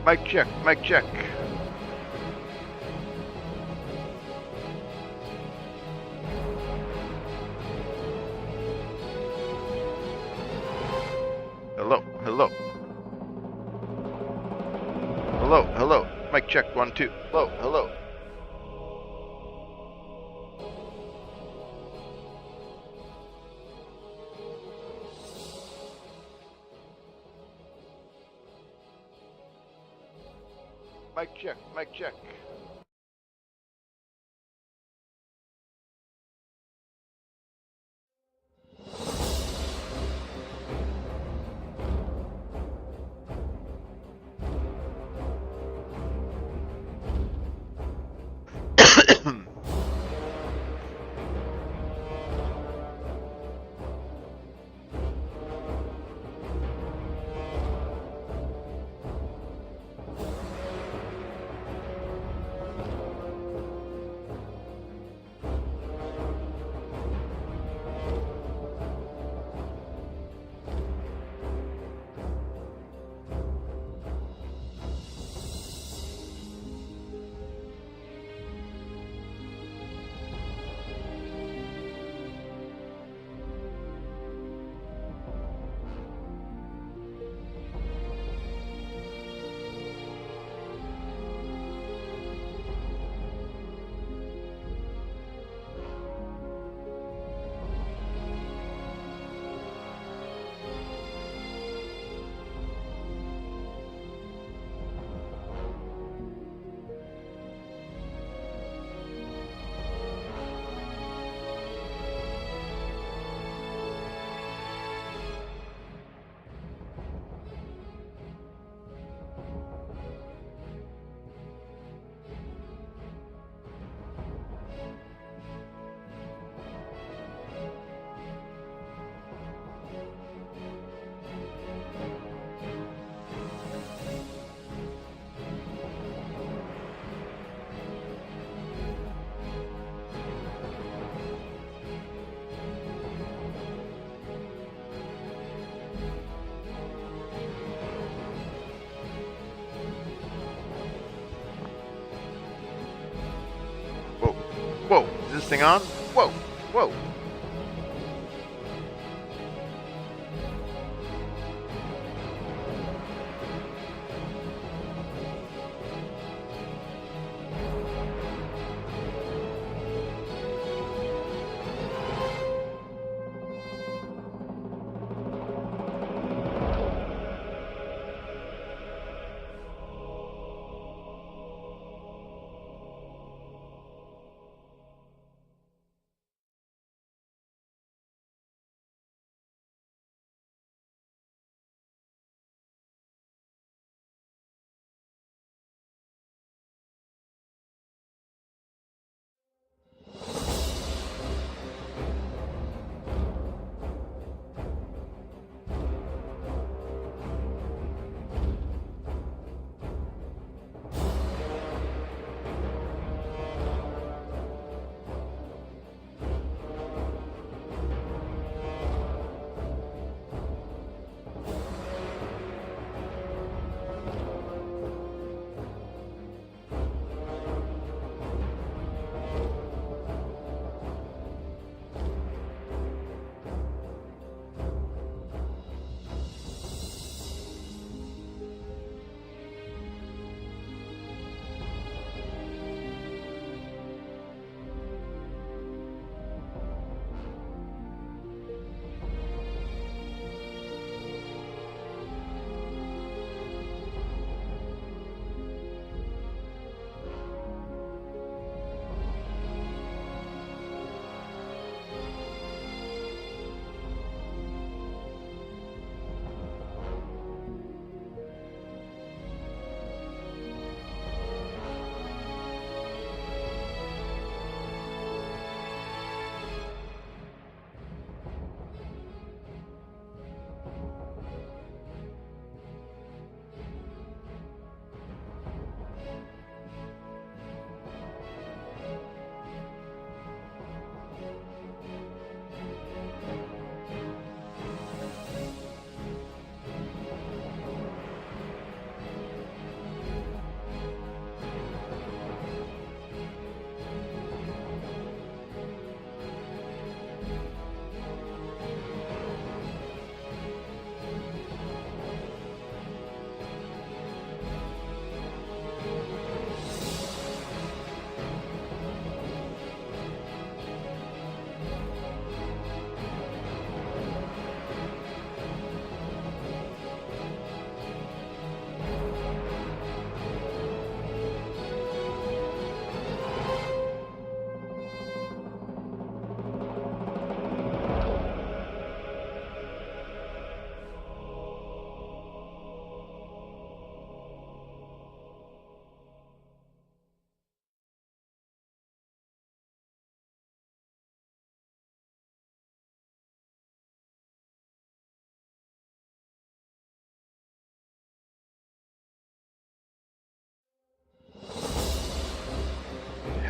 Mic check, mic check. Hello, hello. Hello, hello. Mic check, 1, 2. Hello, hello. Mic check, mic check. Whoa, whoa, is this thing on? Whoa, whoa.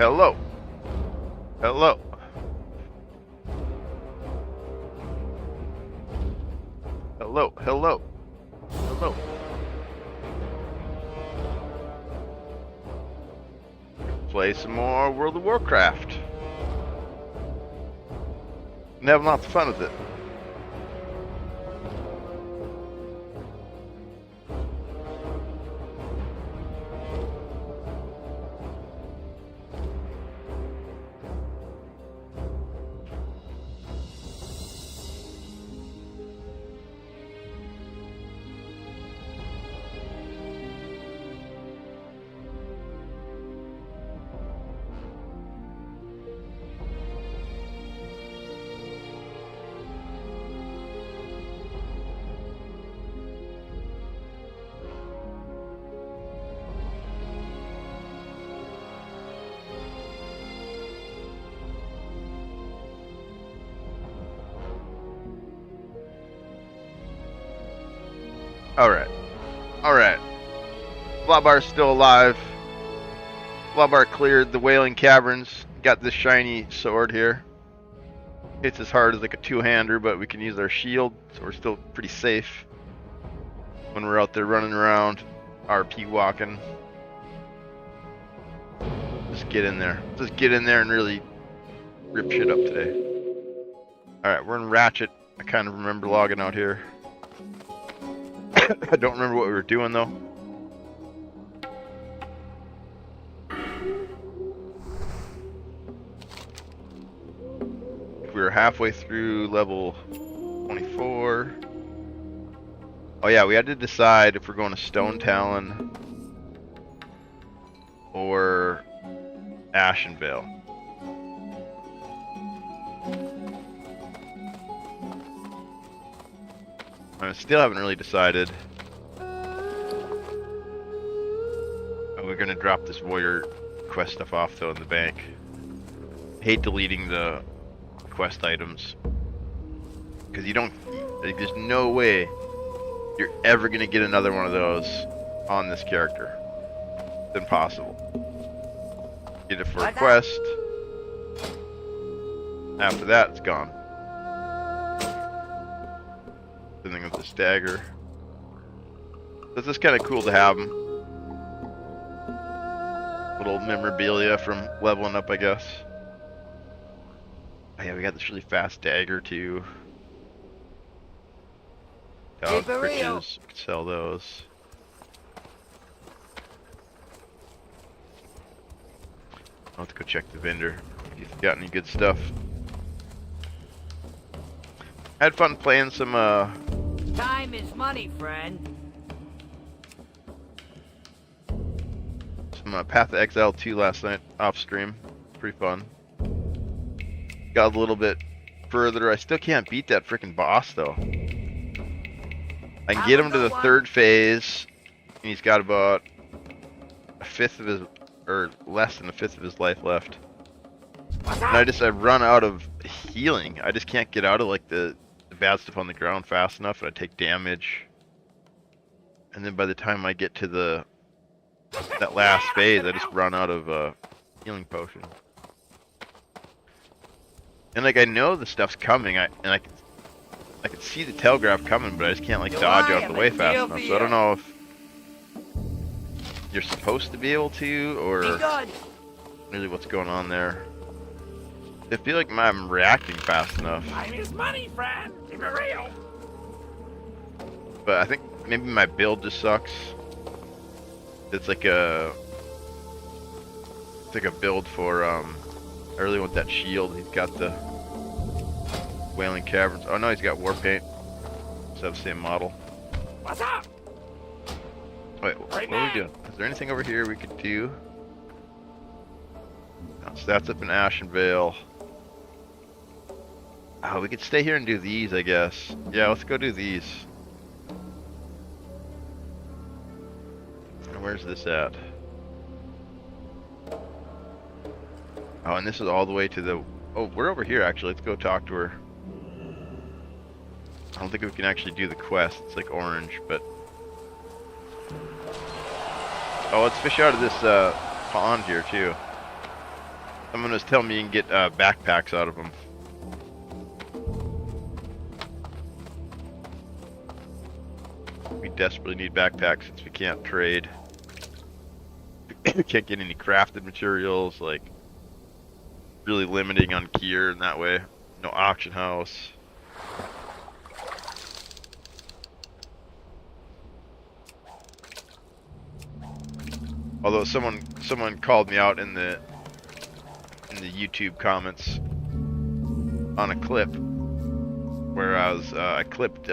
Hello. Hello. Hello. Hello. Hello. Play some more World of Warcraft. And have lots of fun with it. Alright. Alright. Flobbar's still alive. Flobbar cleared the Wailing Caverns. Got this shiny sword here. Hits as hard as like a two-hander, but we can use our shield, so we're still pretty safe when we're out there running around, RP walking. Just get in there. Just get in there and really rip shit up today. Alright, we're in Ratchet. I kind of remember logging out here. I don't remember what we were doing though. We were halfway through level 24. Oh yeah, we had to decide if we're going to Stonetalon or Ashenvale. I still haven't really decided. We're gonna drop this warrior quest stuff off though in the bank. Hate deleting the quest items because you don't. Like, there's no way you're ever gonna get another one of those on this character. It's impossible. Get it for a quest. After that, it's gone. Something with this dagger. This is kind of cool to have them. Little memorabilia from leveling up, I guess. Oh yeah, we got this really fast dagger too. Dog britches, we could sell those. I'll have to go check the vendor if he's got any good stuff. I had fun playing some time is money, friend. Some Path of Exile 2 last night off stream. Pretty fun. Got a little bit further. I still can't beat that freaking boss though. I can get him to the third phase, and he's got about a fifth of his, or less than a fifth of his life left. And I run out of healing. I just can't get out of like the bad stuff on the ground fast enough, and I take damage. And then by the time I get to that last phase, I just run out of healing potion. And like I know the stuff's coming, I can see the telegraph coming, but I just can't like dodge out of the way fast enough. So I don't know if you're supposed to be able to, or really what's going on there. I feel like I'm reacting fast enough. Time is money, friend. Keep it real. But I think maybe my build just sucks. It's like a build for I really want that shield. He's got the Wailing Caverns. Oh no, he's got war paint. It's the same model. What's up? Wait, what are we doing? Is there anything over here we could do? No, so that's up in Ashenvale. Oh, we could stay here and do these, I guess. Yeah, let's go do these. And where's this at? Oh, and this is all the way to the... Oh, we're over here, actually. Let's go talk to her. I don't think we can actually do the quest. It's like orange, but... Oh, let's fish out of this pond here, too. Someone was telling me you can get backpacks out of them. We desperately need backpacks since we can't trade. We can't get any crafted materials, like really limiting on gear in that way. No auction house. Although someone called me out in the YouTube comments on a clip where I clipped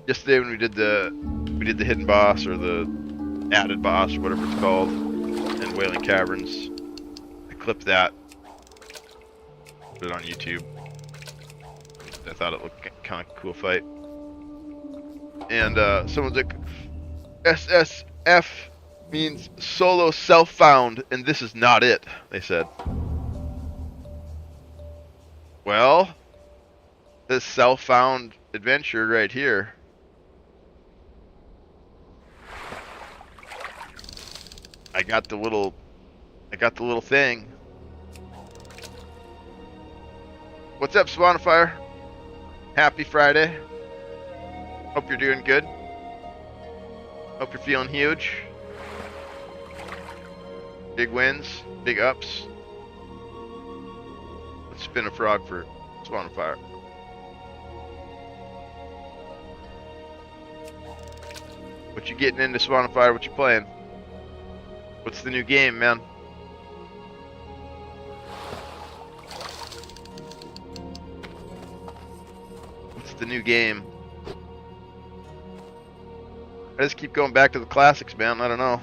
yesterday when we did the hidden boss or the added boss or whatever it's called in Wailing Caverns. I clipped that, put it on YouTube. I thought it looked kind of cool fight. And someone's like, SSF means solo self-found, and this is not it, they said. Well, this self-found adventure right here. I got the little thing. What's up, Spawnfire? Happy Friday. Hope you're doing good. Hope you're feeling huge. Big wins, big ups. Let's spin a frog for Spawnfire. What you getting into, Spawnfire? What you playing? What's the new game, man? What's the new game? I just keep going back to the classics, man. I don't know.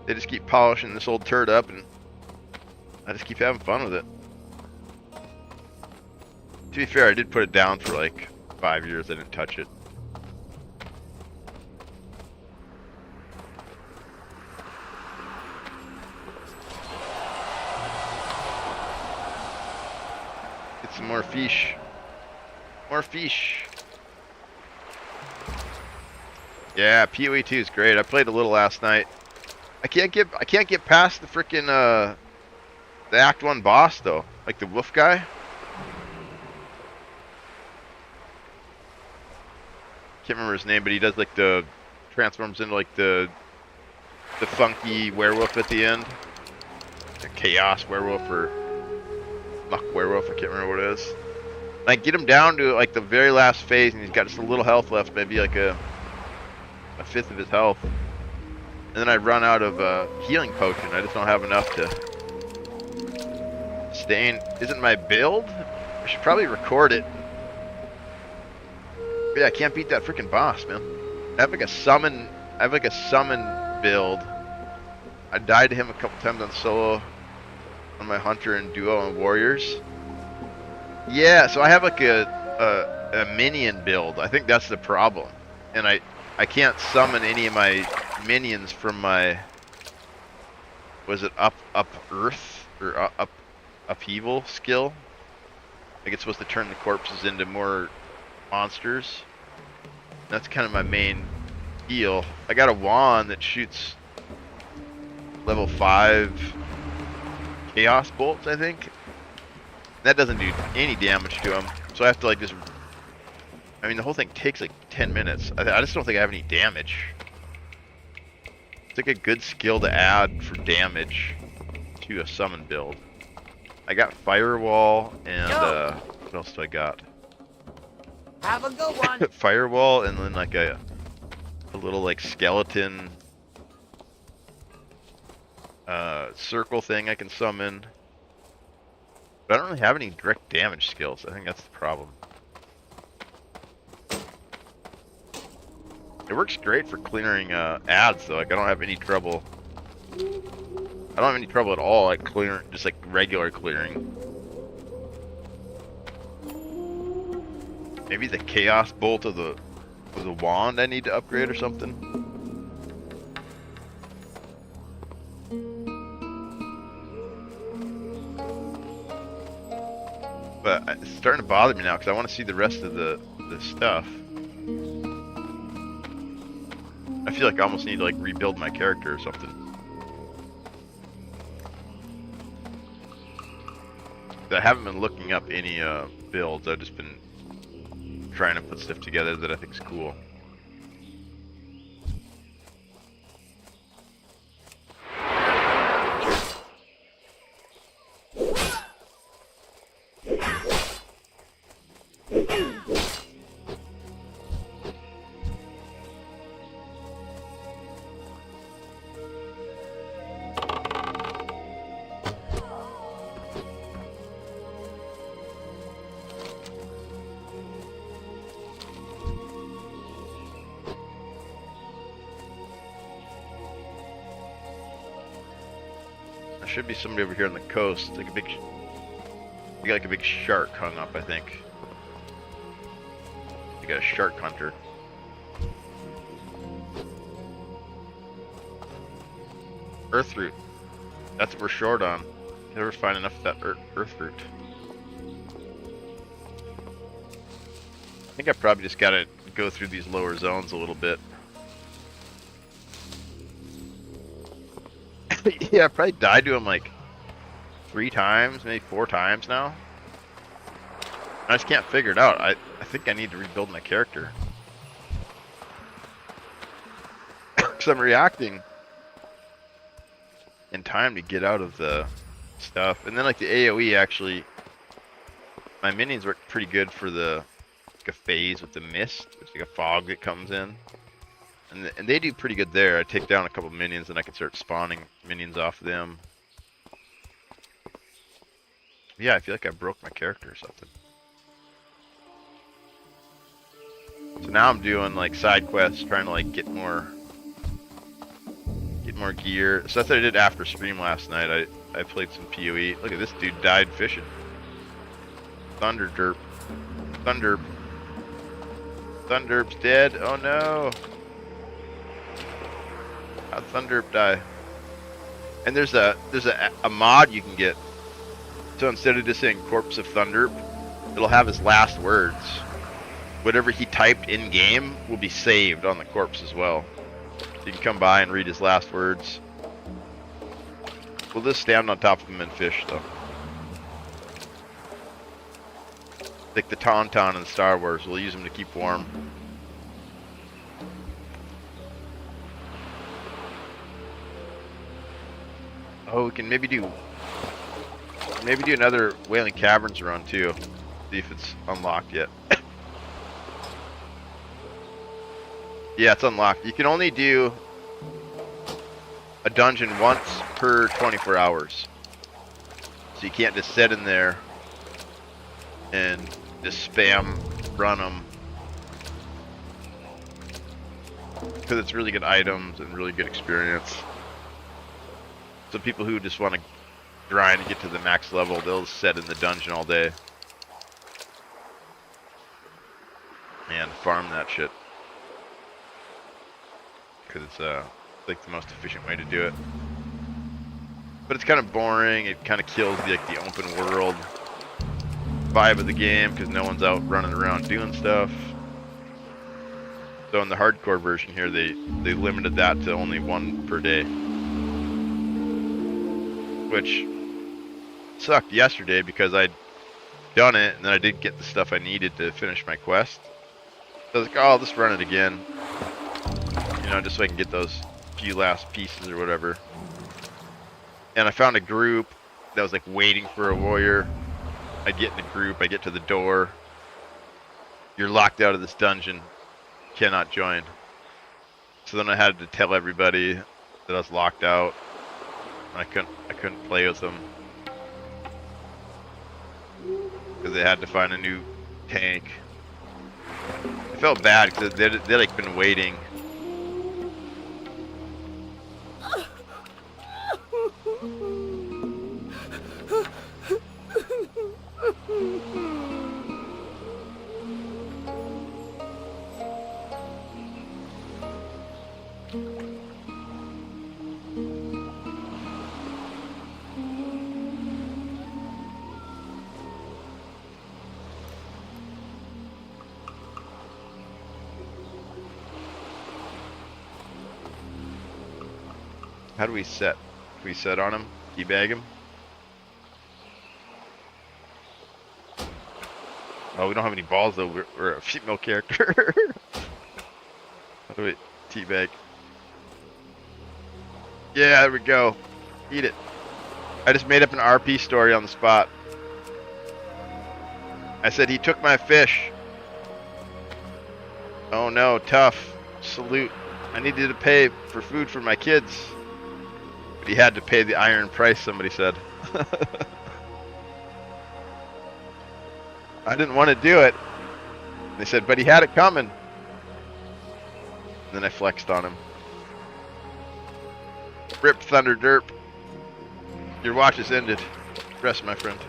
They just keep polishing this old turd up, and I just keep having fun with it. To be fair, I did put it down for like 5 years. I didn't touch it. Get some more fish. More fish. Yeah, PoE 2 is great. I played a little last night. I can't get past the frickin' the Act 1 boss though, like the wolf guy. Can't remember his name, but he does like the transforms into like the funky werewolf at the end, the chaos werewolf or muck werewolf. I can't remember what it is. Like get him down to like the very last phase, and he's got just a little health left, maybe like a fifth of his health. And then I run out of healing potion. I just don't have enough to sustain. Isn't my build? I should probably record it. But yeah, I can't beat that freaking boss, man. I have like a summon build. I died to him a couple times on solo, on my hunter and duo and warriors. Yeah, so I have like a minion build. I think that's the problem, and I can't summon any of my minions from my, was it up earth or up upheaval skill? Like it's supposed to turn the corpses into more monsters. That's kind of my main heal. I got a wand that shoots level 5 chaos bolts, I think. That doesn't do any damage to him, so I have to like just, I mean the whole thing takes like 10 minutes. I just don't think I have any damage. It's like a good skill to add for damage to a summon build. I got firewall and what else do I got? Have a good one. Firewall and then like a little like skeleton circle thing I can summon. But I don't really have any direct damage skills. I think that's the problem. It works great for clearing ads though. Like I don't have any trouble. I don't have any trouble at all like clearing, just like regular clearing. Maybe the chaos bolt of the wand I need to upgrade or something. But it's starting to bother me now because I want to see the rest of the stuff. I feel like I almost need to like rebuild my character or something. I haven't been looking up any builds. I've just been trying to put stuff together that I think is cool. There should be somebody over here on the coast, like a big, you got like a big shark hung up, I think. You got a shark hunter. Earthroot. That's what we're short on. Never find enough of that earthroot. I think I probably just gotta go through these lower zones a little bit. Yeah, I probably died to him like 3 times, maybe 4 times now. I just can't figure it out. I think I need to rebuild my character. Because I'm reacting in time to get out of the stuff. And then like the AoE actually, my minions work pretty good for the like a phase with the mist. There's like a fog that comes in. And they do pretty good there. I take down a couple minions and I can start spawning minions off them. Yeah, I feel like I broke my character or something. So now I'm doing like side quests, trying to like get more gear. So that's what I did after stream last night. I played some PoE. Look at this dude died fishing. Thunder derp. Thunderp's dead. Oh no. How'd Thunderp die? And there's a mod you can get. So instead of just saying corpse of Thunderp, it'll have his last words. Whatever he typed in game will be saved on the corpse as well. So you can come by and read his last words. We'll just stand on top of him and fish though. Like the Tauntaun in Star Wars, we'll use him to keep warm. Oh, we can maybe do another Wailing Caverns run too. See if it's unlocked yet. Yeah, it's unlocked. You can only do a dungeon once per 24 hours. So you can't just sit in there and just spam run them. Because it's really good items and really good experience. So people who just want to grind and get to the max level, they'll sit in the dungeon all day. And farm that shit. Because it's like the most efficient way to do it. But it's kind of boring. It kind of kills the open world vibe of the game because no one's out running around doing stuff. So in the hardcore version here, they limited that to only 1 per day. Which sucked yesterday because I'd done it and then I didn't get the stuff I needed to finish my quest. So I was like, oh, I'll just run it again. You know, just so I can get those few last pieces or whatever. And I found a group that was like waiting for a warrior. I'd get in the group, I get to the door. You're locked out of this dungeon. Cannot join. So then I had to tell everybody that I was locked out. I couldn't play with them because they had to find a new tank. I felt bad because they'd like been waiting. How do we set? Can we set on him? Teabag him? Oh, we don't have any balls though. We're a female character. How do we teabag? Yeah, there we go. Eat it. I just made up an RP story on the spot. I said he took my fish. Oh no, tough. Salute. I needed to pay for food for my kids. But he had to pay the iron price, somebody said. I didn't want to do it. They said, but he had it coming. And then I flexed on him. Rip Thunder Derp. Your watch is ended. Rest, my friend.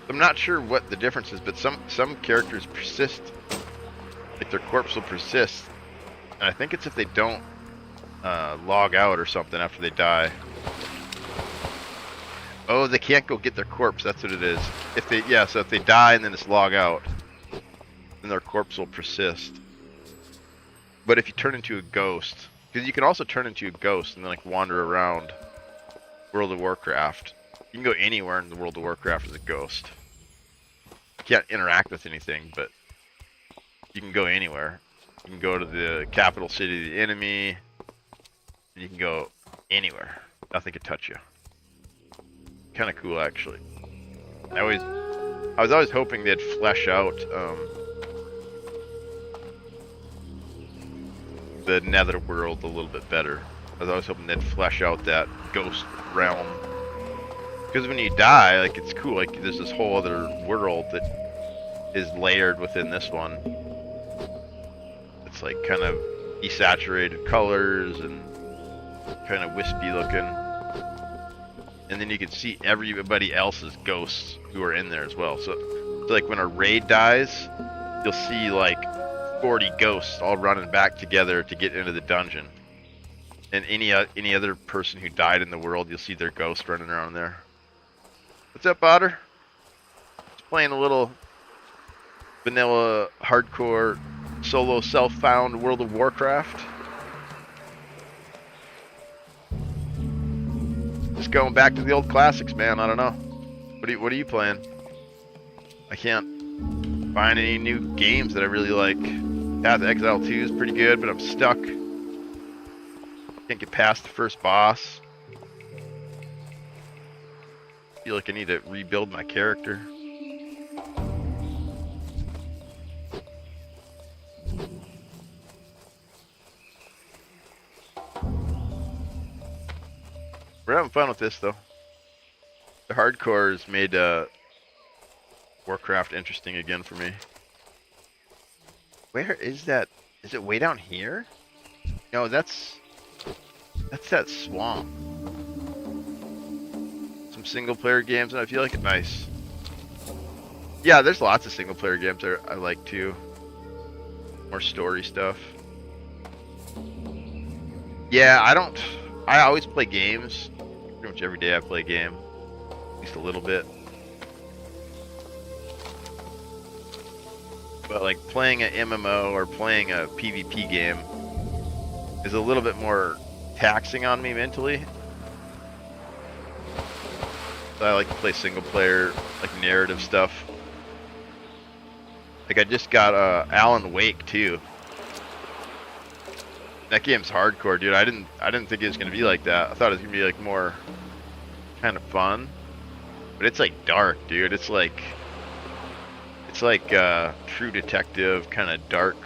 I'm not sure what the difference is, but some characters persist. Like their corpse will persist. And I think it's if they don't log out or something after they die. Oh, they can't go get their corpse. That's what it is. If they, yeah, so if they die and then it's log out, then their corpse will persist. But if you turn into a ghost, because you can also turn into a ghost and then like wander around World of Warcraft. You can go anywhere in the World of Warcraft as a ghost. You can't interact with anything, but you can go anywhere. You can go to the capital city of the enemy. And you can go anywhere. Nothing can touch you. Kind of cool, actually. I was always hoping they'd flesh out the nether world a little bit better. I was always hoping they'd flesh out that ghost realm. Because when you die, like, it's cool. Like, there's this whole other world that is layered within this one. It's like kind of desaturated colors and kind of wispy looking. And then you can see everybody else's ghosts who are in there as well. So like when a raid dies, you'll see like 40 ghosts all running back together to get into the dungeon. And any other person who died in the world, you'll see their ghost running around there. What's up, Otter? Just playing a little vanilla, hardcore, solo, self-found World of Warcraft. Just going back to the old classics, man. I don't know. What are you playing? I can't find any new games that I really like. Path of Exile 2 is pretty good, but I'm stuck. Can't get past the first boss. Feel like I need to rebuild my character. We're having fun with this, though. The hardcore has made Warcraft interesting again for me. Where is that? Is it way down here? No, that's that swamp. Some single-player games, and I feel like it's nice. Yeah, there's lots of single-player games I like too. More story stuff. Yeah, I always play games. Pretty much every day I play a game. At least a little bit. But like playing an MMO or playing a PvP game is a little bit more taxing on me mentally. So I like to play single player, like narrative stuff. Like I just got Alan Wake too. That game's hardcore, dude. I didn't think it was gonna be like that. I thought it was gonna be like more kind of fun, but it's like dark, dude. It's like True Detective, kind of dark,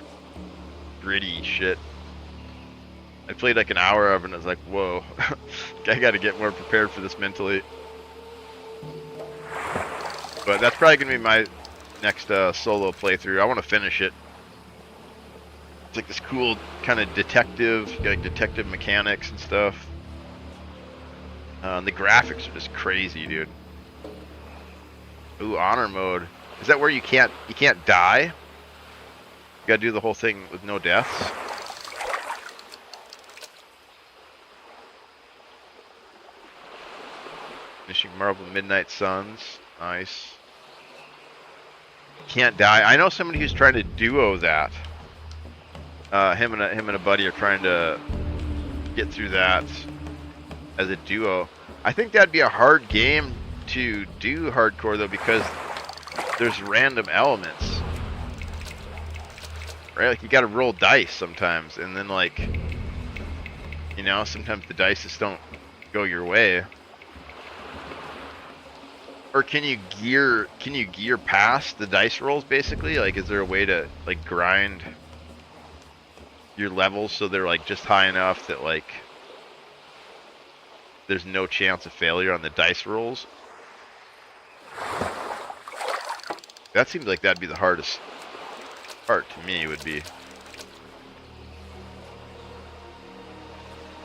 gritty shit. I played like an hour of it and I was like, whoa, I gotta get more prepared for this mentally. But that's probably gonna be my next solo playthrough. I want to finish it. It's like this cool kind of detective, like detective mechanics and stuff. The graphics are just crazy, dude. Ooh, honor mode. Is that where you can't die? You gotta do the whole thing with no deaths. Finishing Marvel Midnight Suns. Nice. Can't die. I know somebody who's trying to duo that. Him and a buddy are trying to get through that as a duo. I think that'd be a hard game to do hardcore though because there's random elements, right? Like you got to roll dice sometimes, and then like, you know, sometimes the dice just don't go your way. Or can you gear past the dice rolls basically? Like, is there a way to like grind your levels so they're like just high enough that like there's no chance of failure on the dice rolls? That seems like that'd be the hardest part to me, would be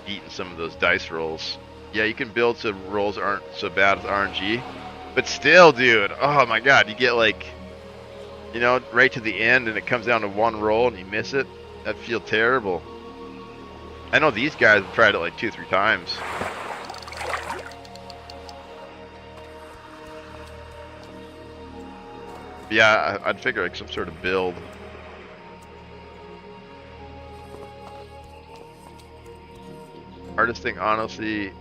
beating some of those dice rolls. Yeah, you can build so rolls aren't so bad as RNG. But still, dude, oh my god, you get like, you know, right to the end and it comes down to one roll and you miss it. That'd feel terrible. I know these guys have tried it like 2 or 3 times. But yeah, I'd figure like some sort of build. Hardest thing, honestly,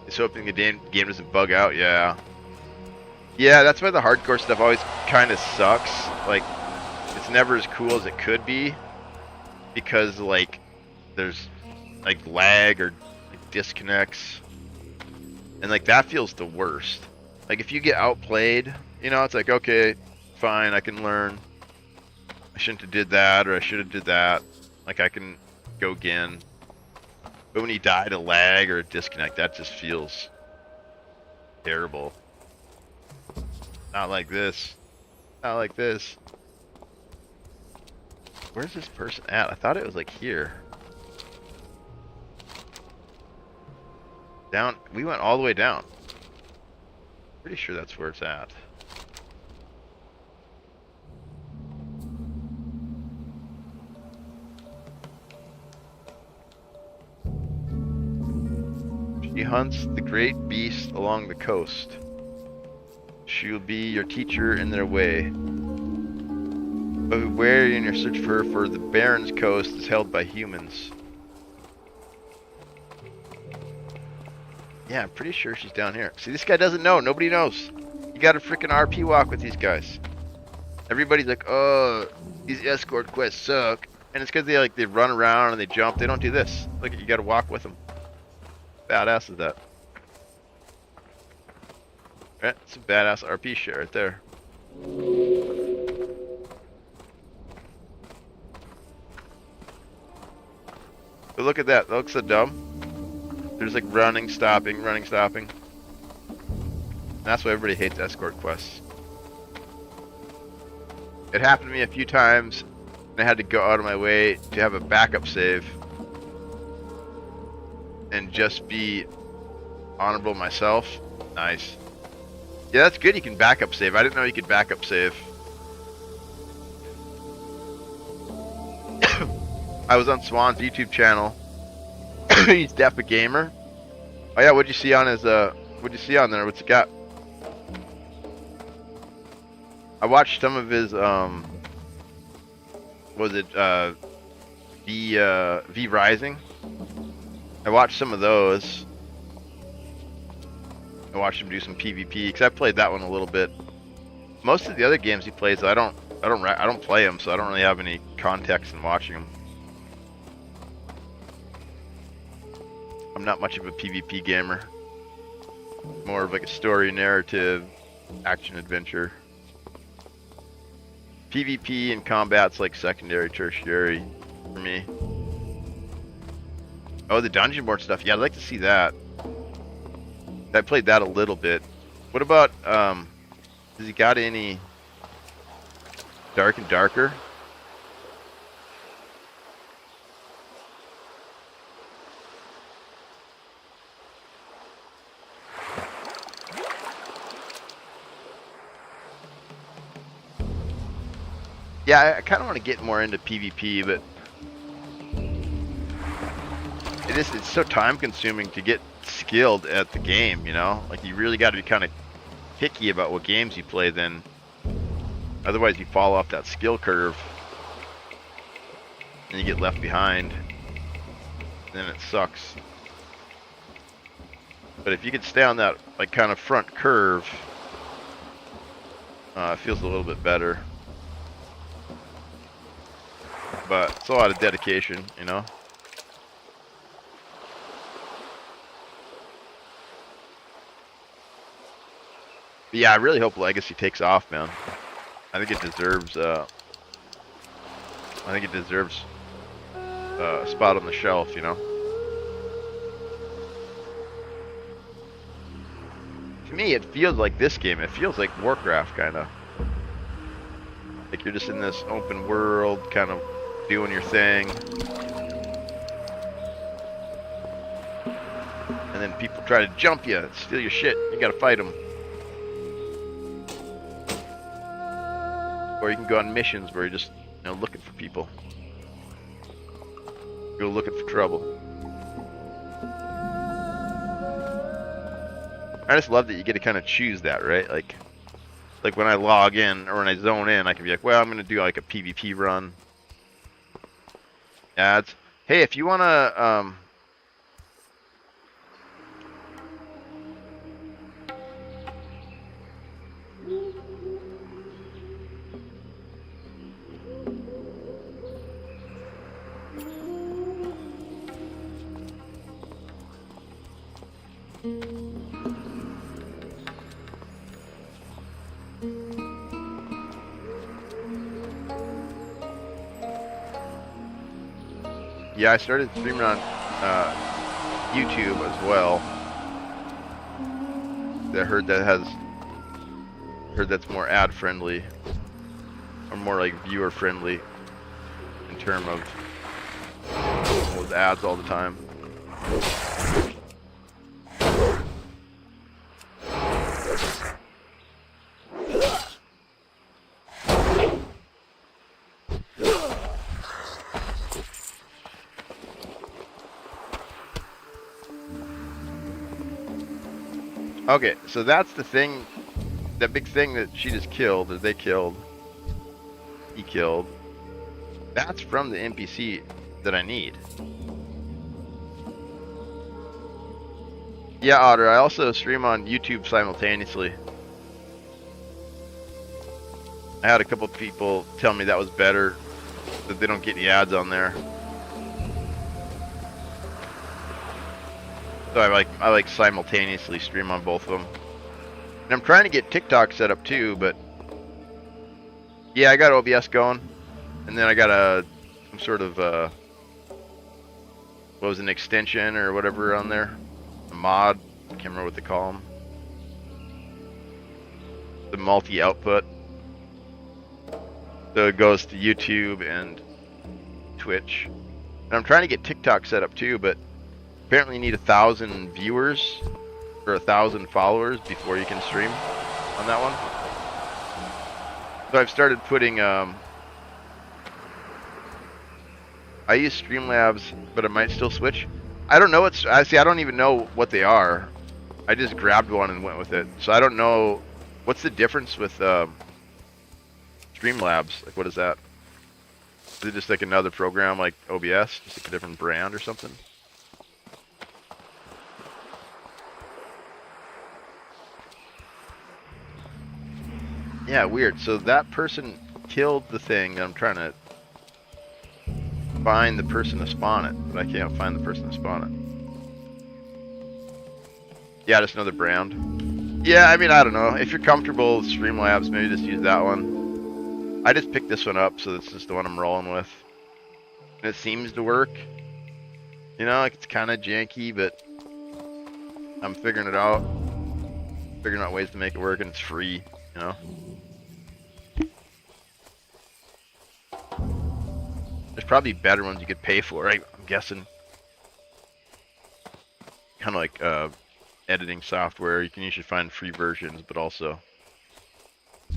is hoping the game doesn't bug out. Yeah. Yeah, that's why the hardcore stuff always kind of sucks. Like, it's never as cool as it could be because, like, there's like lag or like disconnects, and like that feels the worst. Like, if you get outplayed, you know, it's like, okay, fine, I can learn. I shouldn't have did that, or I should have did that. Like, I can go again. But when you die to lag or a disconnect, that just feels terrible. Not like this. Not like this. Where's this person at? I thought it was like here. Down. We went all the way down. Pretty sure that's where it's at. She hunts the great beast along the coast. She will be your teacher in their way. But beware in your search for her, for the Baron's coast is held by humans. Yeah, I'm pretty sure she's down here. See, this guy doesn't know. Nobody knows. You gotta freaking RP walk with these guys. Everybody's like, oh, these escort quests suck. And it's because they run around and they jump. They don't do this. Look, you gotta walk with them. Badass is that. Right, it's a badass RP shit right there. But look at that. That looks so dumb. There's like running, stopping, running, stopping. And that's why everybody hates escort quests. It happened to me a few times, and I had to go out of my way to have a backup save and just be honorable myself. Nice. Yeah, that's good. You can backup save. I didn't know you could backup save. I was on Swan's YouTube channel. He's Def a Gamer. Oh yeah, what'd you see on his what'd you see on there? What's it got? I watched some of his was it V Rising? I watched some of those. I watched him do some PvP because I played that one a little bit. Most of the other games he plays, I don't play them, so I don't really have any context in watching them. I'm not much of a PvP gamer. More of like a story, narrative, action adventure. PvP and combat's like secondary, tertiary for me. Oh, the dungeon board stuff. Yeah, I'd like to see that. I played that a little bit. What about, has he got any Dark and Darker? Yeah, I kind of want to get more into PvP, but it's so time consuming to get skilled at the game, you know? Like, you really got to be kind of picky about what games you play then. Otherwise you fall off that skill curve and you get left behind. Then it sucks. But if you could stay on that like kind of front curve, it feels a little bit better. But it's a lot of dedication, you know. But yeah, I really hope Legacy takes off, man. I think it deserves. I think it deserves a spot on the shelf, you know. To me, it feels like this game. It feels like Warcraft, kind of. Like you're just in this open world, kind of doing your thing. And then people try to jump you, steal your shit. You gotta fight them. Or you can go on missions where you're just, you know, looking for people. Go looking for trouble. I just love that you get to kind of choose that, right? Like when I log in or when I zone in, I can be like, well, I'm gonna do like a PvP run. Ads. Hey, if you wanna, yeah, I started streaming on YouTube as well. I heard that's more ad friendly, or more like viewer friendly, in terms of those ads all the time. Okay, so that's the thing, that big thing that she just killed, or they killed, he killed. That's from the NPC that I need. Yeah, Otter, I also stream on YouTube simultaneously. I had a couple of people tell me that was better, that they don't get any ads on there. So I like simultaneously stream on both of them. And I'm trying to get TikTok set up too, but yeah, I got OBS going, and then I got some sort of what was an extension or whatever on there, a mod. I can't remember what they call them. The multi-output. So it goes to YouTube and Twitch. And I'm trying to get TikTok set up too, but apparently you need 1,000 viewers or 1,000 followers before you can stream on that one. So I've started putting, I use Streamlabs, but I might still switch. I don't know I don't even know what they are. I just grabbed one and went with it. So I don't know, what's the difference with Streamlabs? Like, what is that? Is it just like another program like OBS, just like a different brand or something? Yeah, weird. So that person killed the thing, and I'm trying to find the person to spawn it, but I can't find the person to spawn it. Yeah, just another brand. Yeah, I mean, I don't know. If you're comfortable with Streamlabs, maybe just use that one. I just picked this one up, so this is the one I'm rolling with. And it seems to work. You know, like it's kind of janky, but I'm figuring it out. Figuring out ways to make it work, and it's free, you know? There's probably better ones you could pay for, right? I'm guessing. Kind of like editing software. You can usually find free versions, but also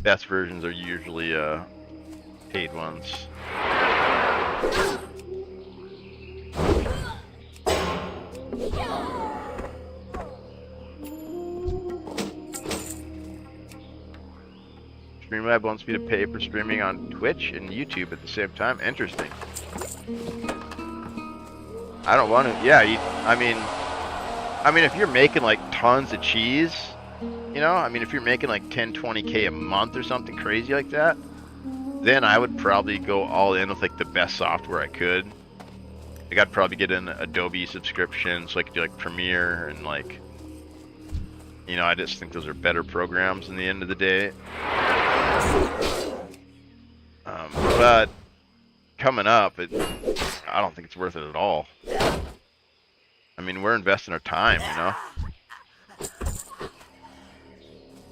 best versions are usually paid ones. Streamlab wants me to pay for streaming on Twitch and YouTube at the same time. Interesting. I don't want to. Yeah, I mean, I mean, if you're making like tons of cheese, you know, I mean, if you're making like 10, 20K a month or something crazy like that, then I would probably go all in with like the best software I could. Like I'd probably get an Adobe subscription so I could do like Premiere and like, you know, I just think those are better programs in the end of the day. But coming up, I don't think it's worth it at all. I mean, we're investing our time, you know.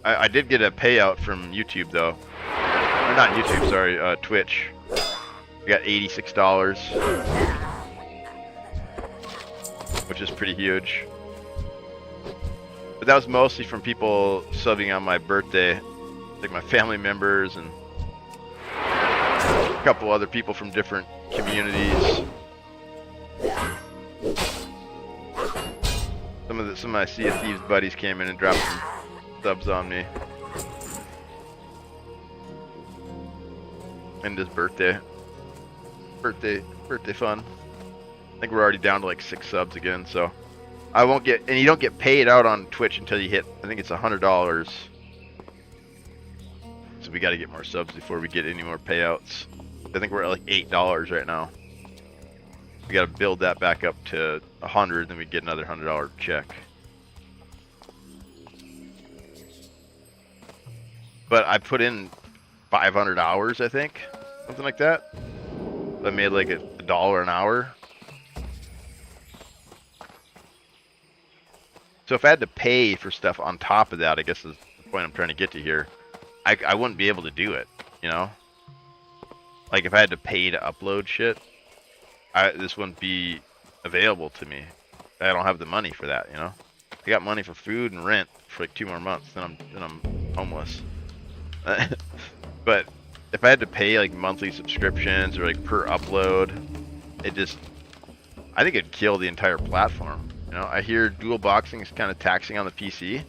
I did get a payout from YouTube though. Or not YouTube, sorry, Twitch. I got $86, which is pretty huge. But that was mostly from people subbing on my birthday, like my family members and a couple other people from different communities. Some of my Sea of Thieves buddies came in and dropped some subs on me. And his birthday fun. I think we're already down to like 6 subs again, so I won't get, and you don't get paid out on Twitch until you hit, I think it's $100. So we got to get more subs before we get any more payouts. I think we're at like $8 right now. We got to build that back up to 100, then we get another $100 check. But I put in 500 hours, I think, something like that. I made like $1 an hour. So if I had to pay for stuff on top of that, I guess is the point I'm trying to get to here, I wouldn't be able to do it, you know? Like if I had to pay to upload shit, this wouldn't be available to me. I don't have the money for that, you know? I got money for food and rent for like 2 more months, then I'm homeless. But if I had to pay like monthly subscriptions or like per upload, I think it'd kill the entire platform. You know, I hear dual boxing is kind of taxing on the PC.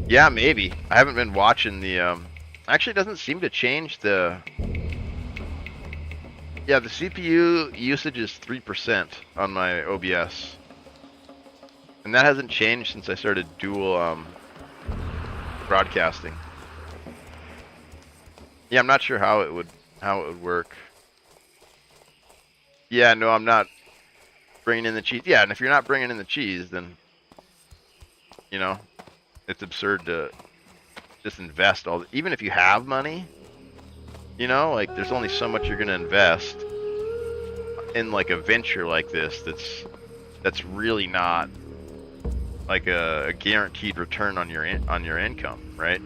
Yeah, maybe. I haven't been watching the, actually it doesn't seem to change the, yeah, the CPU usage is 3% on my OBS. And that hasn't changed since I started dual, broadcasting. Yeah, I'm not sure how it would work. Yeah, no, I'm not bringing in the cheese. Yeah, and if you're not bringing in the cheese, then, you know, it's absurd to just invest even if you have money, you know, like there's only so much you're going to invest in like a venture like this that's really not like a guaranteed return on your income, right?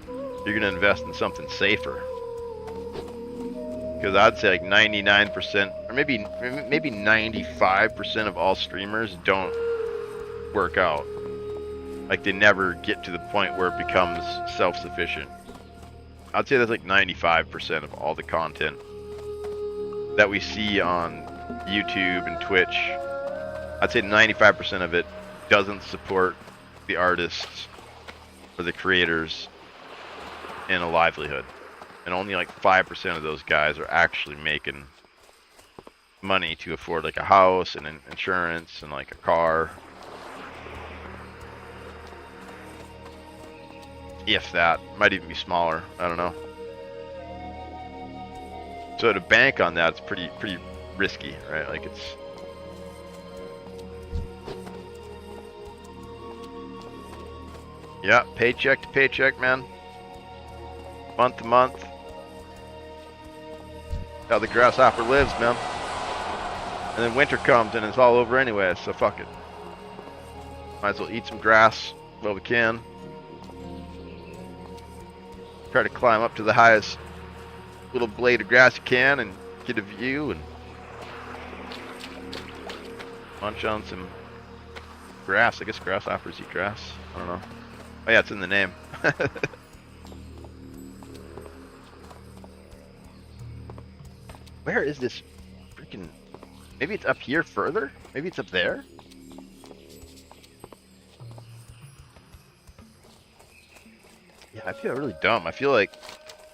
You're going to invest in something safer. Because I'd say like 99% or maybe 95% of all streamers don't work out. Like they never get to the point where it becomes self-sufficient. I'd say that's like 95% of all the content that we see on YouTube and Twitch. I'd say 95% of it doesn't support the artists or the creators in a livelihood. And only like 5% of those guys are actually making money to afford like a house and insurance and like a car. If that, might even be smaller, I don't know. So to bank on that, it's pretty risky, right? Like it's, yeah, paycheck to paycheck, man. Month to month. How the grasshopper lives, man. And then winter comes and it's all over anyway, so fuck it. Might as well eat some grass while we can. Try to climb up to the highest little blade of grass you can and get a view and munch on some grass. I guess grasshoppers eat grass. I don't know. Oh yeah, it's in the name. Where is this freaking... Maybe it's up here further? Maybe it's up there? Yeah, I feel really dumb. I feel like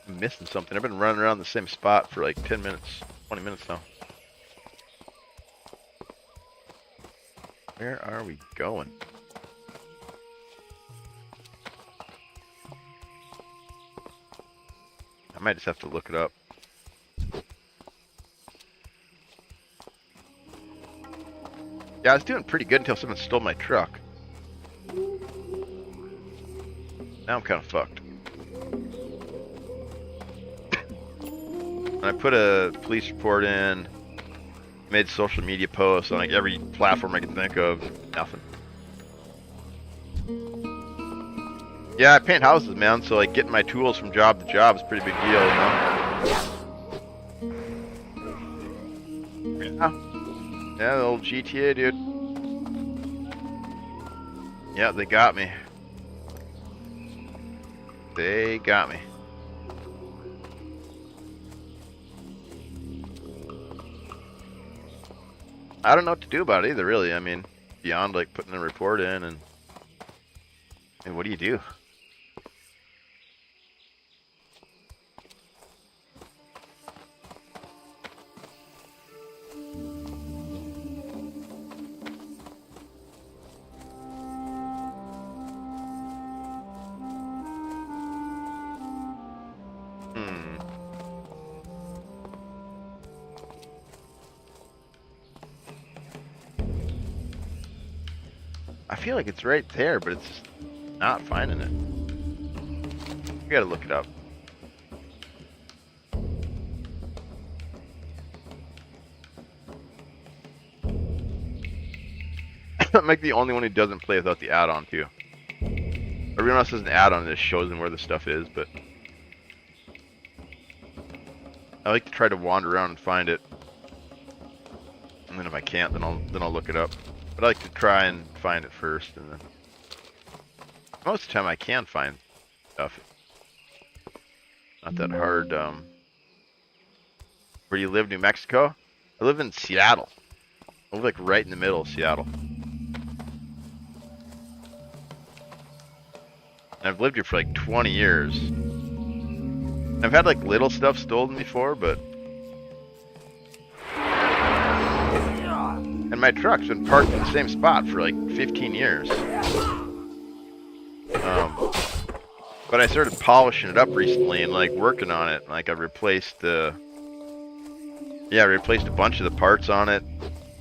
I'm missing something. I've been running around the same spot for like 10 minutes, 20 minutes now. Where are we going? I might just have to look it up. Yeah, I was doing pretty good until someone stole my truck. Now I'm kind of fucked. And I put a police report in, made social media posts on like every platform I can think of. Nothing. Yeah, I paint houses, man, so like getting my tools from job to job is a pretty big deal, you know? Yeah. Yeah, the old GTA, dude. Yeah, they got me. They got me. I don't know what to do about it either, really. I mean, beyond like putting a report in and what do you do? I feel like it's right there, but it's just not finding it. We gotta look it up. I'm like the only one who doesn't play without the add-on too. Everyone else has an add-on that just shows them where the stuff is, but I like to try to wander around and find it. And then if I can't, then I'll look it up. But I like to try and find it first, and then most of the time I can find stuff. Not that hard. Where do you live, New Mexico? I live in Seattle. I live like right in the middle of Seattle. And I've lived here for like 20 years. I've had like little stuff stolen before, but and my truck's been parked in the same spot for like 15 years. But I started polishing it up recently and like working on it. Like I replaced I replaced a bunch of the parts on it.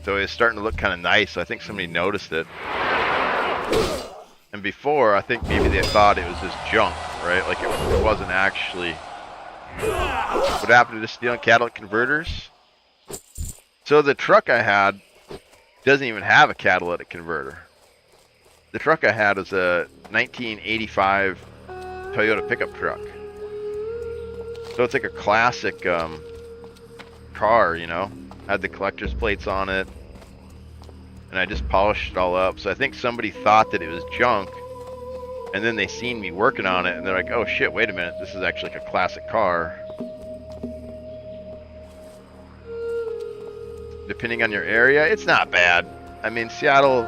So it's starting to look kind of nice. I think somebody noticed it. And before, I think maybe they thought it was just junk, right? Like it wasn't actually. What happened to the stealing catalytic converters? So the truck I had doesn't even have a catalytic converter. The truck I had was a 1985 Toyota pickup truck. So it's like a classic car, you know? Had the collector's plates on it. And I just polished it all up. So I think somebody thought that it was junk. And then they seen me working on it and they're like, oh shit, wait a minute, this is actually like a classic car. Depending on your area, it's not bad. I mean, Seattle,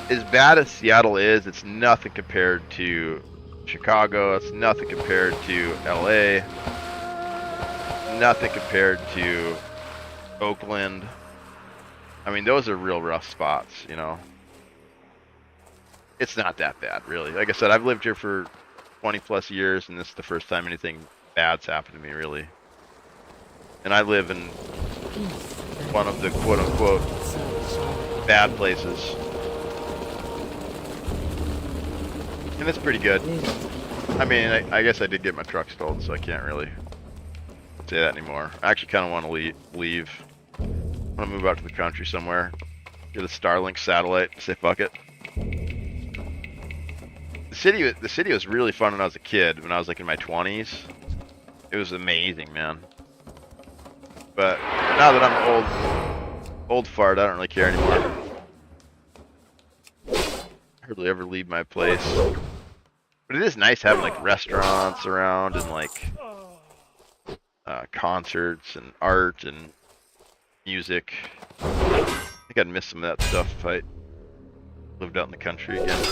as bad as Seattle is, it's nothing compared to Chicago. It's nothing compared to LA. Nothing compared to Oakland. I mean, those are real rough spots, you know. It's not that bad, really. Like I said, I've lived here for 20 plus years, and this is the first time anything bad's happened to me, really. And I live in one of the quote-unquote bad places. And it's pretty good. I mean, I guess I did get my truck stolen, so I can't really say that anymore. I actually kind of want to leave. I want to move out to the country somewhere. Get a Starlink satellite. Say fuck it. The city was really fun when I was a kid. When I was like in my 20s, it was amazing, man. But now that I'm old fart, I don't really care anymore. I hardly ever leave my place. But it is nice having like restaurants around and like concerts and art and music. I think I'd miss some of that stuff if I lived out in the country again.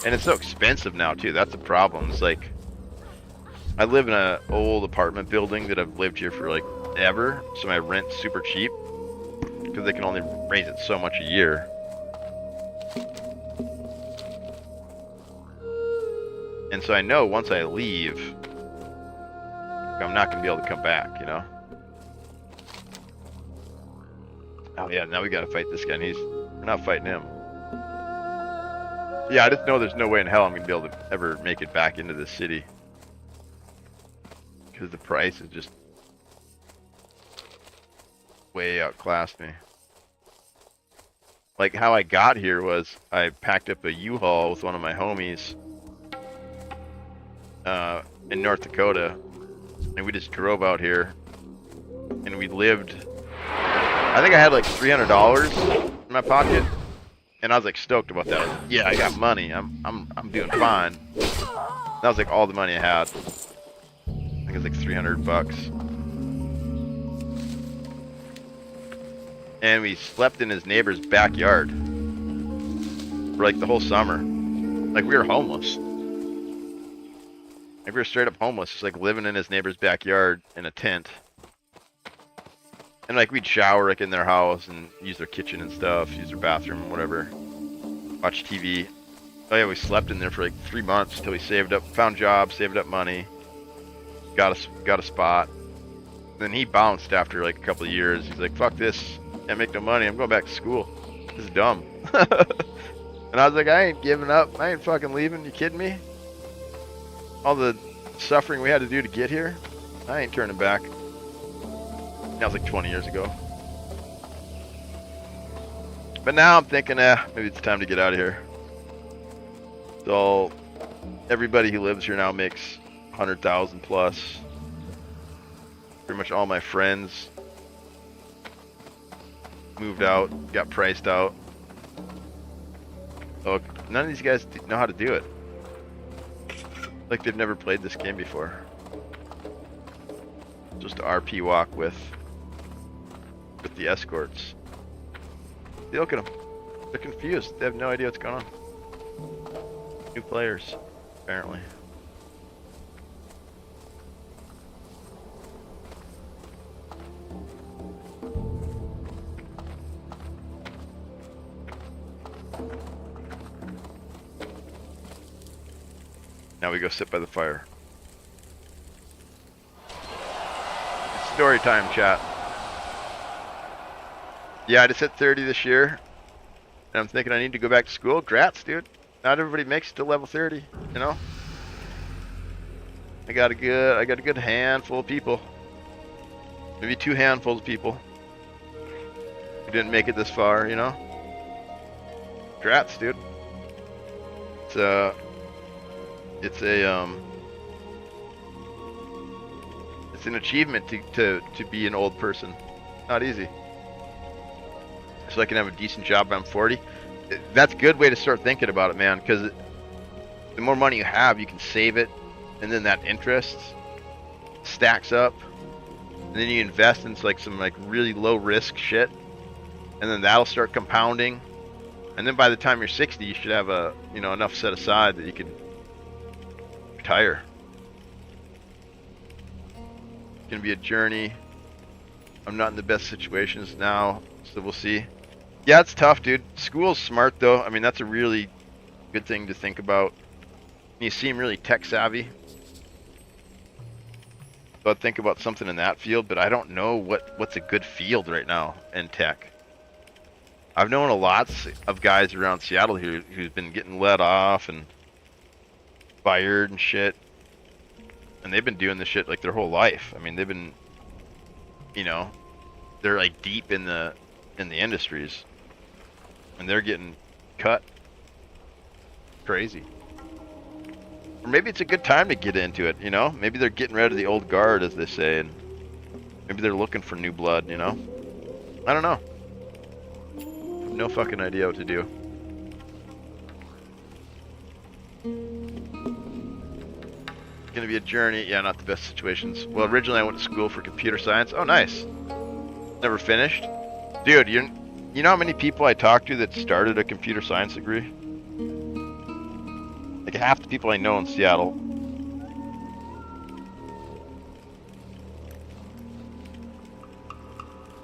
And it's so expensive now too. That's the problem. It's like I live in an old apartment building that I've lived here for like ever, so my rent's super cheap because they can only raise it so much a year. And so I know once I leave, I'm not going to be able to come back, you know? Oh yeah, now we gotta fight this guy, and we're not fighting him. Yeah, I just know there's no way in hell I'm gonna be able to ever make it back into the city. Because the price is just way outclassed me. Like how I got here was I packed up a U-Haul with one of my homies in North Dakota, and we just drove out here, and we lived. I think I had like $300 in my pocket, and I was like stoked about that. I was like, yeah, I got money. I'm doing fine. That was like all the money I had. I think it was like $300. And we slept in his neighbor's backyard for like the whole summer. Like we were homeless. Like we were straight up homeless, just like living in his neighbor's backyard in a tent. And like we'd shower like in their house and use their kitchen and stuff, use their bathroom, whatever. Watch TV. Oh yeah, we slept in there for like 3 months until we saved up, found jobs, saved up money, got a spot. Then he bounced after like a couple of years. He's like, "Fuck this! Can't make no money. I'm going back to school. This is dumb." And I was like, "I ain't giving up. I ain't fucking leaving. You kidding me? All the suffering we had to do to get here, I ain't turning back." That was like 20 years ago. But now I'm thinking, maybe it's time to get out of here. So everybody who lives here now makes 100,000 plus. Pretty much all my friends moved out, got priced out. So none of these guys know how to do it. Like they've never played this game before. Just RP walk with the escorts. See, look at them. They're confused. They have no idea what's going on. New players, apparently. Now we go sit by the fire. It's story time, chat. Yeah, I just hit 30 this year, and I'm thinking I need to go back to school. Grats, dude. Not everybody makes it to level 30, you know? I got a good handful of people. Maybe 2 handfuls of people who didn't make it this far, you know? Grats, dude. It's an achievement to be an old person. Not easy. So I can have a decent job when I'm 40. That's a good way to start thinking about it, man, because the more money you have, you can save it, and then that interest stacks up, and then you invest in like some like really low risk shit, and then that'll start compounding, and then by the time you're 60, you should have enough set aside that you can retire. It's gonna be a journey. I'm not in the best situations now, so we'll see. Yeah, it's tough, dude. School's smart, though. I mean, that's a really good thing to think about. You seem really tech savvy. So I'd think about something in that field, but I don't know what's a good field right now in tech. I've known a lot of guys around Seattle here who's been getting let off and fired and shit. And they've been doing this shit like their whole life. I mean, they've been, they're like deep in the industries. And they're getting cut. Crazy. Or maybe it's a good time to get into it, you know? Maybe they're getting rid of the old guard, as they say, and maybe they're looking for new blood, you know? I don't know. I have no fucking idea what to do. It's gonna be a journey. Yeah, not the best situations. Well, originally I went to school for computer science. Oh, nice. Never finished. Dude, you know how many people I talked to that started a computer science degree? Like half the people I know in Seattle.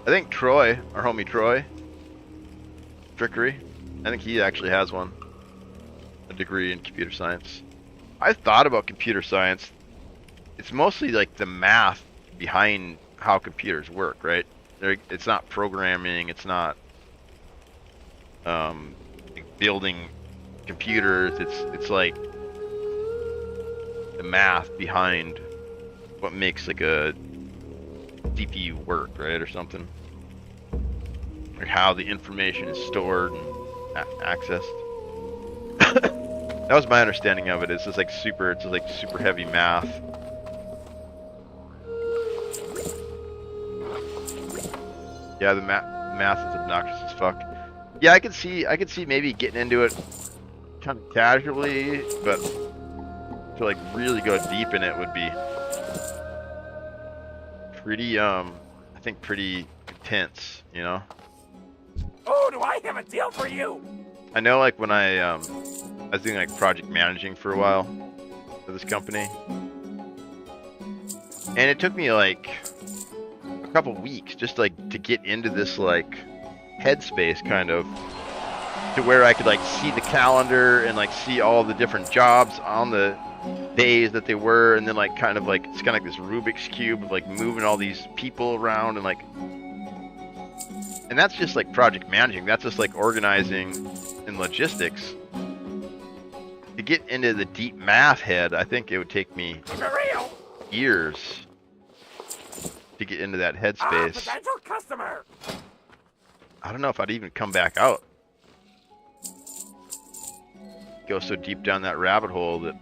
I think Troy, our homie Troy, Trickery, I think he actually has one. A degree in computer science. I've thought about computer science. It's mostly like the math behind how computers work, right? It's not programming, it's not building computers, it's like the math behind what makes like a CPU work, right, or something. Like how the information is stored and accessed. That was my understanding of it. It's just like super heavy math. Yeah, the math is obnoxious as fuck. Yeah, I could see maybe getting into it kind of casually, but to like really go deep in it would be pretty I think pretty intense, you know. Oh, do I have a deal for you? I know, like when I was doing like project managing for a while for this company, and it took me like a couple weeks just like to get into this like headspace kind of, to where I could like see the calendar and like see all the different jobs on the days that they were, and then like kind of like it's kind of like this Rubik's cube of like moving all these people around and like, and that's just like project managing. That's just like organizing and logistics. To get into the deep math head, I think it would take me years to get into that headspace. Potential customer. I don't know if I'd even come back out. Go so deep down that rabbit hole that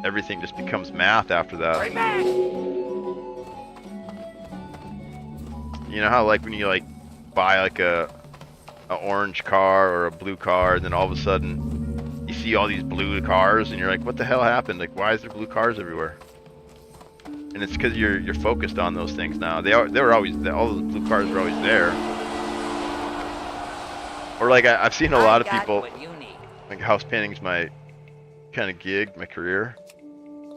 everything just becomes math after that. Right back. You know how like when you like buy like a orange car or a blue car, and then all of a sudden you see all these blue cars and you're like, what the hell happened? Like, why is there blue cars everywhere? And it's because you're focused on those things now. They were always, all those blue cars were always there. Or like I've seen a lot of people, like house painting's my kind of gig, my career.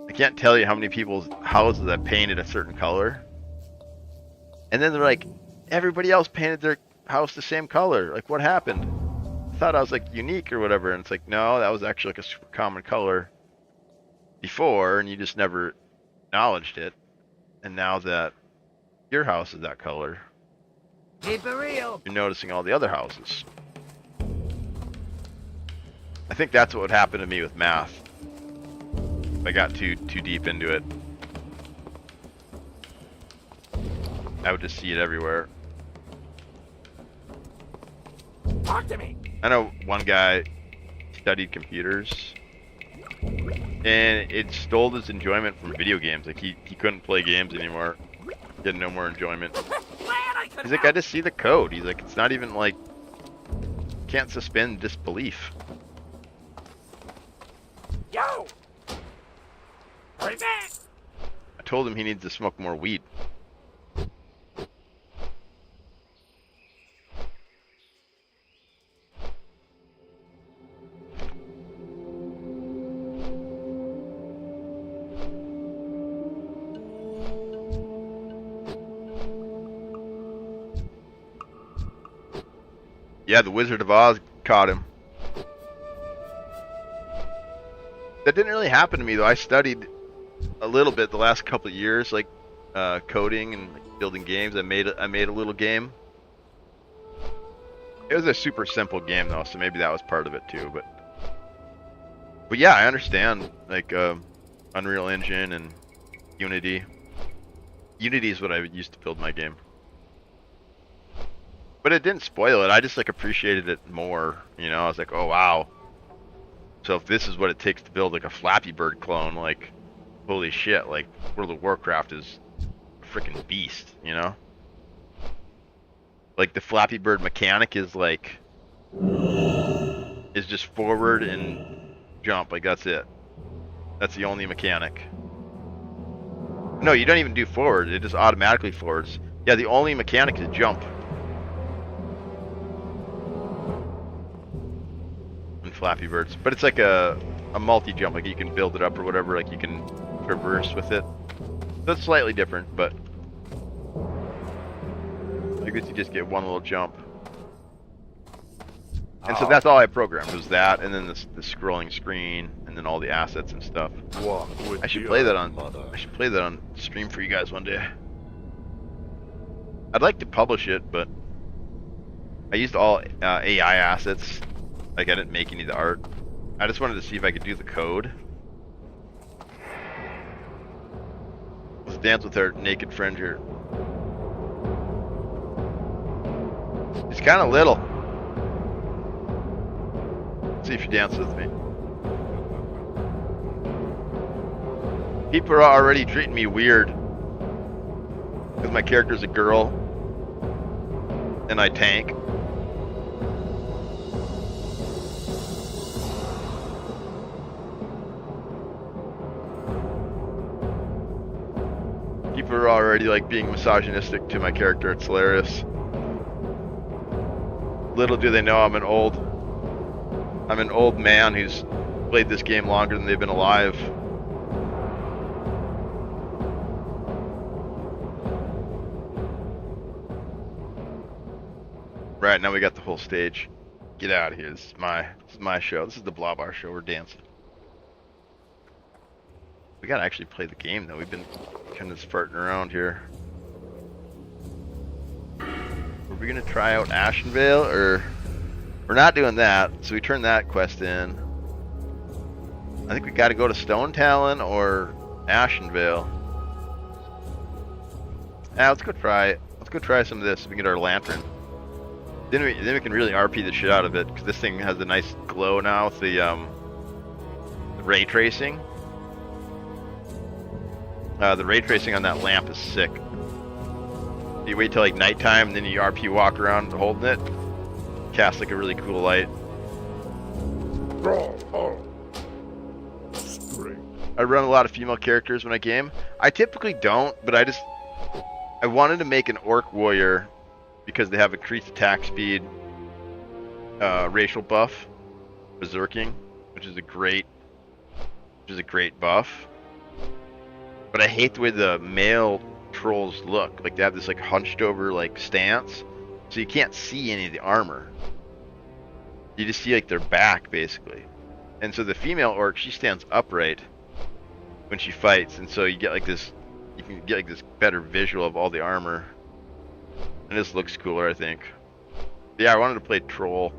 I can't tell you how many people's houses I painted a certain color, and then they're like, everybody else painted their house the same color. Like, what happened? I thought I was like unique or whatever. And it's like, no, that was actually like a super common color before, and you just never acknowledged it. And now that your house is that color, Keep it real. you're noticing all the other houses. I think that's what would happen to me with math if I got too deep into it. I would just see it everywhere. Talk to me. I know one guy studied computers, and it stole his enjoyment from video games. Like he couldn't play games anymore. He had no more enjoyment. He's like, I just see the code. He's like, it's not even like, can't suspend disbelief. Yo. Right back. I told him he needs to smoke more weed. Yeah, the Wizard of Oz caught him. That didn't really happen to me though. I studied a little bit the last couple of years, like coding and like, building games. I made a little game. It was a super simple game though, so maybe that was part of it too. But yeah, I understand like Unreal Engine and Unity. Unity is what I used to build my game. But it didn't spoil it. I just like appreciated it more. You know, I was like, oh wow. So if this is what it takes to build like a Flappy Bird clone, like, holy shit, like World of Warcraft is a freaking beast, you know? Like the Flappy Bird mechanic is like, is just forward and jump, like that's it. That's the only mechanic. No, you don't even do forward, it just automatically forwards. Yeah, the only mechanic is jump. Flappy Birds, but it's like a multi-jump, like you can build it up or whatever, like you can traverse with it. So it's slightly different, but guess you just get one little jump. And so that's all I programmed, was that, and then the scrolling screen, and then all the assets and stuff. I should play that on stream for you guys one day. I'd like to publish it, but I used all AI assets. Like, I didn't make any of the art. I just wanted to see if I could do the code. Let's dance with our naked friend here. He's kind of little. Let's see if she dances with me. People are already treating me weird because my character's a girl and I tank. People are already like being misogynistic to my character. It's hilarious. Little do they know I'm an old man who's played this game longer than they've been alive. Right, now we got the whole stage. Get out of here. This is my show. This is the Blobbar show. We're dancing. We gotta actually play the game though. We've been kind of farting around here. Are we gonna try out Ashenvale, or we're not doing that? So we turn that quest in. I think we gotta go to Stonetalon or Ashenvale. Let's go try it. Let's go try some of this. We can get our lantern. Then we can really RP the shit out of it, because this thing has a nice glow now with the ray tracing. The ray tracing on that lamp is sick. You wait till like nighttime, and then you RP walk around holding it. Cast like a really cool light. I run a lot of female characters when I game. I typically don't, but I wanted to make an orc warrior because they have increased attack speed, racial buff, berserking, which is a great buff. But I hate the way the male trolls look. Like, they have this like hunched over like stance, so you can't see any of the armor. You just see like their back basically. And so the female orc, she stands upright when she fights, and so you get like this, you can get like this better visual of all the armor. And this looks cooler, I think. Yeah, I wanted to play troll.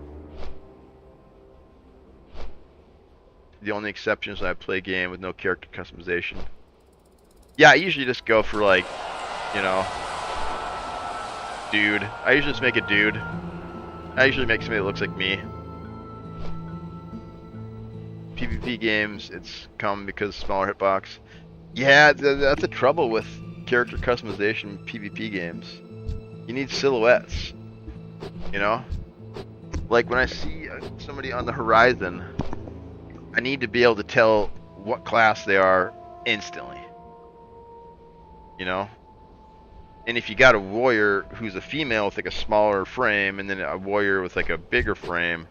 The only exception is I play a game with no character customization. Yeah, I usually just go for like, you know, dude. I usually just make a dude. I usually make somebody that looks like me. PvP games, it's come because smaller hitbox. Yeah, that's the trouble with character customization PvP games. You need silhouettes, you know? Like when I see somebody on the horizon, I need to be able to tell what class they are instantly. You know? And if you got a warrior who's a female with like a smaller frame, and then a warrior with like a bigger frame,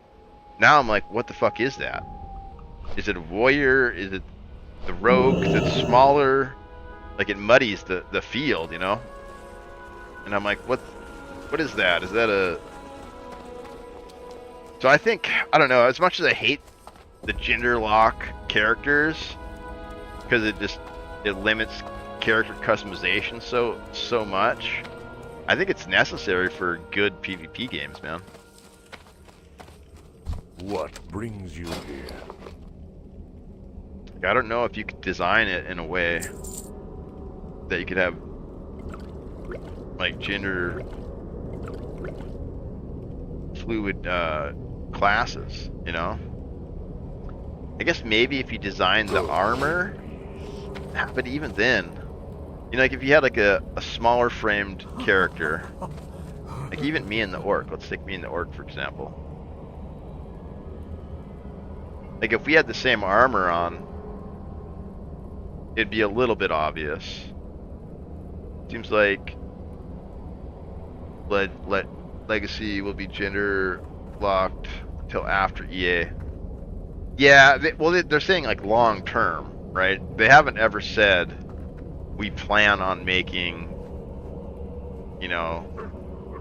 now I'm like, what the fuck is that? Is it a warrior? Is it the rogue? Is it smaller? Like, it muddies the field, you know? And I'm like, what is that? Is that a... So I think, I don't know, as much as I hate the gender lock characters, because it limits character customization so much, I think it's necessary for good PvP games, man. What brings you here? I don't know if you could design it in a way that you could have like gender fluid classes, you know? I guess maybe if you design the armor, but even then, you know, like if you had like a smaller framed character, like even me and the orc, let's take me and the orc for example. Like if we had the same armor on, it'd be a little bit obvious. Seems like Legacy will be gender locked until after EA. Yeah, they're saying like long term, right? They haven't ever said we plan on making, you know,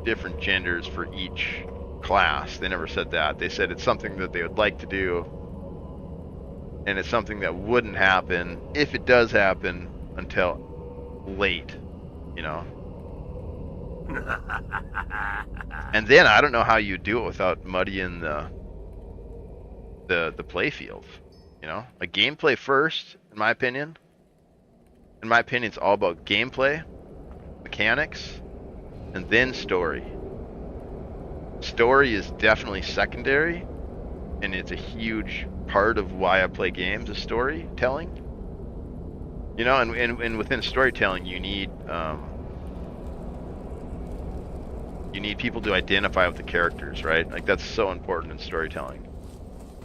different genders for each class. They never said that. They said it's something that they would like to do, and it's something that wouldn't happen, if it does happen, until late, you know. And then I don't know how you do it without muddying the playfield, you know. Like, gameplay first, in my opinion. In my opinion, it's all about gameplay, mechanics, and then story. Story is definitely secondary, and it's a huge part of why I play games, is storytelling. You know, and within storytelling, you need people to identify with the characters, right? Like, that's so important in storytelling.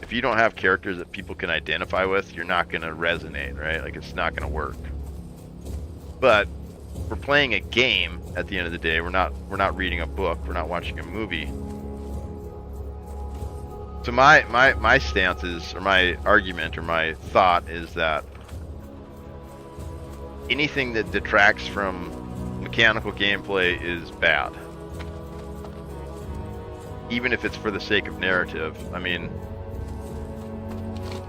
If you don't have characters that people can identify with, you're not going to resonate, right? Like, it's not going to work. But we're playing a game at the end of the day. We're not reading a book. We're not watching a movie. So my stance is, or my argument, or my thought is that anything that detracts from mechanical gameplay is bad. Even if it's for the sake of narrative. I mean,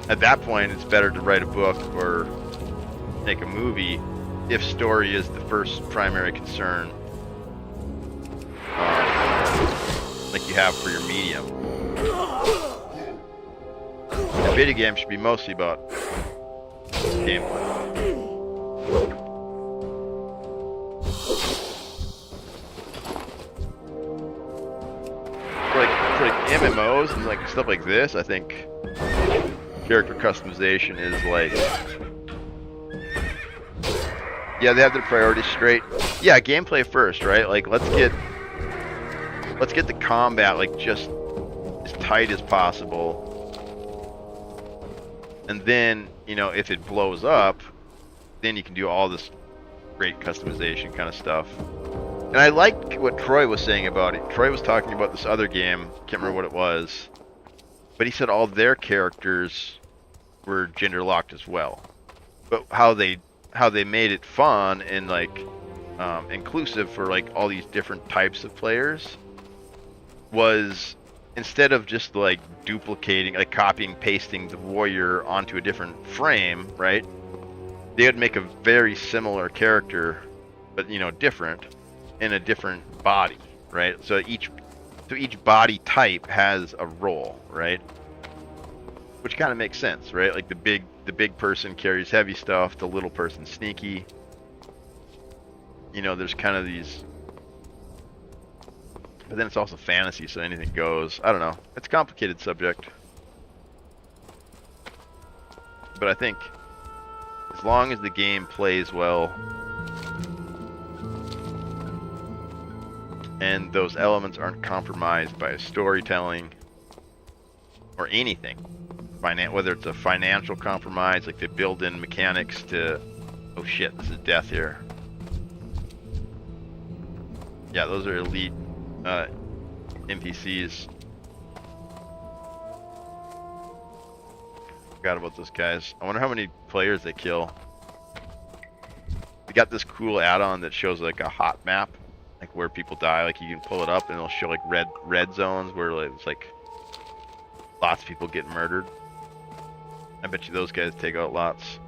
at that point, it's better to write a book or make a movie if story is the first primary concern, like you have for your medium. A video game should be mostly about gameplay. For like MMOs and like stuff like this, I think character customization is like, yeah, they have their priorities straight. Yeah, gameplay first, right? Like, let's get the combat like just as tight as possible, and then, you know, if it blows up, then you can do all this great customization kind of stuff. And I liked what Troy was saying about it. Troy was talking about this other game, can't remember what it was, but he said all their characters were gender locked as well, but how they made it fun and like inclusive for like all these different types of players was, instead of just like duplicating, like copying pasting the warrior onto a different frame, right, they would make a very similar character, but, you know, different, in a different body, right? So each body type has a role, right? Which kind of makes sense, right? Like the big person carries heavy stuff, the little person sneaky. You know, there's kind of these, but then it's also fantasy, so anything goes. I don't know. It's a complicated subject. But I think as long as the game plays well and those elements aren't compromised by storytelling or anything, whether it's a financial compromise, like they build in mechanics to, oh shit, this is death here. Yeah, those are elite NPCs. Forgot about those guys. I wonder how many players they kill. They got this cool add-on that shows like a hot map, like where people die. Like you can pull it up and it'll show like red zones where like, it's like lots of people get murdered. I bet you those guys take out lots.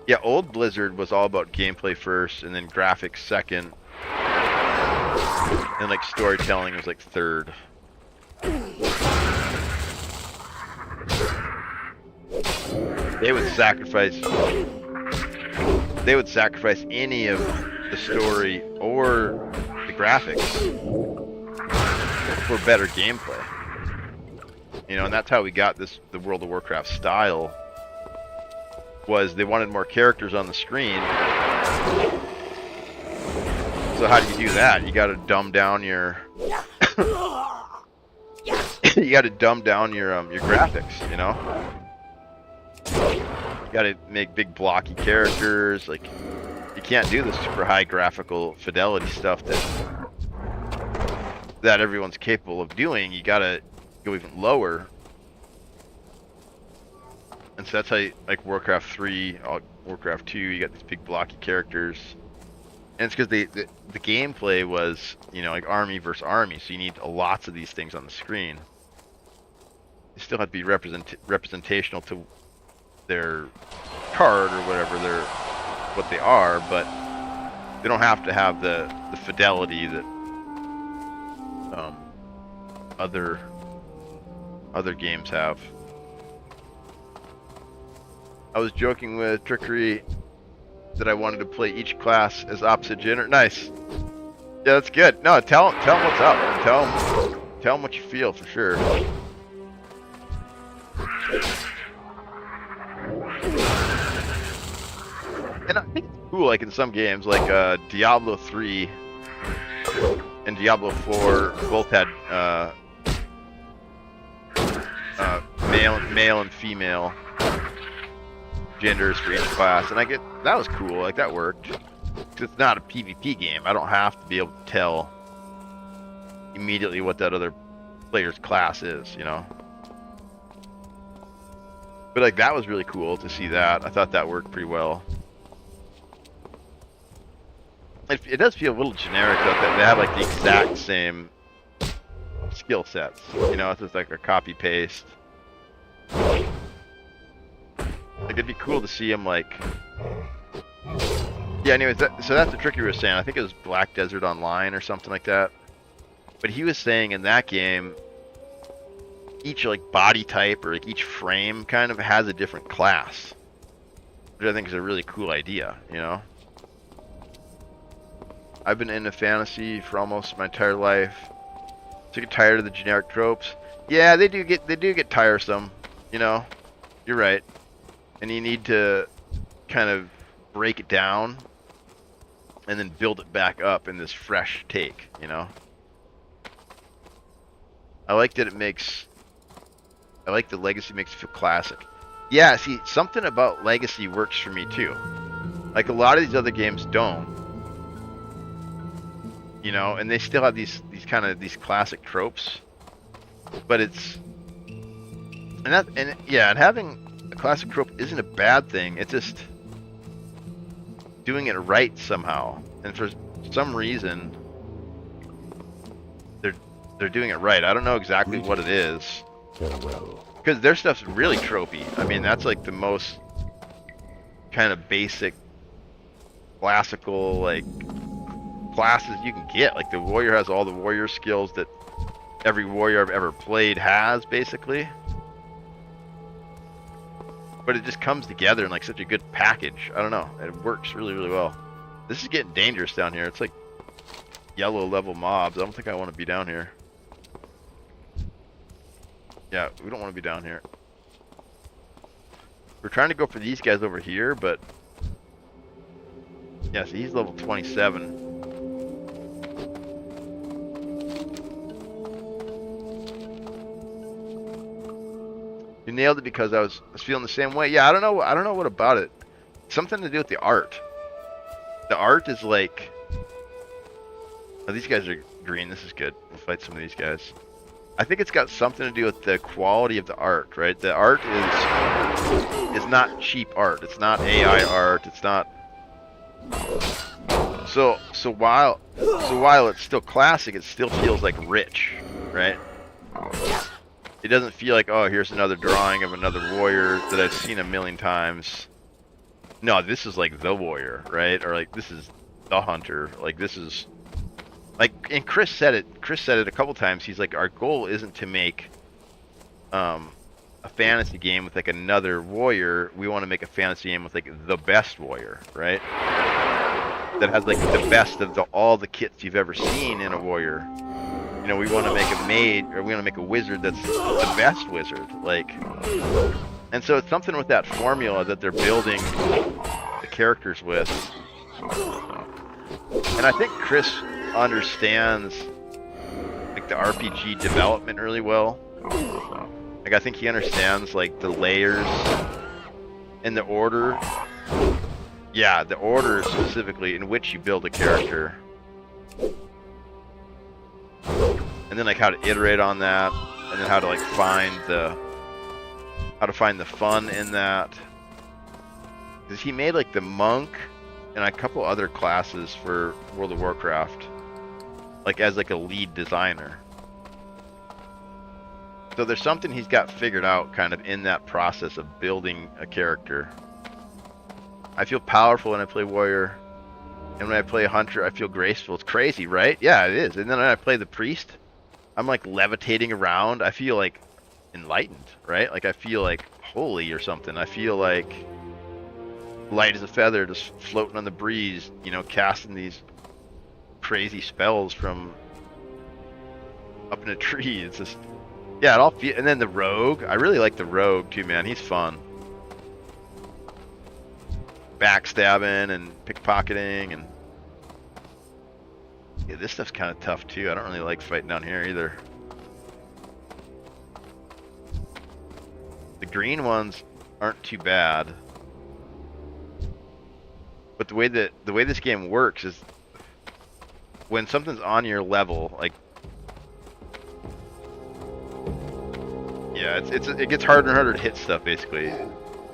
Yeah, old Blizzard was all about gameplay first, and then graphics second, and like storytelling was like third. They would sacrifice any of the story or the graphics for better gameplay. You know, and that's how we got the World of Warcraft style. Was they wanted more characters on the screen. So how do you do that? You got to dumb down your you got to dumb down your graphics, you know? You got to make big blocky characters. Like, you can't do the super high graphical fidelity stuff that everyone's capable of doing. You got to go even lower. And so that's how you, like Warcraft 3, Warcraft 2, you got these big blocky characters. And it's because the gameplay was, you know, like army versus army, so you need lots of these things on the screen. They still have to be representational to their card or whatever what they are, but they don't have to have the fidelity that other games have. I was joking with Trickery that I wanted to play each class as opposite gender. Nice. Yeah, that's good. No, tell him what's up. And tell him what you feel for sure. And I think it's cool, like in some games, like Diablo 3 and Diablo 4 both had male and female genders for each class, and that was cool. Like that worked. It's not a PvP game. I don't have to be able to tell immediately what that other player's class is, you know. But like that was really cool to see that. I thought that worked pretty well. It does feel a little generic though, that they have like the exact same skill sets. You know, it's just like a copy paste. Like it'd be cool to see him like. Yeah. Anyways, so that's what Tricky was saying. I think it was Black Desert Online or something like that. But he was saying in that game, each like body type or like each frame kind of has a different class, which I think is a really cool idea. You know. I've been into fantasy for almost my entire life. So get tired of the generic tropes. Yeah, they do get tiresome. You know, you're right. And you need to kind of break it down and then build it back up in this fresh take, you know? I like that I like the Legacy makes it feel classic. Yeah, see, something about Legacy works for me too. Like a lot of these other games don't. You know, and they still have these classic tropes. But it's and having a classic trope isn't a bad thing. It's just doing it right somehow. And for some reason they're doing it right. I don't know exactly what it is. Farewell. Because their stuff's really tropey. I mean, that's like the most kind of basic classical like classes you can get. Like the warrior has all the warrior skills that every warrior I've ever played has, basically. But it just comes together in like such a good package. I don't know. It works really, really well. This is getting dangerous down here. It's like yellow level mobs. I don't think I want to be down here. Yeah, we don't want to be down here. We're trying to go for these guys over here, but yeah, so he's level 27. You nailed it because I was feeling the same way. Yeah, I don't know what about it. Something to do with the art. The art is like, oh, these guys are green. This is good. We'll fight some of these guys. I think it's got something to do with the quality of the art, right? The art is not cheap art. It's not AI art. It's not. So while it's still classic, it still feels like rich, right? It doesn't feel like, oh, here's another drawing of another warrior that I've seen a million times. No, this is like the warrior, right? Or like this is the hunter. Like this is like, and Chris said it a couple times. He's like, our goal isn't to make a fantasy game with like another warrior. We want to make a fantasy game with like the best warrior, right? That has like the best of all the kits you've ever seen in a warrior. You know, we want to make a maid, or we want to make a wizard that's the best wizard, like. And so it's something with that formula that they're building the characters with. And I think Chris understands like the RPG development really well. Like I think he understands like the layers and the order. Yeah, the order specifically in which you build a character. And then like how to iterate on that, and then how to like find the how to find the fun in that. Because he made like the monk and a couple other classes for World of Warcraft, like as like a lead designer. So there's something he's got figured out kind of in that process of building a character. I feel powerful when I play warrior, and when I play hunter I feel graceful. It's crazy, right? Yeah, it is. And then when I play the priest, I'm like levitating around. I feel like enlightened, right? Like I feel like holy or something. I feel like light as a feather, just floating on the breeze, you know, casting these crazy spells from up in a tree. It's just, yeah, it all feel. And then the rogue, I really like the rogue too, man. He's fun. Backstabbing and pickpocketing, and yeah, this stuff's kind of tough too. I don't really like fighting down here either. The green ones aren't too bad, but the way this game works is when something's on your level, like, yeah, it gets harder and harder to hit stuff basically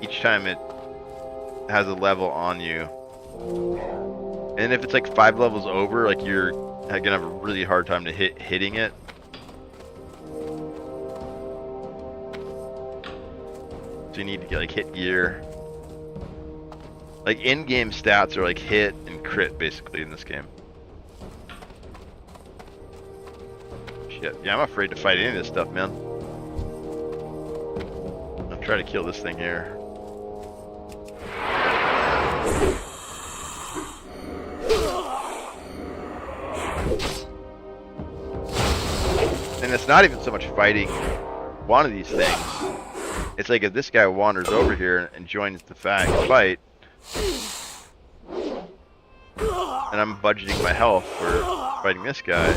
each time it has a level on you. And if it's like 5 levels over, like you're gonna have a really hard time to hitting it. So you need to get like hit gear. Like in-game stats are like hit and crit basically in this game. Shit, yeah, I'm afraid to fight any of this stuff, man. I'm trying to kill this thing here. And it's not even so much fighting one of these things. It's like if this guy wanders over here and joins the fight, and I'm budgeting my health for fighting this guy.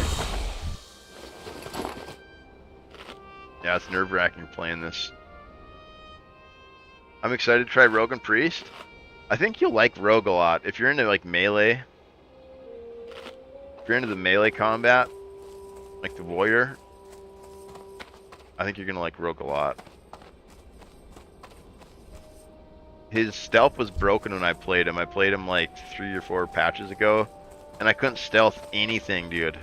Yeah, it's nerve-wracking playing this. I'm excited to try Rogue and Priest. I think you'll like Rogue a lot. If you're into like melee, if you're into the melee combat, like the warrior, I think you're gonna like Rogue a lot. His stealth was broken when I played him. I played him like 3 or 4 patches ago, and I couldn't stealth anything, dude.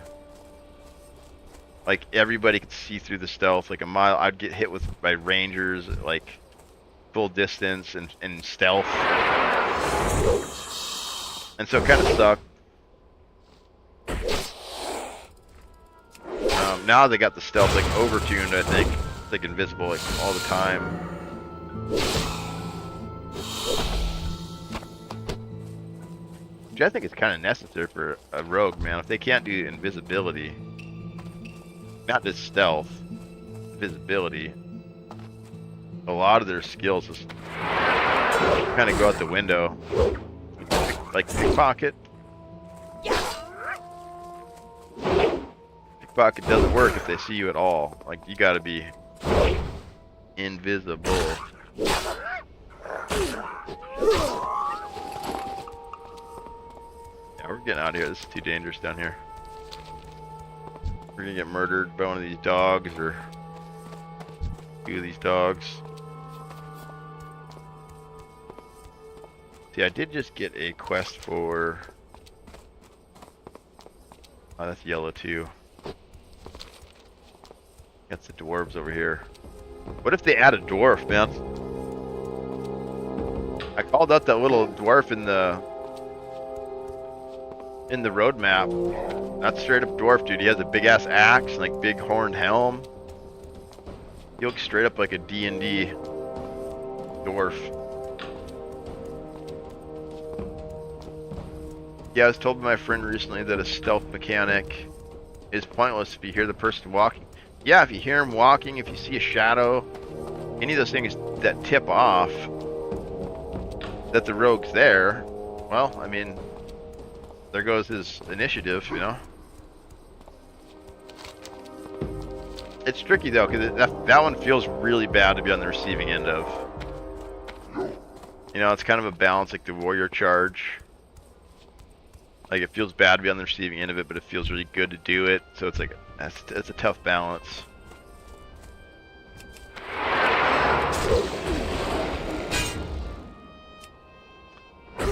Like everybody could see through the stealth. Like a mile, I'd get hit with by rangers, like full distance and stealth, and so it kind of sucked. Now they got the stealth like over-tuned, I think. It's like invisible like all the time. Which I think is kind of necessary for a rogue, man. If they can't do invisibility, not just stealth, visibility, a lot of their skills just kind of go out the window. Like pickpocket. Pickpocket doesn't work if they see you at all. Like you gotta be invisible. Yeah, we're getting out of here. This is too dangerous down here. We're gonna get murdered by one of these dogs or 2 of these dogs. See, I did just get a quest for... Oh, that's yellow too. Got the dwarves over here. What if they add a dwarf, man? I called out that little dwarf in the road map. That's straight up dwarf, dude. He has a big ass axe and like big horned helm. He looks straight up like a D&D dwarf. Yeah, I was told by my friend recently that a stealth mechanic is pointless if you hear the person walking. Yeah, if you hear him walking, if you see a shadow, any of those things that tip off that the rogue's there, well, I mean, there goes his initiative, you know? It's tricky though, because that one feels really bad to be on the receiving end of. You know, it's kind of a balance like the warrior charge. Like it feels bad to be on the receiving end of it, but it feels really good to do it. So it's like, that's a tough balance.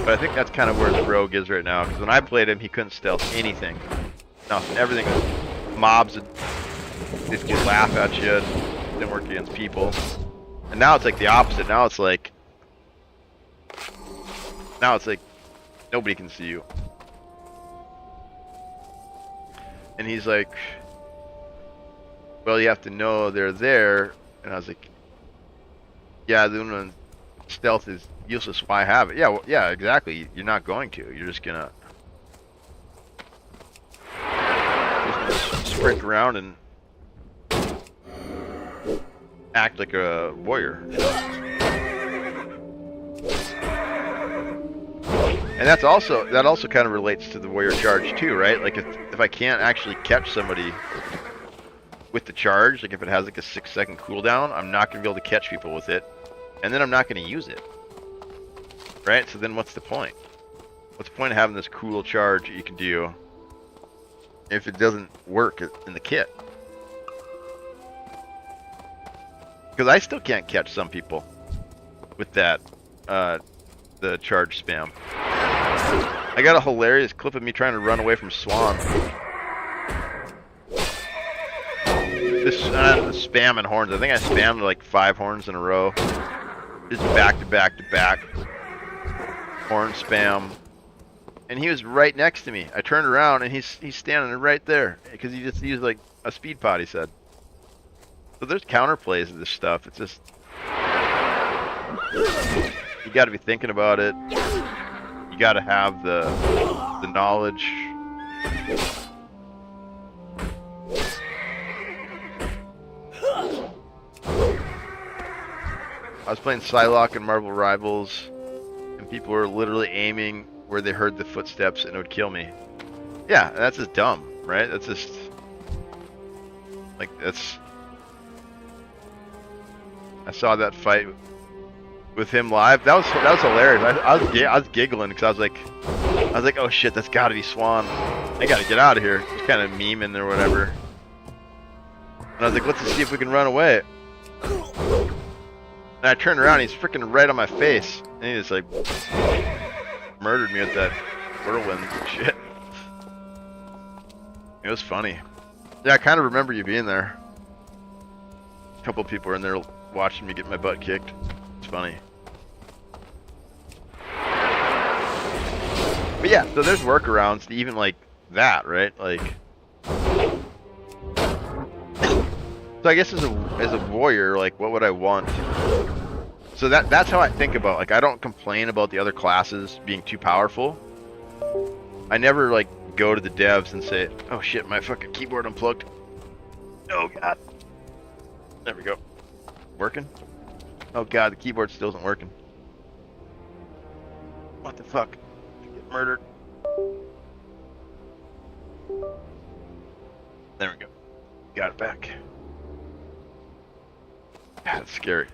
But I think that's kind of where the rogue is right now. Because when I played him, he couldn't stealth anything. Nothing. Everything. Mobs would basically laugh at you. Didn't work against people. And now it's like the opposite. Now it's like nobody can see you. And he's like, well, you have to know they're there. And I was like, yeah, the stealth is useless. Why have it? Yeah, well, yeah, exactly. You're not going to. You're just gonna sprint around and act like a warrior. And that also kind of relates to the warrior charge too, right? Like if I can't actually catch somebody with the charge, like if it has like a 6-second cooldown, I'm not gonna be able to catch people with it, and then I'm not gonna use it, right? So then what's the point? What's the point of having this cool charge that you can do if it doesn't work in the kit? Because I still can't catch some people with that, the charge spam. I got a hilarious clip of me trying to run away from Swan. This spam and horns. I think I spammed like 5 horns in a row. Just back to back to back. Horn spam. And he was right next to me. I turned around and he's standing right there. Because he just used like a speed pot, he said. So there's counterplays of this stuff. It's just... you gotta be thinking about it. You gotta have the knowledge. I was playing Psylocke and Marvel Rivals, and people were literally aiming where they heard the footsteps and it would kill me. Yeah, that's just dumb, right? That's just... like, that's... I saw that fight with him live. That was hilarious. I was giggling because I was like, oh shit, that's got to be Swan. I gotta get out of here. Just kind of memeing or whatever. And I was like, let's just see if we can run away. And I turned around, he's freaking right on my face, and he just like murdered me with that whirlwind shit. It was funny. Yeah, I kind of remember you being there. A couple people were in there watching me get my butt kicked. It's funny. But yeah, so there's workarounds to even like that, right? Like, so I guess as a warrior, like, what would I want? So that's how I think about, like, I don't complain about the other classes being too powerful. I never like go to the devs and say, oh shit, my fucking keyboard unplugged. Oh god. There we go. Working? Oh god, the keyboard still isn't working. What the fuck? I get murdered. There we go. Got it back. That's scary.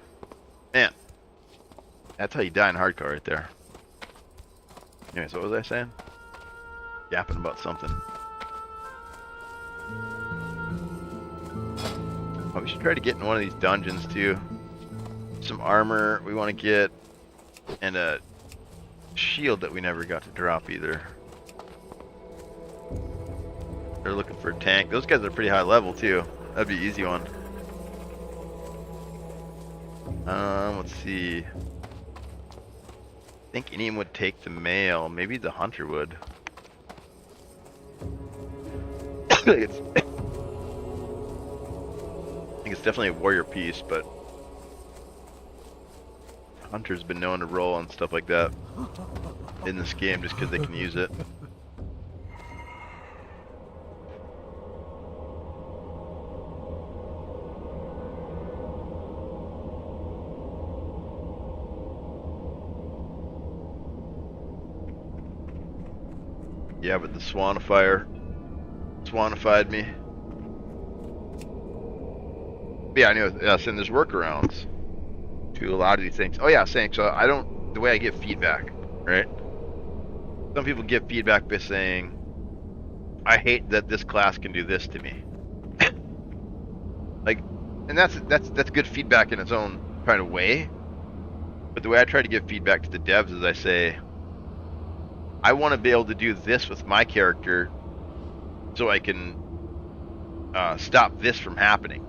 Man. That's how you die in hardcore right there. Anyways, what was I saying? Yapping about something. Oh, we should try to get in one of these dungeons too. Some armor we want to get, and a shield that we never got to drop either. They're looking for a tank. Those guys are pretty high level too. That'd be an easy one. Let's see. I think anyone would take the male. Maybe the hunter would. I think it's definitely a warrior piece, but hunter's been known to roll on stuff like that in this game just because they can use it. Yeah, but the Swanifier Swanified me. But yeah, anyway, and there's workarounds to a lot of these things. Oh yeah, saying so I don't, the way I get feedback, right? Some people give feedback by saying, I hate that this class can do this to me. Like, and that's good feedback in its own kind of way. But the way I try to give feedback to the devs is I say, I want to be able to do this with my character so I can stop this from happening.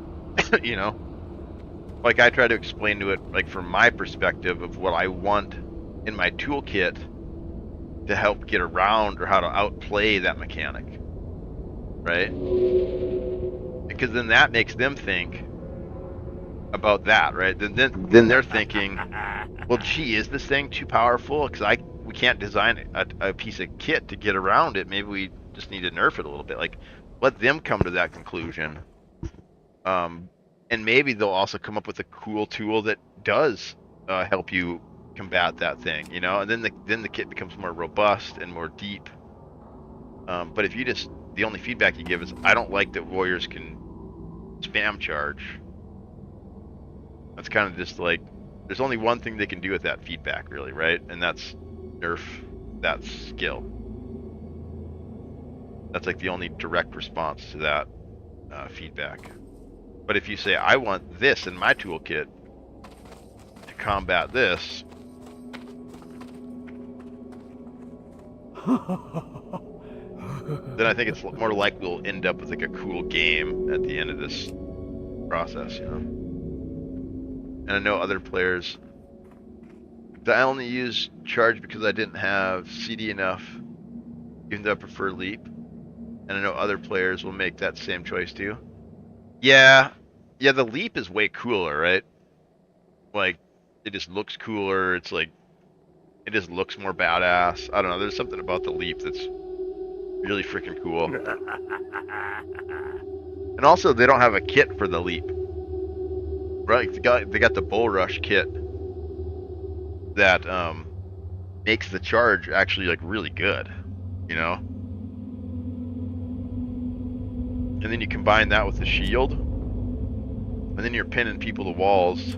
You know, like I try to explain to it, like from my perspective of what I want in my toolkit to help get around or how to outplay that mechanic, right? Because then that makes them think about that, right? Then they're thinking, well, gee, is this thing too powerful? Because we can't design a piece of kit to get around it. Maybe we just need to nerf it a little bit. Like, let them come to that conclusion. And maybe they'll also come up with a cool tool that does help you combat that thing, you know. And then the kit becomes more robust and more deep. But if you just the only feedback you give is, I don't like that warriors can spam charge. That's kind of just like, there's only one thing they can do with that feedback, really, right? And that's nerf that skill. That's like the only direct response to that feedback. But if you say, I want this in my toolkit to combat this, then I think it's more likely we'll end up with like a cool game at the end of this process, you know? And I know other players, I only use charge because I didn't have CD enough, even though I prefer leap. And I know other players will make that same choice too. Yeah, the leap is way cooler, right? Like, it just looks cooler. It's like, it just looks more badass. I don't know. There's something about the leap that's really freaking cool. And also, they don't have a kit for the leap. Right? They got the bull rush kit that makes the charge actually like really good, you know? And then you combine that with the shield, and then you're pinning people to walls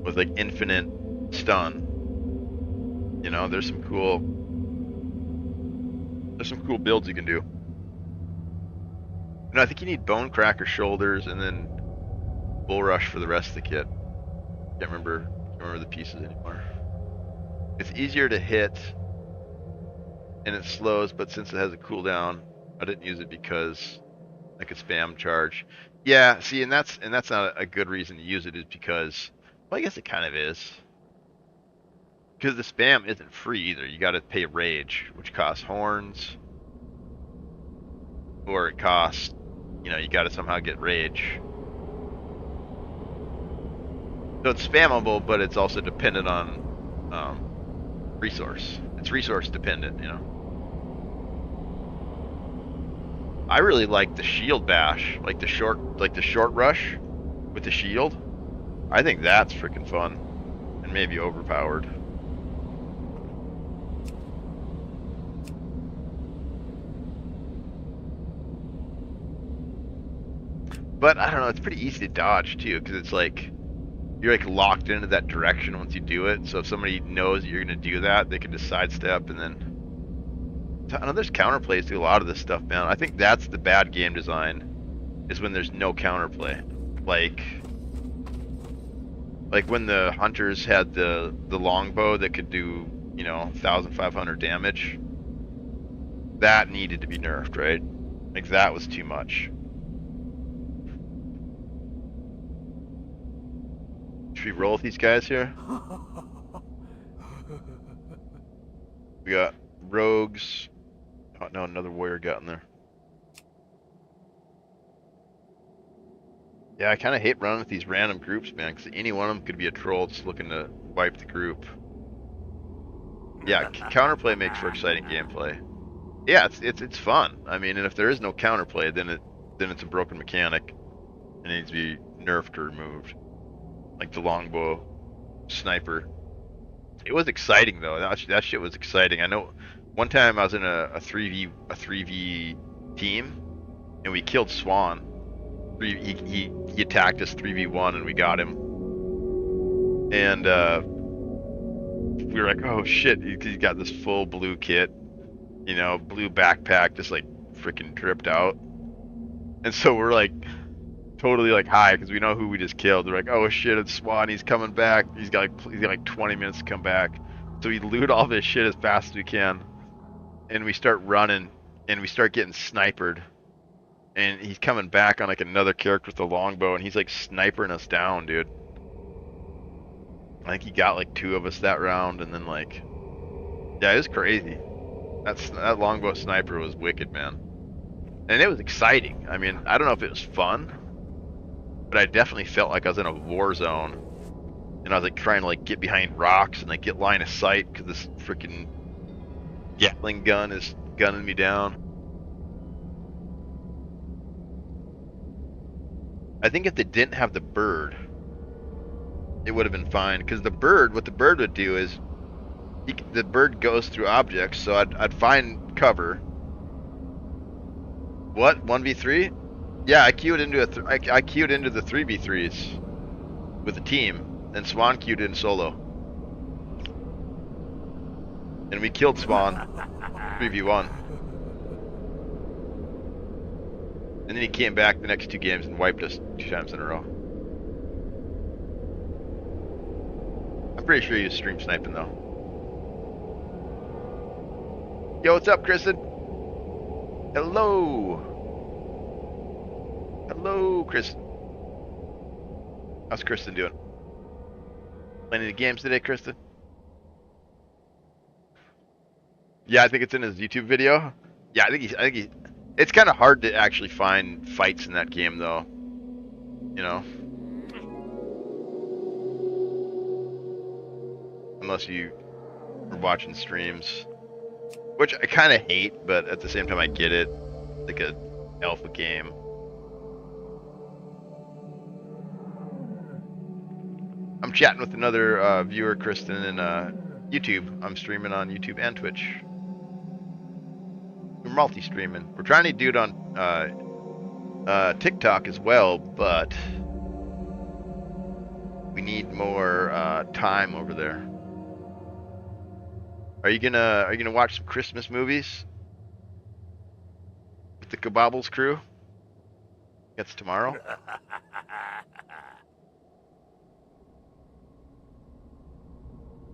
with like infinite stun. You know, there's some cool builds you can do. And I think you need bone cracker shoulders and then bull rush for the rest of the kit. Can't remember the pieces anymore. It's easier to hit and it slows, but since it has a cooldown, I didn't use it because I could spam charge. Yeah, see, and that's not a good reason to use it, is because, well, I guess it kind of is. Because the spam isn't free either. You got to pay rage, which costs horns, or it costs, you know, you got to somehow get rage. So it's spammable, but it's also dependent on resource. It's resource dependent, you know. I really like the shield bash, like the short rush with the shield. I think that's freaking fun, and maybe overpowered. But I don't know, it's pretty easy to dodge too, because it's like you're like locked into that direction once you do it. So if somebody knows that you're gonna do that, they can just sidestep, and then I know there's counterplays to a lot of this stuff, man. I think that's the bad game design, is when there's no counterplay. Like when the hunters had the longbow that could do, you know, 1,500 damage. That needed to be nerfed, right? Like that was too much. Should we roll with these guys here? We got rogues. Oh no, another warrior got in there. Yeah, I kind of hate running with these random groups, man, because any one of them could be a troll just looking to wipe the group. Yeah, counterplay makes for exciting gameplay. Yeah, it's fun. I mean, and if there is no counterplay, then it's a broken mechanic and it needs to be nerfed or removed. Like the longbow sniper. It was exciting though. That shit was exciting. I know one time I was in a 3v team and we killed Swan. He attacked us 3v1 and we got him. And we were like, oh shit, he's got this full blue kit, you know, blue backpack, just like freaking dripped out. And so we're like totally like high because we know who we just killed. They're like, oh shit, it's Swan, he's coming back. He's got like 20 minutes to come back. So we loot all this shit as fast as we can, and we start running, and we start getting sniped. And he's coming back on like another character with a longbow, and he's like snipering us down, dude. I think he got like 2 of us that round, and then like, yeah, it was crazy. That longbow sniper was wicked, man. And it was exciting. I mean, I don't know if it was fun, but I definitely felt like I was in a war zone. And I was like trying to like get behind rocks and like get line of sight because this freaking Gatling gun is gunning me down. I think if they didn't have the bird, it would have been fine. Because the bird, what the bird would do is, the bird goes through objects, so I'd find cover. What? 1v3? Yeah, I queued into I queued into the 3v3s with a team, and Swan queued in solo. And we killed Swan 3v1. And then he came back the next 2 games and wiped us 2 times in a row. I'm pretty sure he was stream sniping though. Yo, what's up, Kristen? Hello. Hello, Kristen. How's Kristen doing? Playing any games today, Kristen? Yeah, I think it's in his YouTube video. Yeah, I think he's. It's kind of hard to actually find fights in that game, though. You know, unless you are watching streams, which I kind of hate, but at the same time I get it. Like a alpha game. I'm chatting with another viewer, Kristen, in YouTube. I'm streaming on YouTube and Twitch. We're multi-streaming. We're trying to do it on TikTok as well, but we need more time over there. Are you gonna watch some Christmas movies with the Kabobbles crew? That's tomorrow.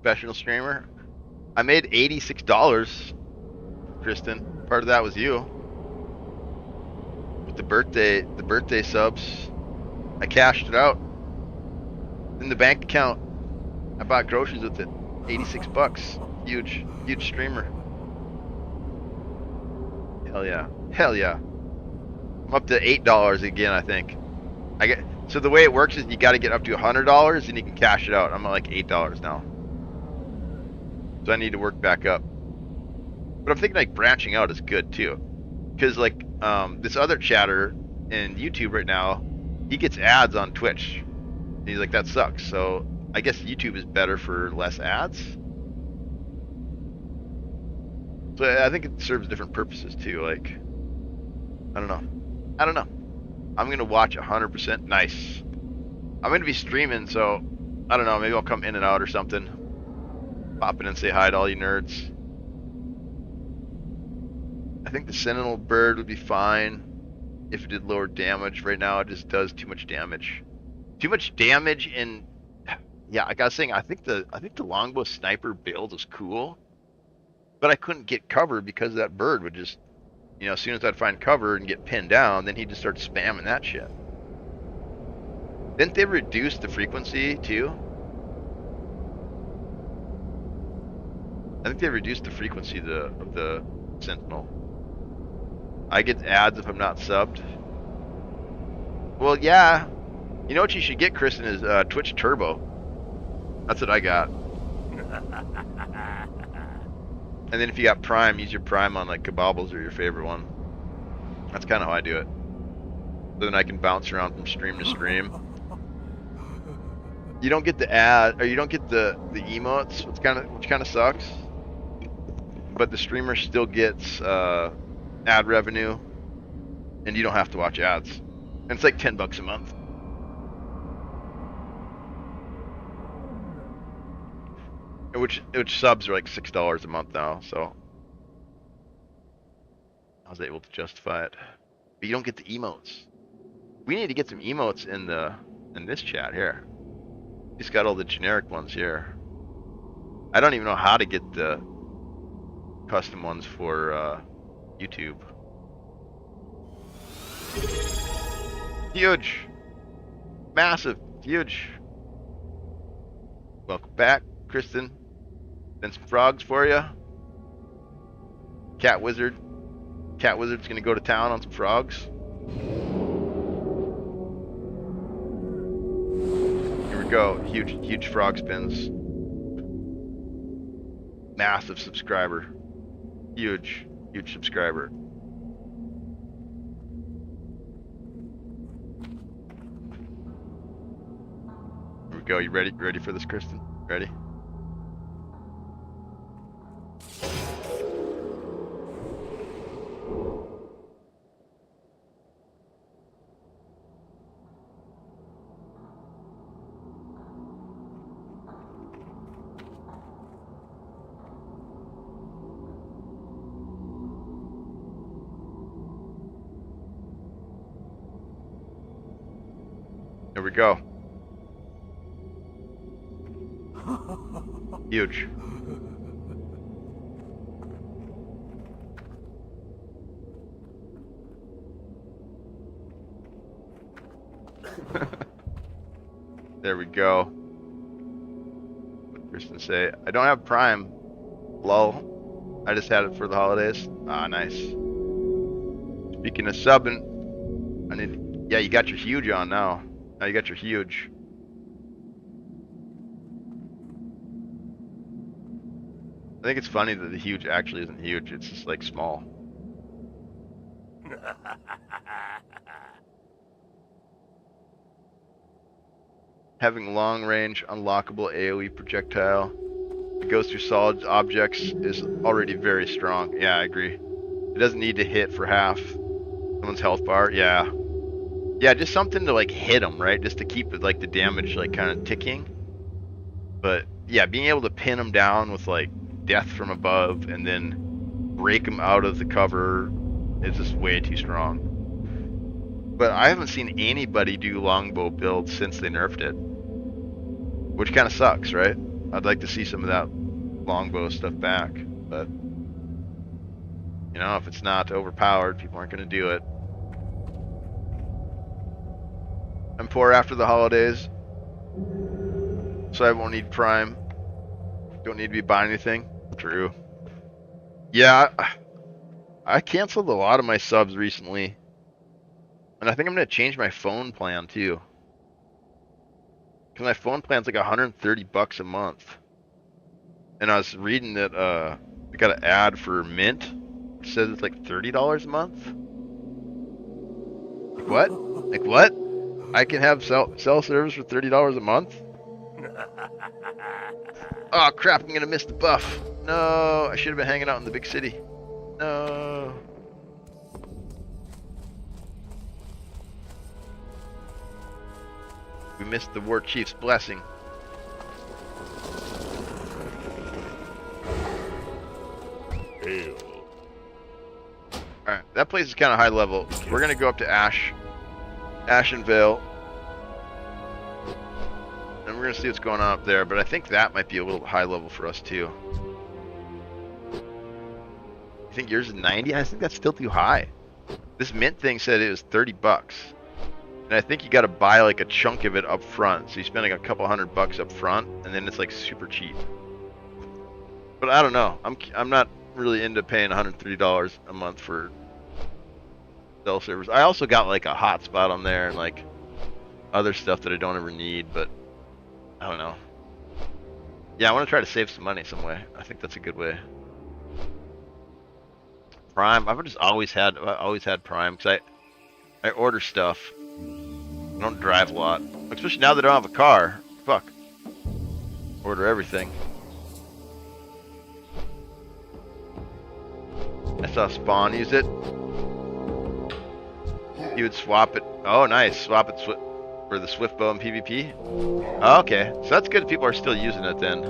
Professional streamer. I made $86, Kristen. Part of that was you. With the birthday subs. I cashed it out. In the bank account, I bought groceries with it. $86. Huge streamer. Hell yeah. Hell yeah. I'm up to $8 again, I think. So the way it works is you got to get up to $100 and you can cash it out. I'm at like $8 now. So I need to work back up. But I'm thinking like branching out is good too. Because like this other chatter in YouTube right now, he gets ads on Twitch. And he's like, that sucks. So I guess YouTube is better for less ads. So I think it serves different purposes too. Like, I don't know. I'm going to watch 100%. Nice. I'm going to be streaming, so I don't know. Maybe I'll come in and out or something. Pop in and say hi to all you nerds. I think the Sentinel bird would be fine if it did lower damage. Right now it just does too much damage. Too much damage in... Yeah, like I was saying, I think the longbow sniper build is cool. But I couldn't get cover because that bird would just... You know, as soon as I'd find cover and get pinned down, then he'd just start spamming that shit. Didn't they reduce the frequency too? I think they reduced the frequency of the Sentinel. I get ads if I'm not subbed. Well, yeah. You know what you should get, Kristen, is Twitch Turbo. That's what I got. And then if you got Prime, use your Prime on like Kabobbles or your favorite one. That's kind of how I do it. So then I can bounce around from stream to stream. You don't get the ad, or you don't get the emotes, which kind of sucks. But the streamer still gets ad revenue, and you don't have to watch ads. And it's like $10 a month. Which subs are like $6 a month now, so I was able to justify it. But you don't get the emotes. We need to get some emotes in this chat here. Just got all the generic ones here. I don't even know how to get the custom ones for YouTube. Huge. Massive. Huge. Welcome back, Kristen. Been some frogs for you. Cat Wizard. Cat Wizard's gonna go to town on some frogs. Here we go. Huge frog spins. Massive subscriber. Huge subscriber. Here we go. You ready for this, Kristen? Ready? Here we go. Huge. There we go. What Kristen say? I don't have Prime. Lol. I just had it for the holidays. Ah, nice. Speaking of subbing, yeah, you got your huge on now. Now you got your huge. I think it's funny that the huge actually isn't huge. It's just like small. Having long range unlockable AoE projectile that goes through solid objects is already very strong. Yeah, I agree. It doesn't need to hit for half someone's health bar. Yeah. Yeah, just something to like hit them, right? Just to keep it like the damage like kind of ticking. But yeah, being able to pin them down with like death from above and then break them out of the cover is just way too strong. But I haven't seen anybody do longbow builds since they nerfed it, which kind of sucks, right? I'd like to see some of that longbow stuff back, but you know, if it's not overpowered, people aren't going to do it. I'm poor after the holidays, so I won't need Prime. Don't need to be buying anything. True. Yeah, I canceled a lot of my subs recently, and I think I'm gonna change my phone plan too. Cause my phone plan's like $130 a month, and I was reading that we got an ad for Mint. It says it's like $30 a month. Like what? Like what? I can have cell service for $30 a month? Oh crap, I'm gonna miss the buff. No, I should have been hanging out in the big city. No. We missed the War Chief's blessing. Hail. Alright, that place is kind of high level. We're gonna go up to Ashenvale. And we're gonna see what's going on up there, but I think that might be a little high level for us too. You think yours is 90? I think that's still too high. This Mint thing said it was $30. And I think you gotta buy like a chunk of it up front. So you spend like a couple $100 up front, and then it's like super cheap. But I don't know. I'm not really into paying $130 a month for cell servers. I also got like a hotspot on there and like other stuff that I don't ever need, but I don't know. Yeah, I want to try to save some money some way. I think that's a good way. Prime, I've just always had Prime because I order stuff. I don't drive a lot, especially now that I don't have a car. Fuck. Order everything. I saw Spawn use it. He would swap it. Oh, nice. Swap it for the Swift Bow and PvP. Oh, okay, so that's good. People are still using it then.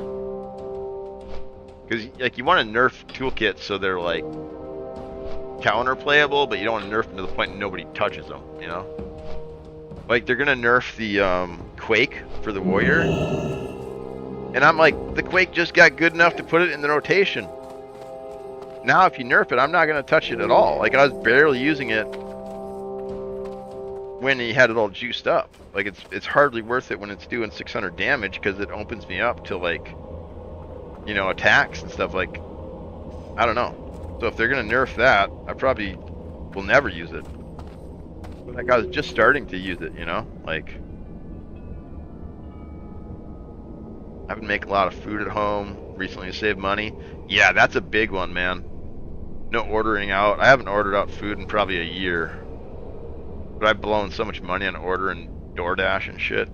Because like you want to nerf toolkits so they're like counter playable, but you don't want to nerf them to the point that nobody touches them. You know, like they're gonna nerf the Quake for the Warrior, And I'm like, the Quake just got good enough to put it in the rotation. Now if you nerf it, I'm not going to touch it at all. Like, I was barely using it when he had it all juiced up. Like, it's hardly worth it when it's doing 600 damage, because it opens me up to, like, you know, attacks and stuff. Like, I don't know. So if they're going to nerf that, I probably will never use it. But like, I was just starting to use it, you know? Like, I've been making a lot of food at home recently to save money. Yeah, that's a big one, man. No ordering out. I haven't ordered out food in probably a year. But I've blown so much money on ordering DoorDash and shit.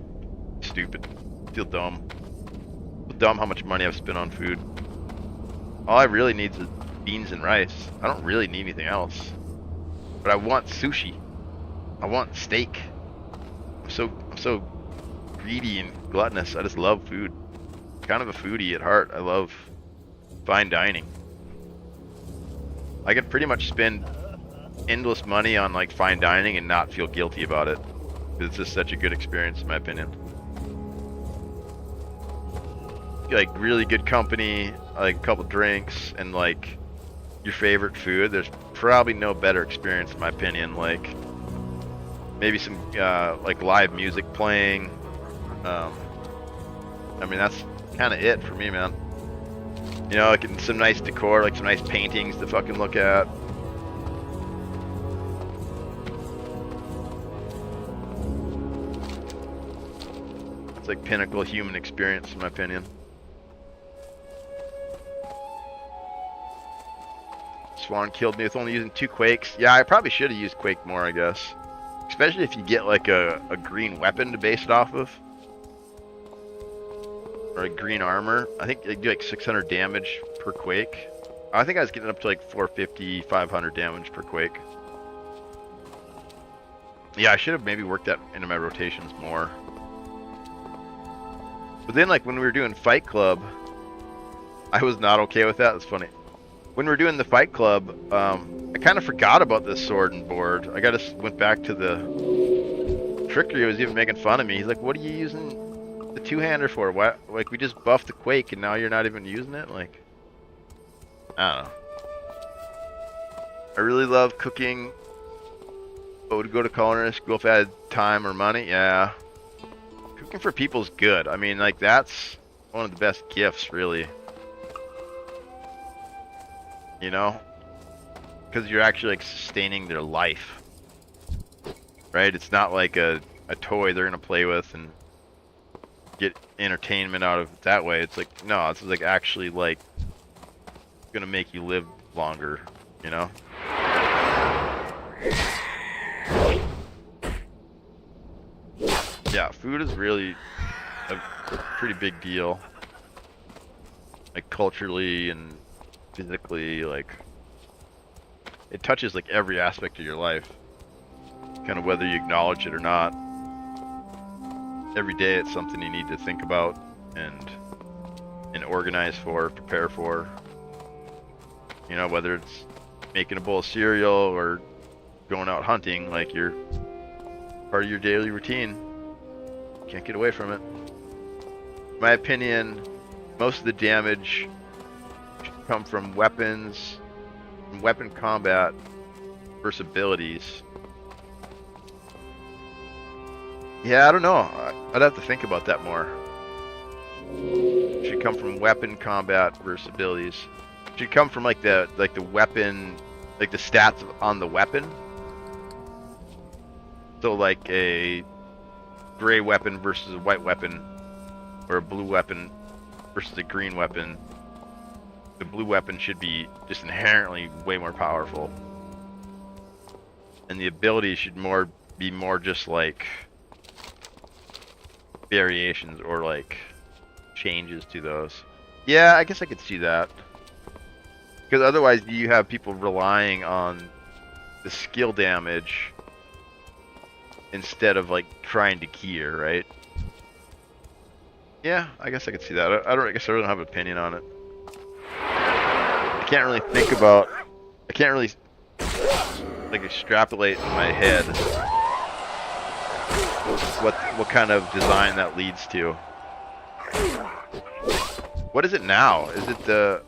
Stupid. Feel dumb. Feel dumb how much money I've spent on food. All I really need is beans and rice. I don't really need anything else. But I want sushi. I want steak. I'm so greedy and gluttonous. I just love food. Kind of a foodie at heart. I love fine dining. I could pretty much spend endless money on like fine dining and not feel guilty about it. It's just such a good experience in my opinion. Like really good company, like a couple drinks, and like your favorite food. There's probably no better experience in my opinion. Like maybe some like live music playing. I mean, that's kind of it for me, man. You know, like some nice decor, like some nice paintings to fucking look at. It's like pinnacle human experience in my opinion. Swan killed me with only using 2 Quakes. Yeah, I probably should have used Quake more, I guess. Especially if you get like a green weapon to base it off of. Or a green armor. I think they do like 600 damage per Quake. I think I was getting up to like 450, 500 damage per Quake. Yeah, I should have maybe worked that into my rotations more. But then like when we were doing Fight Club, I was not okay with that. It's funny. When we were doing the Fight Club, I kind of forgot about this sword and board. I just went back to the trickery. Was even making fun of me. He's like, what are you using the two-hander for? What? Like, we just buffed the Quake and now you're not even using it? Like, I don't know. I really love cooking. Oh, to go to culinary school if I had time or money? Yeah. Cooking for people is good. I mean, like, that's one of the best gifts, really. You know? Because you're actually, like, sustaining their life. Right? It's not like a toy they're going to play with and get entertainment out of it that way. It's like, no, it's like actually, like, going to make you live longer, you know? Yeah, food is really a pretty big deal. Like, culturally and physically, like, it touches, like, every aspect of your life. Kind of whether you acknowledge it or not. Every day it's something you need to think about and organize for, prepare for. You know, whether it's making a bowl of cereal or going out hunting, like, you're part of your daily routine. Can't get away from it. In my opinion, most of the damage should come from weapons, from weapon combat versus abilities. Yeah, I don't know. I'd have to think about that more. It should come from weapon combat versus abilities. It should come from like the weapon, like the stats on the weapon. So like a gray weapon versus a white weapon, or a blue weapon versus a green weapon. The blue weapon should be just inherently way more powerful, and the ability should be more just like variations or like changes to those. Yeah, I guess I could see that, because otherwise you have people relying on the skill damage instead of like trying to gear, right? Yeah, I guess I could see that. I guess I don't have an opinion on it. I can't really think about. I can't really like extrapolate in my head what kind of design that leads to. What is it now? Is it the...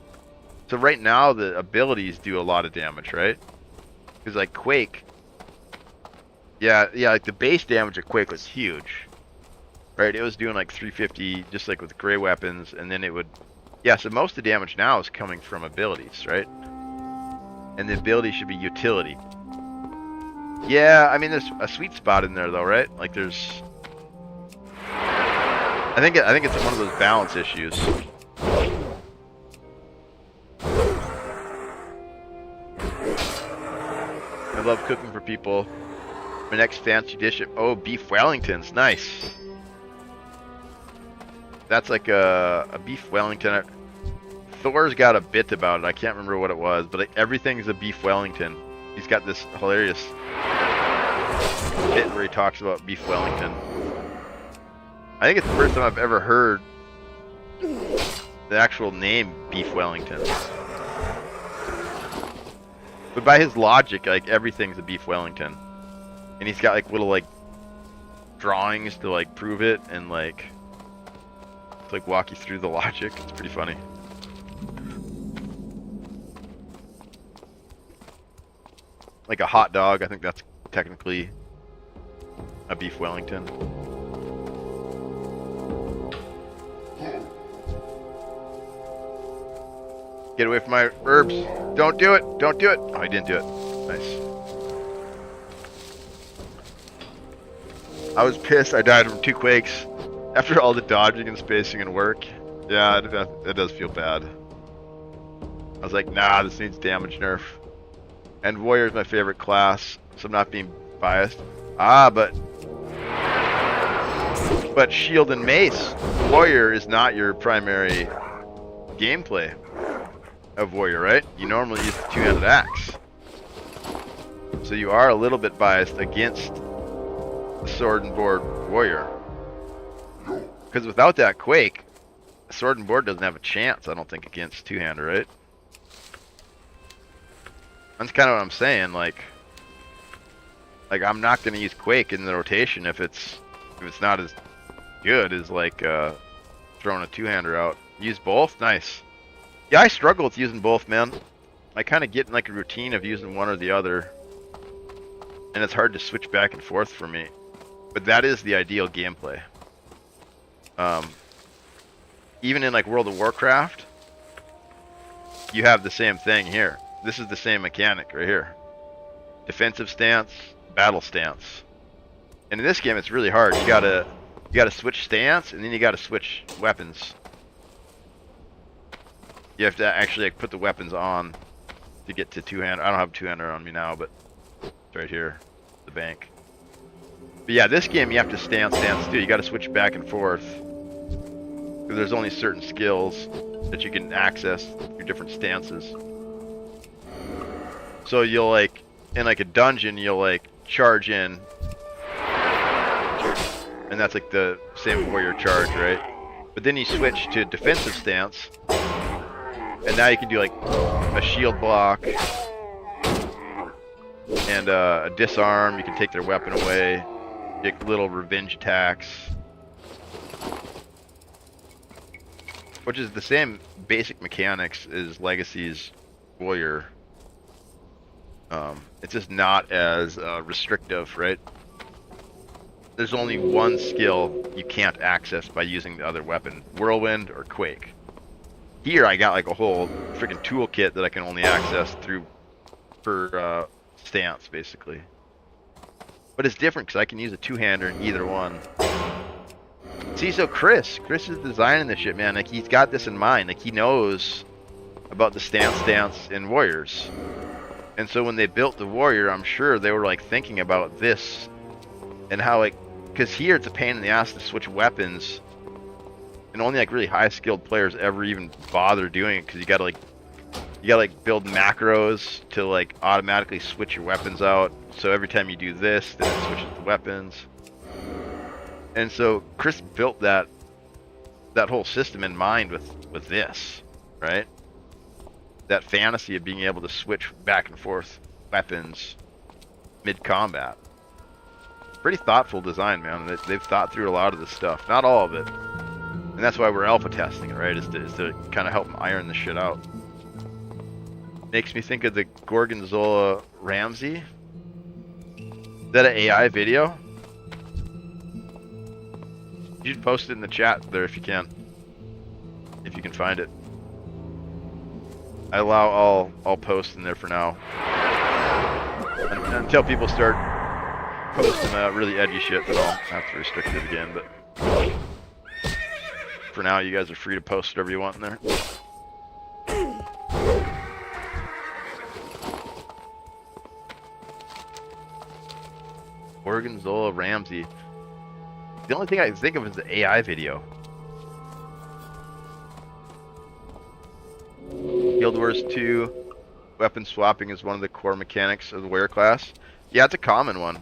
So right now the abilities do a lot of damage, right? Because like Quake... Yeah, like the base damage of Quake was huge. Right, it was doing like 350 just like with gray weapons, and then it would... Yeah, so most of the damage now is coming from abilities, right? And the ability should be utility. Yeah, I mean there's a sweet spot in there though, right? Like there's... I think it's one of those balance issues. I love cooking for people. My next fancy dish, oh, beef Wellingtons, nice. That's like a beef Wellington. Thor's got a bit about it. I can't remember what it was, but like, everything's a beef Wellington. He's got this hilarious bit where he talks about beef Wellington. I think it's the first time I've ever heard the actual name beef Wellington. But by his logic, like everything's a beef Wellington. And he's got like little like drawings to like prove it and like to like walk you through the logic. It's pretty funny. Like a hot dog, I think that's technically a beef Wellington. Get away from my herbs. Don't do it. Don't do it. Oh, he didn't do it. Nice. I was pissed I died from 2 quakes after all the dodging and spacing and work. Yeah, it does feel bad. I was like, nah, this needs damage nerf. And warrior is my favorite class, so I'm not being biased. Ah, but shield and mace. Warrior is not your primary gameplay of warrior, right? You normally use the two-handed axe. So you are a little bit biased against the sword and board warrior. Because without that quake, sword and board doesn't have a chance, I don't think, against two-hander, right? That's kind of what I'm saying, like I'm not going to use quake in the rotation if it's not as good as like throwing a two-hander out. Use both? Nice. Yeah, I struggle with using both, man. I kind of get in like a routine of using one or the other, and it's hard to switch back and forth for me. But that is the ideal gameplay. Even in like World of Warcraft, you have the same thing here. This is the same mechanic right here. Defensive stance, battle stance. And in this game, it's really hard. You gotta switch stance, and then you gotta switch weapons. You have to actually like put the weapons on to get to two-hander. I don't have a two-hander on me now, but it's right here, the bank. But yeah, this game you have to stance too. You got to switch back and forth because there's only certain skills that you can access through different stances. So you'll like in like a dungeon, you'll like charge in, and that's like the same warrior charge, right? But then you switch to defensive stance. And now you can do like a shield block and a disarm. You can take their weapon away, get little revenge attacks, which is the same basic mechanics as Legacy's warrior. It's just not as restrictive, right? There's only one skill you can't access by using the other weapon, Whirlwind or Quake. Here I got like a whole freaking toolkit that I can only access through per stance, basically. But it's different because I can use a two-hander in either one. See, so Chris is designing this shit, man. Like he's got this in mind. Like he knows about the stance in warriors. And so when they built the warrior, I'm sure they were like thinking about this and how like, because here it's a pain in the ass to switch weapons. And only like really high skilled players ever even bother doing it because you gotta build macros to like automatically switch your weapons out. So every time you do this, then it switches the weapons. And so Chris built that whole system in mind with this, right? That fantasy of being able to switch back and forth weapons mid combat. Pretty thoughtful design, man. They've thought through a lot of this stuff. Not all of it. And that's why we're alpha testing it, right? Is to kind of help them iron the shit out. Makes me think of the Gorgonzola Ramsey. Is that an AI video? You should post it in the chat there if you can. If you can find it. I allow all posts in there for now. Until people start posting really edgy shit, then I'll have to restrict it again. But for now, you guys are free to post whatever you want in there. Gorgonzola Ramsey. The only thing I can think of is the AI video. Guild Wars 2, weapon swapping is one of the core mechanics of the wear class. Yeah, it's a common one.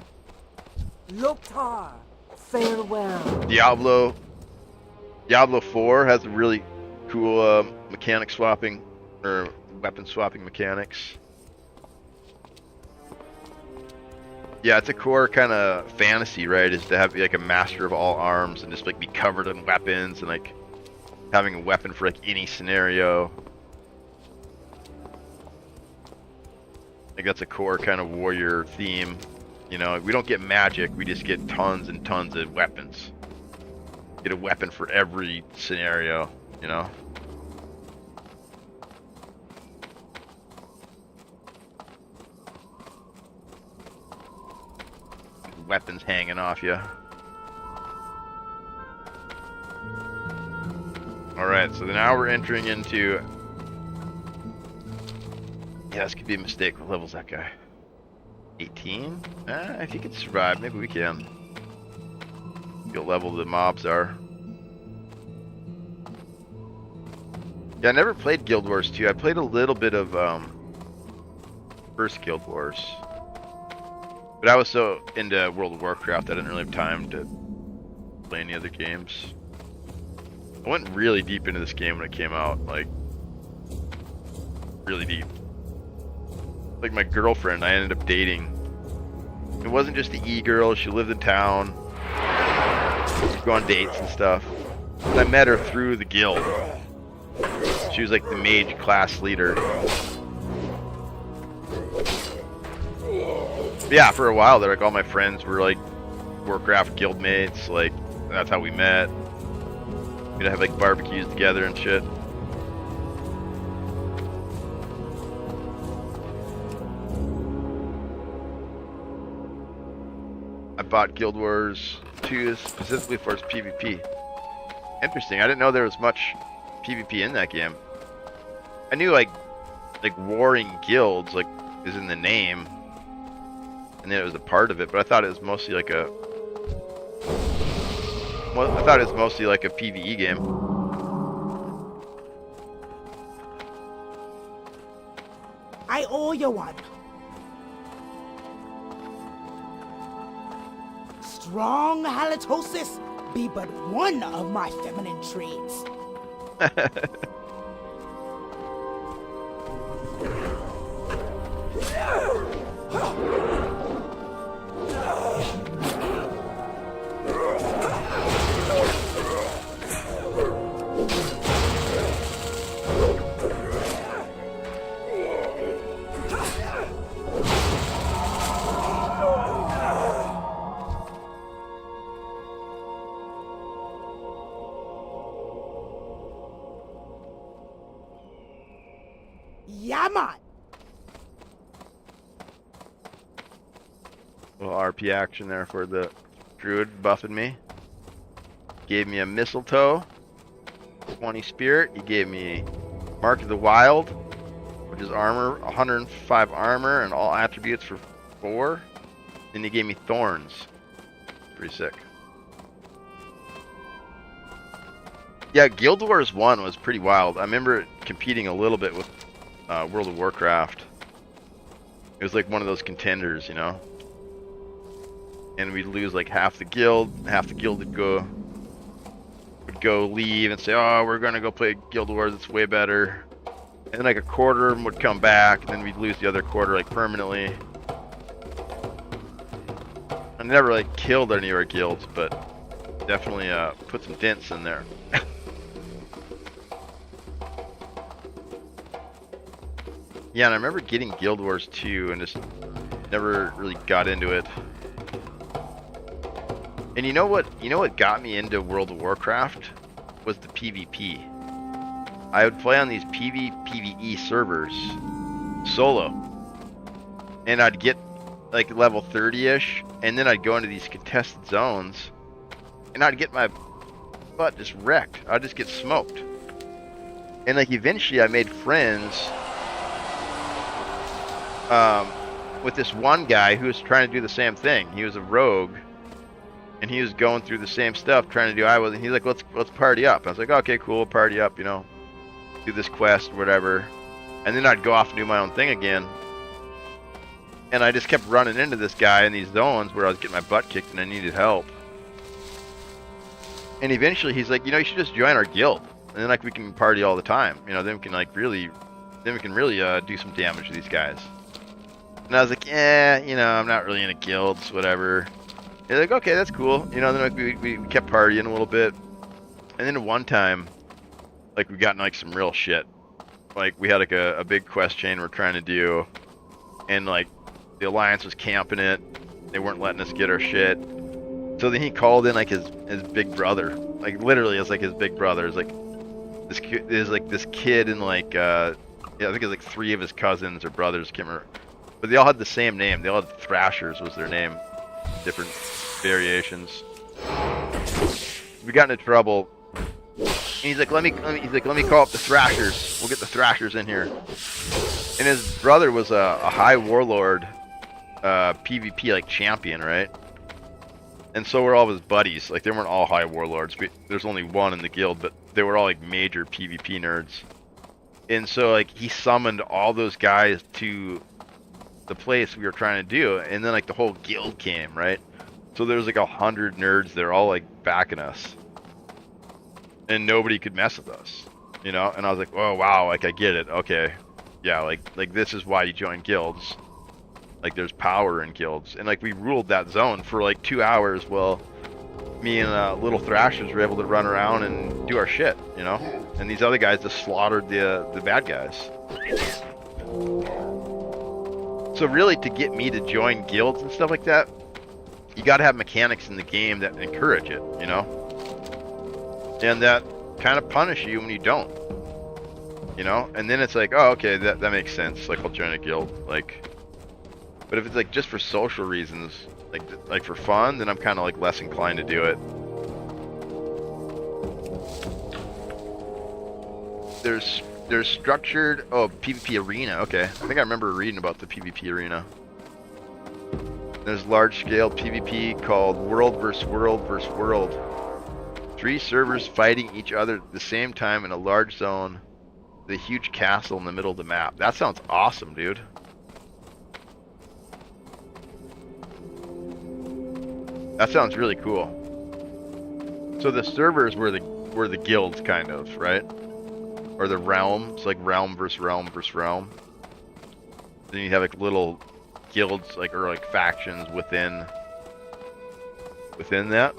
Loktar, farewell. Diablo 4 has a really cool mechanic swapping, or weapon swapping mechanics. Yeah, it's a core kind of fantasy, right? Is to have like a master of all arms and just like be covered in weapons and like having a weapon for like any scenario. I think that's a core kind of warrior theme. You know, we don't get magic, we just get tons and tons of weapons. Get a weapon for every scenario, you know? Weapons hanging off you. Alright, so now we're entering into... Yeah, this could be a mistake. What level's that guy? 18? If he can survive, maybe we can. See what level the mobs are. Yeah, I never played Guild Wars 2. I played a little bit of first Guild Wars. But I was so into World of Warcraft I didn't really have time to play any other games. I went really deep into this game when it came out, like really deep. Like my girlfriend I ended up dating. It wasn't just the e-girl, she lived in town. We'd go on dates and stuff. And I met her through the guild. She was like the mage class leader. Yeah, for a while there, like all my friends were like Warcraft guild mates, like that's how we met. We'd have like barbecues together and shit. I bought Guild Wars 2 specifically for its PvP. Interesting, I didn't know there was much PvP in that game. I knew like warring guilds like is in the name. And then it was a part of it, but I thought it was mostly like a... Well, I thought it was mostly like a PvE game. I owe you one. Strong halitosis be but one of my feminine traits. Yeah, man. Little RP action there for the druid buffing me. Gave me a mistletoe, 20 spirit. He gave me Mark of the Wild, which is armor, 105 armor and all attributes for 4. Then he gave me thorns. Pretty sick. Yeah, Guild Wars 1 was pretty wild. I remember competing a little bit with World of Warcraft. It was like one of those contenders, you know? And we'd lose like half the guild would go leave and say, oh, we're gonna go play Guild Wars, it's way better. And then like a quarter of them would come back, and then we'd lose the other quarter like permanently. I never like killed any of our guilds, but definitely put some dents in there. Yeah, and I remember getting Guild Wars 2 and just never really got into it. And you know what got me into World of Warcraft was the PvP. I would play on these PvE servers solo. And I'd get like level 30-ish, and then I'd go into these contested zones, and I'd get my butt just wrecked. I'd just get smoked. And like eventually I made friends with this one guy who was trying to do the same thing. He was a rogue, and he was going through the same stuff trying to do I was, and he's like, let's party up. I was like, okay, cool, party up, you know, do this quest, whatever. And then I'd go off and do my own thing again. And I just kept running into this guy in these zones where I was getting my butt kicked and I needed help. And eventually he's like, you know, you should just join our guild. And then like we can party all the time. You know, then we can like really, do some damage to these guys. And I was like, yeah, you know, I'm not really into guilds, whatever. They're like, okay, that's cool. You know, then like we kept partying a little bit. And then one time, like we got in like some real shit. Like we had like a big quest chain we're trying to do. And like the Alliance was camping it. They weren't letting us get our shit. So then he called in like his big brother. Like literally it's like his big brother. It's like this kid and like yeah, I think it's like 3 of his cousins or brothers, can't remember. But they all had the same name. They all had Thrashers was their name. Different variations. We got into trouble. And he's like, let me call up the Thrashers. We'll get the Thrashers in here. And his brother was a high warlord, PvP like champion, right? And so were all of his buddies. Like they weren't all high warlords. There's only one in the guild, but they were all like major PvP nerds. And so like he summoned all those guys to the place we were trying to do, and then like the whole guild came, right? So there was like 100 nerds. They're all like backing us, and nobody could mess with us, you know. And I was like, oh wow, like I get it. Okay, yeah, like this is why you join guilds. Like there's power in guilds, and like we ruled that zone for like 2 hours. Well, me and little Thrashers were able to run around and do our shit, you know. And these other guys just slaughtered the bad guys. So really, to get me to join guilds and stuff like that, you got to have mechanics in the game that encourage it, you know, and that kind of punish you when you don't, you know. And then it's like, oh, okay, that makes sense. Like I'll join a guild, like. But if it's like just for social reasons, like for fun, then I'm kind of like less inclined to do it. There's structured PvP arena. Okay, I think I remember reading about the PvP arena. There's large scale PvP called World vs. World vs. World. 3 servers fighting each other at the same time in a large zone with a huge castle in the middle of the map. That sounds awesome, dude. That sounds really cool. So the servers were the guilds, kind of, right? Or the realms, like realm versus realm versus realm. Then you have like little guilds, like, or like factions within that.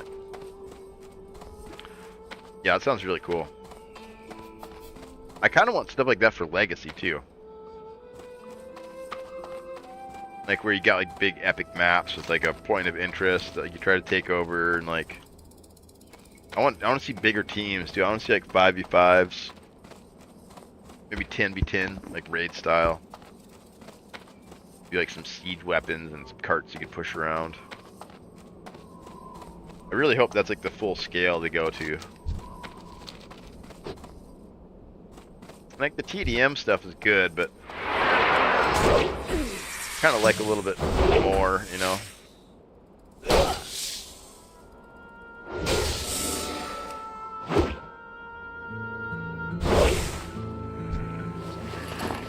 Yeah, it sounds really cool. I kind of want stuff like that for Legacy too. Like where you got like big epic maps with like a point of interest that you try to take over, and like I want to see bigger teams too. I want to see like 5v5s, maybe 10v10, like raid style. Be like some siege weapons and some carts you can push around. I really hope that's like the full scale they go to. Like the TDM stuff is good, but kind of like a little bit more, you know.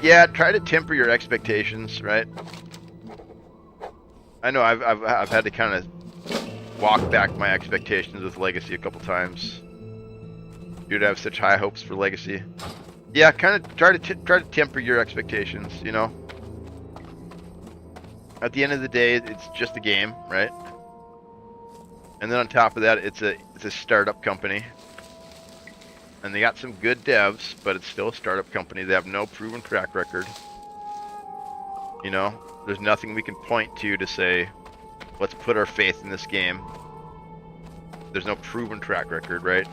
Yeah, try to temper your expectations, right? I know I've had to kind of walk back my expectations with Legacy a couple times. You'd have such high hopes for Legacy. Yeah, kind of try to temper your expectations, you know. At the end of the day, it's just a game, right? And then on top of that, it's a startup company. And they got some good devs, but it's still a startup company. They have no proven track record. You know, there's nothing we can point to say, let's put our faith in this game. There's no proven track record, right?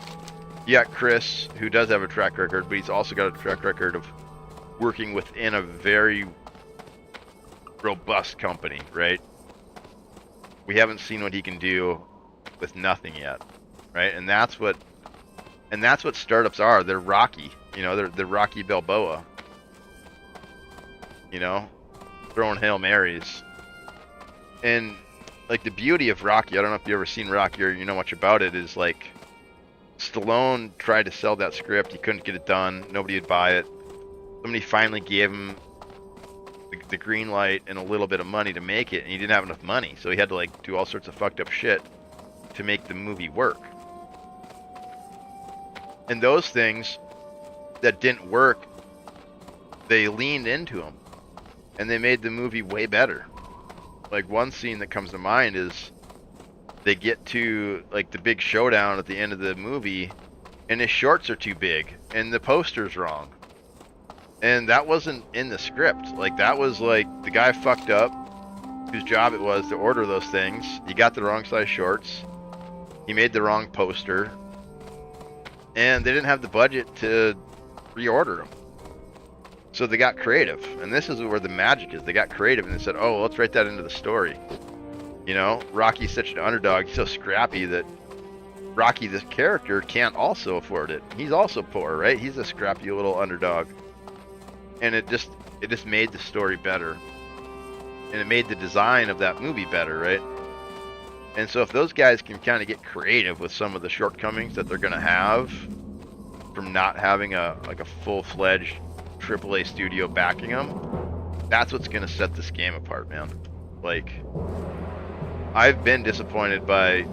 You got Chris, who does have a track record, but he's also got a track record of working within a very robust company, right? We haven't seen what he can do with nothing yet, right? And that's what startups are. They're Rocky, you know, they're Rocky Balboa, you know, throwing Hail Marys. And like the beauty of Rocky, I don't know if you've ever seen Rocky or you know much about it, is like Stallone tried to sell that script. He couldn't get it done. Nobody would buy it. Somebody finally gave him the green light and a little bit of money to make it, and he didn't have enough money, so he had to like do all sorts of fucked up shit to make the movie work. And those things that didn't work, they leaned into them, and they made the movie way better. Like one scene that comes to mind is they get to like the big showdown at the end of the movie, and his shorts are too big, and the poster's wrong. And that wasn't in the script. Like that was like the guy fucked up, whose job it was to order those things. He got the wrong size shorts. He made the wrong poster. And they didn't have the budget to reorder them. So they got creative. And this is where the magic is. They got creative and they said, oh, let's write that into the story. You know, Rocky's such an underdog. He's so scrappy that Rocky, this character, can't also afford it. He's also poor, right? He's a scrappy little underdog. And it just made the story better. And it made the design of that movie better, right? And so if those guys can kind of get creative with some of the shortcomings that they're going to have from not having a full-fledged AAA studio backing them, that's what's going to set this game apart, man. Like, I've been disappointed by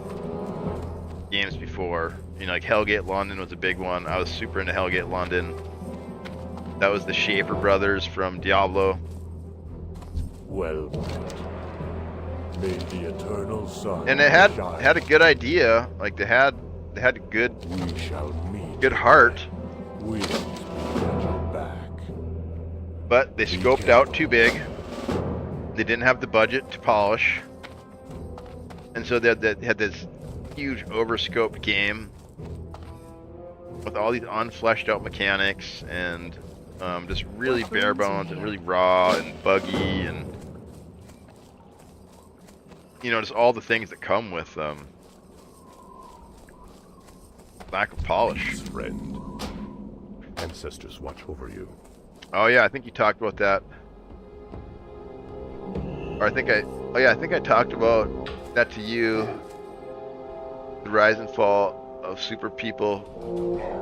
games before. You know, like Hellgate London was a big one. I was super into Hellgate London. That was the Schaefer brothers from Diablo. Well, may the eternal sun And it had shine. a good idea. Like they had a good We shall meet. heart, Winds will get your back. but they scoped out too big. They didn't have the budget to polish, and so they had this huge overscoped game with all these unfleshed out mechanics and just really bare bones and really raw and buggy and, you know, just all the things that come with lack of polish. Friend. Ancestors watch over you. Oh yeah, I think you talked about that. Or I think I talked about that to you. The rise and fall of super people.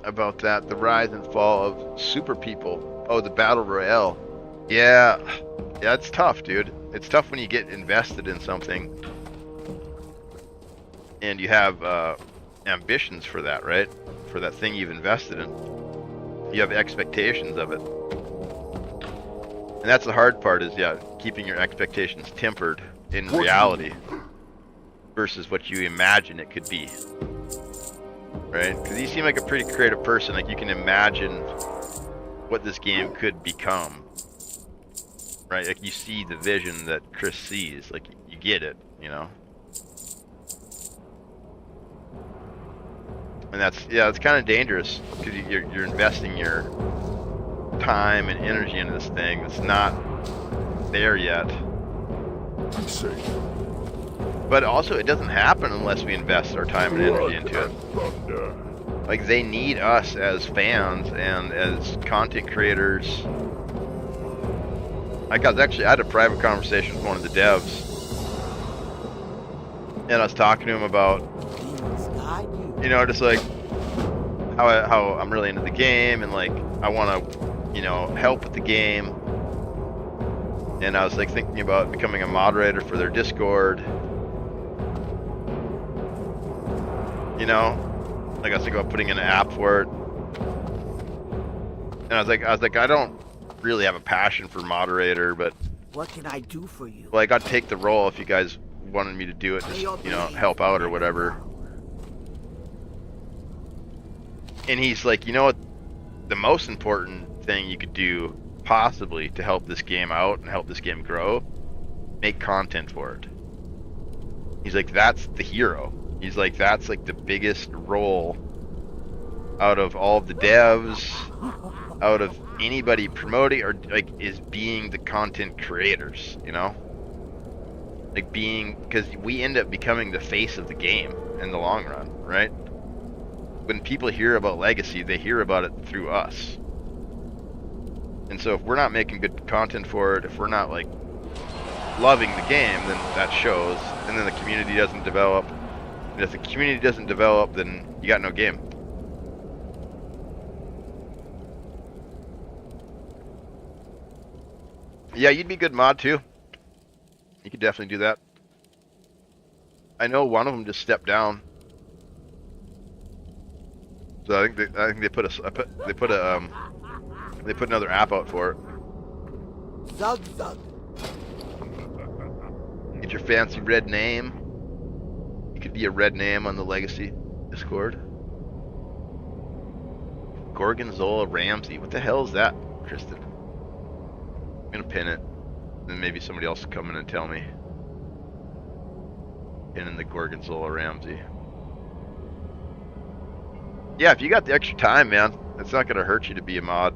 About that, the rise and fall of super people. Oh, the battle royale. Yeah, it's tough, dude. It's tough when you get invested in something and you have ambitions for that, right? For that thing you've invested in. You have expectations of it. And that's the hard part is, yeah, keeping your expectations tempered in reality versus what you imagine it could be. Right? Because you seem like a pretty creative person. Like you can imagine what this game could become. Right? Like you see the vision that Chris sees. Like you get it, you know? And it's kind of dangerous because you're investing your time and energy into this thing that's not there yet. I'm safe. But also, it doesn't happen unless we invest our time and energy into it. Thunder. Like, they need us as fans and as content creators. Like, I had a private conversation with one of the devs. And I was talking to him about, you know, just like how I'm really into the game and like I want to, you know, help with the game. And I was like thinking about becoming a moderator for their Discord. You know, like I was thinking about putting in an app for it. And I was like, I don't really have a passion for moderator, but What can I do for you? like I'd take the role if you guys wanted me to do it, just, you know, help out or whatever. And he's like, you know what? The most important thing you could do possibly to help this game out and help this game grow, make content for it. He's like, that's the hero. He's like, that's like the biggest role out of all of the devs, out of anybody promoting, or like is being the content creators, you know? Like being, because we end up becoming the face of the game in the long run, right? When people hear about Legacy, they hear about it through us. And so if we're not making good content for it, if we're not like loving the game, then that shows, and then the community doesn't develop. And if the community doesn't develop, then you got no game. Yeah, you'd be good mod too. You could definitely do that. I know one of them just stepped down. So I think they put another app out for it. Zug zug. Get your fancy red name. You could be a red name on the Legacy Discord. Gorgonzola Ramsey. What the hell is that, Kristen? I'm gonna pin it. Then maybe somebody else will come in and tell me. Pinning the Gorgonzola Ramsey. Yeah, if you got the extra time, man, it's not gonna hurt you to be a mod.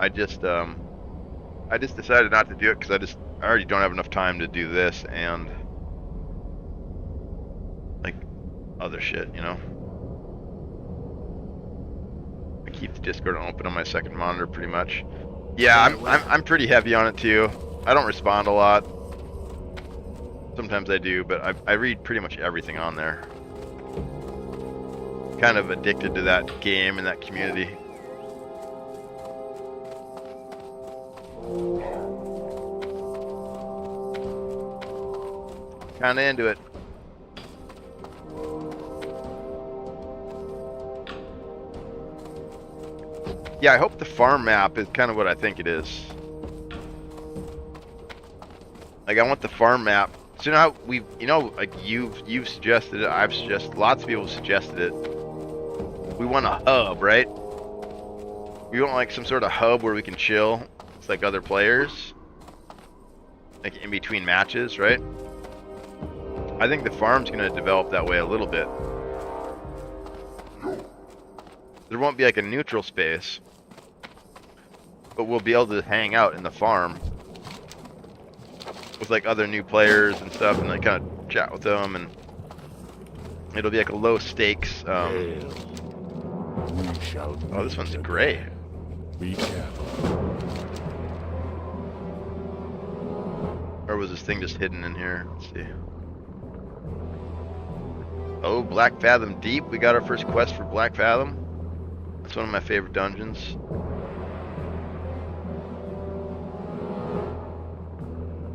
I just decided not to do it because I already don't have enough time to do this and like other shit, you know. I keep the Discord open on my second monitor pretty much. Yeah, I'm pretty heavy on it too. I don't respond a lot. Sometimes I do, but I read pretty much everything on there. Kind of addicted to that game and that community. Kind of into it. Yeah, I hope the farm map is kind of what I think it is. Like, I want the farm map. So you know how like you've suggested it, I've suggested, lots of people have suggested it. We want a hub, right? We want like some sort of hub where we can chill. It's like other players, like in between matches, right? I think the farm's gonna develop that way a little bit. There won't be like a neutral space, but we'll be able to hang out in the farm with like other new players and stuff, and like kind of chat with them, and it'll be like a low stakes. We shall Oh, this one's gray. be careful. Or was this thing just hidden in here? Let's see. Oh, Black Fathom Deep. We got our first quest for Black Fathom. That's one of my favorite dungeons.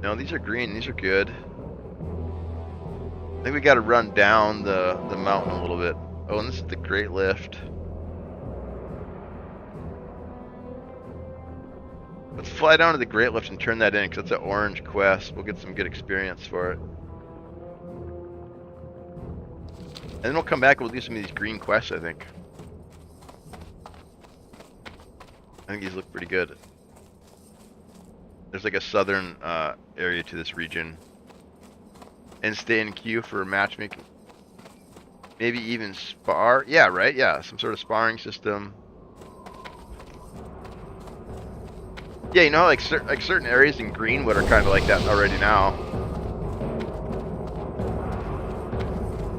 No, these are green. These are good. I think we got to run down the mountain a little bit. Oh, and this is the Great Lift. Let's fly down to the Great Lift and turn that in, because that's an orange quest. We'll get some good experience for it. And then we'll come back and we'll do some of these green quests, I think. I think these look pretty good. There's like a southern area to this region. And stay in queue for matchmaking. Maybe even spar. Yeah, right? Yeah, some sort of sparring system. Yeah, you know, like certain areas in Greenwood are kind of like that already now.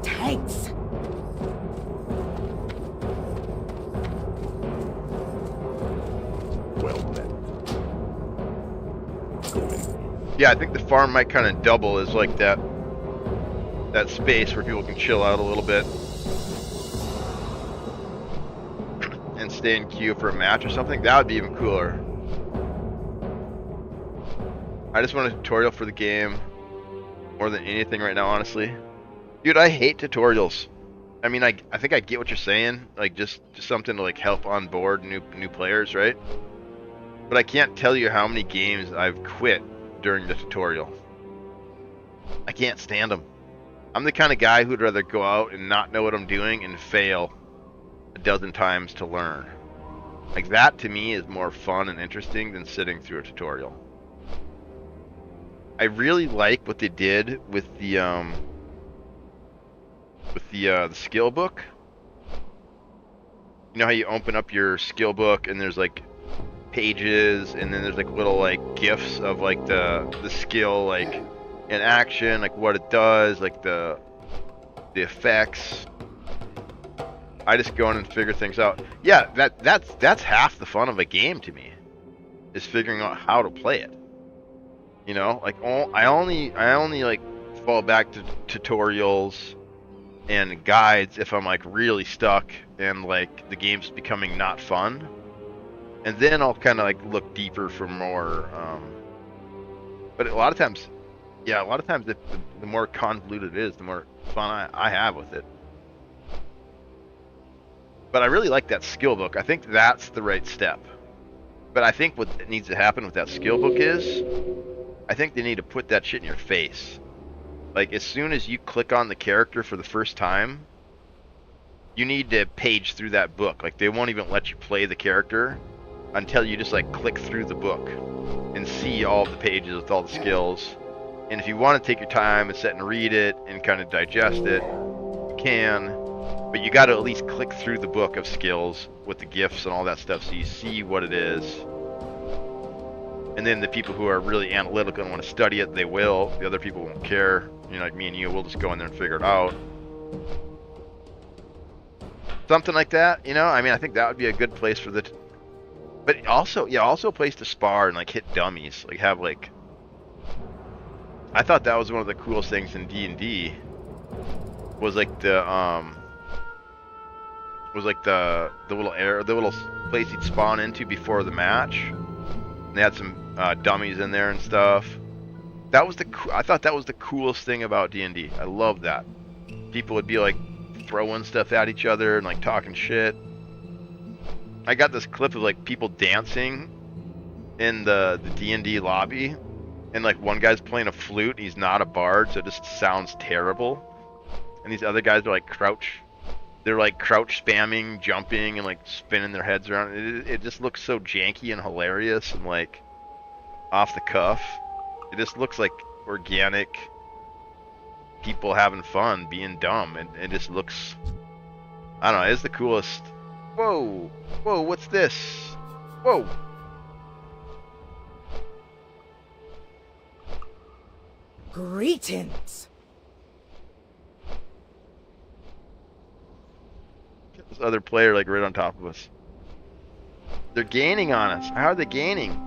Tanks. Well met. Yeah, I think the farm might kind of double as like that space where people can chill out a little bit and stay in queue for a match or something. That would be even cooler. I just want a tutorial for the game more than anything right now, honestly. Dude, I hate tutorials. I mean, I think I get what you're saying, like just something to like help on board new players, right? But I can't tell you how many games I've quit during the tutorial. I can't stand them. I'm the kind of guy who'd rather go out and not know what I'm doing and fail a dozen times to learn. Like, that to me is more fun and interesting than sitting through a tutorial. I really like what they did with the skill book. You know how you open up your skill book and there's like pages, and then there's like little like gifs of like the skill like in action, like what it does, like the effects. I just go in and figure things out. Yeah, that's half the fun of a game to me, is figuring out how to play it. You know, like I only like fall back to tutorials and guides if I'm like really stuck and like the game's becoming not fun, and then I'll kind of like look deeper for more. But a lot of times, yeah, the more convoluted it is, the more fun I have with it. But I really like that skill book. I think that's the right step. But I think what needs to happen with that skill book is, I think they need to put that shit in your face. Like, as soon as you click on the character for the first time, you need to page through that book. Like, they won't even let you play the character until you just, like, click through the book and see all the pages with all the skills. And if you want to take your time and sit and read it and kind of digest it, you can. But you got to at least click through the book of skills with the gifts and all that stuff so you see what it is. And then the people who are really analytical and want to study it, they will. The other people won't care. You know, like me and you, we'll just go in there and figure it out. Something like that, you know? I mean, I think that would be a good place for the... But also, yeah, also a place to spar and, like, hit dummies. Like, have, like... I thought that was one of the coolest things in D&D. Was, like, the little place you'd spawn into before the match. And they had some dummies in there and stuff. That was I thought that was the coolest thing about D&D. I love that. People would be like throwing stuff at each other and like talking shit. I got this clip of like people dancing in the D&D lobby, and like one guy's playing a flute and he's not a bard, so it just sounds terrible. And these other guys are like they're like crouch spamming, jumping, and like spinning their heads around. It just looks so janky and hilarious and like off the cuff. It just looks like organic people having fun, being dumb, and it just looks, I don't know, it's the coolest. Whoa, whoa, what's this? Whoa. Greetings. This other player like right on top of us. They're gaining on us. How are they gaining?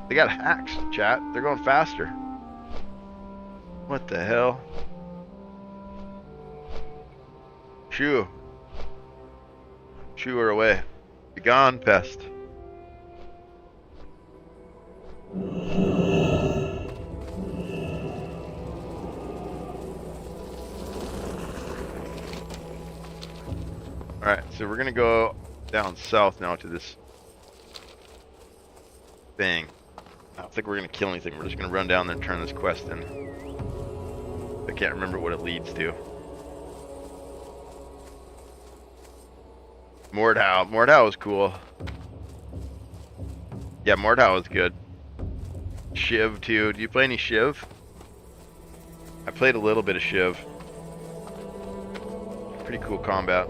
They got hacks, chat. They're going faster. What the hell? Shoo. Shoo her away. Be gone, pest. Alright, so we're gonna go down south now to this thing. I don't think we're gonna kill anything. We're just gonna run down there and turn this quest in. I can't remember what it leads to. Mordhau. Mordhau was cool. Yeah, Mordhau was good. Shiv too. Do you play any Shiv? I played a little bit of Shiv. Pretty cool combat.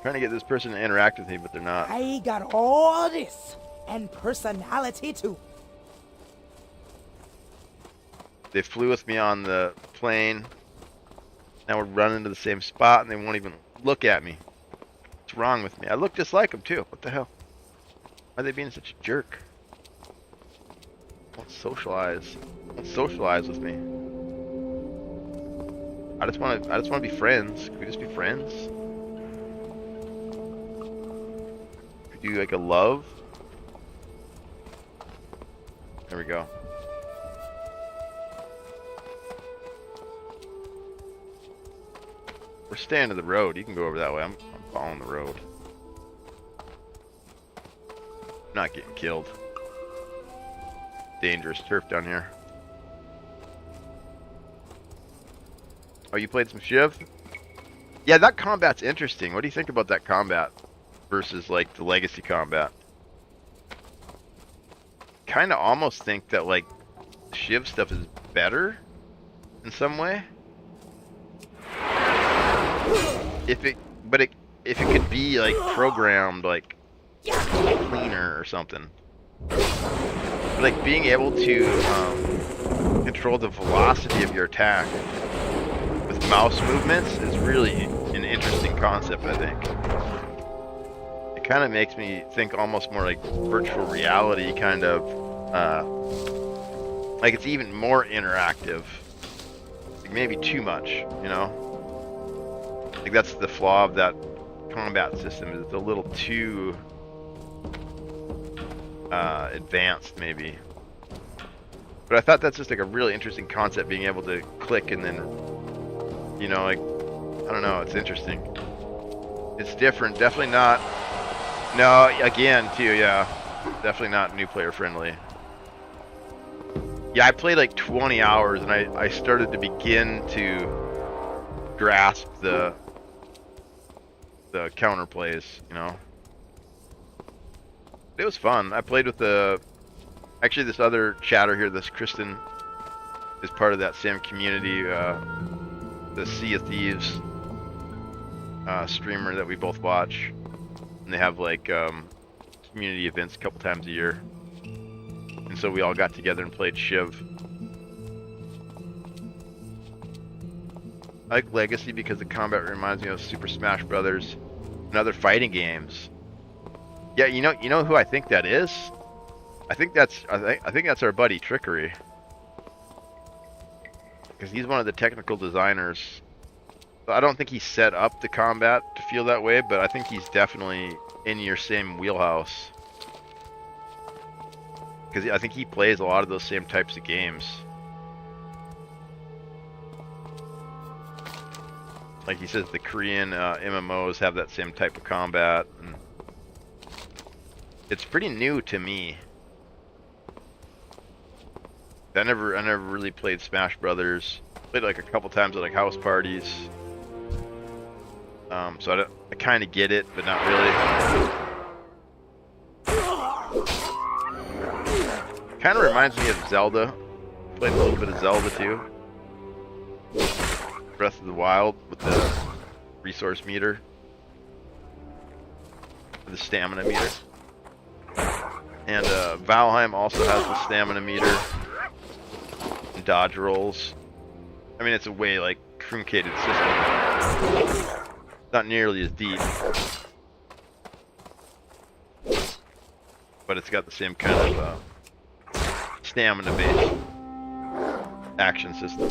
Trying to get this person to interact with me, but they're not. I got all this and personality too. They flew with me on the plane. Now we're running to the same spot and they won't even look at me. What's wrong with me? I look just like them too. What the hell? Why are they being such a jerk? Won't socialize. Won't socialize with me. I just want to be friends. Can we just be friends? Could we do like a love? There we go. We're staying to the road. You can go over that way. I'm following the road. Not getting killed. Dangerous turf down here. Oh, you played some Shiv? Yeah, that combat's interesting. What do you think about that combat versus like the legacy combat? Kind of almost think that like Shiv stuff is better in some way. If it could be like programmed like cleaner or something. But, like being able to control the velocity of your attack with mouse movements is really an interesting concept, I think. It kind of makes me think almost more like virtual reality kind of, like it's even more interactive. Like maybe too much, you know? Like that's the flaw of that combat system, is it's a little too advanced maybe. But I thought that's just like a really interesting concept, being able to click and then, you know, like, I don't know, it's interesting. It's different, definitely not, no, again too, yeah, definitely not new player friendly. Yeah, I played like 20 hours and I started to begin to grasp the counterplays, you know. It was fun. I played with actually this other chatter here, this Kristen is part of that same community, the Sea of Thieves streamer that we both watch, and they have like community events a couple times a year, and so we all got together and played Shiv. I like Legacy because the combat reminds me of Super Smash Brothers and other fighting games. Yeah, you know who I think that is? I think that's our buddy Trickery, because he's one of the technical designers. I don't think he set up the combat to feel that way, but I think he's definitely in your same wheelhouse, because I think he plays a lot of those same types of games. Like he says, the Korean MMOs have that same type of combat, and it's pretty new to me. I never really played Smash Brothers. Played like a couple times at like house parties. So I kind of get it, but not really. Kind of reminds me of Zelda. Played a little bit of Zelda too. Breath of the Wild with the resource meter, the stamina meter, and Valheim also has the stamina meter and dodge rolls. I mean, it's a way like truncated system, not nearly as deep, but it's got the same kind of stamina based action system.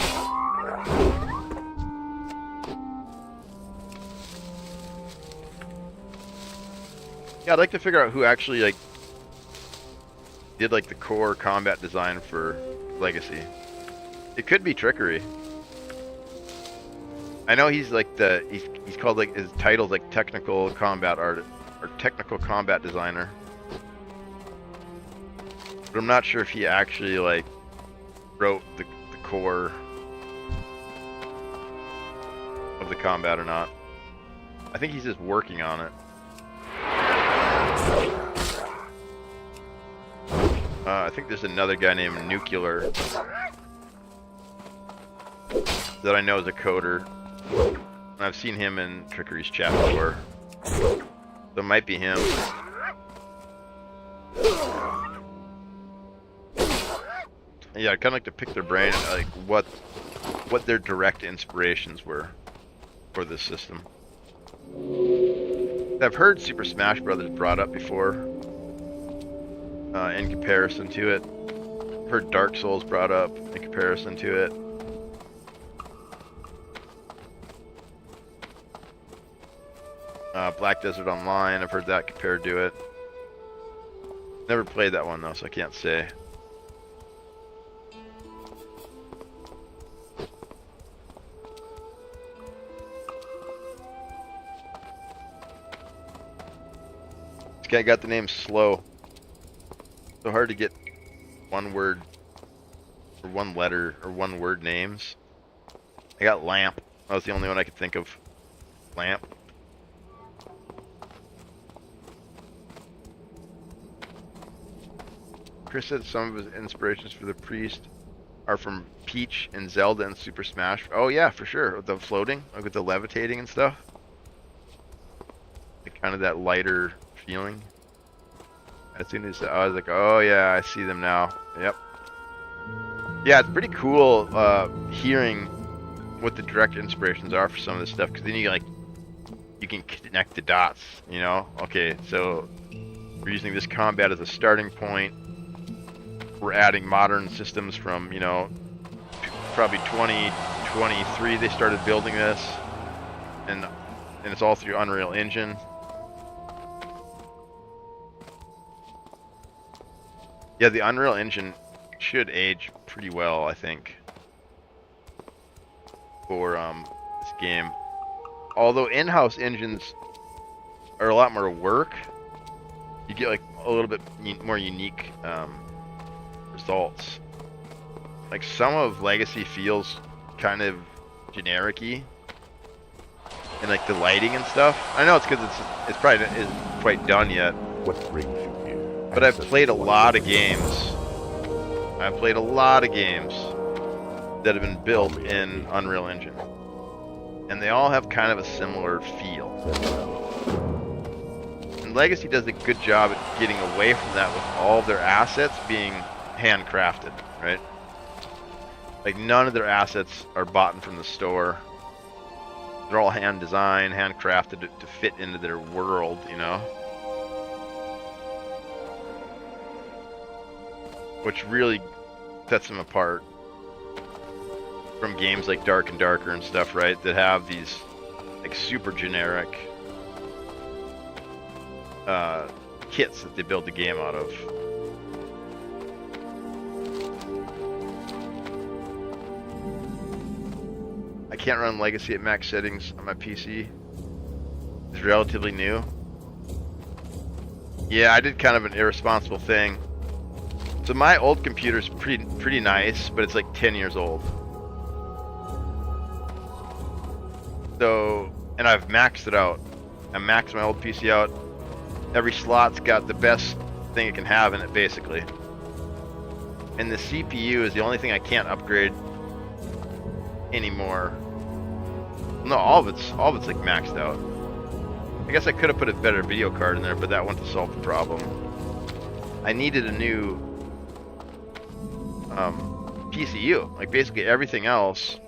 Yeah, I'd like to figure out who actually like did like the core combat design for Legacy. It could be Trickery. I know he's like he's called, like, his title's like technical combat art or technical combat designer. But I'm not sure if he actually like wrote the core of the combat or not. I think he's just working on it. I think there's another guy named Nuclear that I know is a coder. And I've seen him in Trickery's chat before. So it might be him. Yeah, I'd kind of like to pick their brain, like what their direct inspirations were for this system. I've heard Super Smash Brothers brought up before in comparison to it. I've heard Dark Souls brought up in comparison to it. Black Desert Online, I've heard that compared to it. Never played that one though, so I can't say. This guy got the name Slow. So hard to get one word or one letter or one word names. I got Lamp. That was the only one I could think of. Lamp. Chris said some of his inspirations for the priest are from Peach and Zelda and Super Smash. Oh yeah, for sure. With the floating, like with the levitating and stuff. Like kind of that lighter feeling. As soon as I was like, oh yeah, I see them now. Yep. Yeah, it's pretty cool hearing what the direct inspirations are for some of this stuff, because then you can connect the dots, you know? Okay, so we're using this combat as a starting point. We're adding modern systems from, you know, probably 2023 they started building this, and it's all through Unreal Engine. Yeah, the Unreal Engine should age pretty well, I think, for this game. Although in-house engines are a lot more work, you get like a little bit more unique results. Like some of Legacy feels kind of generic-y, and like the lighting and stuff. I know it's because it's probably isn't quite done yet. What brings you here? But I've played a lot of games. I've played a lot of games that have been built in Unreal Engine, and they all have kind of a similar feel. And Legacy does a good job at getting away from that with all of their assets being handcrafted, right? Like none of their assets are bought from the store. They're all hand designed, handcrafted to fit into their world, you know? Which really sets them apart from games like Dark and Darker and stuff, right? That have these like super generic kits that they build the game out of. I can't run Legacy at max settings on my PC. It's relatively new. Yeah, I did kind of an irresponsible thing. So my old computer's pretty nice, but it's like 10 years old. So, and I've maxed it out. I maxed my old PC out. Every slot's got the best thing it can have in it, basically. And the CPU is the only thing I can't upgrade anymore. No, all of it's like maxed out. I guess I could have put a better video card in there, but that wouldn't solve the problem. I needed a new PCU, like basically everything else,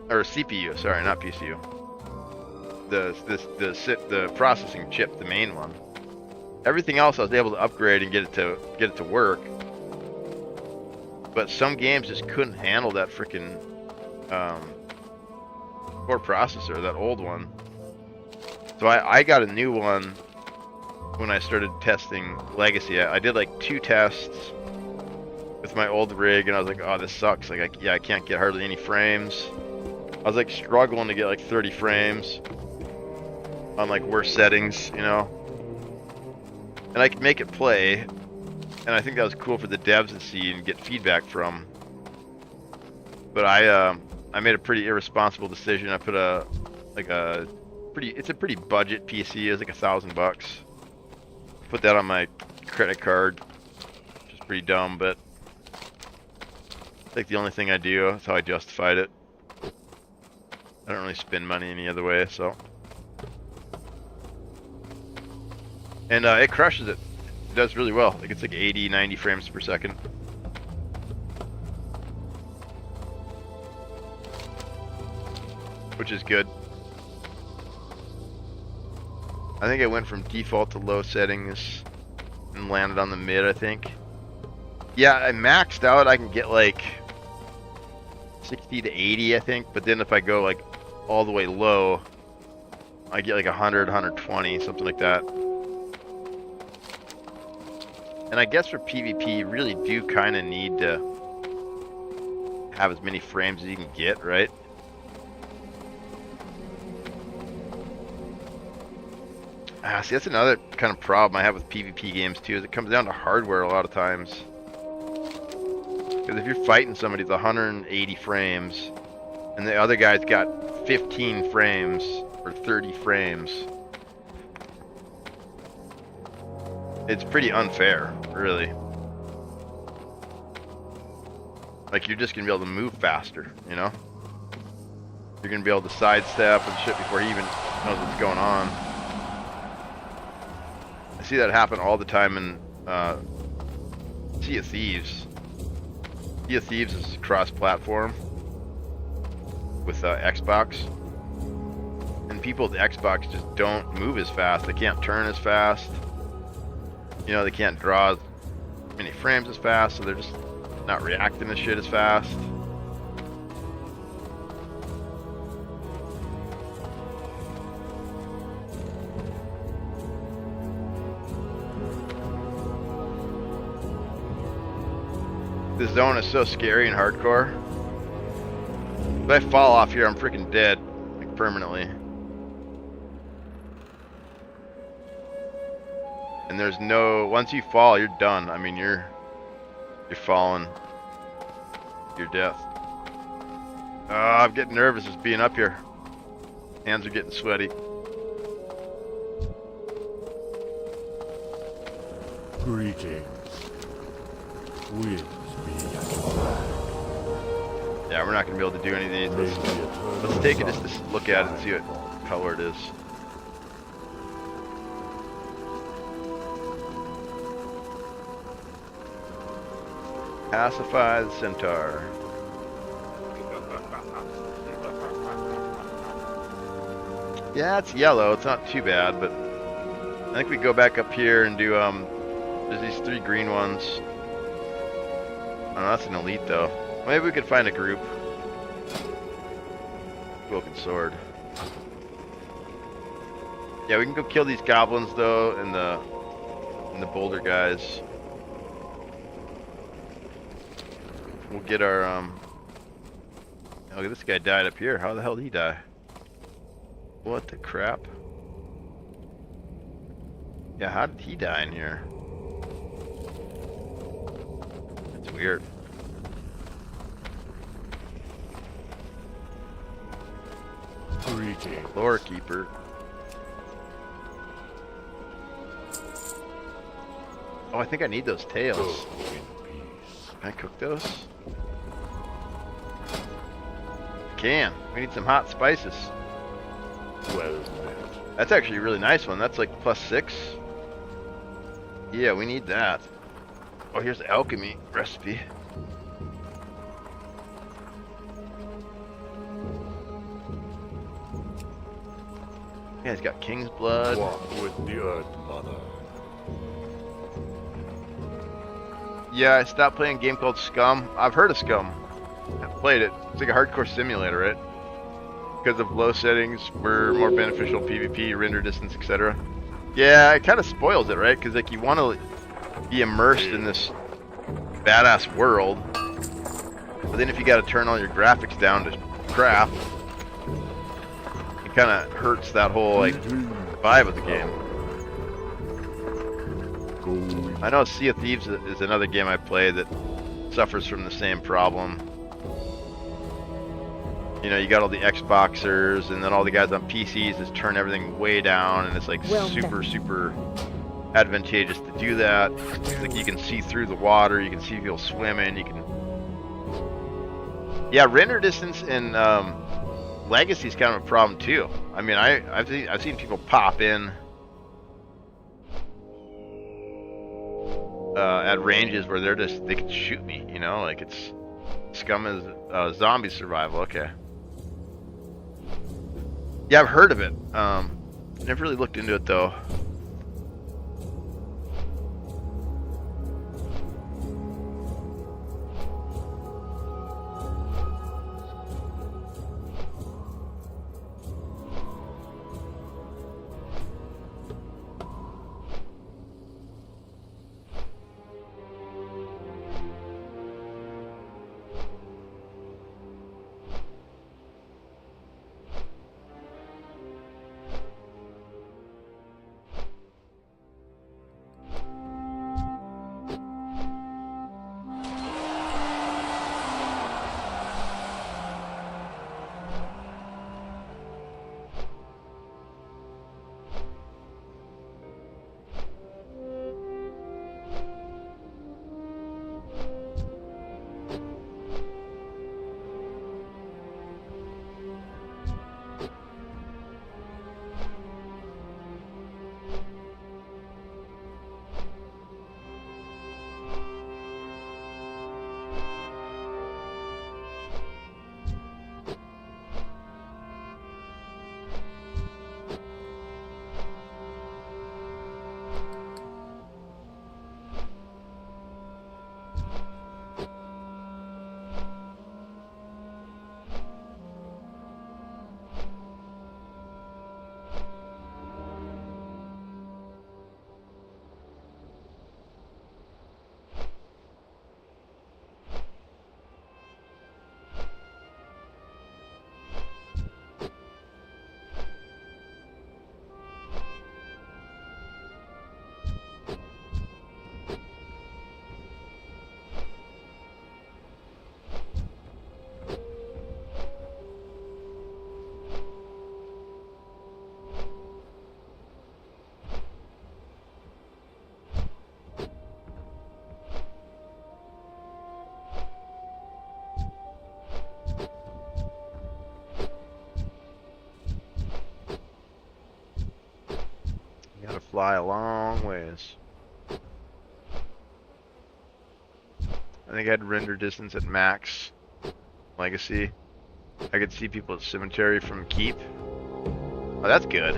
or CPU. Sorry, not PCU. The processing chip, the main one. Everything else I was able to upgrade and get it to work. But some games just couldn't handle that freaking core processor, that old one. So I got a new one when I started testing Legacy. I did like 2 tests with my old rig, and I was like, oh, this sucks. Like, I can't get hardly any frames. I was like struggling to get like 30 frames on like worse settings, you know. And I could make it play, and I think that was cool for the devs to see and get feedback from. But I made a pretty irresponsible decision. I put it's a pretty budget PC. It was like $1,000. Put that on my credit card, which is pretty dumb, but it's like the only thing I do. That's how I justified it. I don't really spend money any other way, so. And it crushes it. It does really well. Like it's like 80, 90 frames per second. Which is good. I think I went from default to low settings and landed on the mid, I think. Yeah, I maxed out. I can get like 60 to 80, I think. But then if I go like all the way low, I get like 100, 120, something like that. And I guess for PvP, you really do kind of need to have as many frames as you can get, right? See, that's another kind of problem I have with PvP games too, is it comes down to hardware a lot of times. Because if you're fighting somebody with 180 frames, and the other guy's got 15 frames, or 30 frames, it's pretty unfair, really. Like, you're just gonna be able to move faster, you know? You're gonna be able to sidestep and shit before he even knows what's going on. I see that happen all the time in Sea of Thieves. Sea of Thieves is cross-platform with Xbox. And people with Xbox just don't move as fast. They can't turn as fast. You know, they can't draw as many frames as fast, so they're just not reacting to shit as fast. This zone is so scary and hardcore. If I fall off here, I'm freaking dead, like permanently. And there's no, once you fall, you're done. I mean, you're falling to your death. Oh, I'm getting nervous just being up here. Hands are getting sweaty. Greetings. Winds be at your back. Yeah, we're not gonna be able to do any of these. Let's take it just to look at it and see what color it is. Pacify the centaur. Yeah, it's yellow. It's not too bad, but I think we go back up here and do there's these 3 green ones. Oh, that's an elite though. Maybe we could find a group. Broken sword. Yeah, we can go kill these goblins though, and the boulder guys. We'll get our oh, look, this guy died up here. How the hell did he die? What the crap? Yeah, how did he die in here? That's weird. Greetings. Lore keeper. Oh, I think I need those tails. Go in peace. Can I cook those? Can. We need some hot spices. Well met. That's actually a really nice one. That's like +6. Yeah, we need that. Oh, here's the alchemy recipe. Yeah, he's got king's blood. Walk with the Earth Mother. Yeah, I stopped playing a game called Scum. I've heard of Scum. I've played it. It's like a hardcore simulator, right? Because of low settings, we're more beneficial PvP, render distance, etc. Yeah, it kind of spoils it, right? Because like you want to be immersed in this badass world, but then if you got to turn all your graphics down to crap, it kind of hurts that whole like vibe of the game. I know Sea of Thieves is another game I play that suffers from the same problem. You know, you got all the Xboxers, and then all the guys on PCs just turn everything way down, and it's like super advantageous to do that. Like you can see through the water, you can see people swimming, you can. Yeah, render distance in Legacy is kind of a problem too. I mean, I've seen people pop in at ranges where they can shoot me. You know, like it's Scum is zombie survival. Okay. Yeah, I've heard of it. Never really looked into it though. fly a long ways. I think I had render distance at max. Legacy. I could see people at cemetery from keep. Oh, that's good.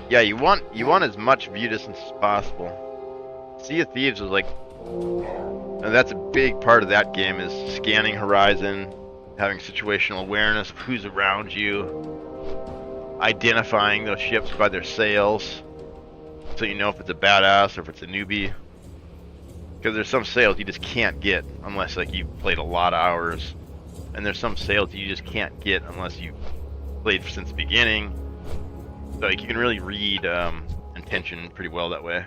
Yeah, you want as much view distance as possible. Sea of Thieves was like, and that's a big part of that game, is scanning horizon, having situational awareness of who's around you, identifying those ships by their sails, so you know if it's a badass or if it's a newbie. Because there's some sails you just can't get unless like you've played a lot of hours, and there's some sails you just can't get unless you've played since the beginning. So like you can really read intention pretty well that way.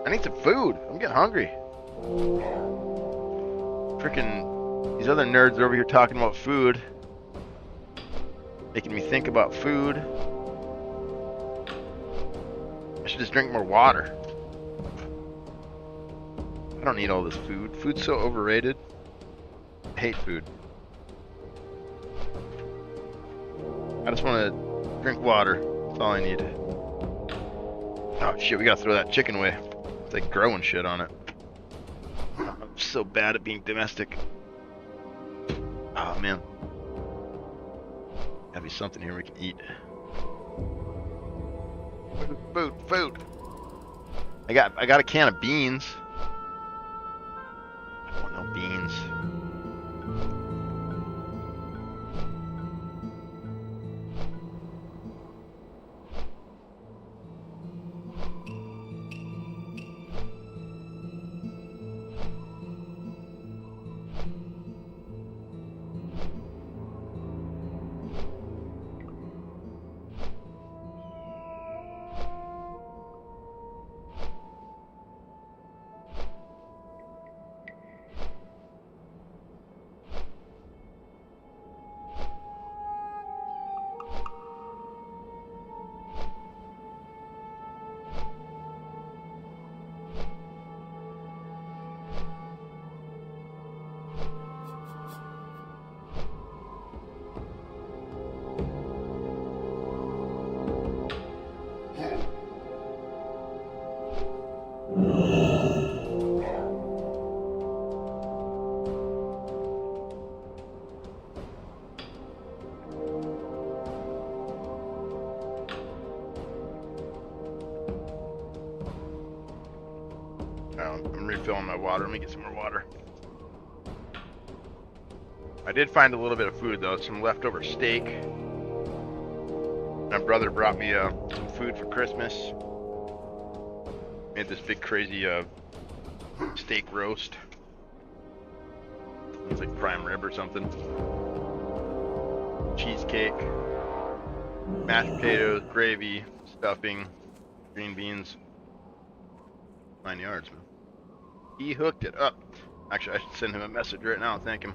I need some food. I'm getting hungry. Freaking these other nerds are over here talking about food, making me think about food. I should just drink more water. I don't need all this food. Food's so overrated. I hate food. I just want to drink water. That's all I need. Oh shit, we gotta throw that chicken away. It's like growing shit on it. I'm so bad at being domestic. Oh man. Gotta be something here we can eat. Food. I got a can of beans. I don't want no beans. I'm refilling my water. Let me get some more water. I did find a little bit of food though, some leftover steak. My brother brought me some food for Christmas. Made this big crazy steak roast. It's like prime rib or something. Cheesecake, mashed potatoes, gravy, stuffing, green beans. 9 yards, man. He hooked it up. Actually, I should send him a message right now and thank him.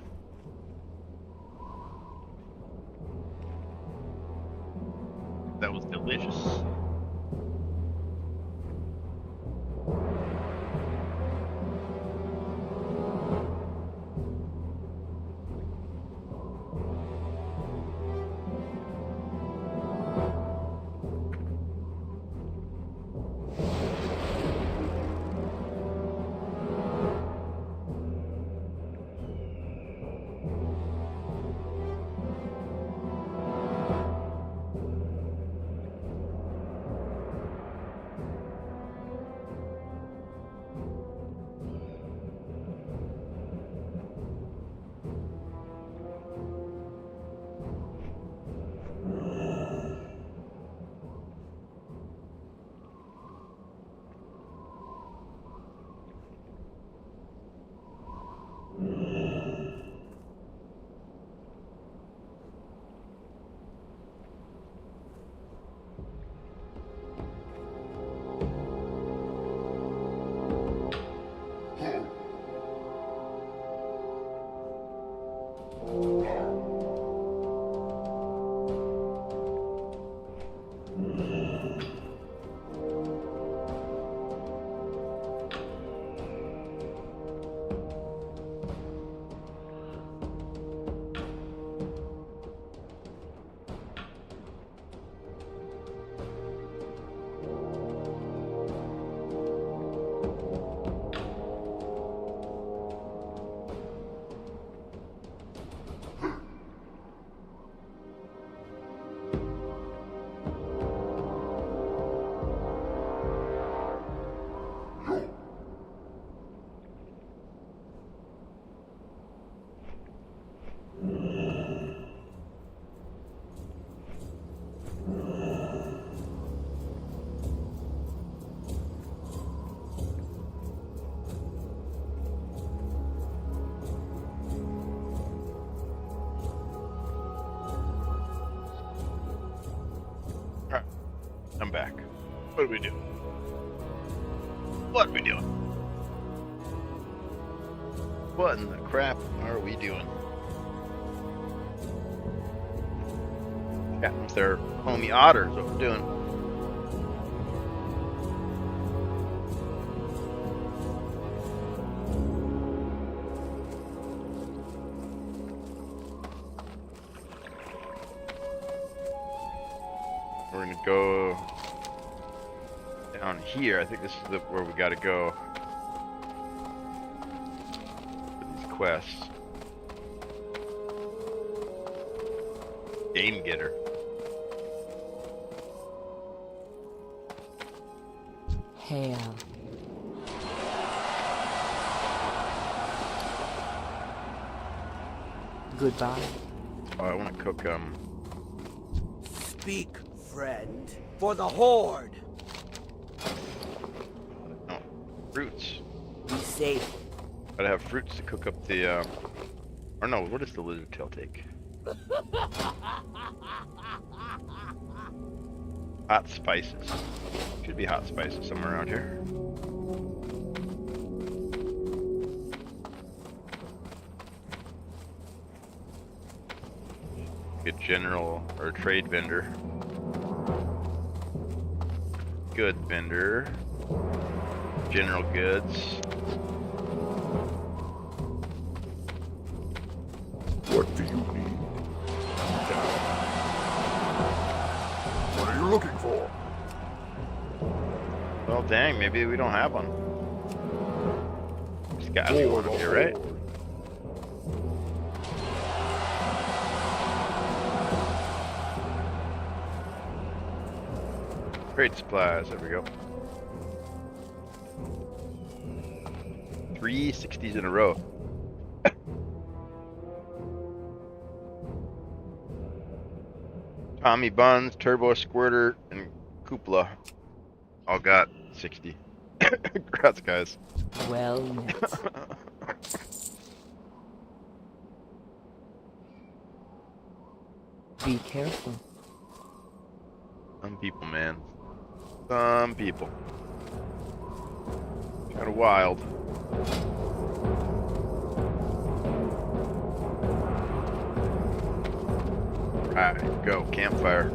That was delicious. What are we doing? What are we doing? What in the crap are we doing? Chatting with our homie Otter is what we're doing. We're gonna go down here. I think this is where we gotta go for these quests. Game getter. Hail. Goodbye. Oh, I want to cook Speak, friend, for the Horde. no, fruits. Be safe. Gotta have fruits to cook up the or no, what does the lizard tail take? Hot spices. Should be hot spices somewhere around here. Good general or trade vendor. Good vendor. General goods. What do you need? What are you looking for? Well, dang, maybe we don't have one. There's gotta be one up here, right? Trade supplies, there we go. 3 60s in a row. Tommy Buns, Turbo Squirter, and Cupola all got 60. Congrats, guys. Well met. Be careful. Some people, man. Some people. Kinda wild. Alright, go. Campfire.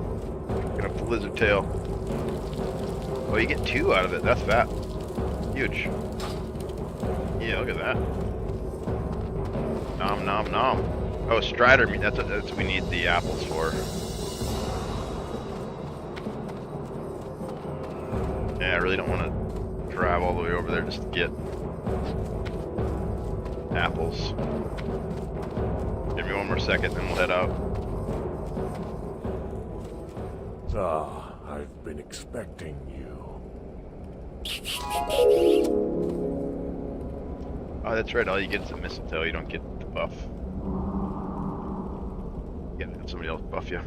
Get up the lizard tail. Oh, you get 2 out of it. That's fat. Huge. Yeah, look at that. Nom nom nom. Oh, Strider meat. That's what we need the apples for. Yeah, I really don't want to drive all the way over there just to get apples. Give me one more second, then we'll head out. Ah, I've been expecting you. Oh, that's right. All you get is a mistletoe. You don't get the buff. You gotta have somebody else buff you.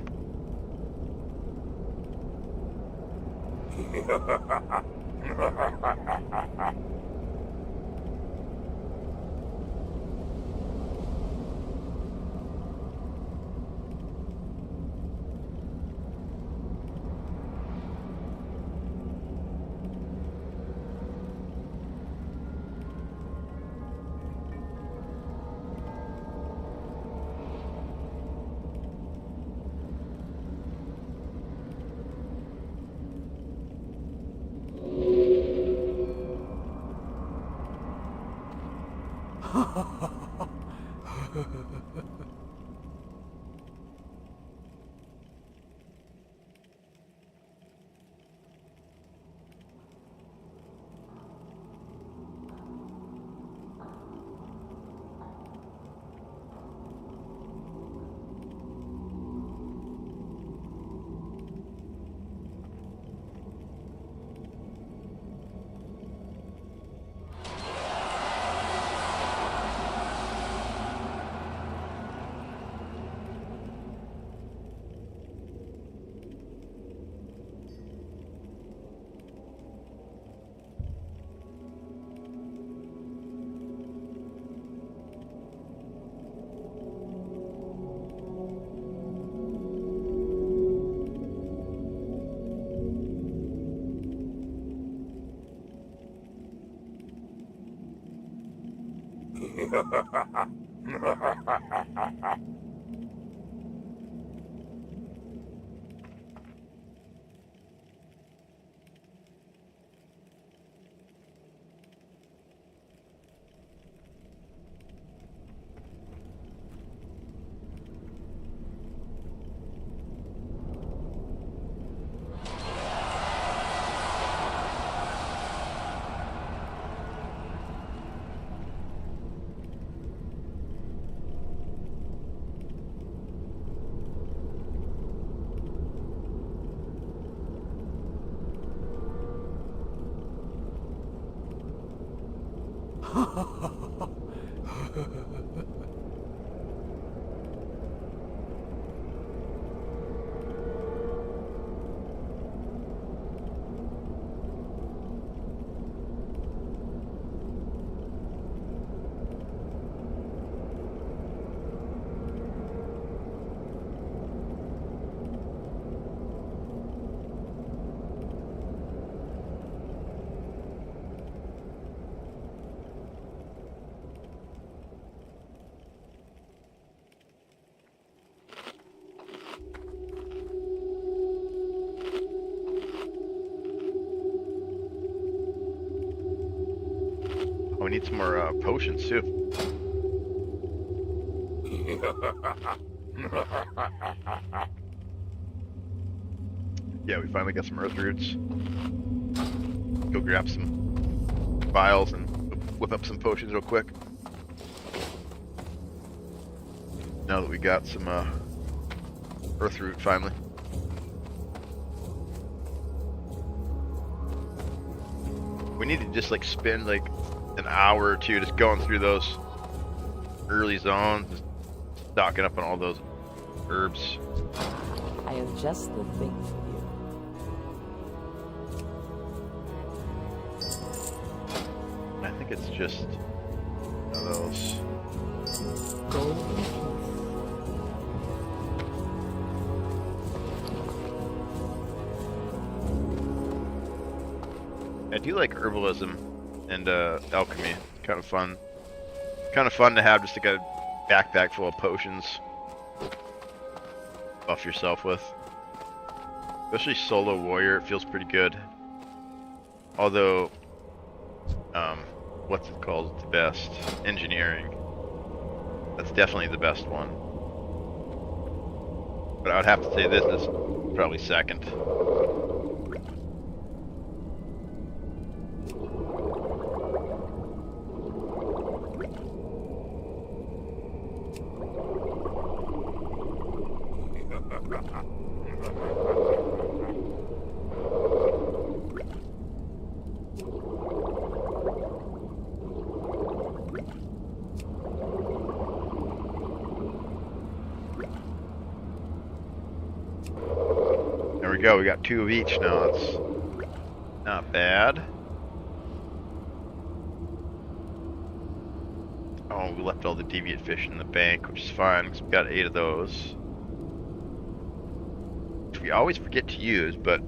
Oh, we need some more potions too. Yeah, we finally got some earth roots. Go grab some vials and whip up some potions real quick. Now that we got some earth root finally. We need to just like spend like an hour or two just going through those early zones, just stocking up on all those herbs. I have just the thing for you. I think it's just one of those. Golden teeth. I do like herbalism and alchemy. Kind of fun. Kind of fun to have just like a backpack full of potions. Buff yourself with. Especially solo warrior, it feels pretty good. Although, what's it called? The best engineering. That's definitely the best one. But I would have to say this is probably second. There we go, we got 2 of each now. That's not bad. Oh, we left all the deviant fish in the bank, which is fine because we got 8 of those. Which we always forget to use, but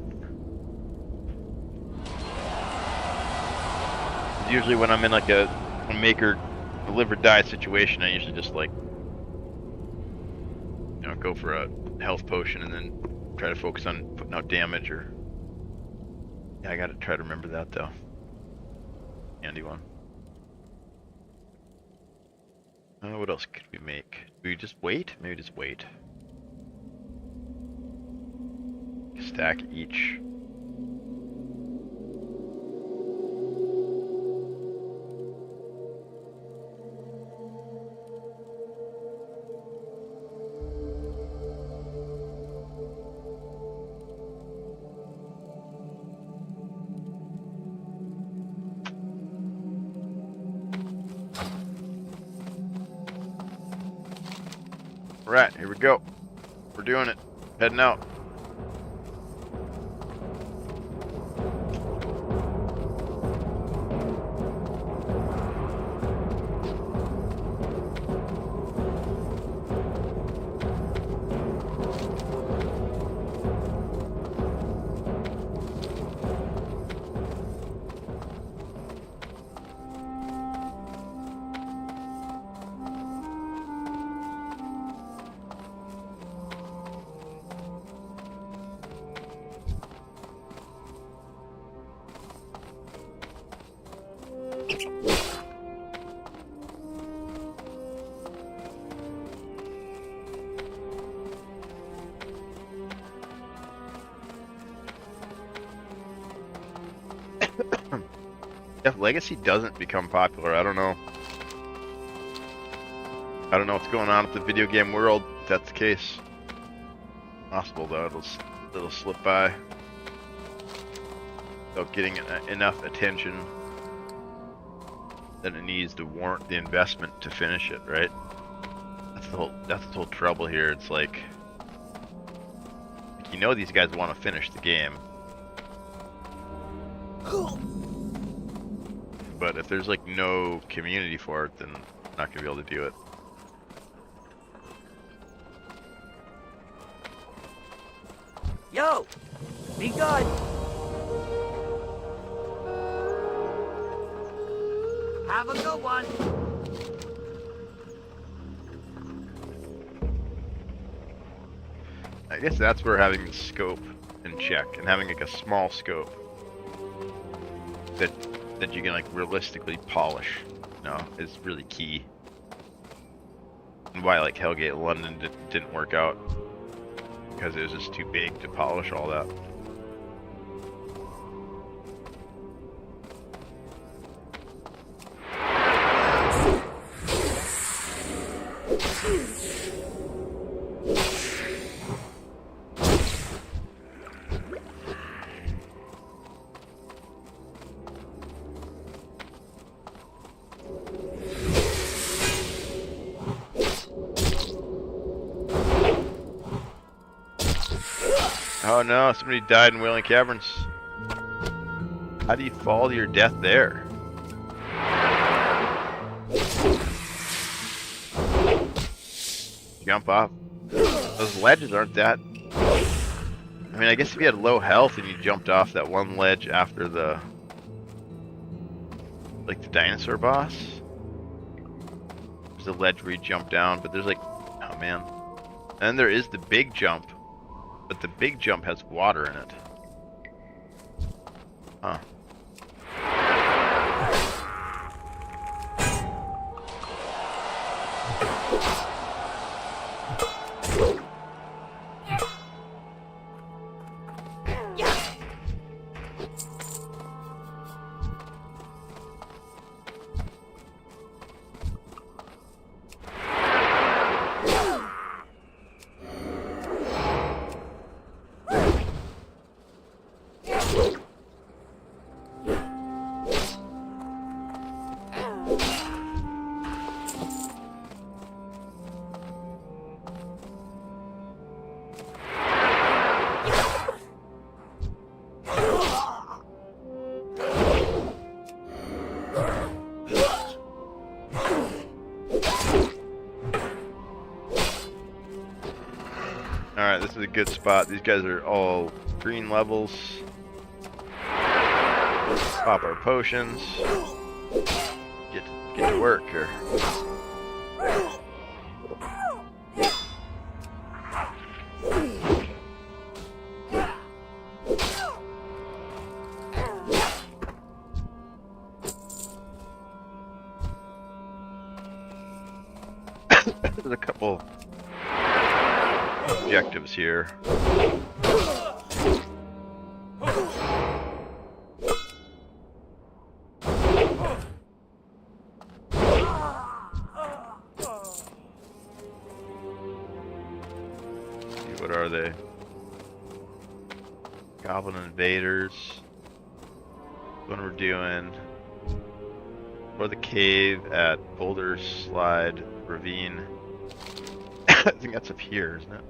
usually when I'm in like a make or live or die situation, I usually just like, you know, go for a health potion and then try to focus on putting out damage. Or yeah, I gotta try to remember that though. Handy one. What else could we make? Do we just wait? Maybe just wait. Stack each. Right, here we go. We're doing it. Heading out. If Legacy doesn't become popular, I don't know. I don't know what's going on with the video game world, if that's the case. Possible though, it'll slip by without getting enough attention that it needs to warrant the investment to finish it, right? That's the whole trouble here. It's like you know these guys want to finish the game. But if there's like no community for it, then I'm not gonna be able to do it. Yo! Be good! Have a good one! I guess that's where having the scope in check and having like a small scope that you can like realistically polish, you know, is really key. And why like Hellgate London didn't work out, because it was just too big to polish all that. Oh no, somebody died in Wailing Caverns. How do you fall to your death there? Jump off. Those ledges aren't that... I mean, I guess if you had low health and you jumped off that one ledge after the... like the dinosaur boss. There's a ledge where you jump down, but there's like... oh man. And then there is the big jump. But the big jump has water in it. Huh. Alright, this is a good spot. These guys are all green levels. Pop our potions. Get to work here. There's a couple objectives here. What are they? Goblin invaders. What we're doing. Or the cave at Boulder Slide Ravine. I think that's up here, isn't it?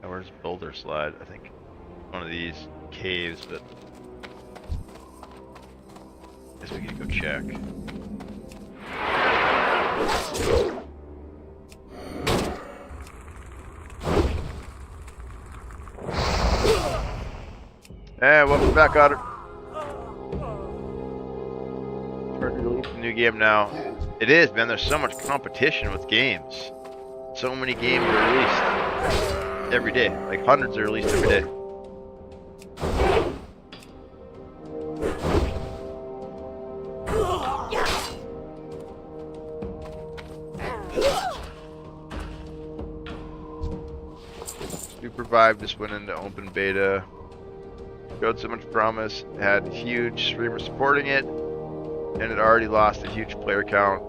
Oh, where's Boulder Slide? I think one of these caves, but I guess we can go check. Hey, welcome back, Otter. New game now. It is, man. There's so much competition with games. So many games are released every day. Like hundreds are released every day. Super Vibe just went into open beta. showed so much promise, had huge streamers supporting it, and it already lost a huge player count,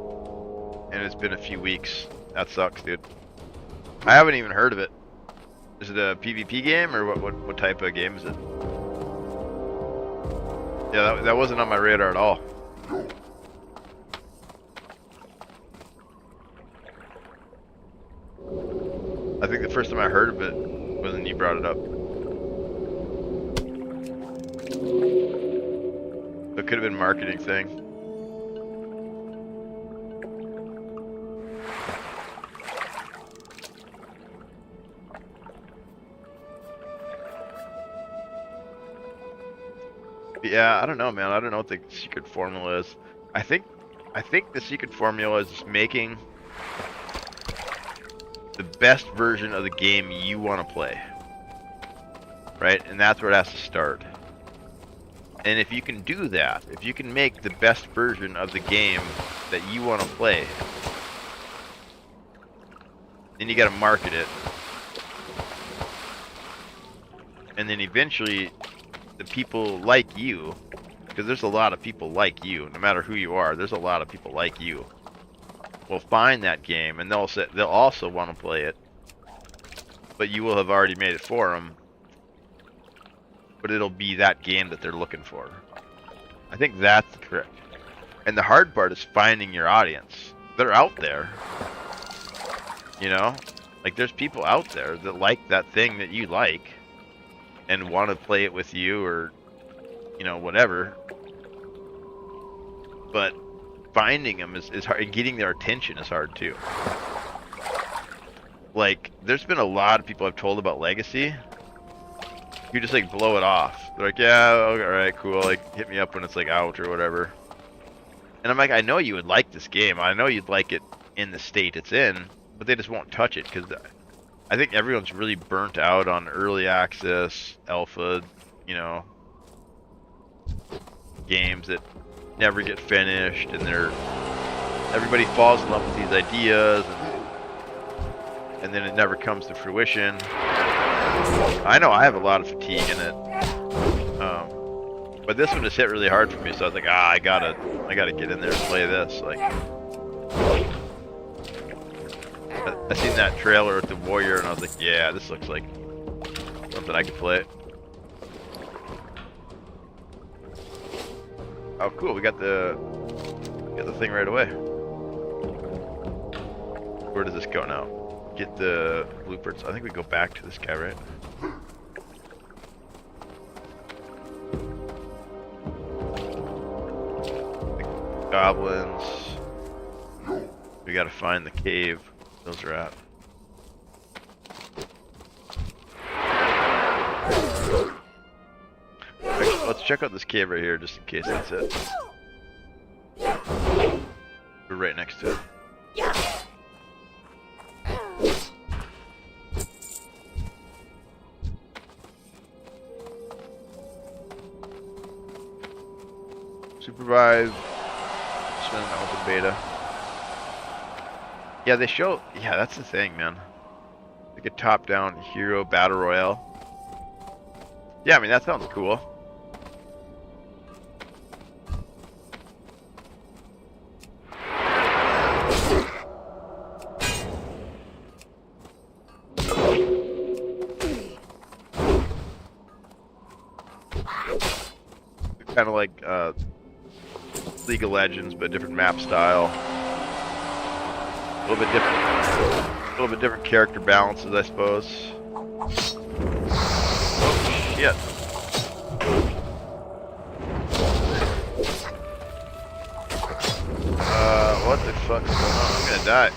and it's been a few weeks. That sucks, dude. I haven't even heard of it. Is it a PvP game, or what type of game is it? Yeah, that wasn't on my radar at all. I think the first time I heard of it was when you brought it up. So it could have been a marketing thing. Yeah, I don't know, man. I don't know what the secret formula is. I think the secret formula is just making the best version of the game you want to play. Right? And that's where it has to start. And if you can do that, if you can make the best version of the game that you want to play, then you got to market it. And then eventually the people like you, because there's a lot of people like you, no matter who you are, there's a lot of people like you, will find that game, and they'll also want to play it, but you will have already made it for them, but it'll be that game that they're looking for. I think that's correct. And the hard part is finding your audience. They're out there, you know, like there's people out there that like that thing that you like and want to play it with you, or, you know, whatever. But finding them is hard, and getting their attention is hard too. Like, there's been a lot of people I've told about Legacy who just like blow it off. They're like, yeah, okay, alright, cool, like hit me up when it's like out or whatever. And I'm like, I know you would like this game. I know you'd like it in the state it's in, but they just won't touch it because I think everyone's really burnt out on early access, alpha, you know, games that never get finished, and everybody falls in love with these ideas, and then it never comes to fruition. I know I have a lot of fatigue in it, but this one just hit really hard for me, so I was like, I gotta get in there and play this. Like, I seen that trailer with the warrior, and I was like, yeah, this looks like something I could play. Oh, cool! We got the thing right away. Where does this go now? Get the blueprints. I think we go back to this guy, right? The goblins. We gotta find the cave those are at. Right, let's check out this cave right here just in case that's it. We're right next to it. Supervise. Spend an open beta. Yeah, they show. Yeah, that's the thing, man. Like a top-down hero battle royale. Yeah, I mean that sounds cool. Kind of like League of Legends, but different map style. A little bit different character balances, I suppose. Oh, shit. What the fuck is going on? I'm gonna die.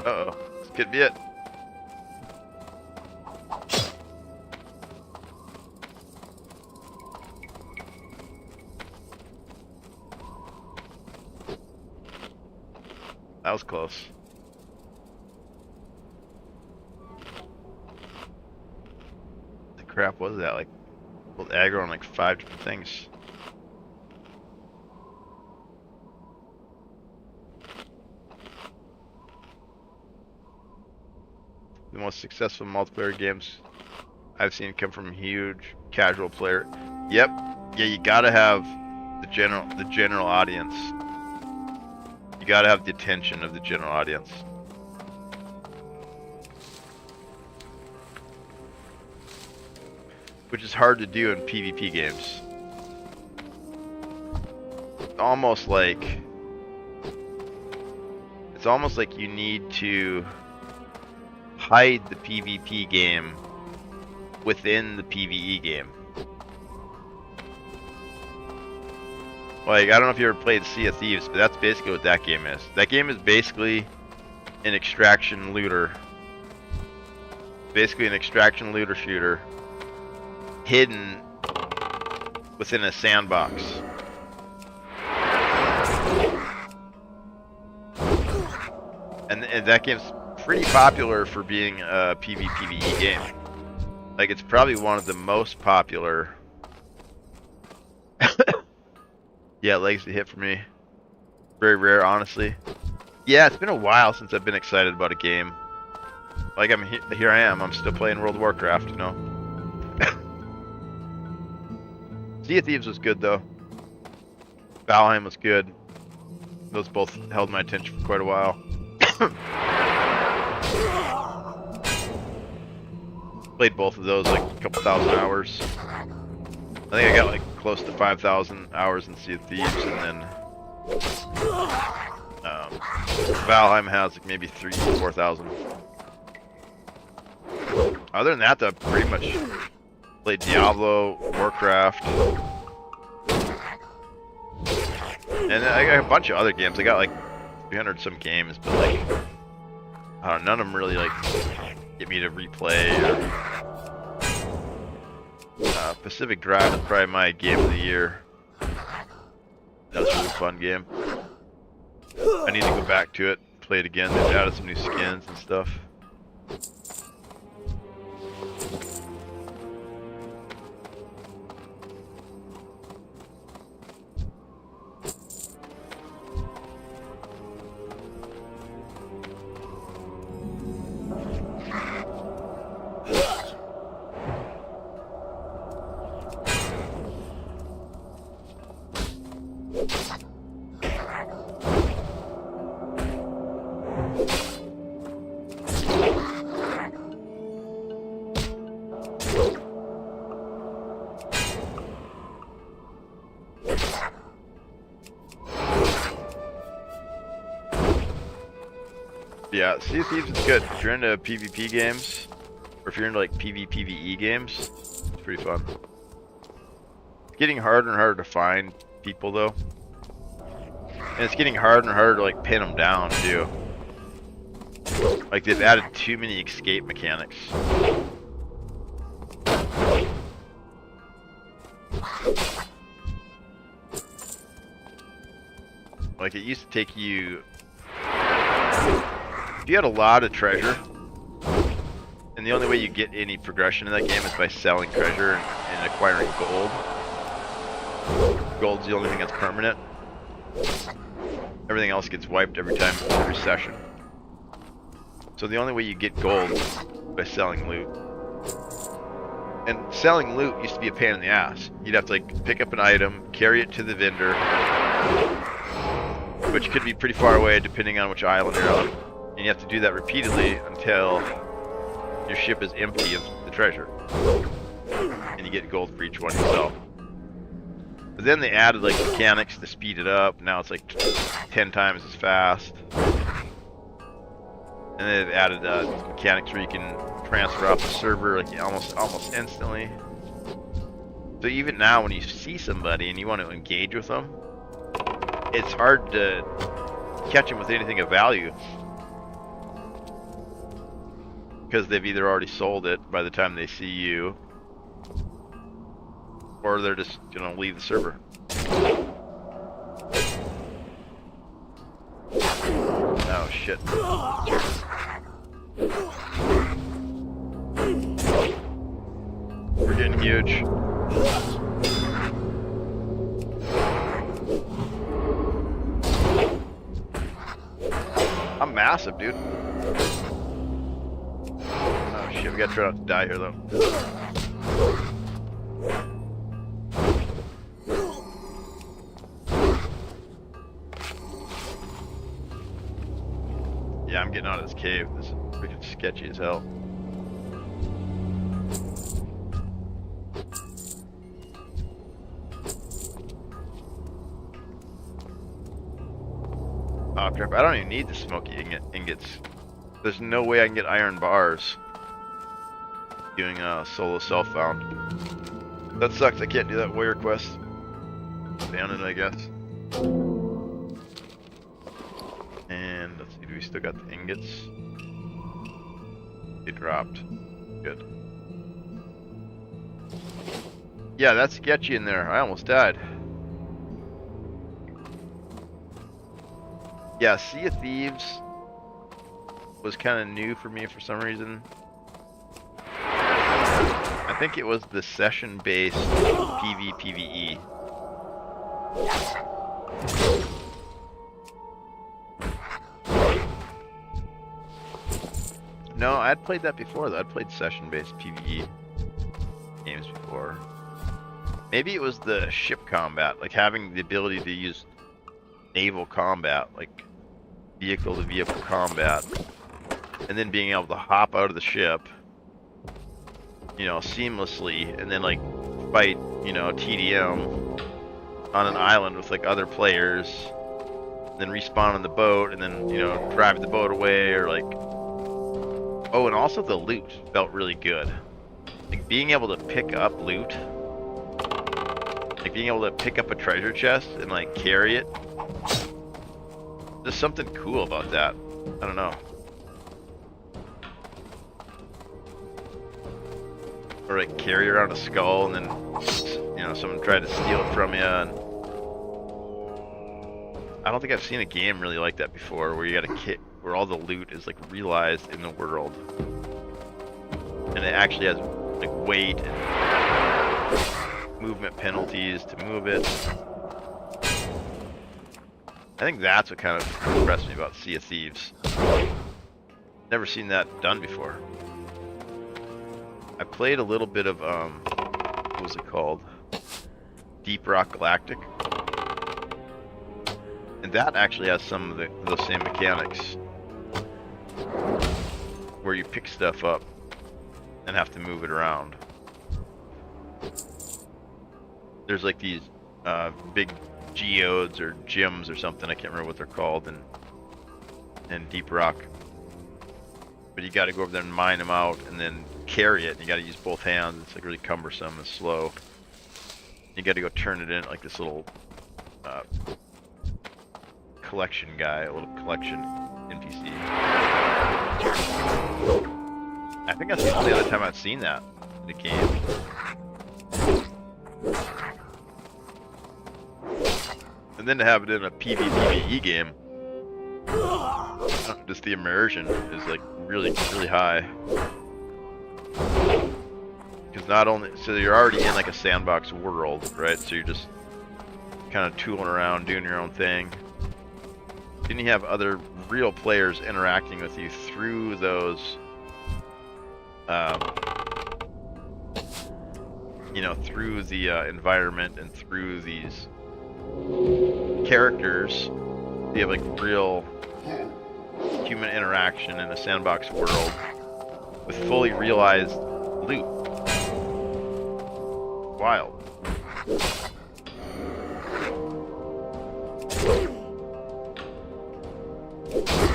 Uh-oh. This could be it. That was close. The crap was that? Like, pulled aggro on like 5 different things. the most successful multiplayer games I've seen come from a huge casual player. Yep. Yeah, you gotta have the general audience. You gotta have the attention of the general audience. Which is hard to do in PvP games. It's almost like you need to hide the PvP game within the PvE game. Like, I don't know if you ever played Sea of Thieves, but that's basically what that game is. That game is basically an extraction looter. Basically an extraction looter shooter hidden within a sandbox. And that game's pretty popular for being a PvPvE game. Like, it's probably one of the most popular. Yeah, legs to hit for me. Very rare, honestly. Yeah, it's been a while since I've been excited about a game. Like, here I am. I'm still playing World of Warcraft, you know. Sea of Thieves was good, though. Valheim was good. Those both held my attention for quite a while. Played both of those like a couple thousand hours. I think I got like close to 5,000 hours in Sea of Thieves, and then Valheim has like maybe 3,000 to 4,000. Other than that, though, pretty much played Diablo, Warcraft, and I got a bunch of other games. I got like 300 some games, but like I don't know, none of them really like get me to replay. Pacific Drive is probably my game of the year. That was a really fun game. I need to go back to it, play it again. They've added some new skins and stuff. Yeah, Sea of Thieves is good. If you're into PvP games, or if you're into like PvPvE games, it's pretty fun. It's getting harder and harder to find people though. And it's getting harder and harder to like pin them down too. Like they've added too many escape mechanics. Like it used to take you, if you had a lot of treasure, and the only way you get any progression in that game is by selling treasure and acquiring gold. Gold's the only thing that's permanent. Everything else gets wiped every session. So the only way you get gold is by selling loot. And selling loot used to be a pain in the ass. You'd have to like pick up an item, carry it to the vendor, which could be pretty far away depending on which island you're on. And you have to do that repeatedly until your ship is empty of the treasure. And you get gold for each one you sell. But then they added like mechanics to speed it up. Now it's like 10 times as fast. And then they've added mechanics where you can transfer off the server like almost instantly. So even now when you see somebody and you want to engage with them, it's hard to catch them with anything of value. Because they've either already sold it by the time they see you, or they're just gonna leave the server. Oh shit. We're getting huge. I'm massive, dude. shit, we gotta try not to die here though. Yeah, I'm getting out of this cave. This is freaking sketchy as hell. Pop trap. I don't even need the smoky ingots. There's no way I can get iron bars doing a solo self-found. That sucks. I can't do that warrior quest. Abandoned, I guess. And let's see, do we still got the ingots? They dropped. Good. Yeah, that's sketchy in there. I almost died. Yeah, Sea of Thieves was kind of new for me for some reason. I think it was the session-based PvPvE. No, I'd played that before though. I'd played session-based PvE games before. Maybe it was the ship combat, like having the ability to use naval combat, like vehicle-to-vehicle combat, and then being able to hop out of the ship, you know, seamlessly, and then like fight, you know, TDM on an island with like other players, and then respawn on the boat, and then, you know, drive the boat away, or like, oh, and also the loot felt really good. Like being able to pick up loot, like being able to pick up a treasure chest and like carry it. There's something cool about that. I don't know. Or like carry around a skull and then, you know, someone tried to steal it from you. And I don't think I've seen a game really like that before, where you got a kit where all the loot is like realized in the world, and it actually has like weight and movement penalties to move it. I think that's what kind of impressed me about Sea of Thieves. Never seen that done before. I played a little bit of, what was it called? Deep Rock Galactic. And that actually has some of those same mechanics, where you pick stuff up and have to move it around. There's like these big geodes or gems or something, I can't remember what they're called in Deep Rock. But you got to go over there and mine them out and then carry it. And you got to use both hands. It's like really cumbersome and slow. You got to go turn it in like this little collection guy, a little collection NPC. I think that's the only other time I've seen that in the game. And then to have it in a PvPvE game, just the immersion is like really high. Because not only, so you're already in like a sandbox world, right? So you're just kind of tooling around, doing your own thing. Then you have other real players interacting with you through those, you know, through the environment and through these characters. You have like real human interaction in a sandbox world with fully realized loot. Wild.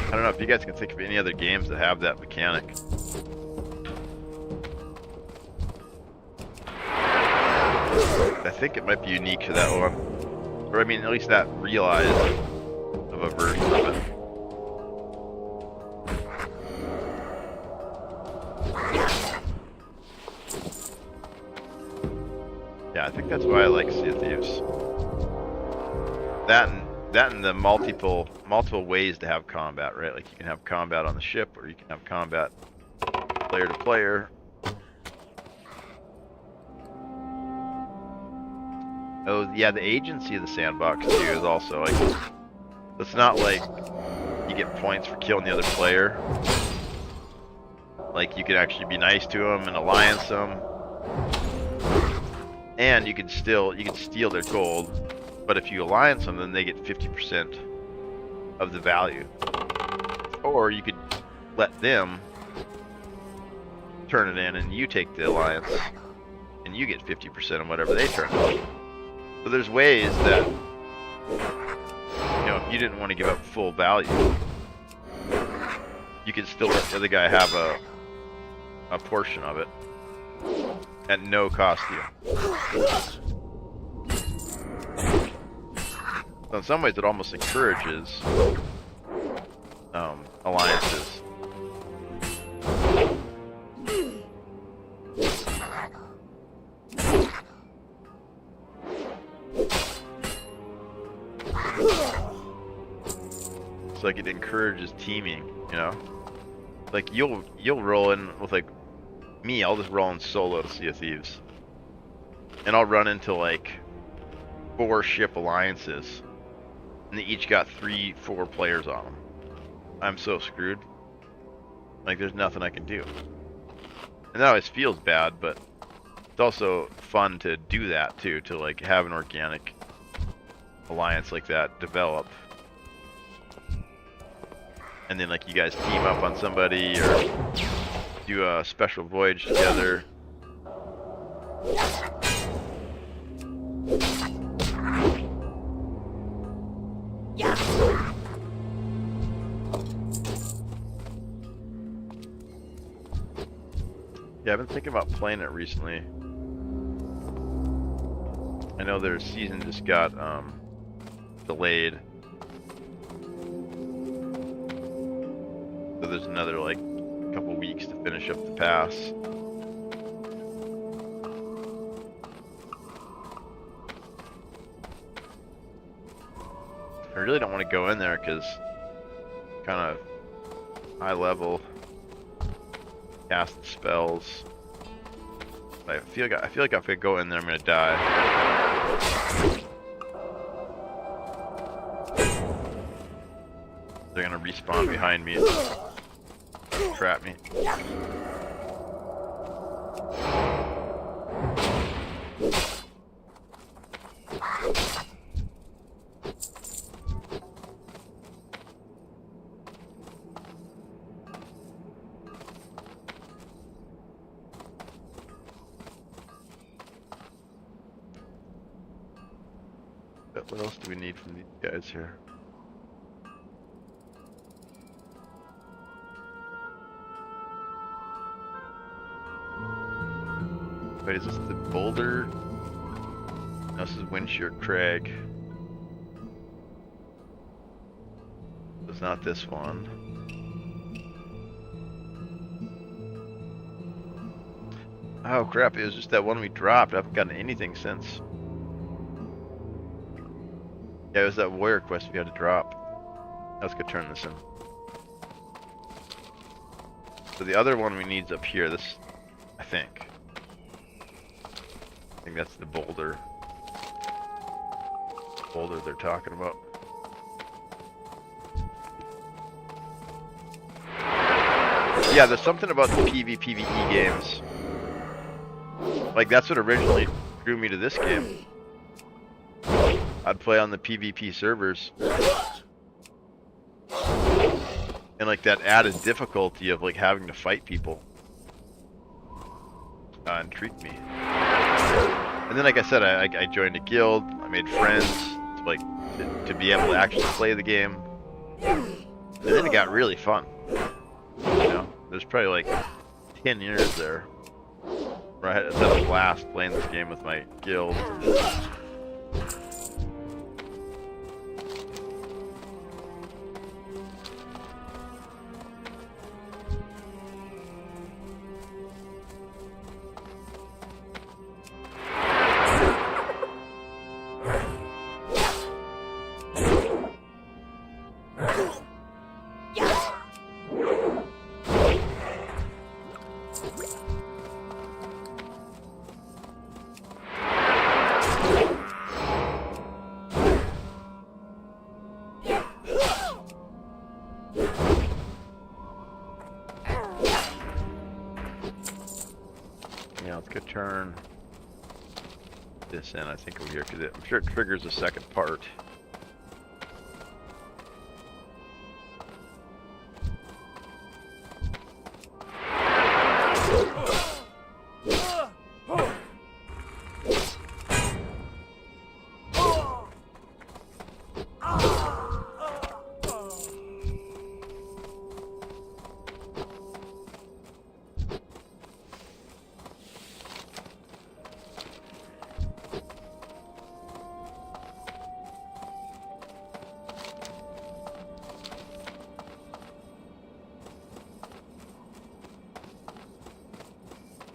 I don't know if you guys can think of any other games that have that mechanic. I think it might be unique to that one. Or I mean, at least that realized of a version of it. Yeah, I think that's why I like Sea of Thieves. That and the multiple ways to have combat, right? Like you can have combat on the ship, or you can have combat player to player. Oh yeah, the agency of the sandbox too is also like, it's not like you get points for killing the other player. Like, you can actually be nice to them and alliance them. And you can steal their gold, but if you alliance them, then they get 50% of the value. Or you could let them turn it in and you take the alliance and you get 50% of whatever they turn in. So there's ways that, you know, if you didn't want to give up full value, you could still let the other guy have a portion of it at no cost to you. So in some ways it almost encourages alliances. It's like it encourages teaming, you know? Like you'll roll in with like me, I'll just roll in solo to Sea of Thieves. And I'll run into like 4 ship alliances. And they each got 3-4 players on them. I'm so screwed. Like there's nothing I can do. And that always feels bad, but it's also fun to do that too, to like have an organic alliance like that develop. And then like you guys team up on somebody or do a special voyage together. Yeah, I've been thinking about playing it recently. I know their season just got delayed. So there's another like couple weeks to finish up the pass. I really don't want to go in there because kind of high level, cast the spells. I feel like if I go in there, I'm gonna die. They're gonna respawn behind me and trap me. What else do we need from these guys here? Wait, is this the boulder? No, this is Windshield Crag. It's not this one. Oh crap, it was just that one we dropped. I haven't gotten anything since. Yeah, it was that warrior quest we had to drop. Let's go turn this in. So the other one we need is up here, this, I think that's the boulder they're talking about. Yeah, there's something about the PvPvE games. Like that's what originally drew me to this game. I'd play on the PvP servers. And like that added difficulty of like having to fight people intrigued me. And then like I said, I joined a guild, I made friends to be able to actually play the game. And then it got really fun. You know, there's probably like 10 years there where I had a blast playing this game with my guild. Now let's go turn this in. I think over here because I'm sure it triggers a second part.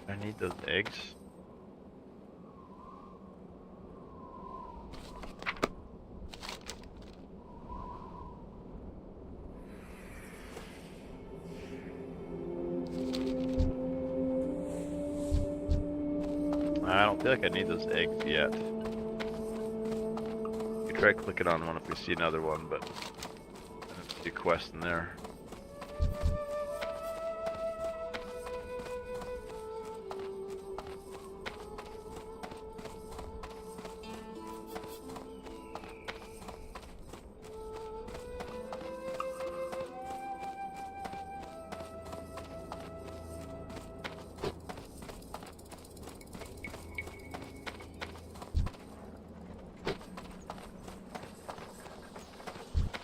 I need those eggs. I don't feel like I need those eggs yet. We try clicking on one if we see another one, but I don't see a quest in there.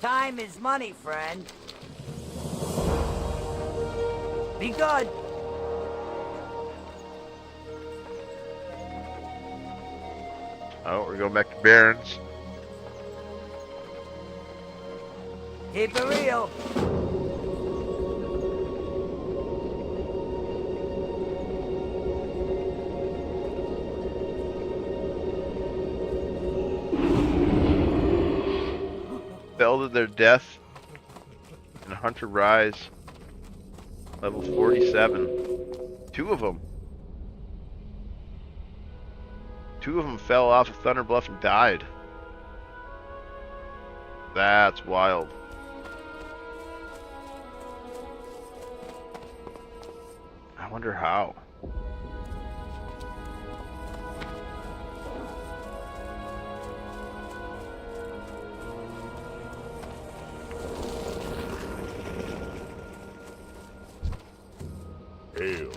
Time is money, friend. Be good. Oh, we're going back to Barrens. Keep it real. Fell to their death in Hunter Rise, level 47. Two of them fell off of Thunder Bluff and died. That's wild. I wonder how. Hail.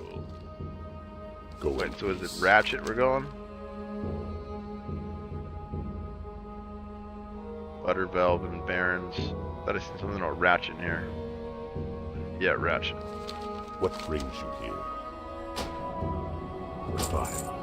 Go Wait, in so is peace. it Ratchet we're going? Buttervelv and Barrens. Thought I seen something about Ratchet in here. Yeah, Ratchet. What brings you here? Goodbye.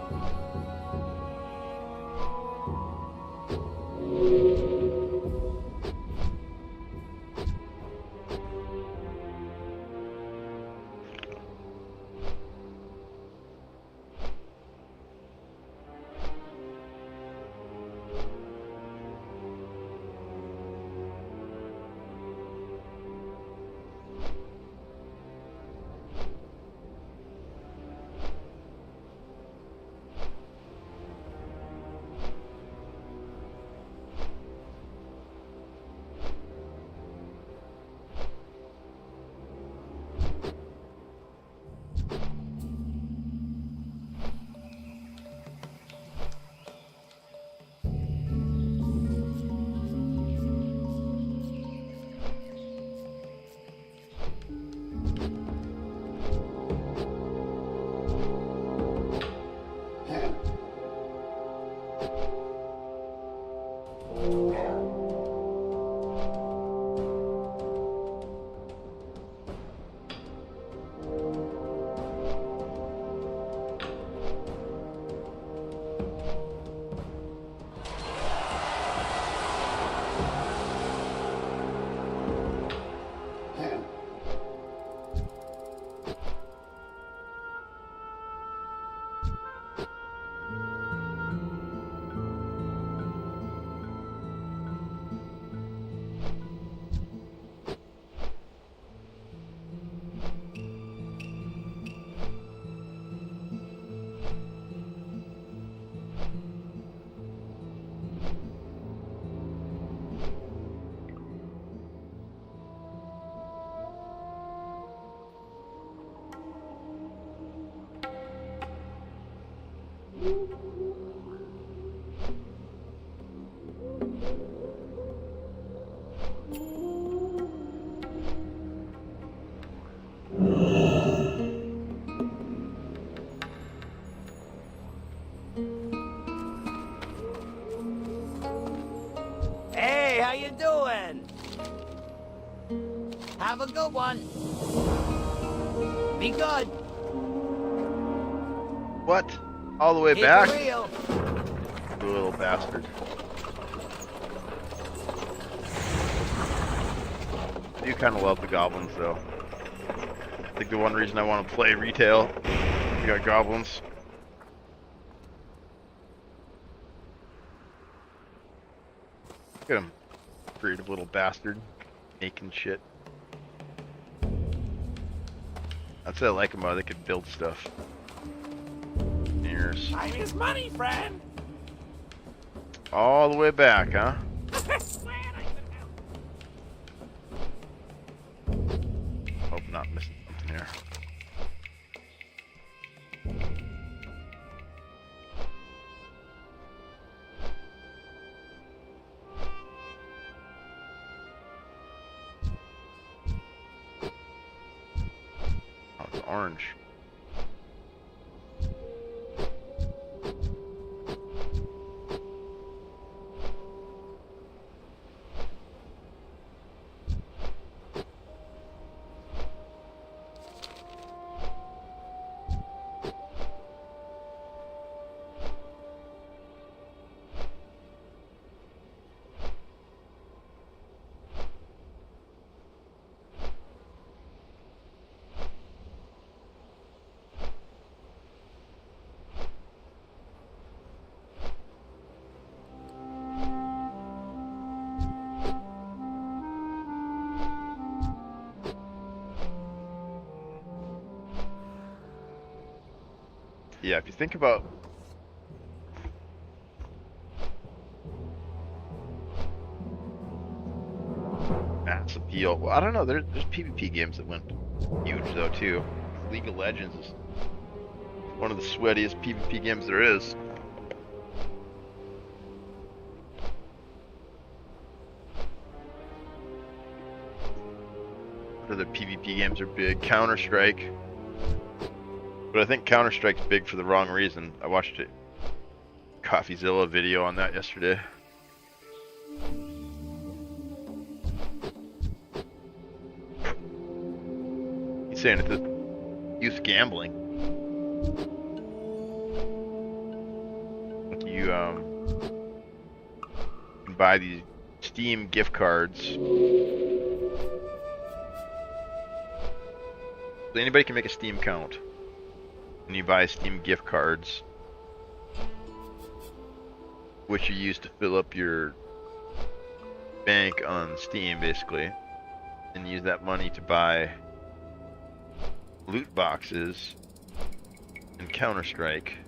Hey, how you doing? Have a good one. Be good. What? All the way Keep it back? real. You little bastard. I do kind of love the goblins, though. I think the one reason I want to play retail, we got goblins. Look at him. Creative little bastard. Making shit. That's what I like about it. They could build stuff. Here's Time is money, friend. all the way back, huh? Glad I could help. Hope not missing something here. Oh, it's orange. Yeah, if you think about mass appeal, well, I don't know. There's PvP games that went huge though too. League of Legends is one of the sweatiest PvP games there is. Other PvP games are big. Counter-Strike. But I think Counter-Strike's big for the wrong reason. I watched a CoffeeZilla video on that yesterday. He's saying it's youth gambling. You can buy these Steam gift cards. So anybody can make a Steam account. And you buy Steam gift cards, which you use to fill up your bank on Steam, basically, and use that money to buy loot boxes in Counter-Strike.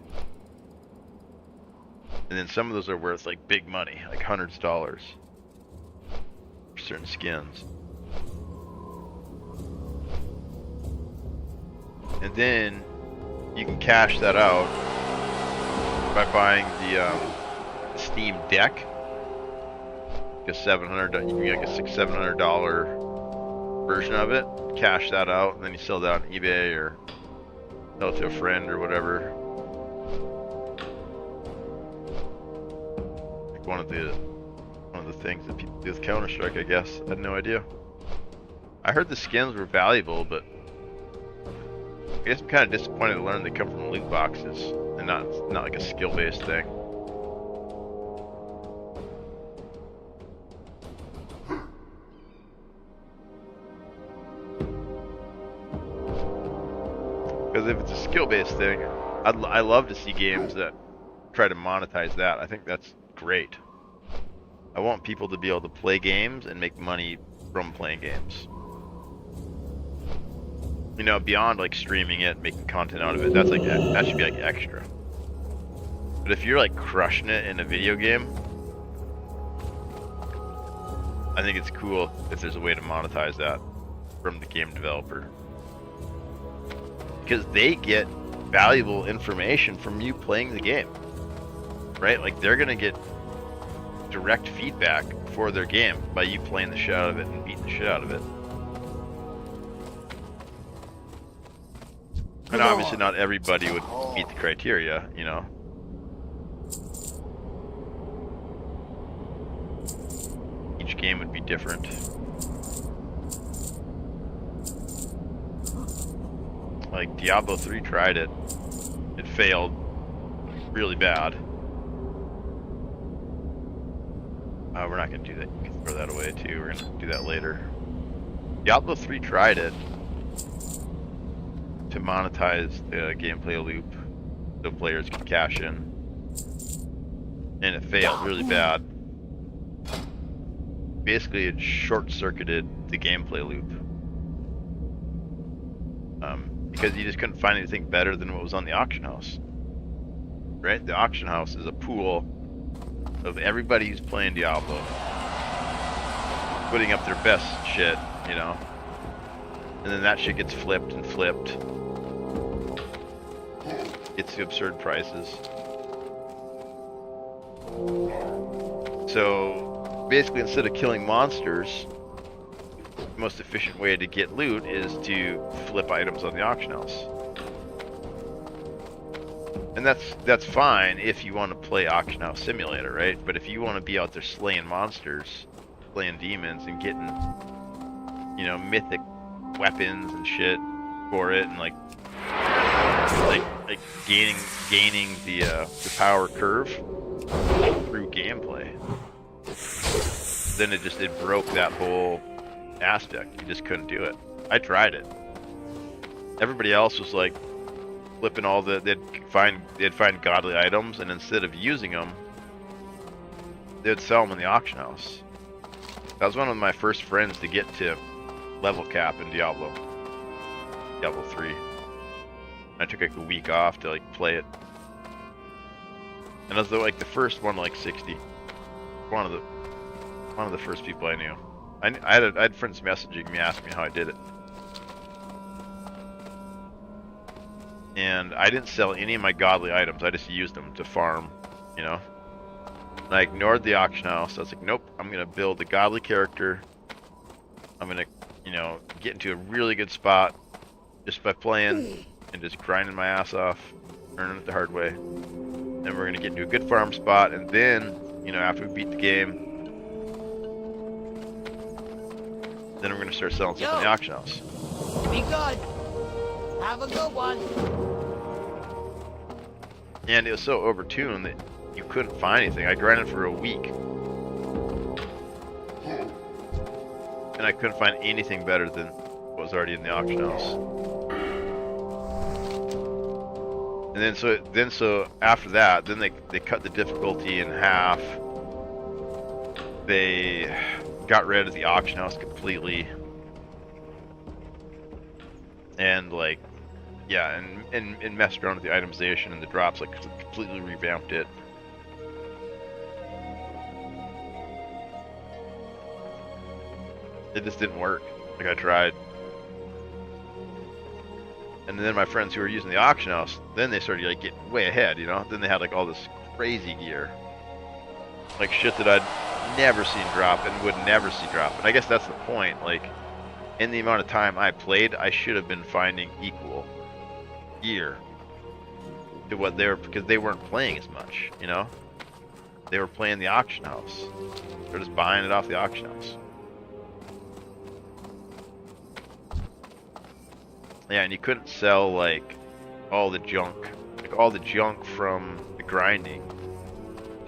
And then some of those are worth like big money, like hundreds of dollars for certain skins. And then you can cash that out by buying the Steam Deck. Like a $700, you can get like a $600-700 version of it. Cash that out, and then you sell that on eBay or sell it to a friend or whatever. Like one of the things that people do with Counter-Strike, I guess. I had no idea. I heard the skins were valuable, but I guess I'm kind of disappointed to learn they come from loot boxes and not like a skill-based thing. Because if it's a skill-based thing, I love to see games that try to monetize that. I think that's great. I want people to be able to play games and make money from playing games. You know, beyond like streaming it, making content out of it, that's like that should be like extra. But if you're like crushing it in a video game, I think it's cool if there's a way to monetize that from the game developer. Because they get valuable information from you playing the game, right? Like they're gonna get direct feedback for their game by you playing the shit out of it and beating the shit out of it. And obviously not everybody would meet the criteria, you know. Each game would be different. Like Diablo 3 tried it. It failed really bad. We're not going to do that. You can throw that away too. We're going to do that later. Diablo 3 tried it to monetize the gameplay loop so players can cash in. And it failed really bad. Basically, it short-circuited the gameplay loop. Because you just couldn't find anything better than what was on the auction house. Right? The auction house is a pool of everybody who's playing Diablo, putting up their best shit, you know, and then that shit gets flipped and flipped, gets to absurd prices. So basically, instead of killing monsters, the most efficient way to get loot is to flip items on the auction house. And that's fine if you want to play Auction House Simulator, right? But if you want to be out there slaying monsters, slaying demons, and getting, you know, mythic weapons and shit for it, and like gaining the power curve through gameplay, then it broke that whole aspect. You just couldn't do it. I tried it. Everybody else was like flipping all they'd find godly items, and instead of using them, they'd sell them in the auction house. That was one of my first friends to get to level cap in Diablo 3. I took like a week off to like play it, and I was like the first one to like 60. One of the first people I knew. I had friends messaging me asking me how I did it. And I didn't sell any of my godly items. I just used them to farm, you know. And I ignored the auction house. I was like, nope, I'm gonna build a godly character. I'm gonna, you know, get into a really good spot just by playing and just grinding my ass off, earning it the hard way. Then we're gonna get into a good farm spot, and then, you know, after we beat the game, then we're gonna start selling stuff in the auction house. Be good. Have a good one. And it was so overtuned that you couldn't find anything. I grinded for a week, and I couldn't find anything better than what was already in the auction house. And then so after that, then they cut the difficulty in half. They got rid of the auction house completely, and like, yeah, and messed around with the itemization and the drops, like completely revamped it. It just didn't work. Like I tried. And then my friends who were using the auction house, then they started like getting way ahead, you know? Then they had like all this crazy gear. Like shit that I'd never seen drop and would never see drop. And I guess that's the point. Like, in the amount of time I played, I should have been finding equal gear to what they were, because they weren't playing as much, you know? They were playing the auction house. They're just buying it off the auction house. Yeah, and you couldn't sell like all the junk. Like all the junk from the grinding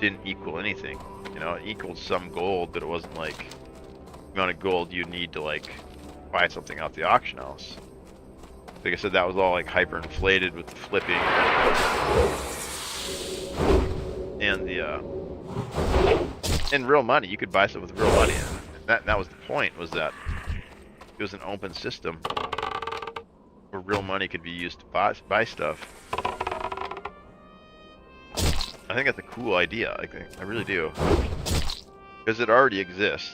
didn't equal anything. You know, it equaled some gold, but it wasn't like the amount of gold you need to like buy something off the auction house. Like I said, that was all like hyper inflated with the flipping and the and real money. You could buy stuff with real money. And that was the point, was that it was an open system where real money could be used to buy stuff. I think that's a cool idea. I really do, because it already exists.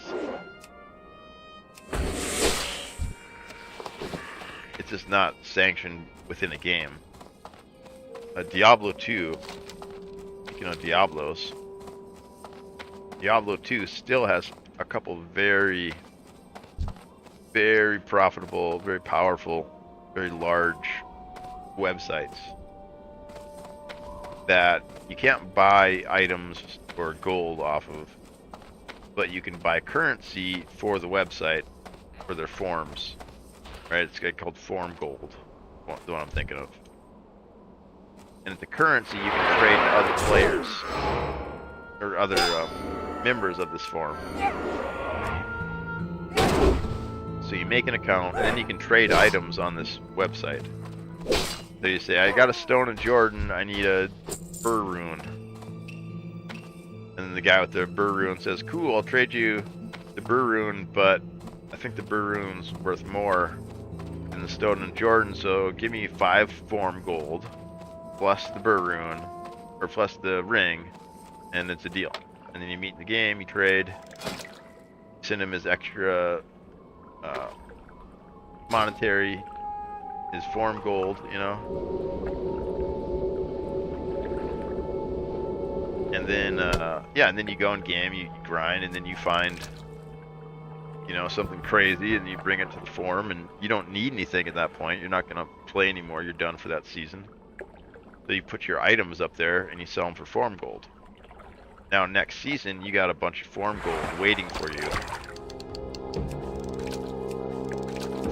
It's just not sanctioned within a game. Diablo 2, you know, Diablos. Diablo 2 still has a couple very, very profitable, very powerful, very large websites that you can't buy items or gold off of, but you can buy currency for the website for their forms, right? It's called form gold, the one I'm thinking of. And the currency you can trade to other players or other members of this form. So you make an account and then you can trade items on this website. So you say, I got a stone of Jordan, I need a burr rune. And then the guy with the burr rune says, cool, I'll trade you the burr rune, but I think the burr rune's worth more than the stone of Jordan, so give me 5 form gold plus the burr rune, or plus the ring, and it's a deal. And then you meet in the game, you trade, send him his extra monetary, his form gold, you know. And then, yeah, and then you go in game, you grind, and then you find, you know, something crazy, and you bring it to the forum, and you don't need anything at that point. You're not going to play anymore. You're done for that season. So you put your items up there, and you sell them for form gold. Now, next season, you got a bunch of form gold waiting for you.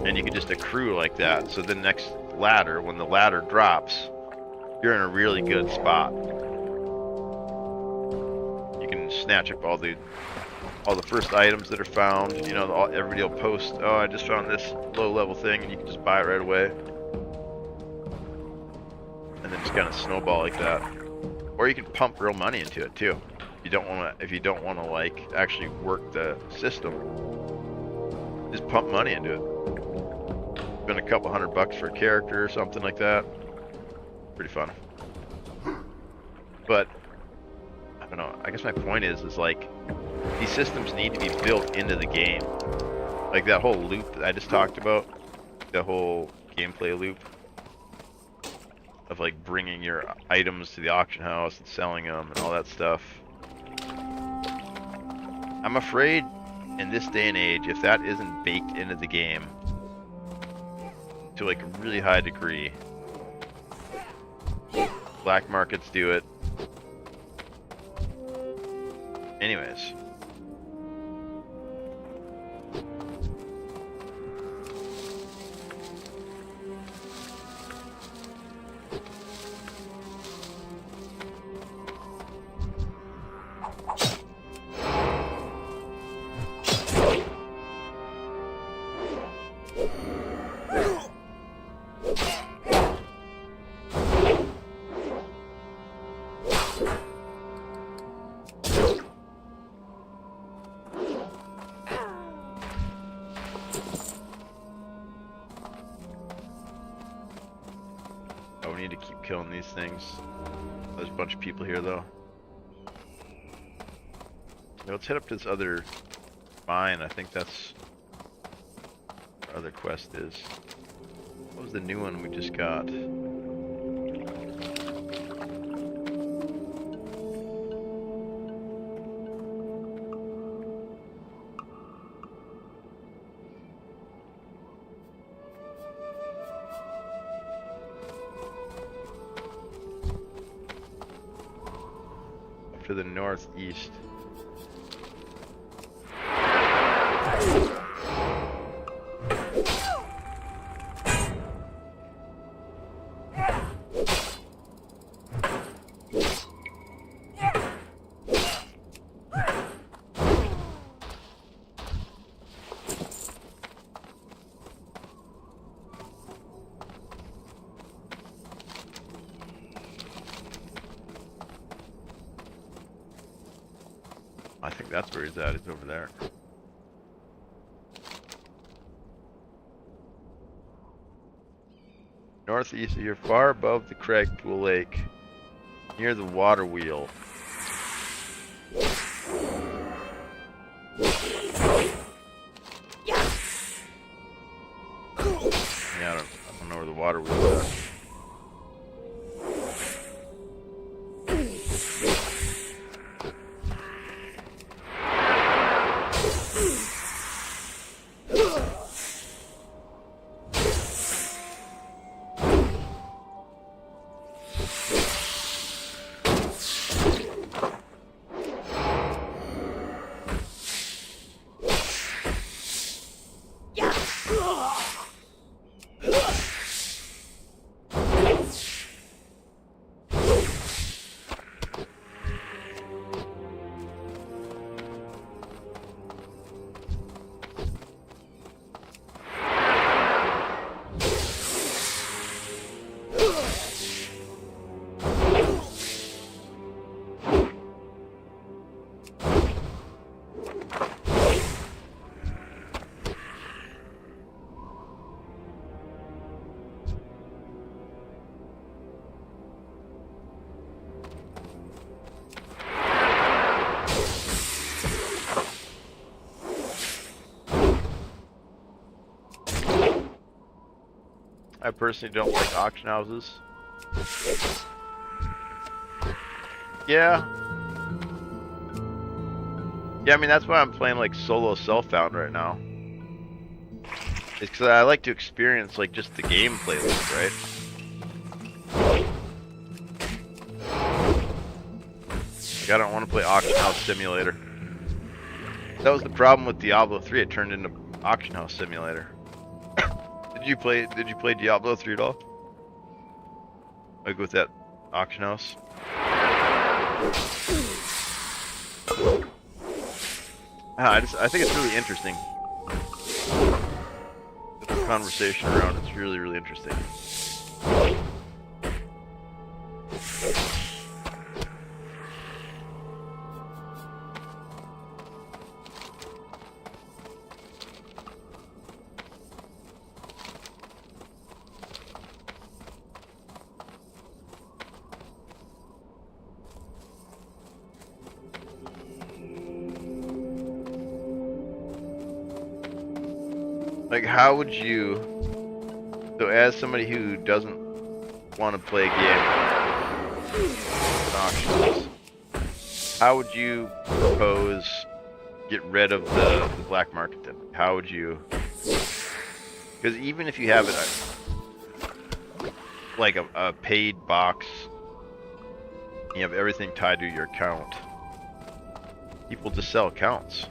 And you can just accrue like that. So the next ladder, when the ladder drops, you're in a really good spot. You can snatch up all the first items that are found. You know, everybody will post, oh, I just found this low level thing, and you can just buy it right away. And then just kind of snowball like that. Or you can pump real money into it too. If you don't want to like actually work the system, just pump money into it. Spend a couple $100 for a character or something like that. Pretty fun. But I don't know. I guess my point is like these systems need to be built into the game. Like that whole loop that I just talked about, the whole gameplay loop of like bringing your items to the auction house and selling them and all that stuff. I'm afraid in this day and age, if that isn't baked into the game to like a really high degree, black markets do it. Anyways. We need to keep killing these things. There's a bunch of people here though. Now let's head up to this other mine. I think that's our other quest is. What was the new one we just got? To the northeast. I think that's where he's at. He's over there. Northeast of here, far above the Cragpool Lake, near the water wheel. Yeah, I don't know where the water wheel is at. I personally don't like auction houses. Yeah. Yeah, I mean, that's why I'm playing like solo self-found right now. It's because I like to experience like just the gameplay loop, right? Like, I don't want to play Auction House Simulator. That was the problem with Diablo 3. It turned into Auction House Simulator. Did you play Diablo 3 at all? Like with that auction house? I think it's really interesting. The conversation around it's really, really interesting. Like, how would you, so as somebody who doesn't want to play a game with auctions, how would you propose get rid of the black market then? How would you, because even if you have it like a paid box, you have everything tied to your account, people just sell accounts.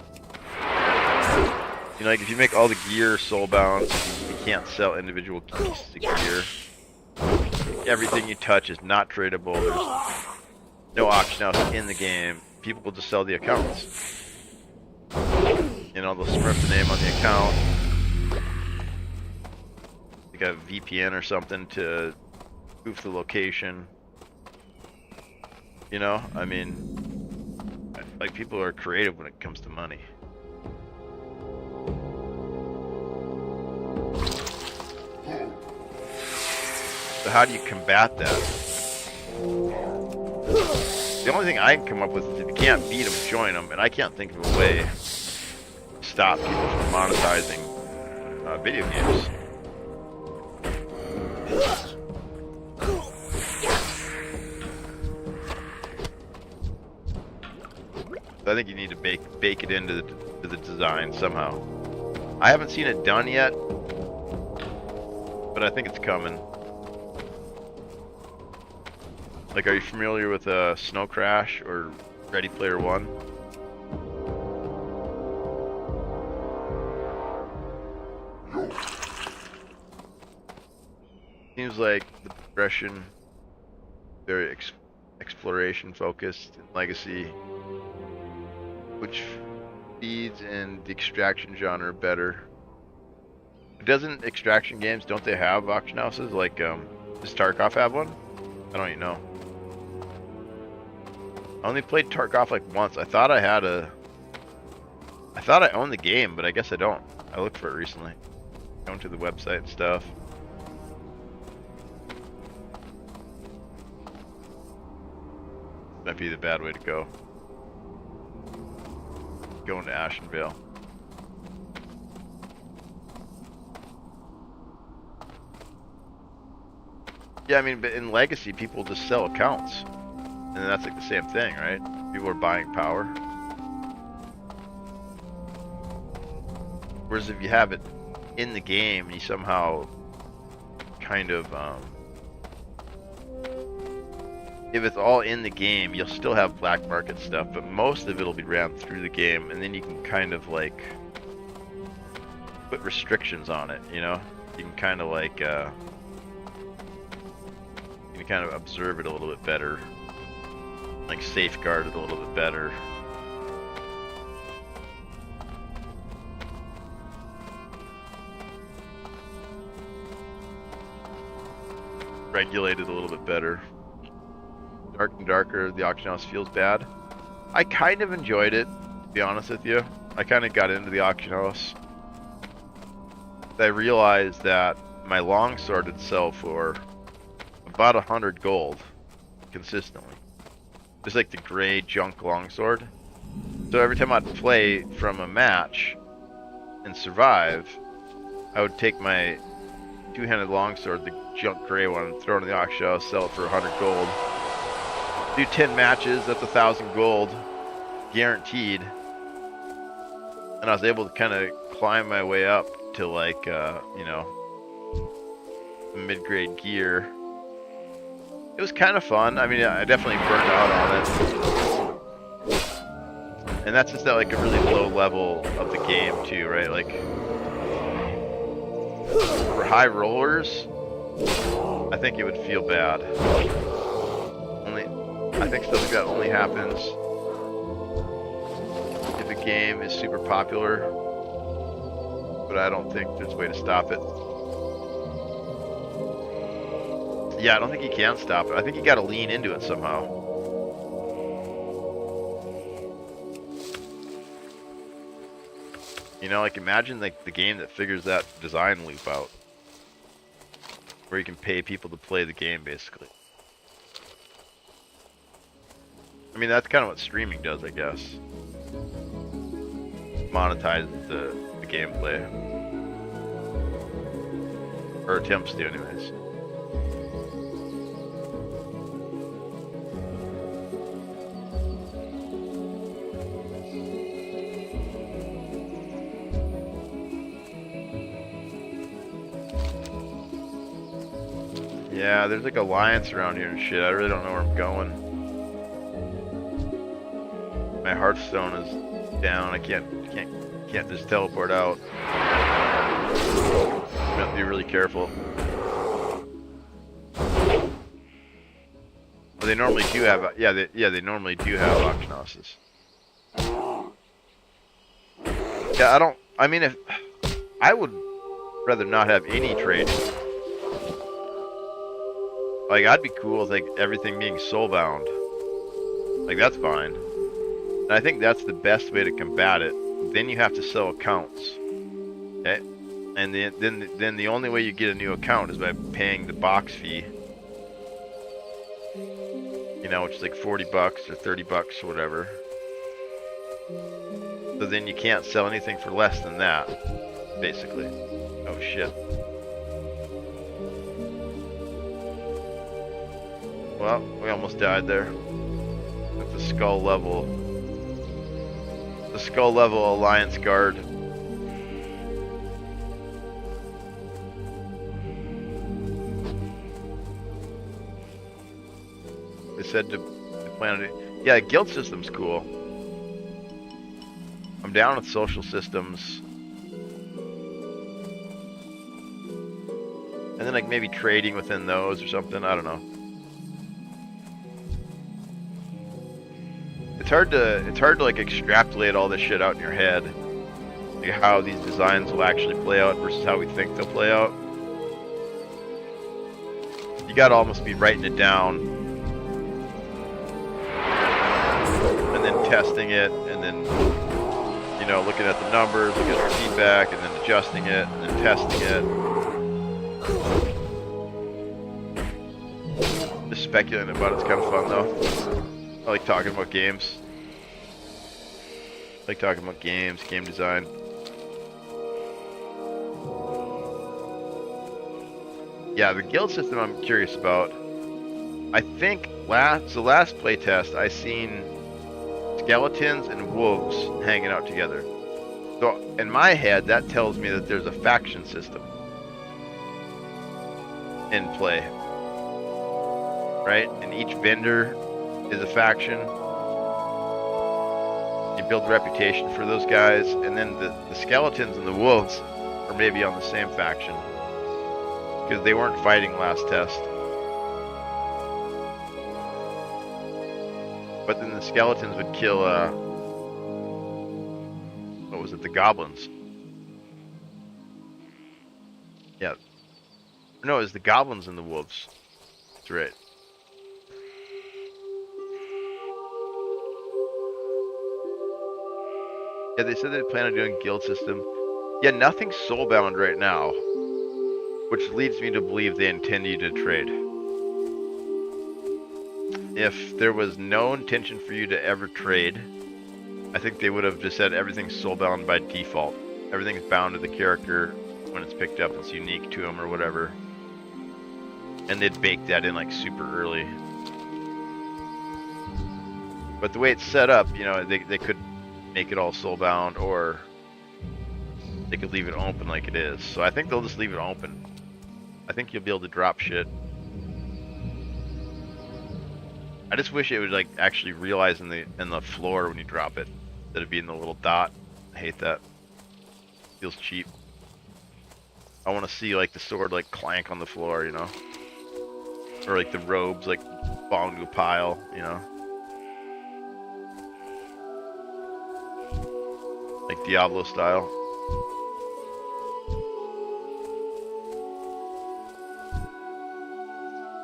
You know, like if you make all the gear soulbound, you can't sell individual keys to gear. Everything you touch is not tradable. There's no auction house in the game. People will just sell the accounts. You know, they'll smurf the name on the account. Like a VPN or something to spoof the location. You know, I mean, like people are creative when it comes to money. So how do you combat that? The only thing I can come up with is if you can't beat them, join them, and I can't think of a way to stop people from monetizing video games. So I think you need to bake it into the design somehow. I haven't seen it done yet, but I think it's coming. Like, are you familiar with Snow Crash or Ready Player One? Seems like the progression very exploration focused in Legacy, which feeds in the extraction genre better. Doesn't extraction games, don't they have auction houses? Like, does Tarkov have one? I don't even know. I only played Tarkov like once. I thought I owned the game, but I guess I don't. I looked for it recently. Going to the website and stuff. Might be the bad way to go. Going to Ashenvale. Yeah, I mean, but in Legacy, people just sell accounts. And that's like the same thing, right? People are buying power. Whereas if you have it in the game, you somehow kind of, if it's all in the game, you'll still have black market stuff, but most of it'll be ran through the game, and then you can kind of like put restrictions on it, you know? You can kind of like, you can kind of observe it a little bit better. Like safeguard it a little bit better. Regulate it a little bit better. Dark and darker, the auction house feels bad. I kind of enjoyed it, to be honest with you. I kind of got into the auction house. I realized that my longsword would sell for about 100 gold consistently. Just like the gray junk longsword. So every time I'd play from a match and survive, I would take my two-handed longsword, the junk gray one, throw it in the auction house, sell it for 100 gold. Do 10 matches, that's 1,000 gold, guaranteed. And I was able to kind of climb my way up to like, you know, mid-grade gear. It was kind of fun. I mean, I definitely burned out on it. And that's just at like a really low level of the game too, right? Like, for high rollers, I think it would feel bad. I think stuff like that only happens if a game is super popular, but I don't think there's a way to stop it. Yeah, I don't think you can stop it. I think you gotta lean into it somehow. You know, like imagine like the game that figures that design loop out, where you can pay people to play the game basically. I mean, that's kind of what streaming does, I guess. Monetizes the gameplay. Or attempts to, anyways. Yeah, there's like alliance around here and shit. I really don't know where I'm going. My Hearthstone is down. I can't just teleport out. I have to be really careful. But they normally do have, they normally do have auction houses. Yeah, I mean, if I would rather not have any trade. Like, I'd be cool with like everything being soulbound. Like, that's fine. And I think that's the best way to combat it. Then you have to sell accounts. Okay? And then the only way you get a new account is by paying the box fee. You know, which is like 40 bucks or 30 bucks or whatever. So then you can't sell anything for less than that, basically. Oh shit. Well, we almost died there. At the skull level. The skull level Alliance Guard. They said to plan it. Yeah, guild system's cool. I'm down with social systems. And then like maybe trading within those or something, I don't know. It's hard to like extrapolate all this shit out in your head. Like how these designs will actually play out versus how we think they'll play out. You gotta almost be writing it down. And then testing it, and then, you know, looking at the numbers, looking at our feedback, and then adjusting it, and then testing it. Just speculating about it's kind of fun though. I like talking about games. I like talking about games, game design. Yeah, the guild system I'm curious about. I think last playtest I seen skeletons and wolves hanging out together. So in my head that tells me that there's a faction system in play. Right? And each vendor is a faction. You build reputation for those guys, and then the skeletons and the wolves are maybe on the same faction because they weren't fighting last test. But then the skeletons would kill what was it, the goblins? Yeah. No, it was the goblins and the wolves. That's right. Yeah, they said they plan on doing guild system. Yeah, nothing's soulbound right now, which leads me to believe they intend you to trade. If there was no intention for you to ever trade, I think they would have just said everything's soulbound by default. Everything's bound to the character when it's picked up, it's unique to them or whatever. And they'd bake that in like super early. But the way it's set up, you know, they could make it all soulbound, or they could leave it open like it is. So I think they'll just leave it open. I think you'll be able to drop shit. I just wish it would like actually realize in the floor when you drop it, that it'd be in the little dot. I hate that. Feels cheap. I want to see like the sword like clank on the floor, you know, or like the robes like fall into a pile, you know, like Diablo style.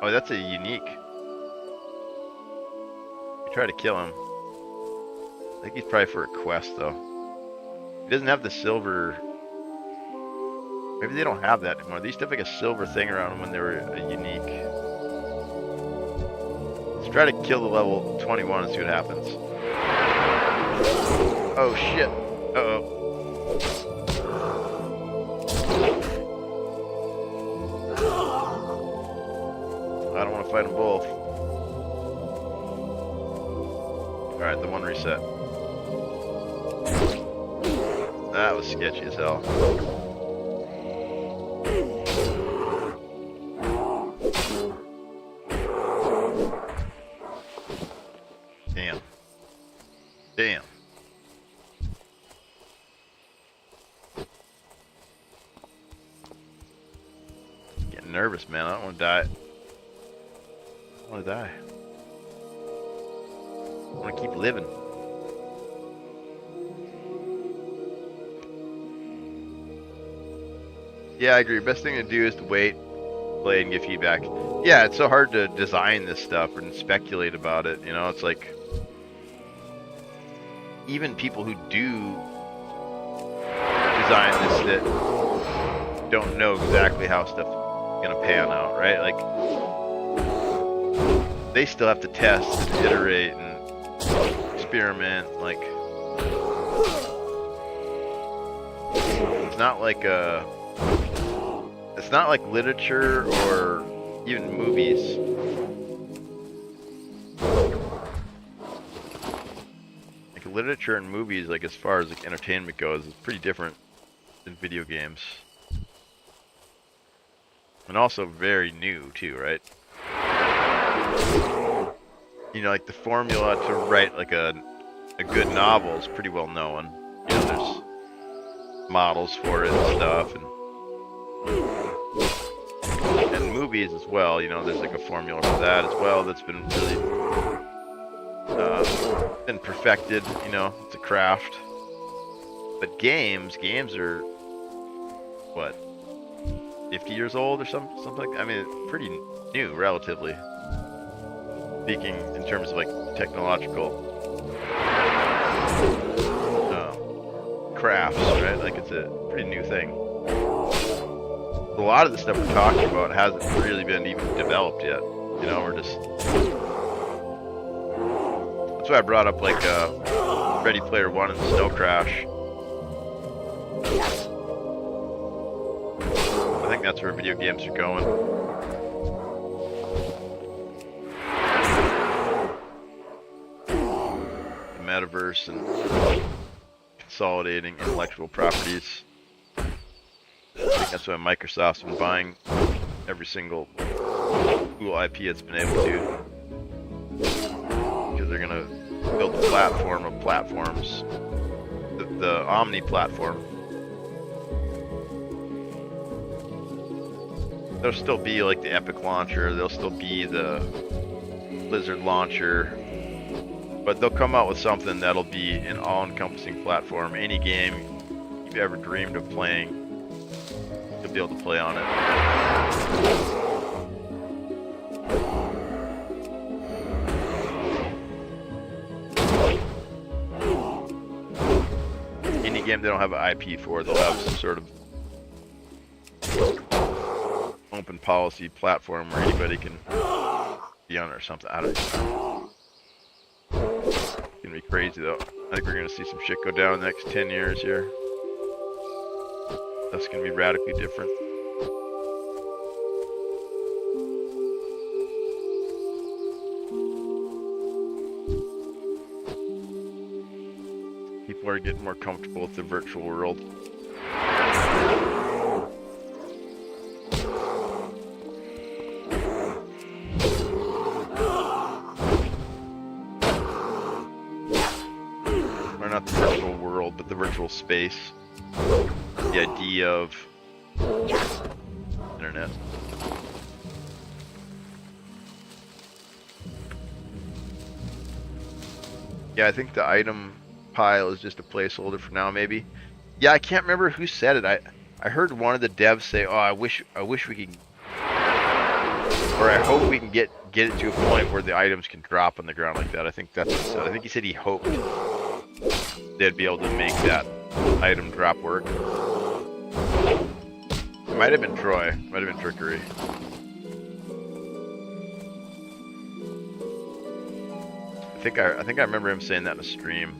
Oh, that's a unique. You try to kill him. I think he's probably for a quest though. He doesn't have the silver. Maybe they don't have that anymore. They used to have like a silver thing around them when they were a unique. Let's try to kill the level 21 and see what happens. Oh shit. Uh-oh. I don't want to fight them both. Alright, the one reset. That was sketchy as hell. Damn. Damn. Getting nervous, man. I don't want to die. I want to die. I want to keep living. Yeah, I agree. Best thing to do is to wait, play, and give feedback. Yeah, it's so hard to design this stuff and speculate about it. You know, it's like even people who do design this that don't know exactly how stuff is gonna pan out, right? Like they still have to test and iterate and experiment. Like it's not like it's not like literature or even movies. Like literature and movies, like as far as like entertainment goes, is pretty different than video games. And also very new too, right? You know, like the formula to write like a good novel is pretty well known. You know, there's models for it and stuff, and movies as well. You know, there's like a formula for that as well that's been really been perfected. You know, it's a craft. But games are what, 50 years old or something like that. I mean, it's pretty new, relatively speaking, in terms of like technological crafts, right? Like it's a pretty new thing. A lot of the stuff we're talking about hasn't really been even developed yet. You know, we're just. That's why I brought up like Ready Player One and Snow Crash. I think that's where video games are going. The metaverse and consolidating intellectual properties. I think that's why Microsoft's been buying every single cool IP it's been able to. Because they're going to build a platform of platforms. The Omni platform. There'll still be like the Epic launcher, there'll still be the Blizzard launcher, but they'll come out with something that'll be an all-encompassing platform. Any game you've ever dreamed of playing, you'll be able to play on it. Any game they don't have an IP for, they'll have some sort of open policy platform where anybody can be on it or something. I don't know. It's gonna be crazy though. I think we're gonna see some shit go down in the next 10 years here. That's gonna be radically different. People are getting more comfortable with the virtual world. Or not the virtual world, but the virtual space. The idea of internet. Yeah, I think the item pile is just a placeholder for now, maybe. Yeah, I can't remember who said it. I heard one of the devs say, "Oh, I wish we could, or I hope we can get it to a point where the items can drop on the ground like that." I think that's what he said. I think he said he hoped they'd be able to make that item drop work. It might have been Troy. Might have been trickery. I think I remember him saying that in a stream.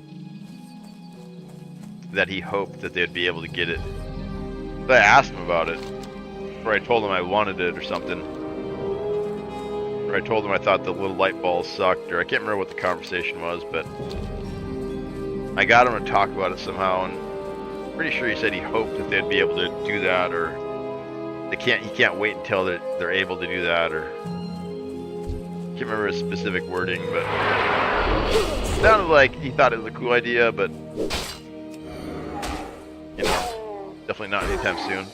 That he hoped that they'd be able to get it. But I asked him about it. Or I told him I wanted it or something. Or I told him I thought the little light balls sucked. Or I can't remember what the conversation was, but I got him to talk about it somehow, and I'm pretty sure he said he hoped that they'd be able to do that, or he can't wait until they're able to do that, or I can't remember his specific wording, but it sounded like he thought it was a cool idea, but you know, definitely not anytime soon.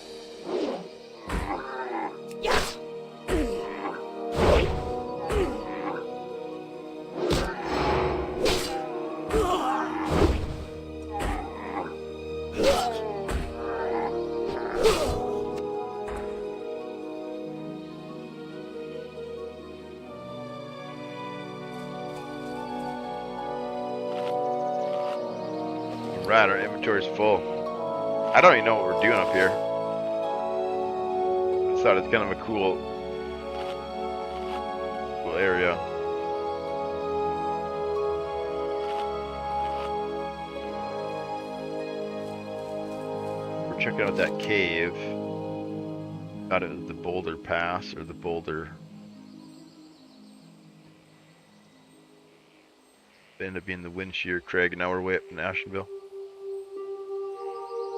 Right, our inventory's full. I don't even know what we're doing up here. I thought it's kind of a cool area. We're checking out that cave. Thought it was the Boulder Pass or the Boulder. They ended up being the Windshear Crag, and now we're way up in Ashenvale.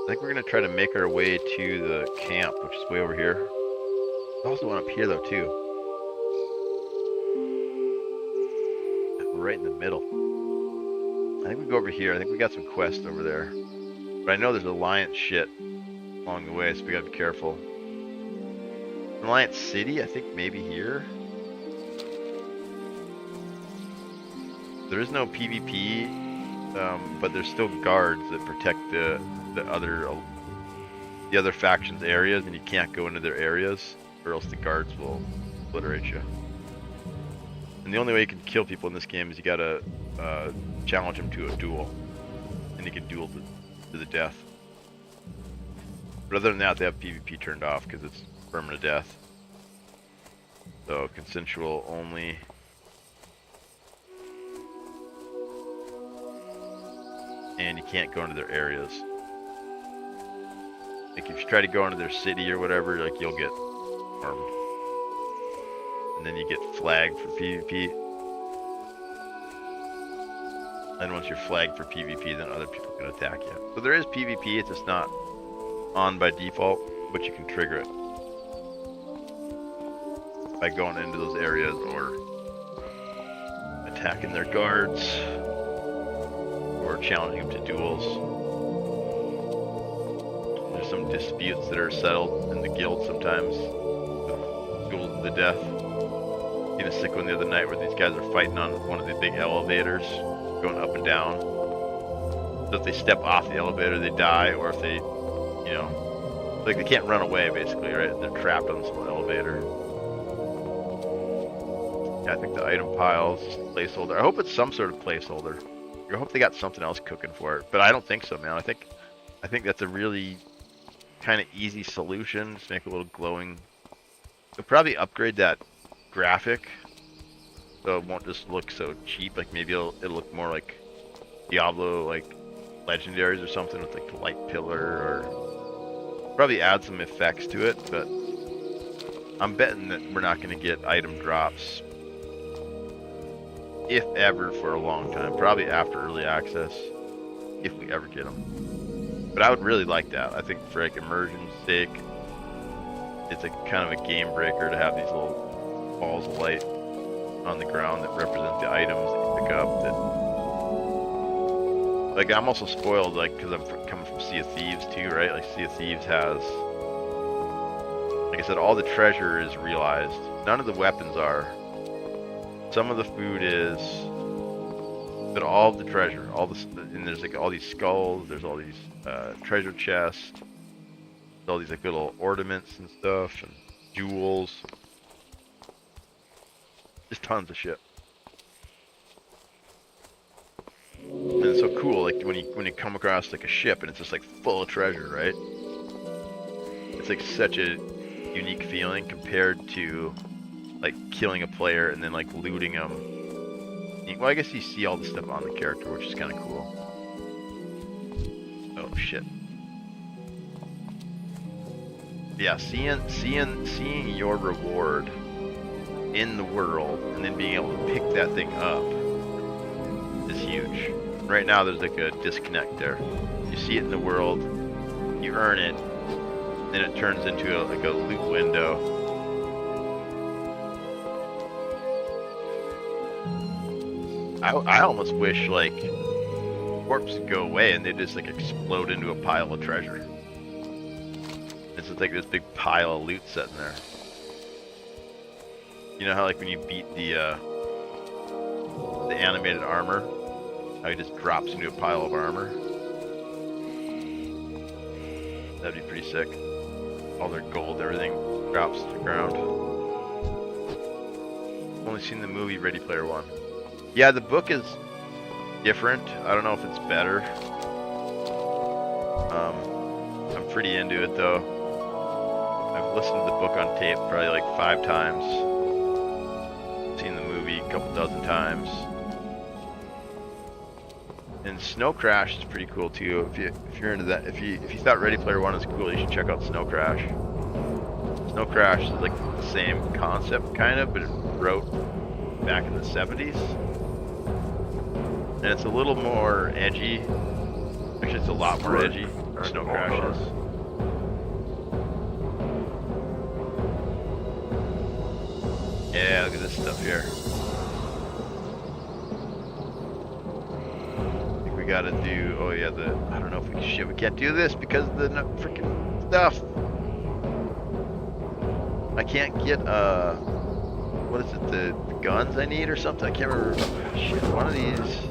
I think we're gonna try to make our way to the camp, which is way over here. There's also one up here though too. We're right in the middle. I think we go over here. I think we got some quests over there. But I know there's Alliance shit along the way, so we gotta be careful. Alliance City, I think maybe here. There is no PvP, but there's still guards that protect the other factions' areas, and you can't go into their areas, or else the guards will obliterate you. And the only way you can kill people in this game is you gotta challenge them to a duel, and you can duel to the death. But other than that, they have PvP turned off because it's permanent death. So consensual only. And you can't go into their areas. Like if you try to go into their city or whatever, like you'll get armed. And then you get flagged for PvP. And once you're flagged for PvP, then other people can attack you. So there is PvP, it's just not on by default, but you can trigger it by going into those areas or attacking their guards. Or challenging them to duels. There's some disputes that are settled in the guild sometimes. Duels to the death. Seen a sick one the other night where these guys are fighting on one of the big elevators, going up and down. So if they step off the elevator, they die, or if they, you know, like they can't run away basically, right? They're trapped on this little elevator. Yeah, I think the item pile is just a placeholder. I hope it's some sort of placeholder. I hope they got something else cooking for it, but I don't think so, man. I think that's a really kind of easy solution. Just make a little glowing. They'll probably upgrade that graphic, so it won't just look so cheap. Like maybe it'll look more like Diablo, like legendaries or something with like the light pillar or Probably add some effects to it, but I'm betting that we're not going to get item drops, if ever, for a long time. Probably after early access, if we ever get them. But I would really like that. I think for like immersion's sake, it's a kind of a game breaker to have these little balls of light on the ground that represent the items that you pick up. That, like, I'm also spoiled, like, because I'm coming from Sea of Thieves too, right? Like, Sea of Thieves has, like I said, all the treasure is realized. None of the weapons are. Some of the food is, but all of the treasure, all the, and there's like all these skulls. There's all these treasure chests. There's all these like little ornaments and stuff, and jewels. Just tons of shit. And it's so cool, like when you come across like a ship and it's just like full of treasure, right? It's like such a unique feeling compared to like killing a player and then like looting them. Well, I guess you see all the stuff on the character, which is kind of cool. Oh shit. Yeah, seeing your reward in the world and then being able to pick that thing up is huge. Right now there's like a disconnect there. You see it in the world, you earn it, then it turns into like a loot window. I almost wish like corpses go away and they just like explode into a pile of treasure. It's just like this big pile of loot sitting there. You know how like when you beat the animated armor, how he just drops into a pile of armor? That'd be pretty sick. All their gold, everything drops to the ground. Only seen the movie Ready Player One. Yeah, the book is different. I don't know if it's better. I'm pretty into it though. I've listened to the book on tape probably like 5 times. Seen the movie a couple dozen times. And Snow Crash is pretty cool too. If you're into that, if you thought Ready Player One is cool, you should check out Snow Crash. Snow Crash is like the same concept kind of, but it wrote back in the 70s. And it's a little more edgy. Actually, it's a lot more edgy than Snow Crash is. Yeah, look at this stuff here. I think we gotta do, oh yeah, I don't know if we can't do this because of the freaking stuff. I can't get, what is it, the guns I need or something? I can't remember. Shit, one of these.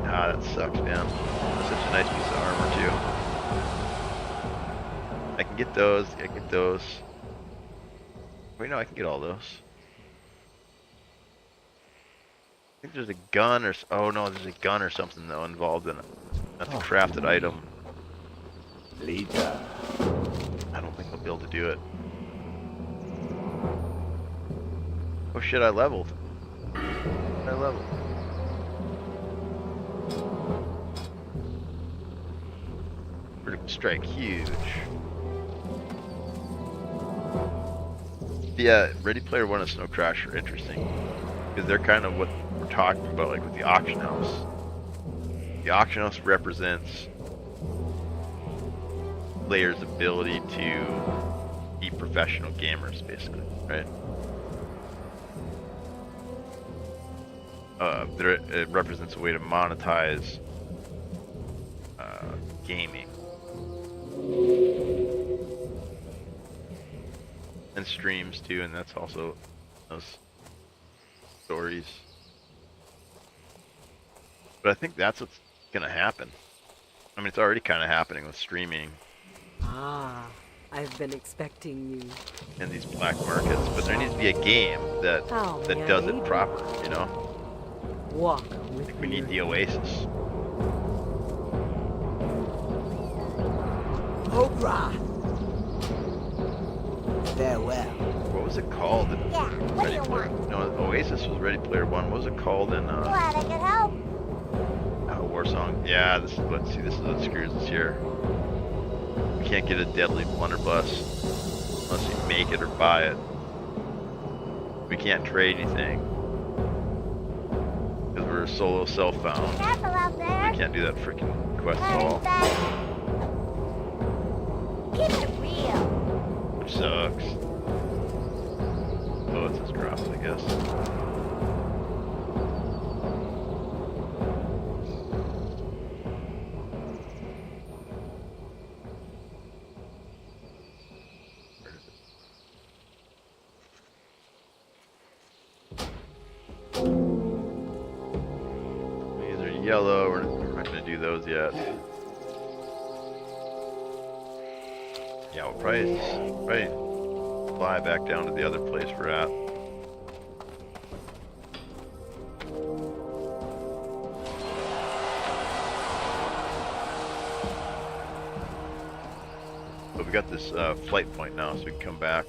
Ah, that sucks, man. That's such a nice piece of armor, too. I can get those. I can get those. Wait, no, I can get all those. I think there's a gun or... Oh, no, there's a gun or something, though, involved in it. That's a crafted item. Leader. I don't think I'll be able to do it. Oh, shit, I leveled. I leveled. Vertical strike, huge. Yeah, Ready Player One and Snow Crash are interesting because they're kind of what we're talking about, like with the auction house. The auction house represents players' ability to be professional gamers, basically, right? It represents a way to monetize gaming. And streams too, and that's also those stories. But I think that's what's gonna happen. I mean, it's already kind of happening with streaming. Ah, I've been expecting you. In these black markets, but there needs to be a game that does it proper, you know? Walk with We need the Oasis. Oprah. Farewell. What was it called? Yeah, what do you want? No, Oasis was Ready Player One. What was it called in Glad I could help. War Song? Yeah, this is what screws us here. can't get a deadly blunderbuss unless you make it or buy it. We can't trade anything because we're solo self-bound. Careful out there. We can't do that freaking quest at all, Keep it real. which sucks. Oh, it's his drops, I guess. These are yellow. We're not going to do those yet. Yeah, we'll probably fly back down to the other place we're at. But we got this flight point now, so we can come back.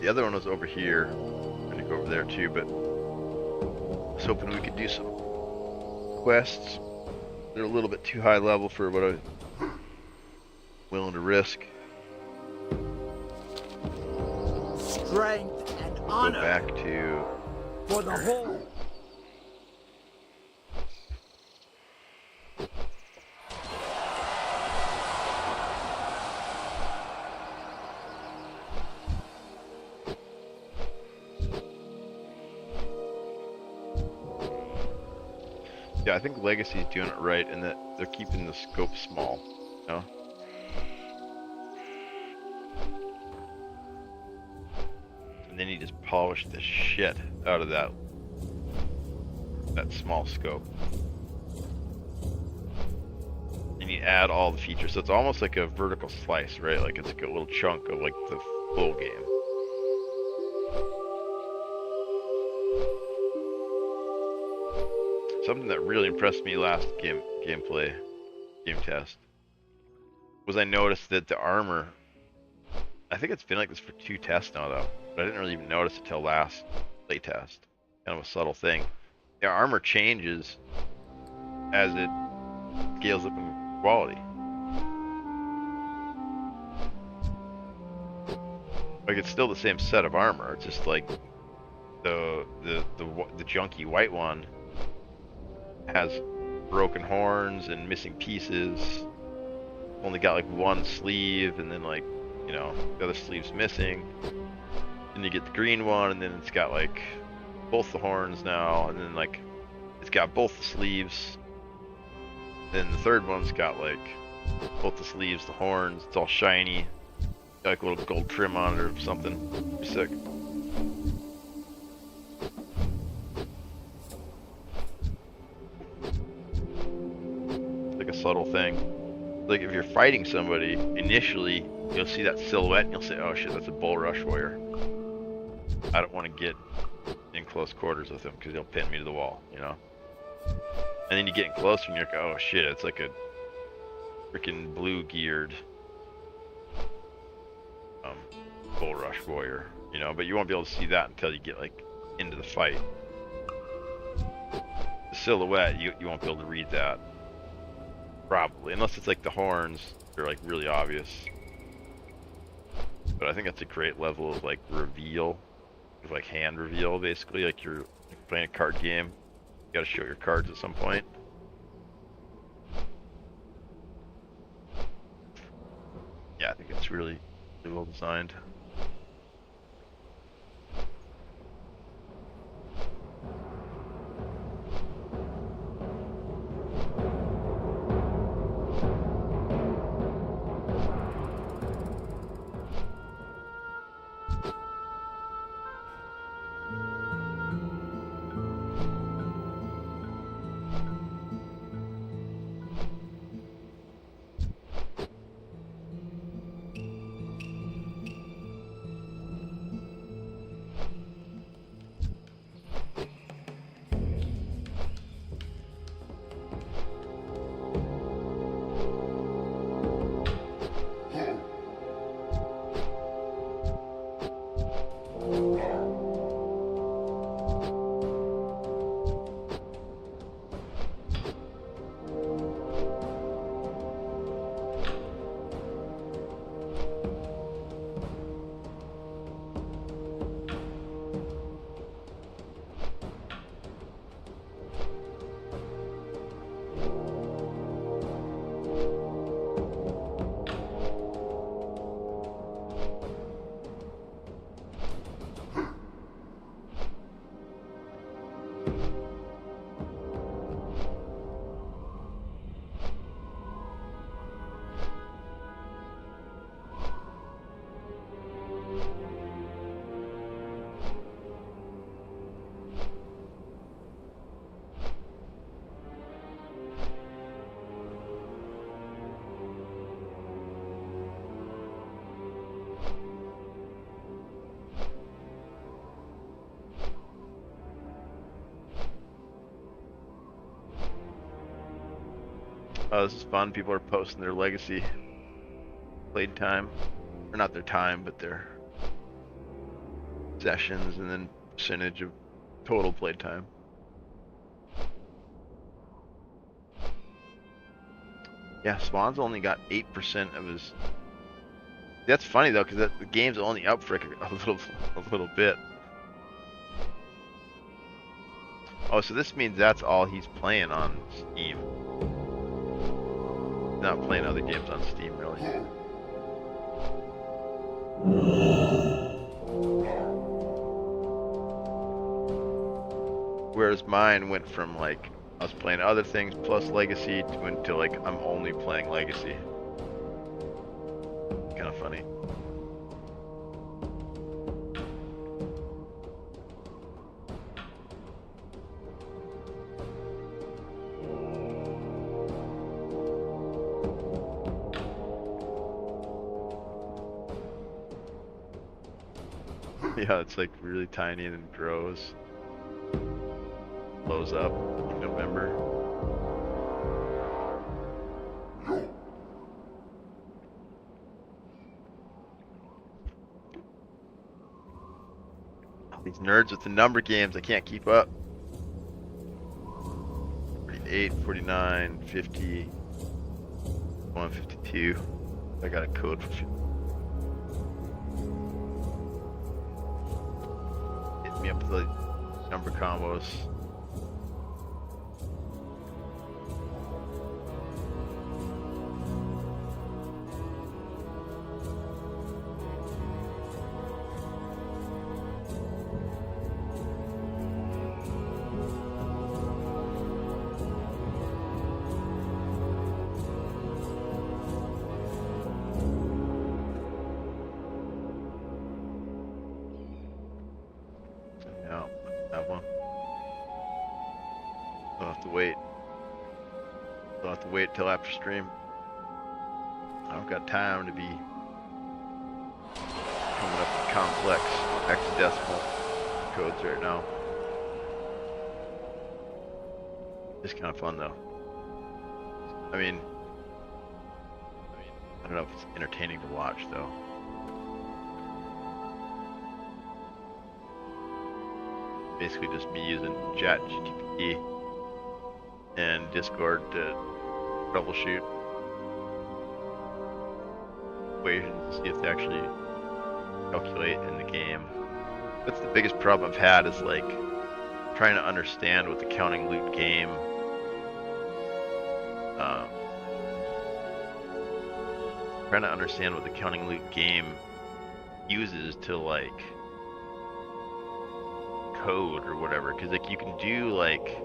The other one was over here. I'm gonna go over there too, but I was hoping we could do some quests. They're a little bit too high level for what I'm willing to risk. Strength and Go honor back to for the whole. yeah, I think Legacy's doing it right in that they're keeping the scope small, you know? And then you just polish the shit out of that small scope. And you add all the features, so it's almost like a vertical slice, right? Like it's like a little chunk of like the full game. Something that really impressed me last game test was I noticed that the armor, I think it's been like this for 2 tests now though, but I didn't really even notice it till last play test. Kind of a subtle thing. The armor changes as it scales up in quality. Like it's still the same set of armor. It's just like the junky white one has broken horns and missing pieces. Only got like one sleeve, and then like, you know, the other sleeve's missing. Then you get the green one, and then it's got like both the horns now, and then like it's got both the sleeves. Then the third one's got like both the sleeves, the horns. It's all shiny, got like a little gold trim on it or something. Pretty sick. Like a subtle thing. Like if you're fighting somebody, initially you'll see that silhouette and you'll say, oh shit, that's a bull rush warrior. I don't want to get in close quarters with him because he'll pin me to the wall, you know? And then you get in closer and you're like, oh shit, it's like a freaking blue geared bull rush warrior, you know? But you won't be able to see that until you get like into the fight. The silhouette, you won't be able to read that. Probably, unless it's like the horns, they're like really obvious. But I think that's a great level of like reveal, of like hand reveal basically, like you're playing a card game. You gotta show your cards at some point. Yeah, I think it's really, really well designed. Oh, this is fun. People are posting their legacy played time, or not their time, but their sessions, and then percentage of total played time. Yeah, Swan's only got 8% of his. That's funny though, because the game's only up for a little bit. Oh, so this means that's all he's playing on Steam. Not playing other games on Steam, really. Whereas mine went from like I was playing other things plus Legacy to like I'm only playing Legacy. Kind of funny. Yeah, it's like really tiny and it grows. Blows up in November. All these nerds with the number games, I can't keep up. 48, 49, 50, 152. I got a code for hit me up with the number combos. Wait till after stream. I don't got time to be coming up with complex hexadecimal codes right now. It's kind of fun though. I mean, I don't know if it's entertaining to watch though. Basically just me using ChatGPT and Discord to troubleshoot equations to see if they actually calculate in the game. That's the biggest problem I've had is like trying to understand what the counting loot game uses to like code or whatever, because like you can do like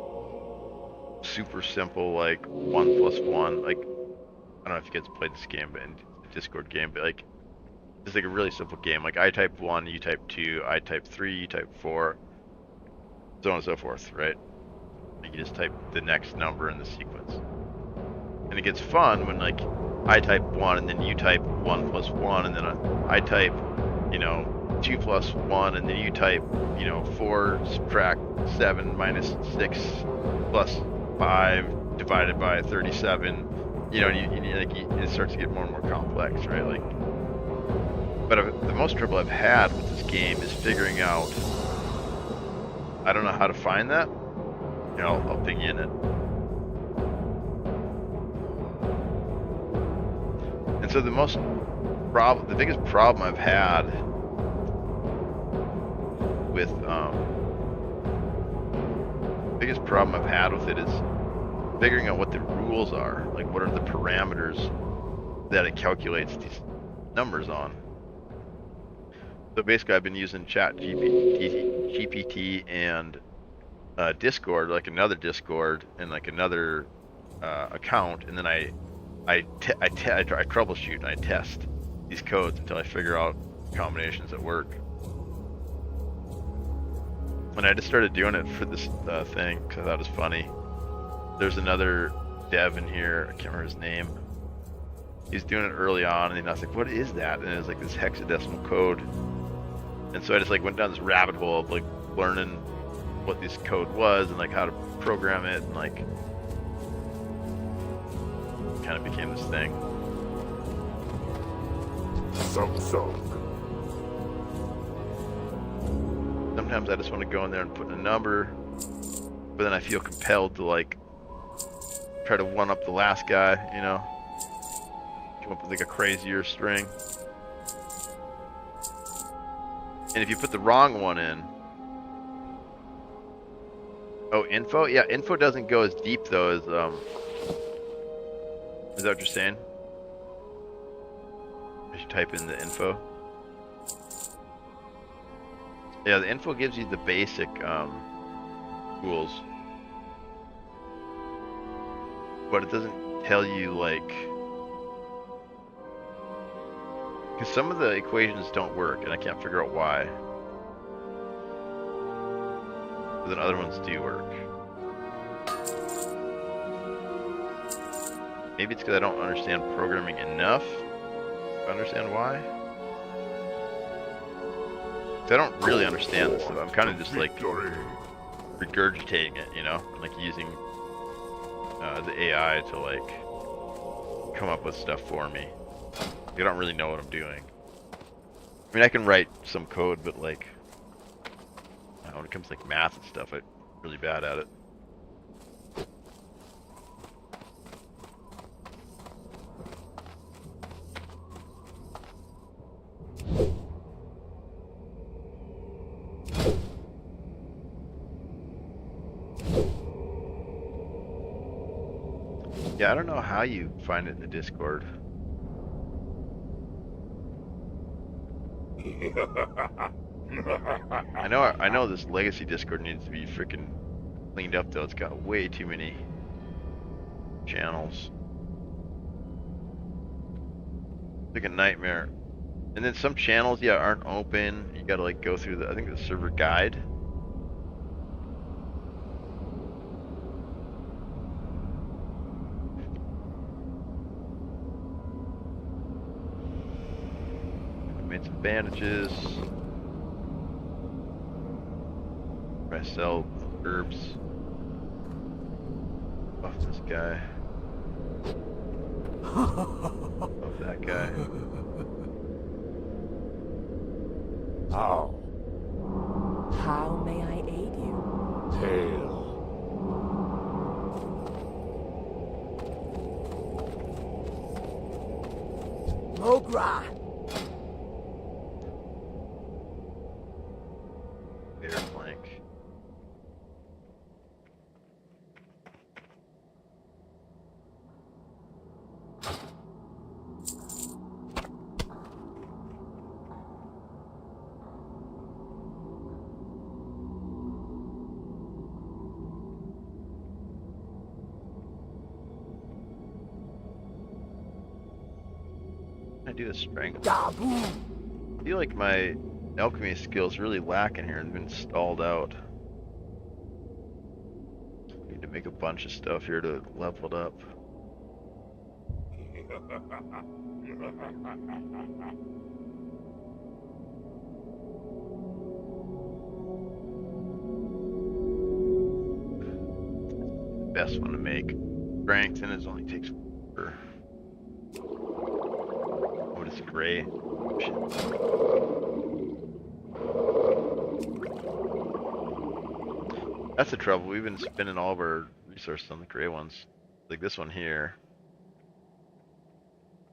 super simple like 1 + 1, like I don't know if you guys played this game, but in the Discord game, but like it's like a really simple game, like I type 1, you type 2, I type 3, you type 4, so on and so forth, right? Like you just type the next number in the sequence, and it gets fun when like I type 1 and then you type 1 + 1, and then I type 2 + 1, and then you type 4 subtract 7 minus 6 plus 5 divided by 37, it starts to get more and more complex, right? Like, but the most trouble I've had with this game is figuring out. I don't know how to find that. I'll dig in it. And so the biggest problem I've had with it is figuring out what the rules are, like what are the parameters that it calculates these numbers on. So basically I've been using ChatGPT and Discord, like another Discord and like another account, and then I troubleshoot and I test these codes until I figure out combinations that work. And I just started doing it for this thing because I thought it was funny. There's another dev in here, I can't remember his name. He's doing it early on, and I was like, what is that? And it was like this hexadecimal code. And so I just like went down this rabbit hole of like learning what this code was and like how to program it, and like kind of became this thing. So. Sometimes I just want to go in there and put in a number, but then I feel compelled to like try to one up the last guy, you know, come up with like a crazier string. And if you put the wrong one in, oh, info, yeah, info doesn't go as deep though as is that what you're saying? I should type in the info. Yeah, the info gives you the basic tools, but it doesn't tell you like, because some of the equations don't work, and I can't figure out why. But then other ones do work. Maybe it's because I don't understand programming enough to understand why. I don't really understand this stuff. I'm kind of just like regurgitating it, you know, like using the AI to like come up with stuff for me. I don't really know what I'm doing. I mean, I can write some code, but like, when it comes to like math and stuff, I'm really bad at it. Yeah, I don't know how you find it in the Discord. I know this legacy Discord needs to be freaking cleaned up though. It's got way too many channels. It's like a nightmare. And then some channels, yeah, aren't open. You gotta like go through I think the server guide. Made some bandages. I sell herbs. Buff this guy. Buff that guy. How? How may I aid you? Hail. Mogra. Bear flank. I do the strength. I feel like my alchemy skills really lacking here. They've been stalled out. Need to make a bunch of stuff here to level it up. Best one to make. Strength and it only takes forever. What is gray? That's the trouble. We've been spending all of our resources on the gray ones. Like this one here.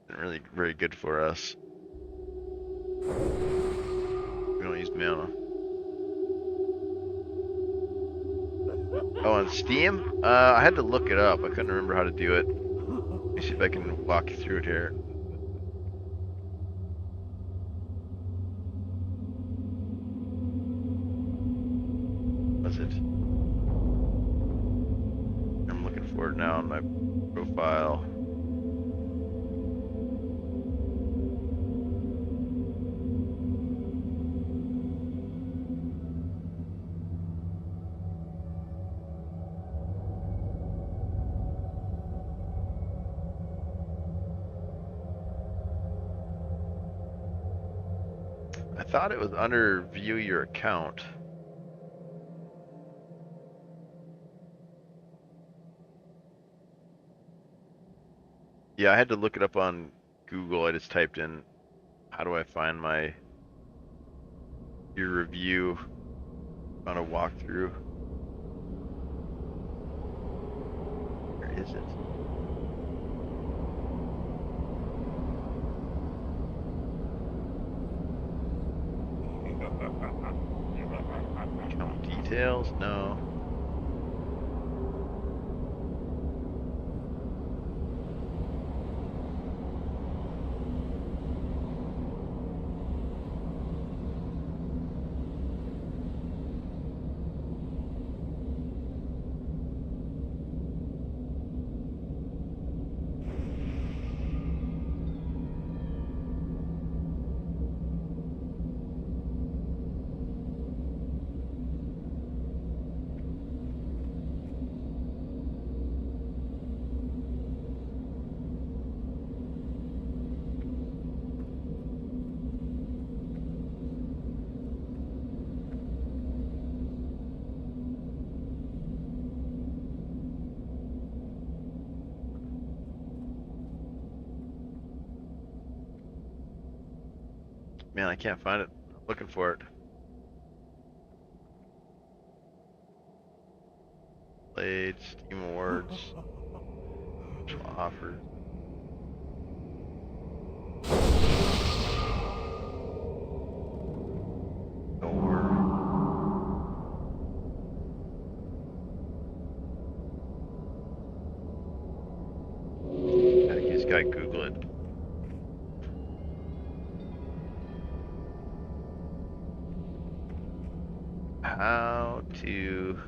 Isn't really very good for us. We don't use mana. Oh, on Steam? I had to look it up. I couldn't remember how to do it. Let me see if I can walk you through it here. Was it? I'm looking for it now on my profile. I thought it was under view your account. Yeah, I had to look it up on Google. I just typed in, how do I find your review on a walkthrough? Where is it? Account details? No. Man, I can't find it. I'm looking for it. Played, Steam Awards, special offers. I think you just gotta Google it. How to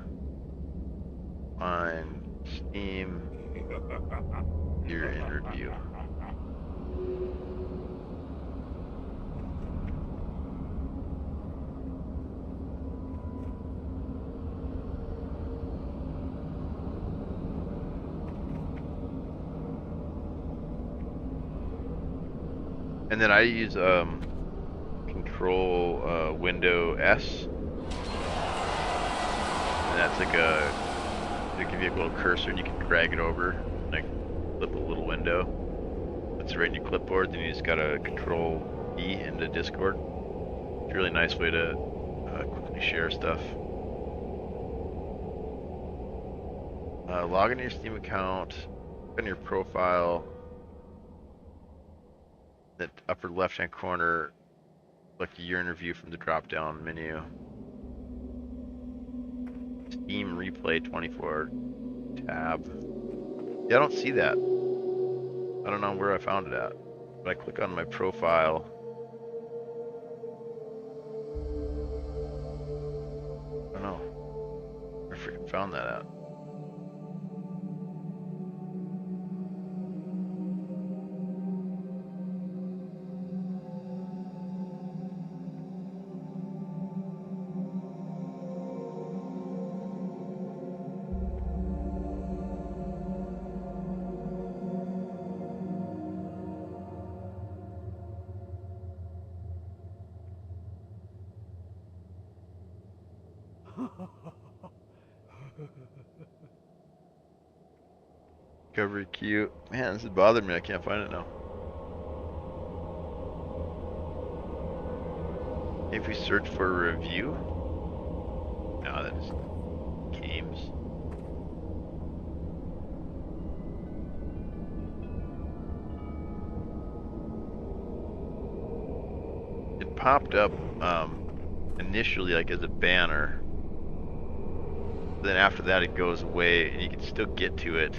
find Steam year-end review. And then I use Control Window S, and that's like it'll give you a little cursor and you can drag it over, like flip a little window. It's right in your clipboard. Then you just gotta Control E into Discord. It's a really nice way to quickly share stuff. Log into your Steam account, on your profile. That upper left-hand corner, select your interview from the drop-down menu. Steam Replay 24 tab. Yeah, I don't see that. I don't know where I found it at. But I click on my profile. I don't know where I freaking found that at. Recovery queue. Man, this is bothering me. I can't find it now. If we search for a review. No, that's games. It popped up initially like as a banner. Then after that it goes away and you can still get to it.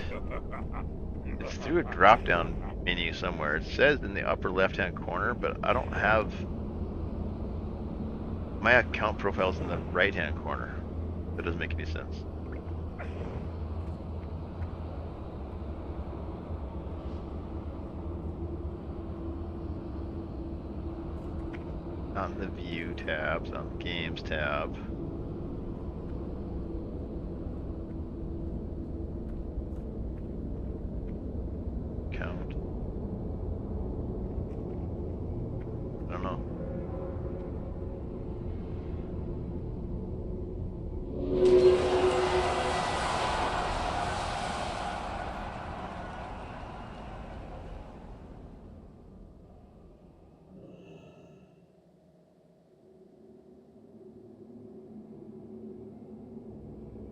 It's through a drop down menu somewhere. It says in the upper left hand corner, but I don't have my account profile's in the right hand corner. That doesn't make any sense. On the view tabs, on the games tab. Count. I don't know.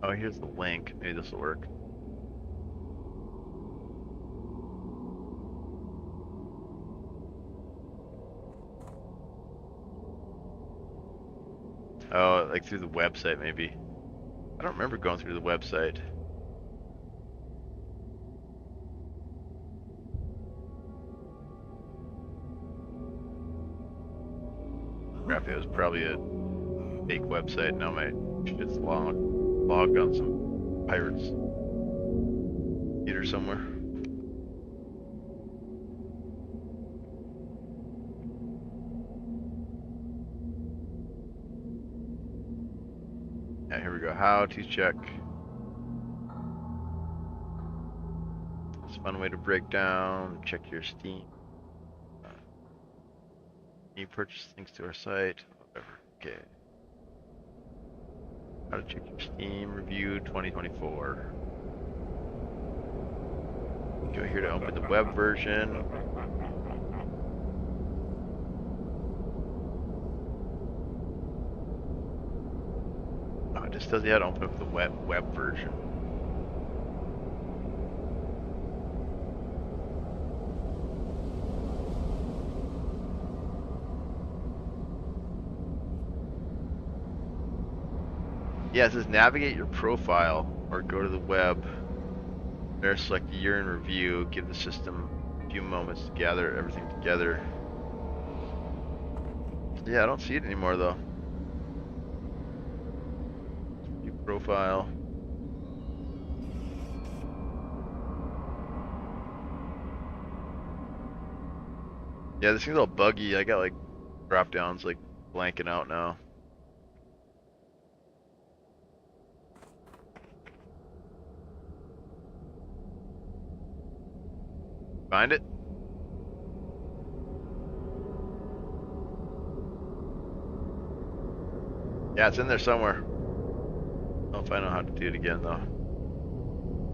Oh, here's the link. Maybe this will work. Oh, like through the website, maybe. I don't remember going through the website. Crap, it was probably a fake website. Now my shit's logged on some pirates computer somewhere. Yeah, here we go. How to check. It's a fun way to break down, check your Steam. You purchase things to our site, whatever. Okay. How to check your Steam review 2024. Go here to open the web version. Oh, it just tells you how to open up the web version. Yeah, it says navigate your profile or go to the web. There, select the year in review. Give the system a few moments to gather everything together. Yeah, I don't see it anymore though. New profile. Yeah, this thing's all buggy. I got like drop downs like blanking out now. Find it? Yeah, it's in there somewhere. I don't know if I know how to do it again though.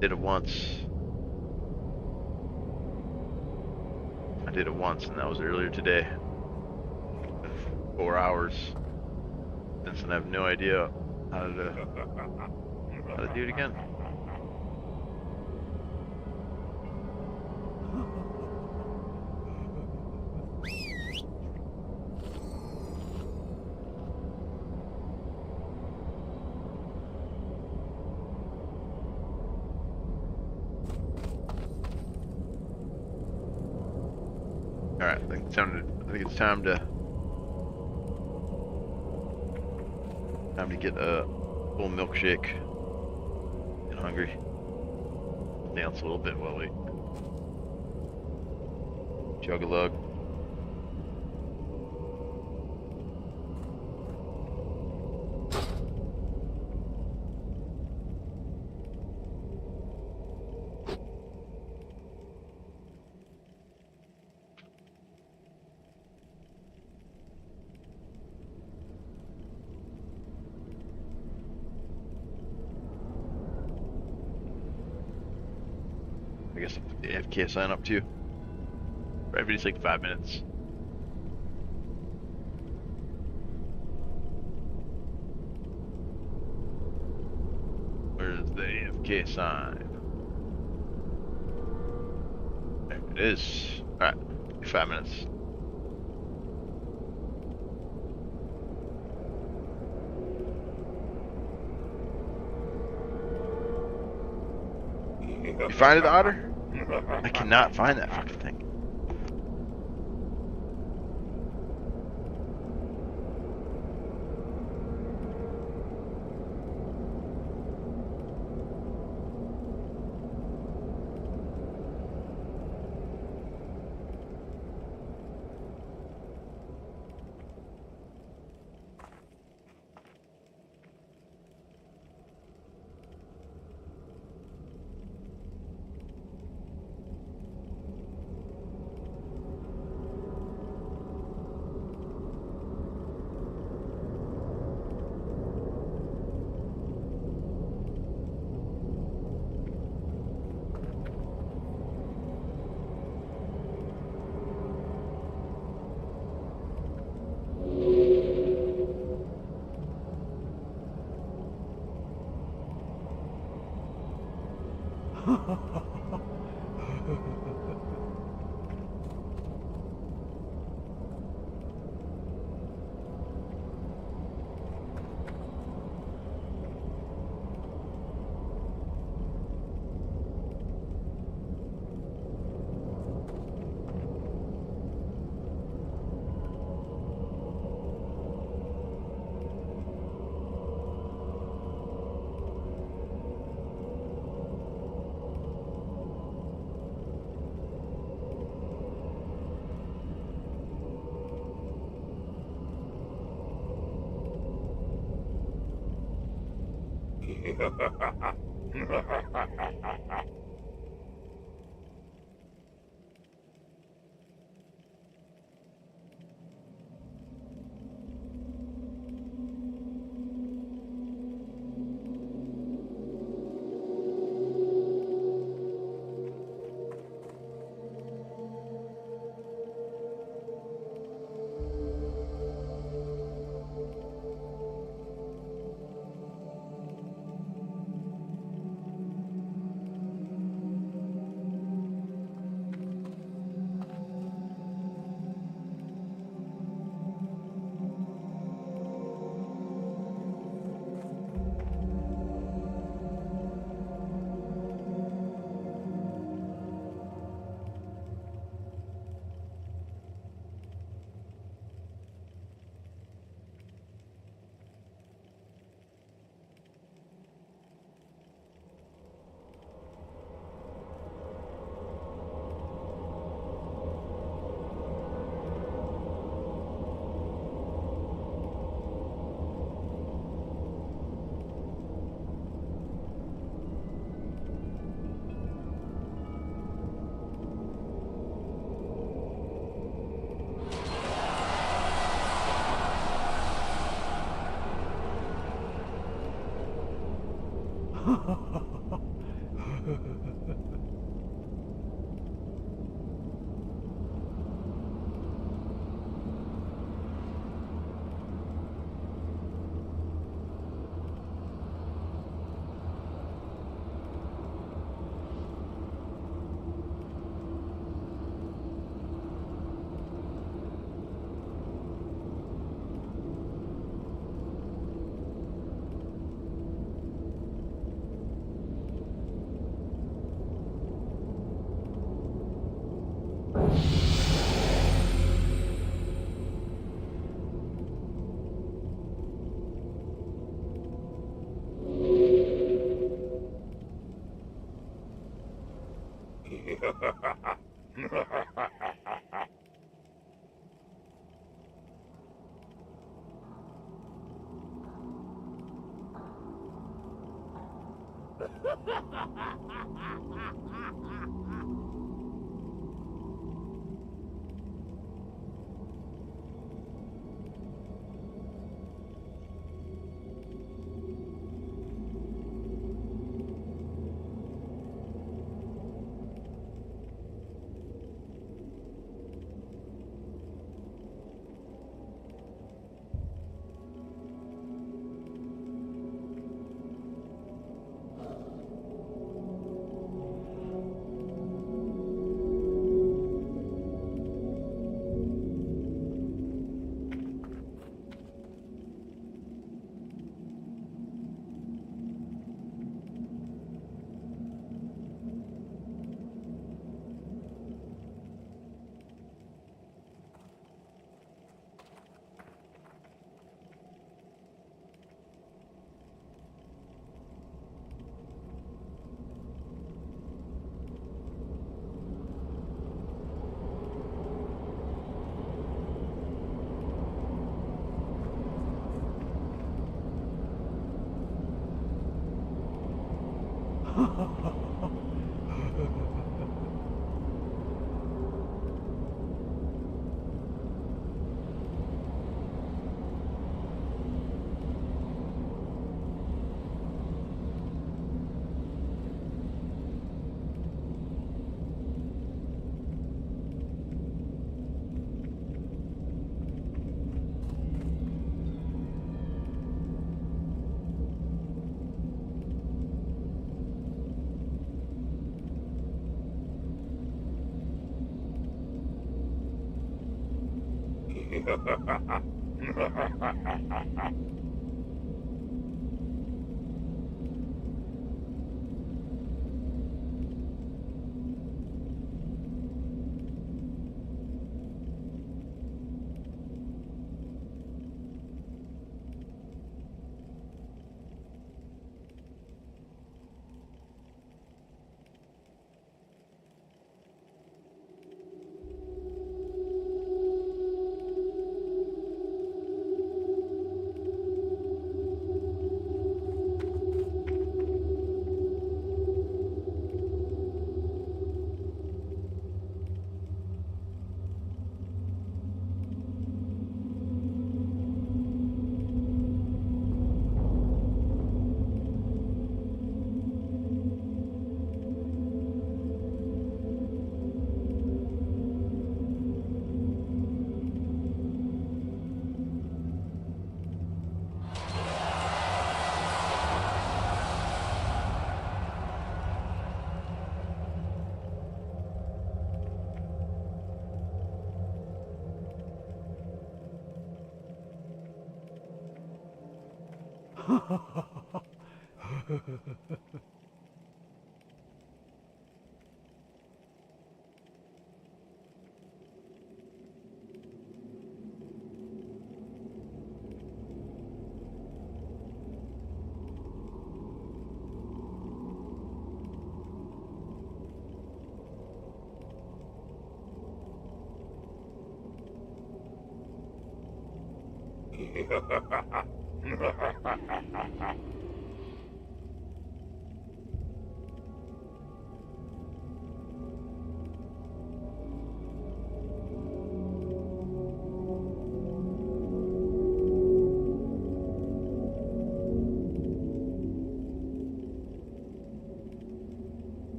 Did it once. I did it once and that was earlier today. It's been 4 hours since and I have no idea how to do it again. Alright, I think it's time to get a full milkshake. Get hungry. Dance a little bit while we chug a lug. I guess I'll put the AFK sign up too. Everybody's like 5 minutes. Where's the AFK sign? There it is. Alright, 5 minutes. You find it, Otter? I cannot find that fucking thing.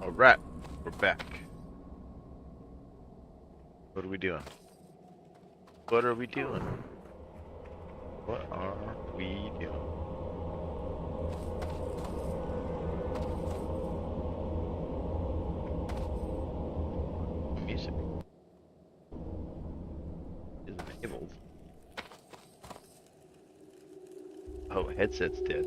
Alright, we're back. What are we doing? What are we doing? What are we doing? Music is enabled. Oh, headset's dead.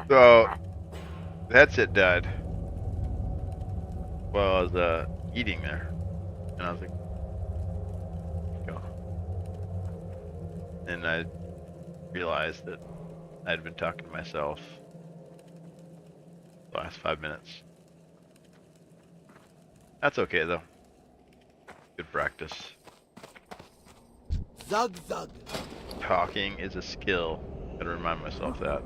So, the headset died while I was eating there, and I was like, go. And I realized that I'd been talking to myself the last 5 minutes. That's okay though. Good practice. Zug zug. Talking is a skill. Gotta remind myself that.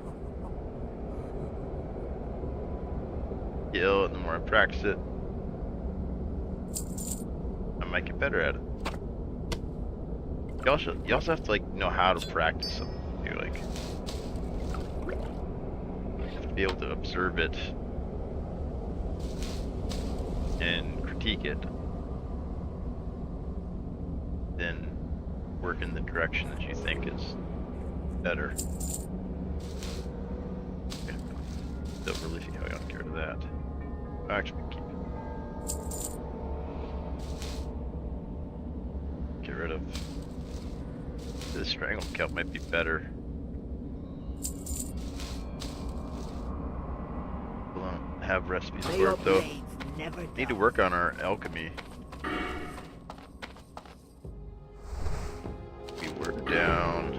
Skill, and the more I practice it, I might get better at it. You also have to like know how to practice something too. Like, you have to be able to observe it and critique it, then work in the direction that you think is better. Okay. Don't really see how I don't care to that. Actually, keep it. Get rid of this. Strangle kelp might be better. We don't have recipes May for your it though. blades never Need to dull. work on our alchemy. We work down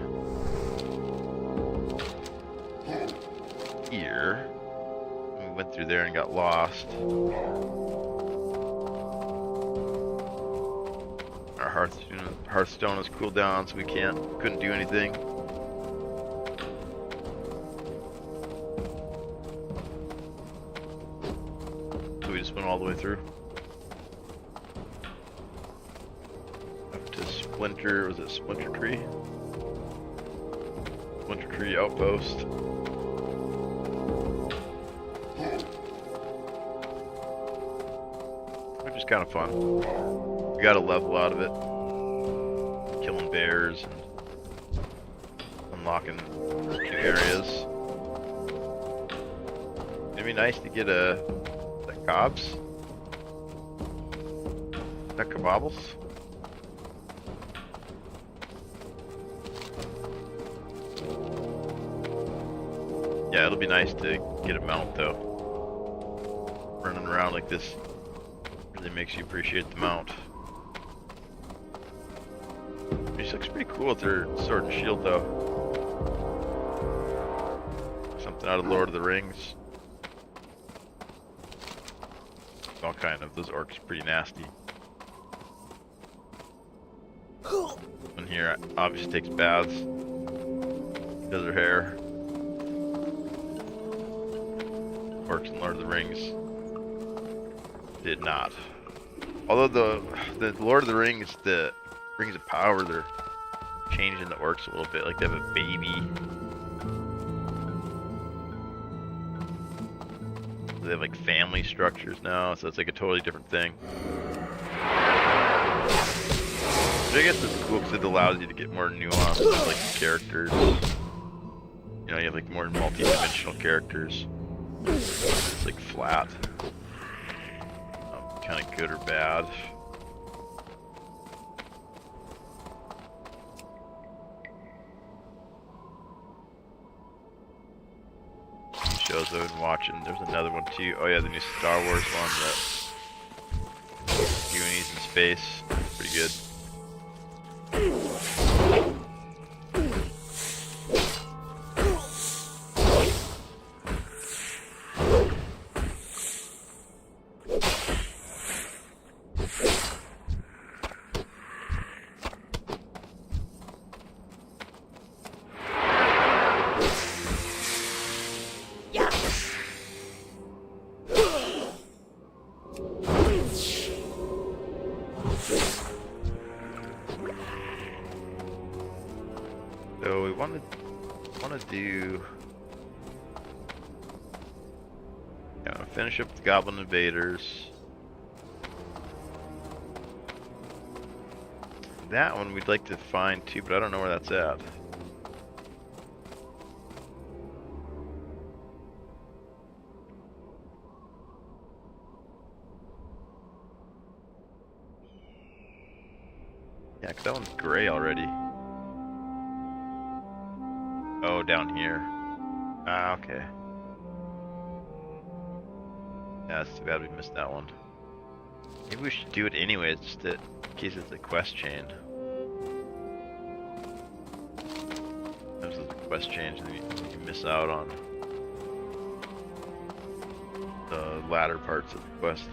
here. We went through there and got lost. Our Hearthstone is cooled down, so we couldn't do anything. So we just went all the way through. Up to Splinter, was it Splinter Tree? Splinter Tree Outpost. Which is kind of fun. We got a level out of it. Killing bears and unlocking new areas. It'd be nice to get the cobs. The kebabbles. Yeah, it'll be nice to get a mount though. Running around like this really makes you appreciate the mount. She looks pretty cool with her sword and shield though. Something out of Lord of the Rings. All kind of, those orcs are pretty nasty. One here obviously takes baths. Does her hair. Orcs in Lord of the Rings did not. Although the Lord of the Rings, the Rings of Power, they're changing the orcs a little bit. Like they have a baby. They have like family structures now, so it's like a totally different thing. But I guess it's cool because it allows you to get more nuance with like characters. You know, you have like more multi-dimensional characters. It's like flat. Kind of good or bad. Shows I've been watching. There's another one too. Oh yeah, the new Star Wars one. That Goonies in space. Pretty good. So we want to do. Yeah, finish up the Goblin Invaders. That one we'd like to find too, but I don't know where that's at. Yeah, 'cause that one's gray already. Oh, down here. Ah, okay. Yeah, it's too bad we missed that one. Maybe we should do it anyways, just in case it's a quest chain. This is a quest change, and you miss out on the latter parts of the quest.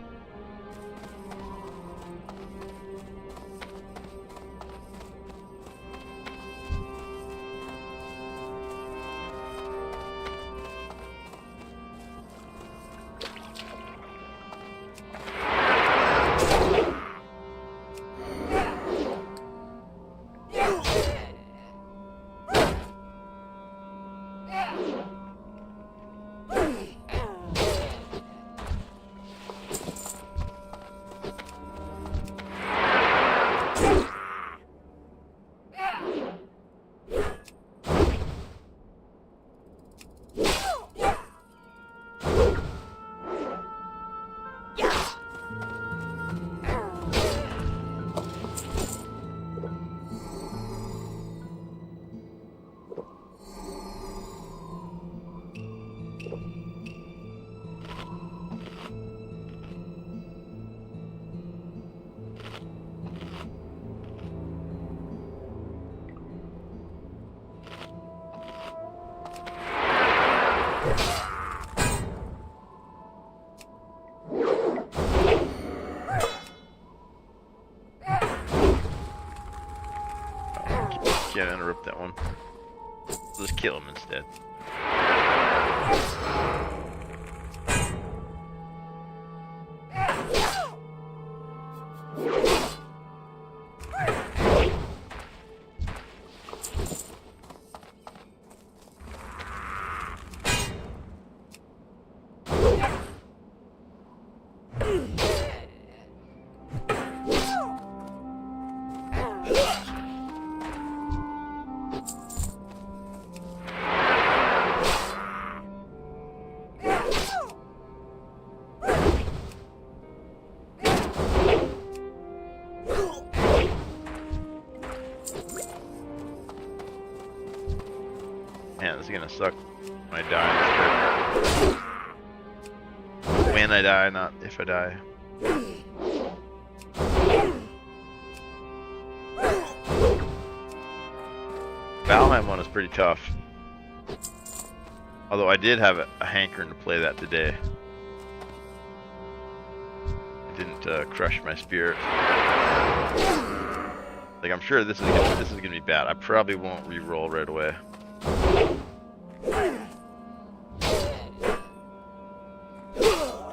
Can't interrupt that one. Let's kill him instead. Man, this is gonna suck when I die in this character. When I die, not if I die. Valheim one is pretty tough. Although I did have a hankering to play that today. It didn't crush my spirit. Like, I'm sure this is gonna be bad. I probably won't re-roll right away.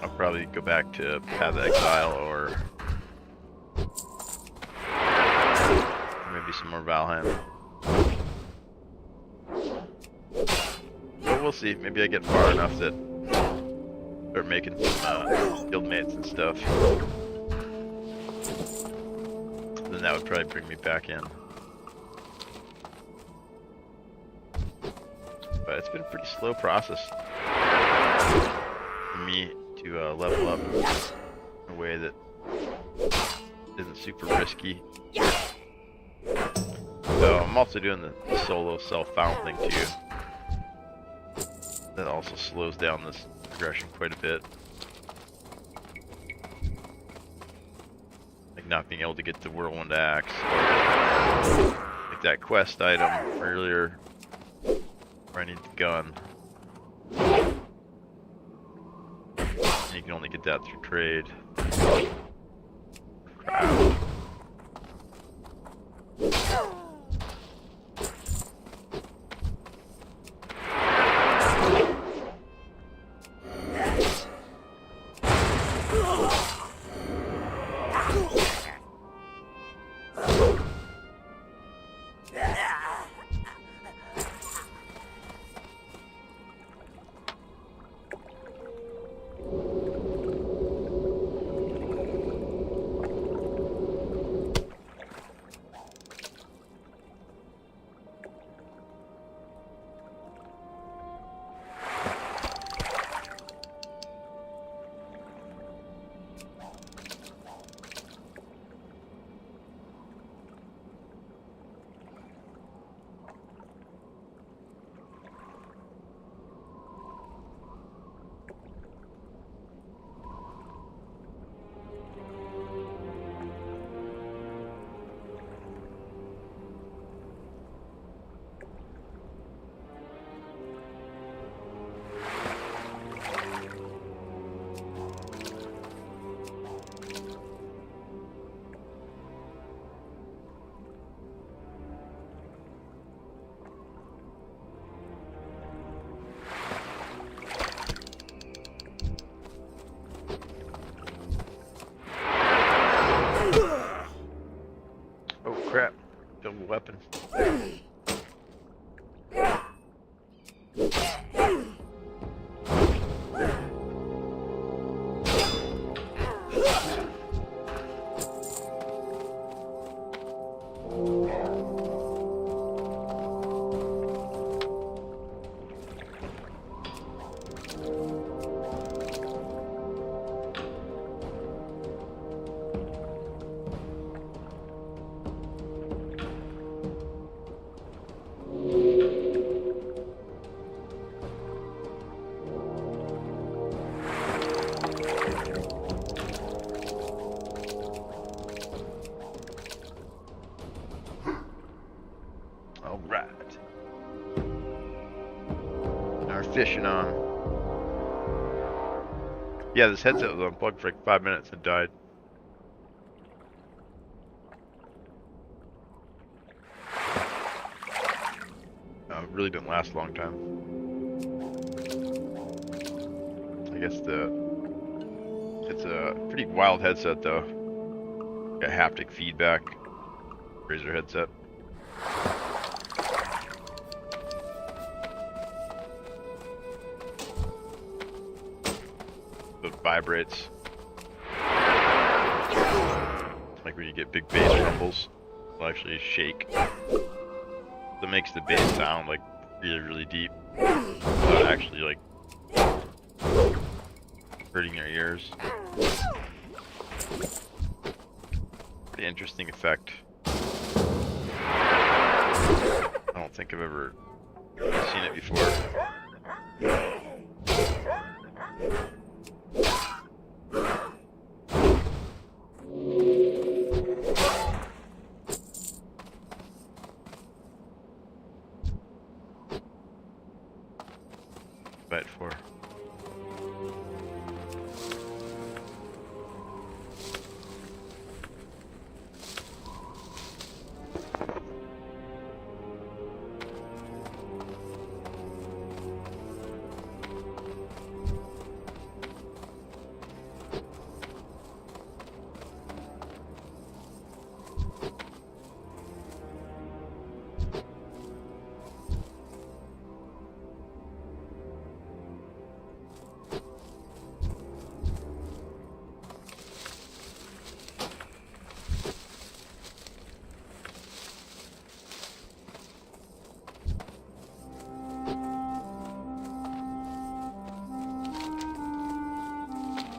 I'll probably go back to Path of Exile or maybe some more Valheim. But we'll see. Maybe I get far enough that start making some guildmates and stuff. Then that would probably bring me back in. But it's been a pretty slow process for me to level up in a way that isn't super risky. So I'm also doing the solo self-found thing too. That also slows down this progression quite a bit. Like not being able to get the Whirlwind Axe, or like that quest item earlier where I need the gun. And you can only get that through trade. Crap. crap. Double weapon. Alright. Now we're fishing on. Yeah, this headset was unplugged for like 5 minutes and died. It really didn't last a long time. I guess it's a pretty wild headset though. Got haptic feedback. Razer headset. It vibrates. Like when you get big bass rumbles, it'll actually shake. That makes the bass sound like really, really deep. Without actually like hurting your ears. Pretty interesting effect. I don't think I've ever seen it before. Fight for.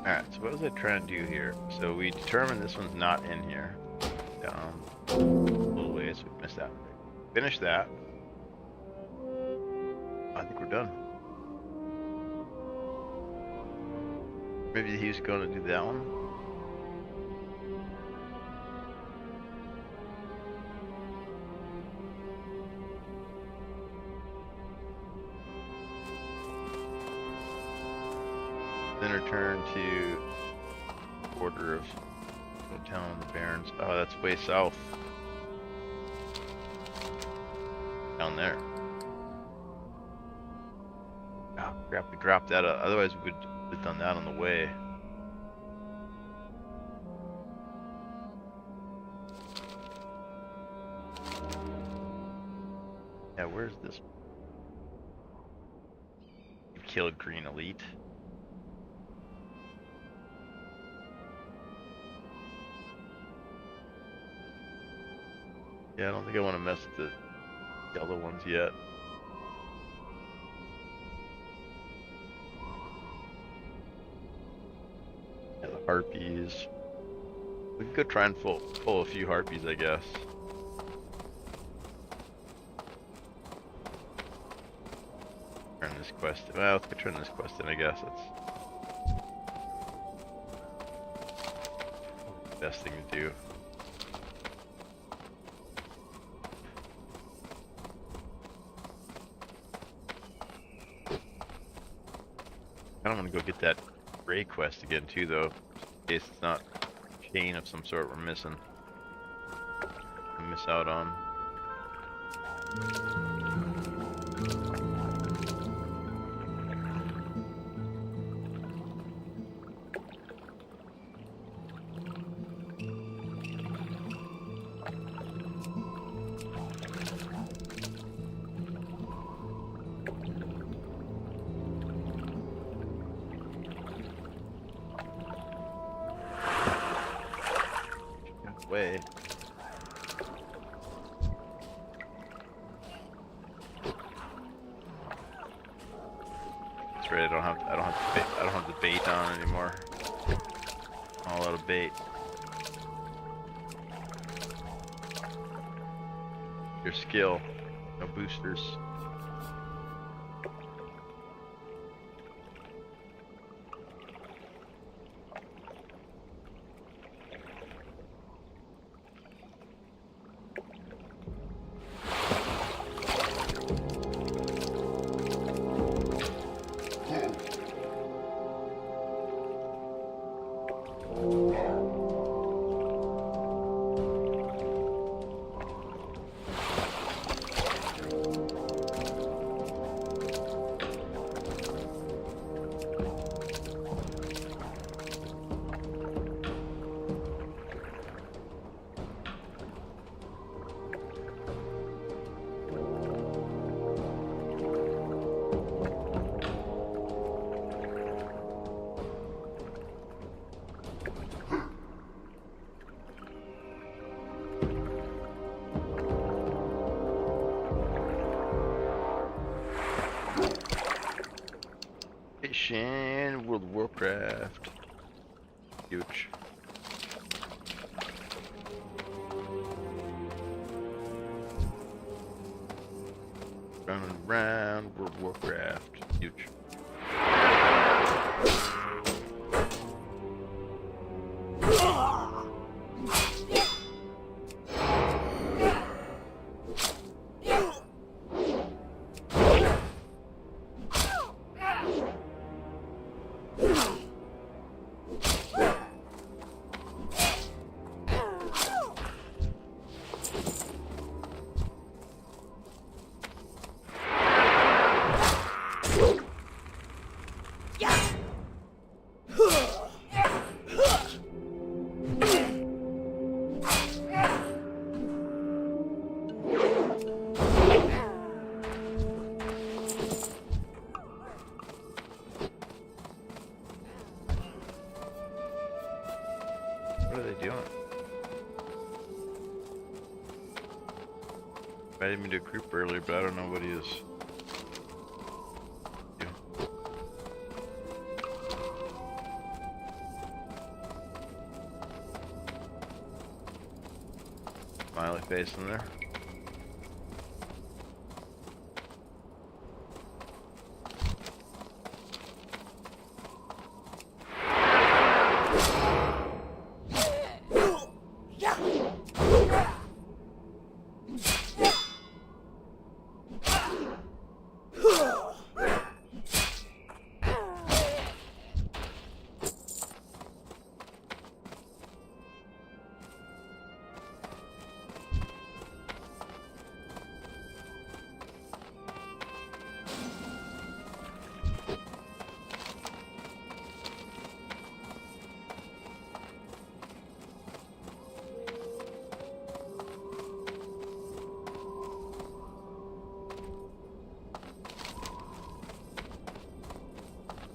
Alright, so what was I trying to do here? So we determined this one's not in here. Down a little ways, we missed that. Finish that. I think we're done. Maybe he's going to do that one. Then return to border of Stonetalon and the Barrens. Oh, that's way south. Down there. Oh crap, we dropped that. Otherwise we would have done that on the way. Yeah, where's this? You killed Green Elite. Yeah, I don't think I want to mess with the yellow ones yet. Yeah, the harpies. We could go try and pull a few harpies, I guess. Turn this quest. Well, let's go turn this quest in, I guess. That's the best thing to do. I don't want to go get that Ray quest again too, though, in case it's not a chain of some sort we're missing. We miss out on. way. That's right. I don't have the bait on anymore. All out of bait. Your skill, no boosters. World of Warcraft. Huge. Running around World of Warcraft. Huge. What are they doing? I didn't mean to group earlier, but I don't know what he is. Smiley face in there.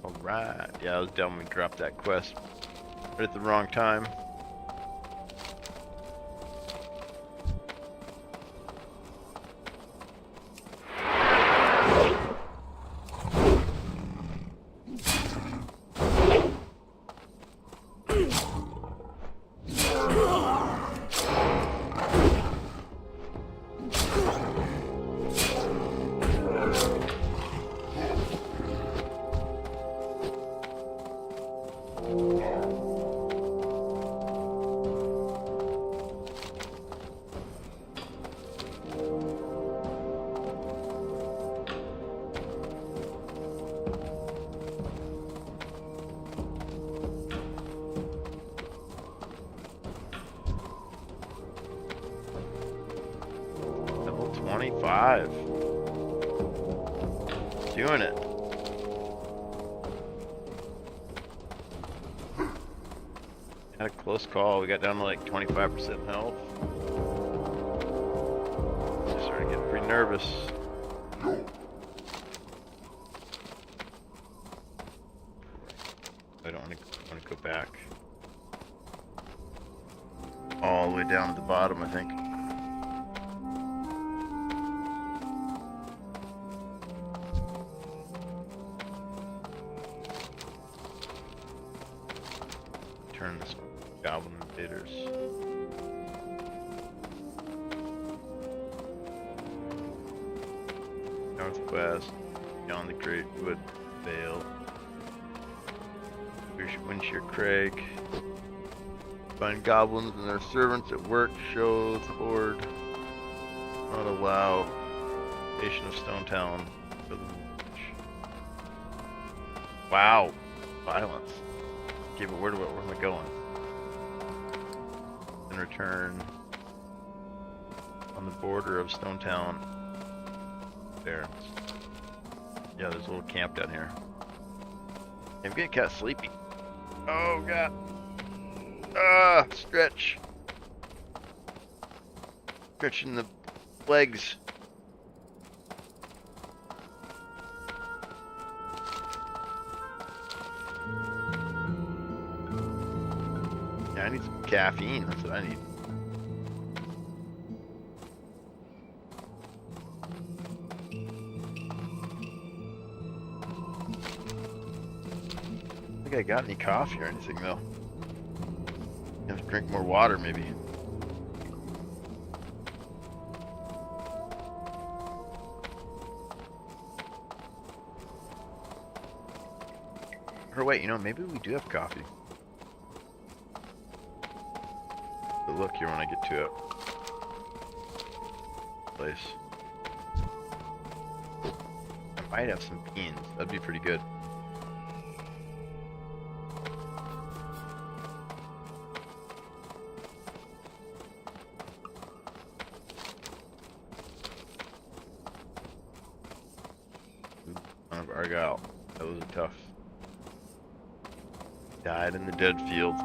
Alright, yeah, I was dumb when we dropped that quest. But at the wrong time. Level 25. Doing it. Had a close call. We got down to like 25% health. Just started getting pretty nervous. I don't want to go back. All all the way down at the bottom, I think. Turn this goblin invaders. Northwest, beyond the Great Wood Vale. Windshear Crag. Find goblins and their servants at work. Show the board. Not allow. Station of Stonetalon. Wow. Violence. Okay, but where am I going? In return. On the border of Stonetalon. There. Yeah, there's a little camp down here. I'm getting kind of sleepy. Oh god. Ah, stretch. Stretching the legs. Yeah, I need some caffeine. That's what I need. I don't think I got any coffee or anything though. Have to drink more water maybe. Or wait, you know, maybe we do have coffee. But look here when I get to it. Place. I might have some beans. That'd be pretty good. Argyle. That was tough. Died in the dead field.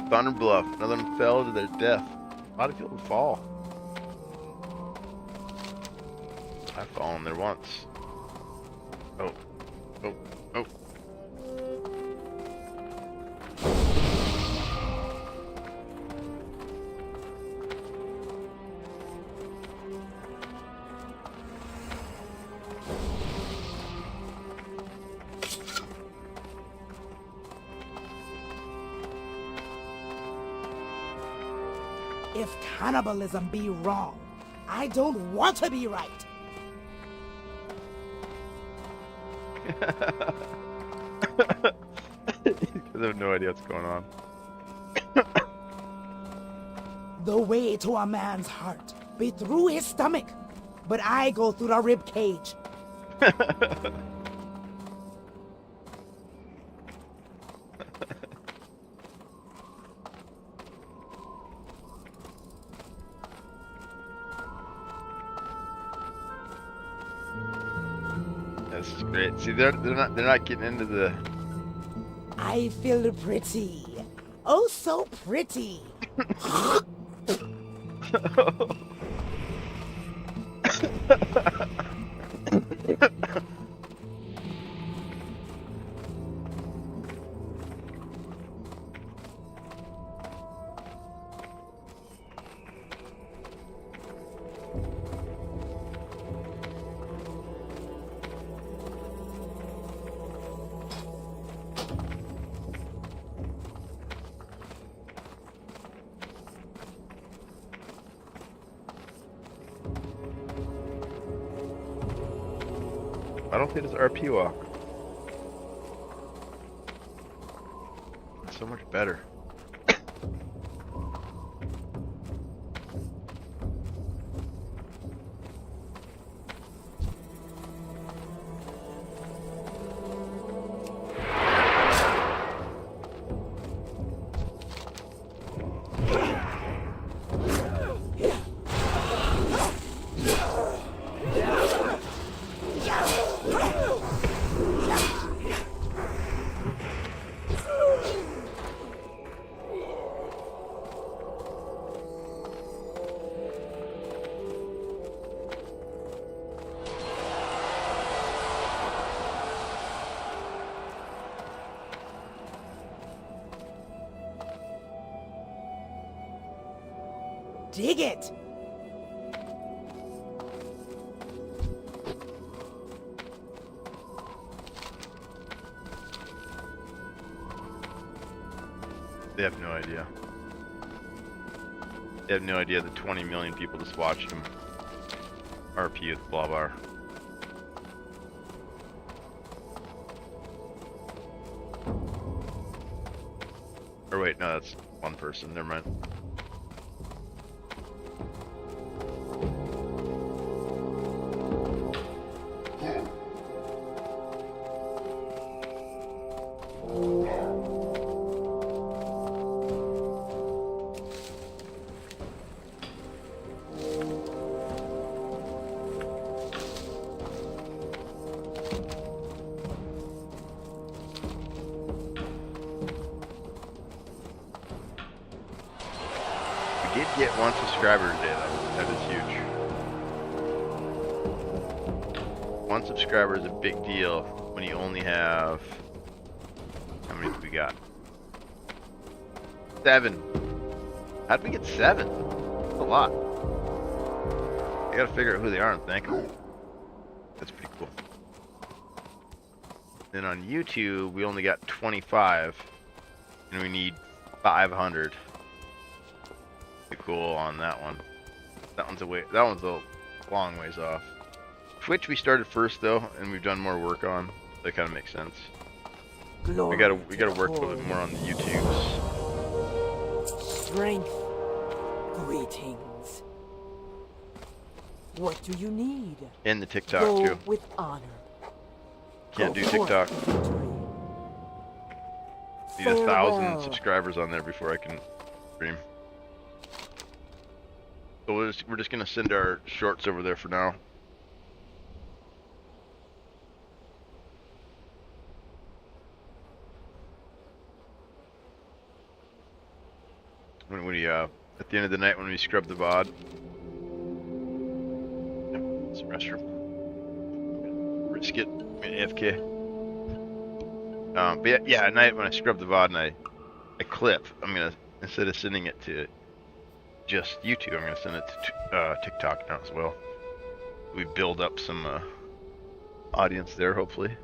Thunder Bluff. None of them fell to their death. A lot of people fall. I've fallen there once. Oh. Oh. Oh. If cannibalism be wrong, I don't want to be right. I have no idea what's going on. The way to a man's heart be through his stomach, but I go through the rib cage. This is great. See, they're not getting into the. I feel pretty. Oh, so pretty. I don't think it's RP walk. It's so much better. Dig it! They have no idea. They have no idea that 20 million people just watched him RP with blah blah. Or wait, no, that's one person. Never mind. We did get 1 subscriber today, though. That is huge. 1 subscriber is a big deal when you only have... How many do we got? 7. How'd we get 7? That's a lot. I gotta figure out who they are and thank them. That's pretty cool. Then on YouTube, we only got 25. And we need 500. Pretty cool on that one. That one's a long ways off. Twitch we started first though, and we've done more work on. That kind of makes sense. Glory We gotta work a little bit more on the YouTubes. Strength. Greetings. What do you need? And the TikTok Go too. with honor. Can't Go do forth TikTok. to victory. Need 1,000 Farewell. subscribers on there before I can stream. So we're just gonna send our shorts over there for now. When we at the end of the night when we scrub the VOD. It's a restroom. Risk it. I'm gonna AFK. But yeah, at night when I scrub the VOD and I clip, I'm gonna, instead of sending it to just YouTube, I'm gonna send it to TikTok now as well. We build up some audience there, hopefully.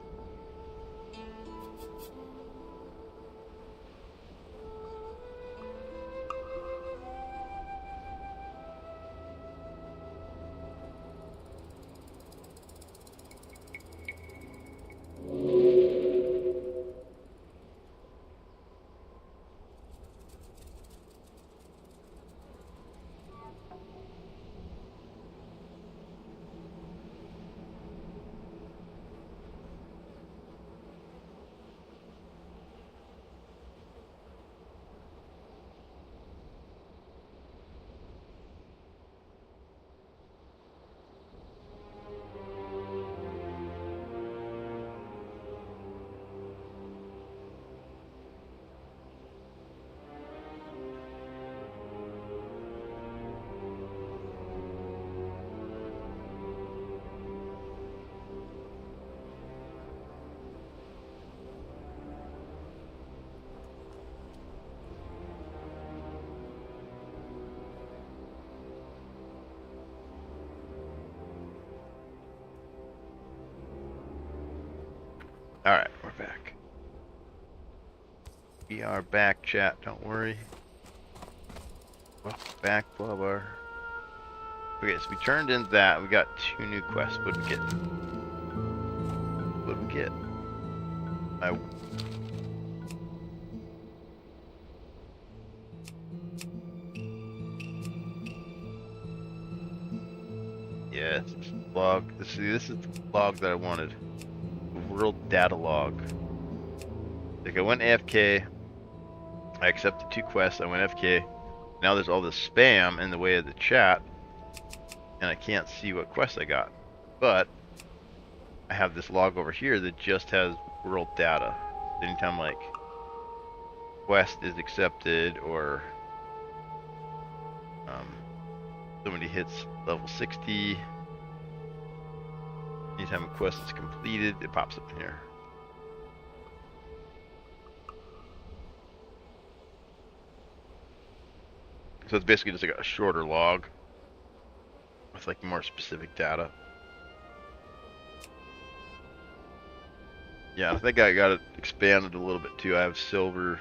Alright, we're back. We are back, chat, don't worry. Welcome back, blah blah. Okay, so we turned in that, we got 2 new quests. What did we get? What did we get? Yeah, this is the log. This is the log that I wanted. World data log. Like I went AFK, I accepted 2 quests, I went AFK. Now there's all this spam in the way of the chat, and I can't see what quest I got. But I have this log over here that just has world data. Anytime like quest is accepted or somebody hits level 60. Anytime a quest is completed, it pops up in here. So it's basically just like a shorter log with like more specific data. Yeah, I think I got it expanded a little bit too. I have silver,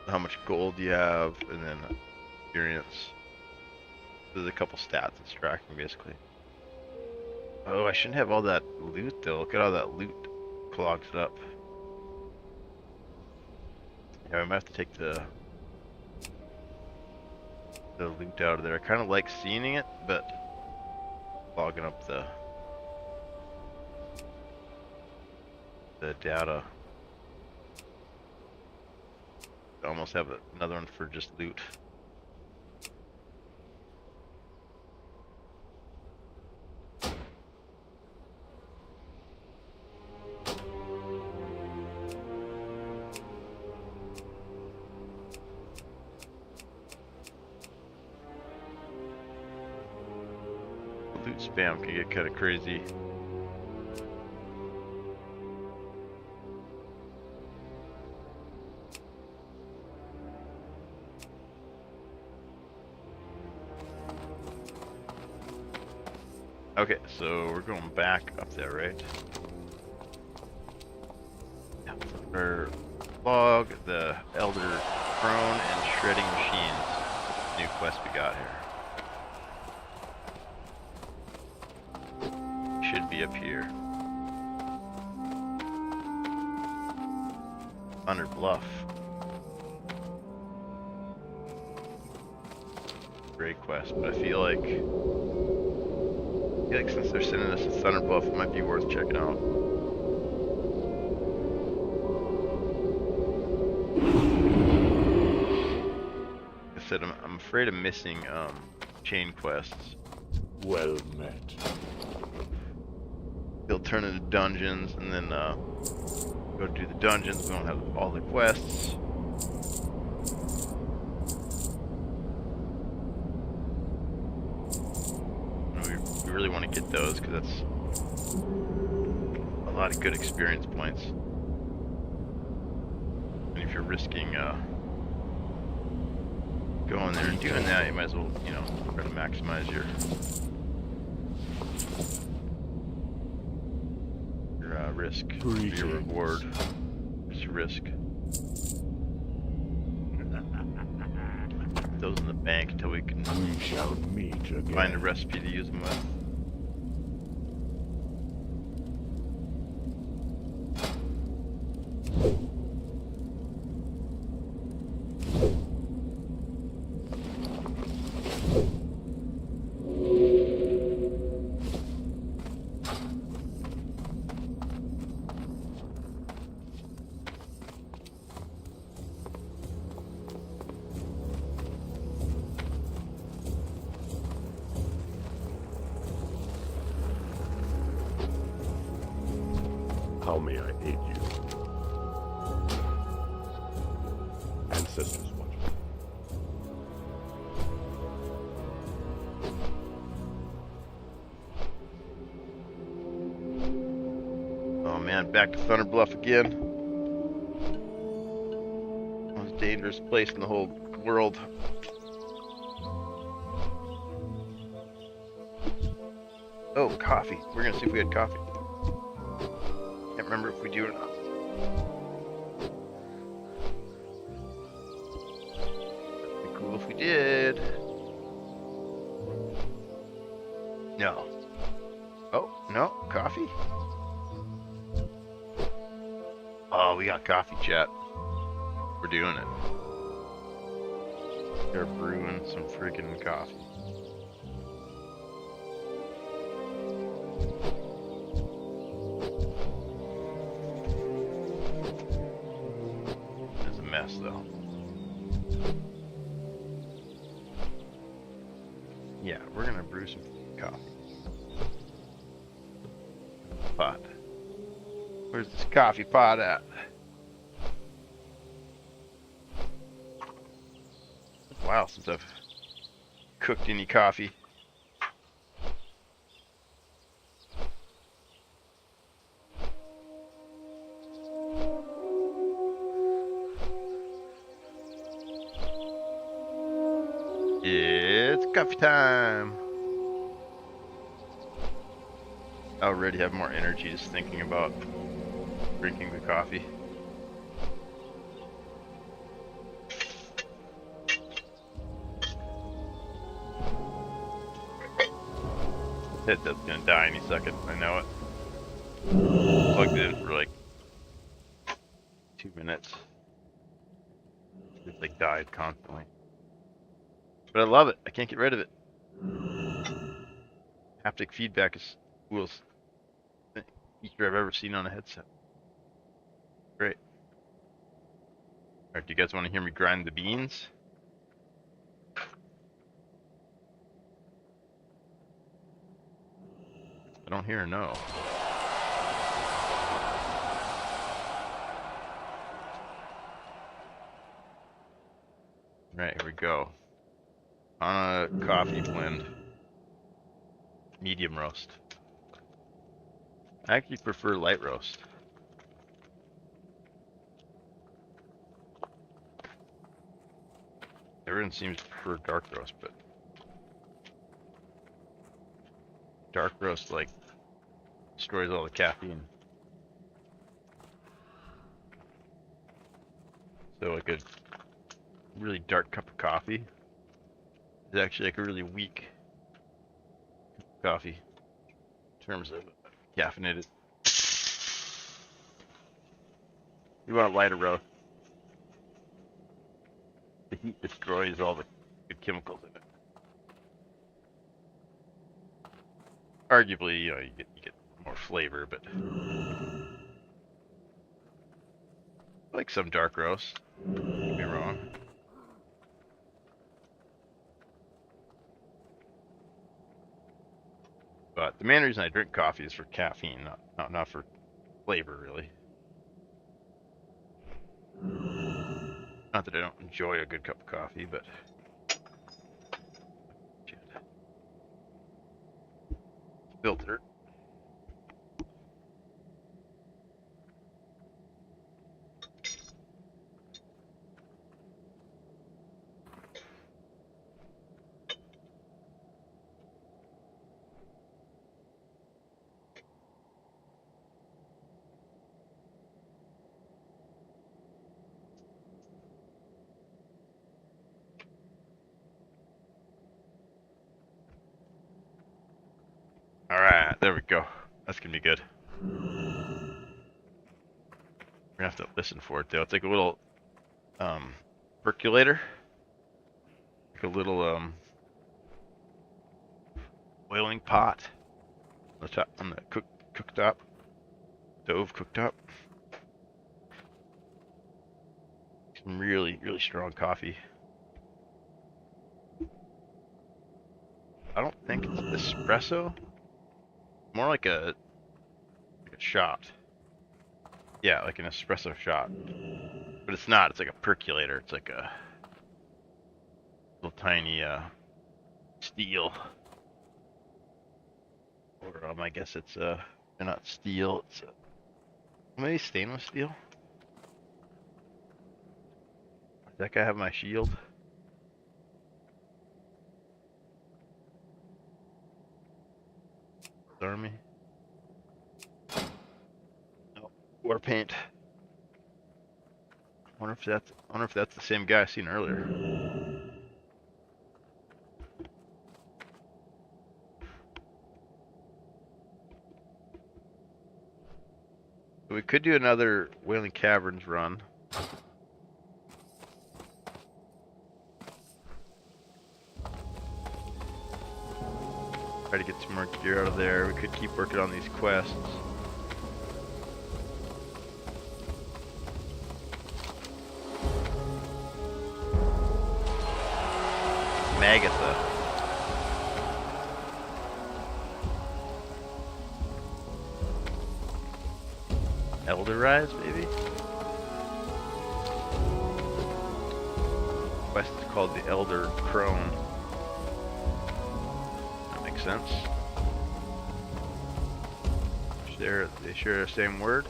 how much gold you have, and then experience. There's a couple stats it's tracking basically. Oh, I shouldn't have all that loot though. Look at all that loot clogs it up. Yeah, I might have to take the loot out of there. I kind of like seeing it, but clogging up the data. I almost have another one for just loot. Loot spam can get kind of crazy. Okay, so we're going back up there, right? Yeah. Our log, the Elder Crone, and Shredding Machines. New quest we got here. Should be up here. Under Bluff. Great quest, but I feel like since they're sending us to Thunder Bluff, it might be worth checking out. Like I said, I'm afraid of missing chain quests. Well met. They'll turn into dungeons, and then go do the dungeons. We don't have all the quests. We really want to get those because that's a lot of good experience points. And if you're risking going there and doing that, you might as well, you know, try to maximize your risk, your reward. What's your risk? Put those in the bank until we can We shall meet again. find a recipe to use them with. How may I aid you? Ancestors watch. Oh man, back to Thunder Bluff again. Most dangerous place in the whole world. Oh, coffee. We're gonna see if we had coffee. Can't remember if we do or not. That'd be cool if we did. No. Oh, no, coffee? Oh, we got coffee, chat. We're doing it. They're brewing some freaking coffee. It's a mess, though. Yeah, we're gonna brew some coffee. Pot. Where's this coffee pot at? Wow, since I've cooked any coffee. It's coffee time. I already have more energy just thinking about drinking the coffee. Headset's gonna die any second, I know it. Plugged it in for like 2 minutes. It's like died constantly. But I love it. I can't get rid of it. Haptic feedback is the coolest feature I've ever seen on a headset. Great. Alright, do you guys want to hear me grind the beans? I don't hear a no. Right, here we go. On a coffee blend. Medium roast. I actually prefer light roast. Everyone seems to prefer dark roast, but dark roast like destroys all the caffeine. So like a really dark cup of coffee is actually like a really weak coffee in terms of caffeinated. You want lighter roast. The heat destroys all the good chemicals in it. Arguably, you know, you get more flavor, but I like some dark roast. Don't get me wrong. But the main reason I drink coffee is for caffeine, not for flavor, really. Not that I don't enjoy a good cup of coffee, but shit. Filter. Alright, there we go. That's gonna be good. We're gonna have to listen for it though. It's like a little percolator. Like a little boiling pot on the top, on the cooktop. Stove cooktop. Some really, really strong coffee. I don't think it's espresso. More like a shot. Yeah, like an espresso shot. But it's not, it's like a percolator. It's like a little tiny steel. Or I guess it's not steel, it's maybe stainless steel. Does that guy have my shield? Army. No, war paint. Wonder if that's the same guy I seen earlier. We could do another Wailing Caverns run. Try to get some more gear out of there. We could keep working on these quests. Magatha. Elder Rise, maybe? Quest is called the Elder Crone. That makes sense. They share the same word.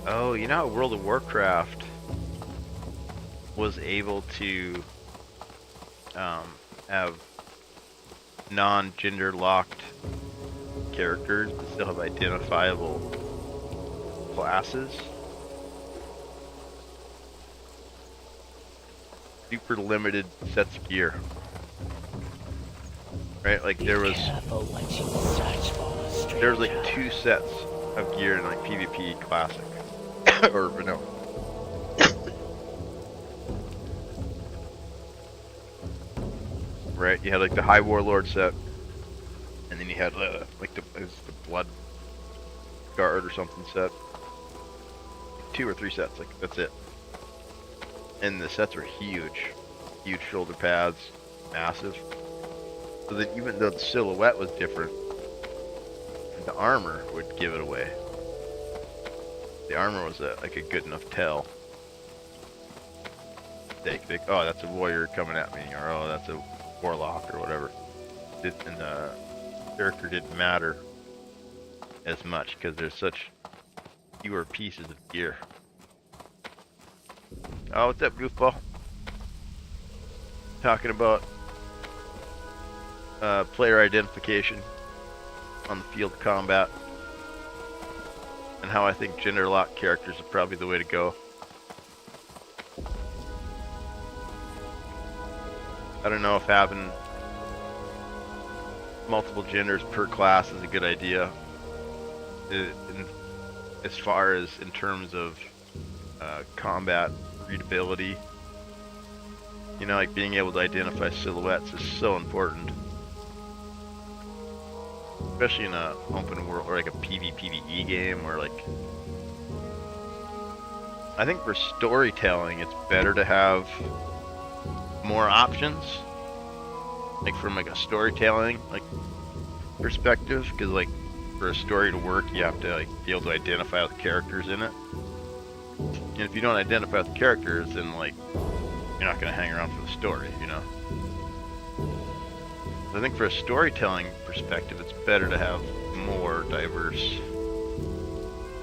Oh, you know how World of Warcraft was able to have non-gender locked characters but still have identifiable classes? Super limited sets of gear. Right, like there was like 2 sets of gear in like PvP Classic or vanilla. Right, you had like the High Warlord set, and then you had like the Blood Guard or something set. 2 or 3 sets, like that's it. And the sets were huge shoulder pads, massive. So that even though the silhouette was different, the armor would give it away. The armor was like a good enough tell. They oh, that's a warrior coming at me, or oh, that's a warlock, or whatever. And the character didn't matter as much because there's such fewer pieces of gear. Oh, what's up, goofball? Talking about player identification on the field of combat, and how I think gender locked characters are probably the way to go. I don't know if having multiple genders per class is a good idea. As far as in terms of combat readability, you know, like being able to identify silhouettes is so important, especially in a open world or like a PvE game, or like, I think for storytelling it's better to have more options, like from like a storytelling like perspective, because like for a story to work you have to like be able to identify the characters in it, and if you don't identify the characters, then like you're not going to hang around for the story, you know. I think for a storytelling perspective it's better to have more diverse,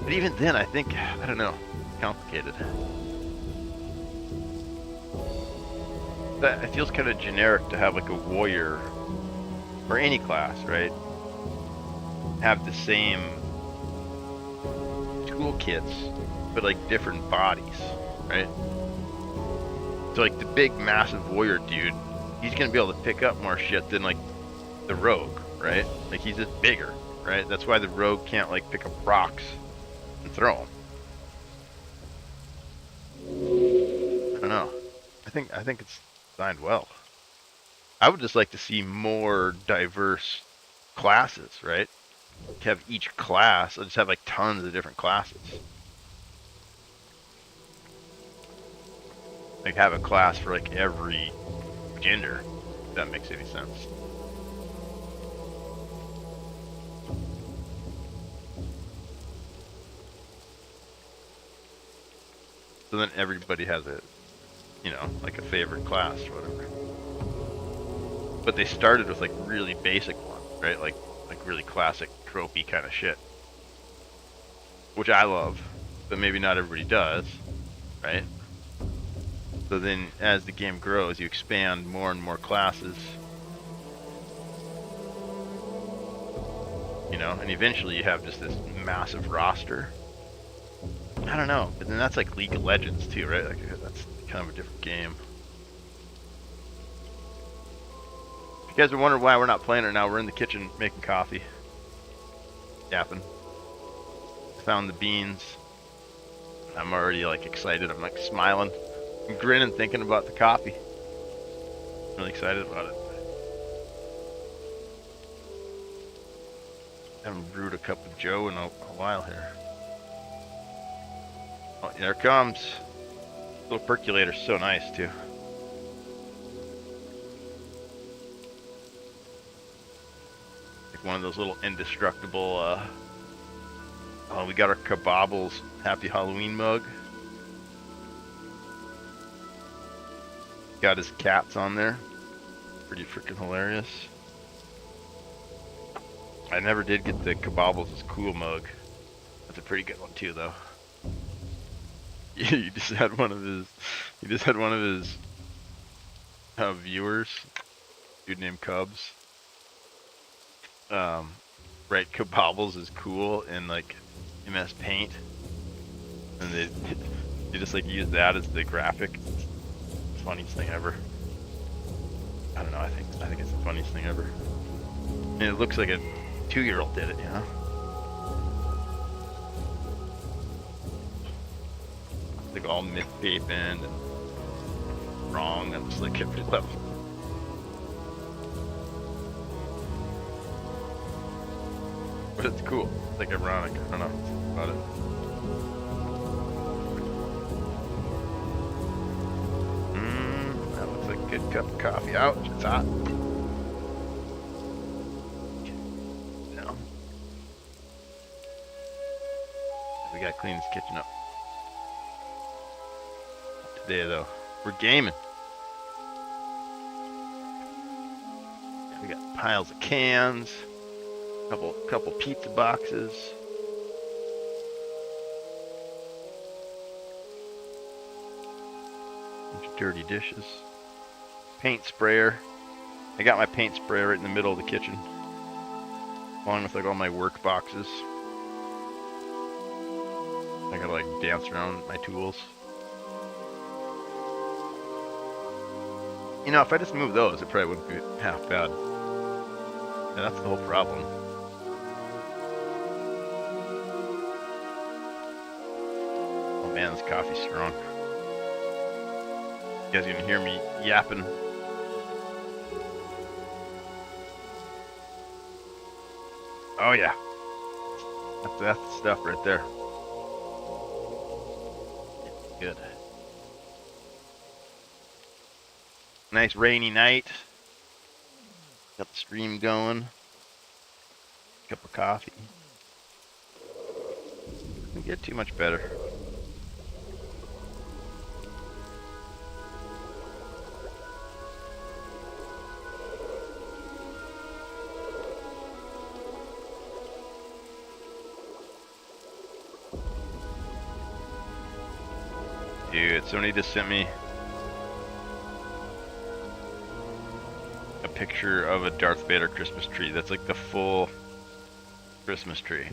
but even then I think, I don't know, complicated. It feels kind of generic to have like a warrior or any class, right, have the same toolkits but like different bodies, right? So like the big massive warrior dude, he's gonna be able to pick up more shit than like the rogue, right? Like he's just bigger, right? That's why the rogue can't like pick up rocks and throw them. I don't know. I think it's designed well. I would just like to see more diverse classes, right? To have each class, I'll just have like tons of different classes. Like have a class for like every gender, if that makes any sense. So then everybody has a, you know, like a favorite class or whatever. But they started with like really basic ones, right? Like really classic tropey kind of shit, which I love, but maybe not everybody does, right? So then as the game grows, you expand more and more classes, you know, and eventually you have just this massive roster. I don't know, but then that's like League of Legends too, right? Like that's kind of a different game. If you guys are wondering why we're not playing it now, we're in the kitchen making coffee. Yapping. Found the beans. I'm already like excited. I'm like smiling. I'm grinning thinking about the coffee. I'm really excited about it. I haven't brewed a cup of Joe in a while here. Oh, there it comes. Little percolator's so nice too. Like one of those little indestructible, oh, we got our Kabobbles Happy Halloween mug. Got his cats on there. Pretty freaking hilarious. I never did get the Kabobbles' cool mug. That's a pretty good one too though. He just had one of his. He just had one of his viewers, dude named Cubs. Write Kabobbles is cool in like MS Paint, and they just like use that as the graphic. It's the funniest thing ever. I don't know. I think it's the funniest thing ever. And it looks like a 2-year-old did it, you know. Like all mid-shapen and wrong on just like every level. But it's cool. It's like ironic. I don't know about it. That looks like a good cup of coffee. Ouch, it's hot. Down. We gotta clean this kitchen up. Today though, we're gaming. We got piles of cans. Couple pizza boxes. Bunch of dirty dishes. Paint sprayer. I got my paint sprayer right in the middle of the kitchen, along with like all my work boxes. I gotta like dance around with my tools. You know, if I just moved those, it probably wouldn't be half bad. Yeah, that's the whole problem. Oh man, this coffee's strong. You guys gonna hear me yapping? Oh yeah, that's the stuff right there. Good. Nice rainy night. Got the stream going. Cup of coffee. Couldn't get too much better. Dude, somebody just sent me a picture of a Darth Vader Christmas tree. That's like the full Christmas tree.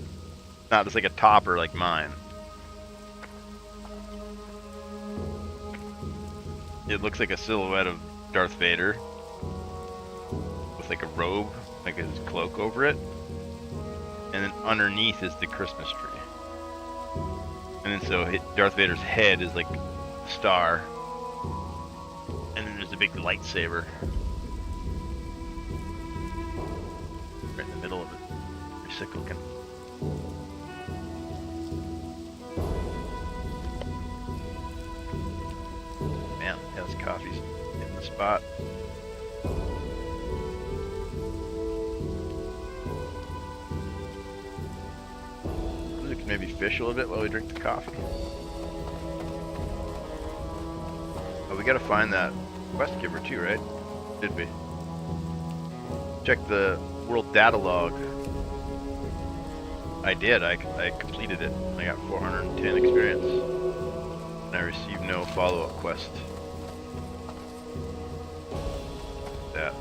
Not just like a topper like mine. It looks like a silhouette of Darth Vader with like a robe, like his cloak over it. And then underneath is the Christmas tree. And then so Darth Vader's head is like a star. And then there's a big lightsaber right in the middle of it. Pretty sick looking. Man, yeah, this coffee's in the spot. We can maybe fish a little bit while we drink the coffee. Oh, we gotta find that quest giver too, right? Did we? Check the world data log. I did. I completed it. I got 410 experience. And I received no follow-up quest. That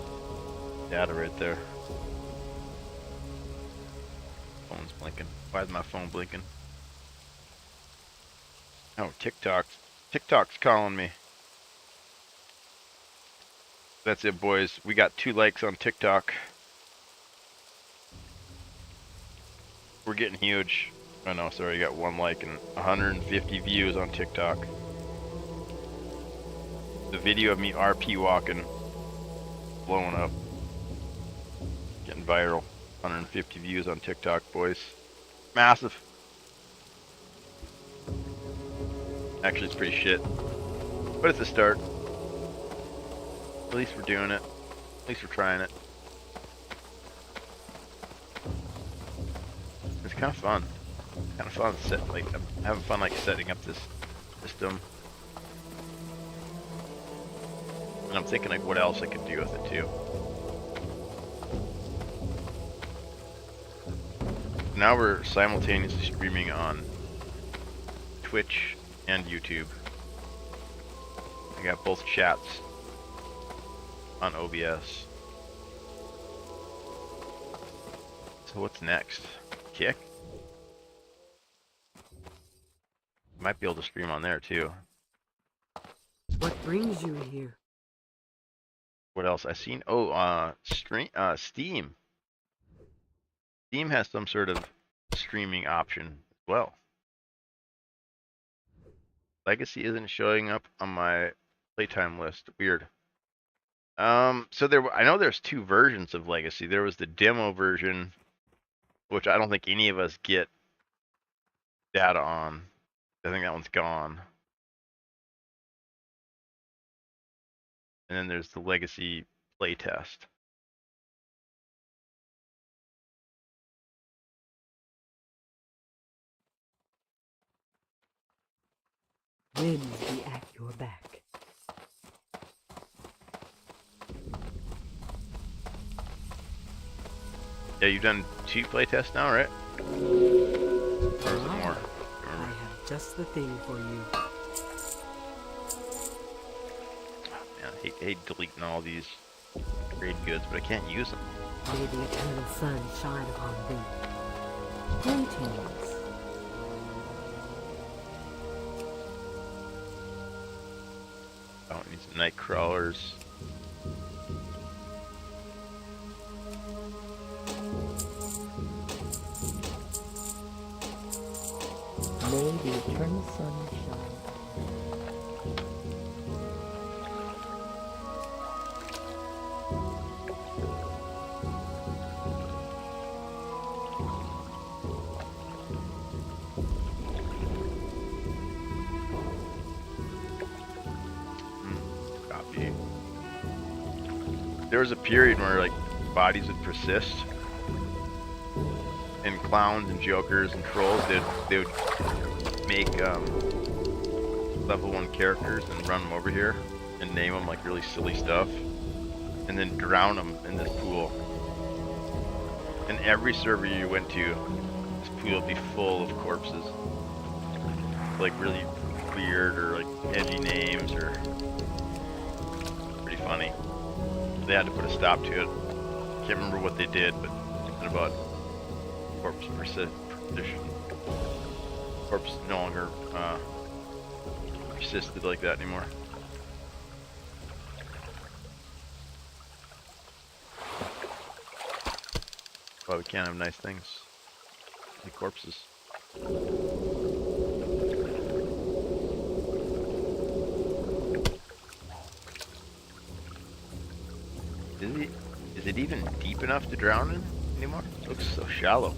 data right there. Phone's blinking. Why is my phone blinking? Oh, TikTok's calling me. That's it, boys. We got 2 likes on TikTok. We're getting huge. Oh no, sorry, you got 1 like and 150 views on TikTok. The video of me RP walking, blowing up, getting viral. 150 views on TikTok, boys. Massive. Actually, it's pretty shit, but it's a start. At least we're doing it. At least we're trying it. It's kind of fun. Kind of fun I'm having fun like setting up this system. And I'm thinking like what else I could do with it too. Now we're simultaneously streaming on Twitch and YouTube. I got both chats on OBS. So what's next? Kick? Might be able to stream on there too. What brings you here? What else I seen? Oh, Steam. Steam has some sort of streaming option as well. Legacy isn't showing up on my playtime list. Weird. So I know there's two versions of Legacy. There was the demo version, which I don't think any of us get data on. I think that one's gone. And then there's the Legacy playtest. Winds be at your back. Yeah, you've done 2 playtests now, right? Or is it more? I have just the thing for you. Man, I hate deleting all these trade goods, but I can't use them. May the eternal sun shine upon thee. Greetings. Oh, it needs night crawlers. May the eternal sun shine. Copy. There was a period where like bodies would persist, and clowns and jokers and trolls they would make level 1 characters and run them over here and name them like really silly stuff, and then drown them in this pool. And every server you went to, this pool would be full of corpses, like really weird or like edgy names or pretty funny. They had to put a stop to it. Can't remember what they did, but something about corpse persistence. Corpse no longer persisted like that anymore. Why we can't have nice things like corpses. Is it even deep enough to drown in anymore? It looks so shallow.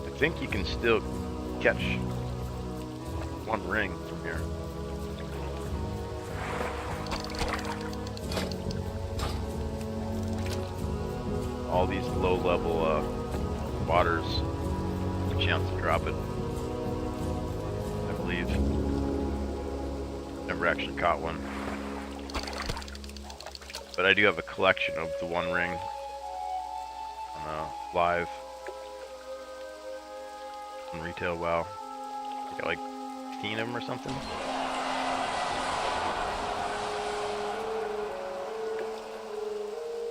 I think you can still catch 1 ring from here. All these low-level waters, a chance to drop it. I believe. Never actually caught one, but I do have a collection of the 1 ring on live on retail WoW. I got like 15 of them or something.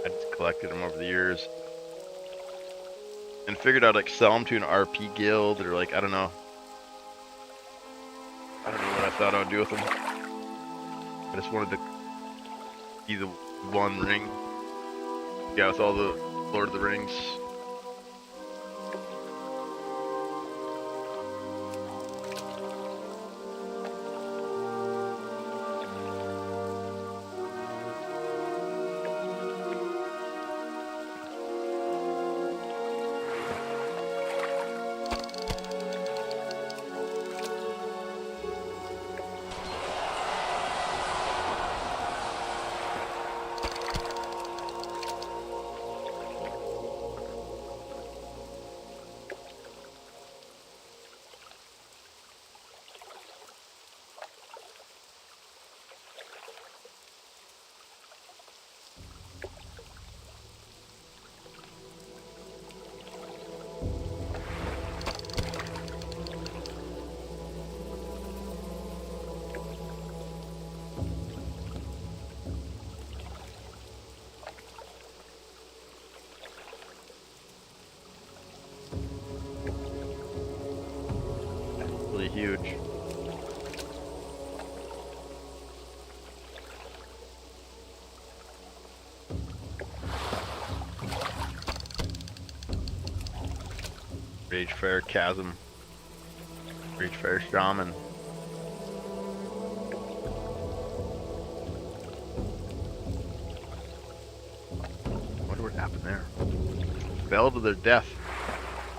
I just collected them over the years and figured I'd like sell them to an RP guild or like I don't know what I thought I would do with them. I just wanted to be the 1 ring guy with all the Lord of the Rings. Really huge. Ragefire Chasm. Ragefire Shaman. Wonder what happened there. Fell to their death.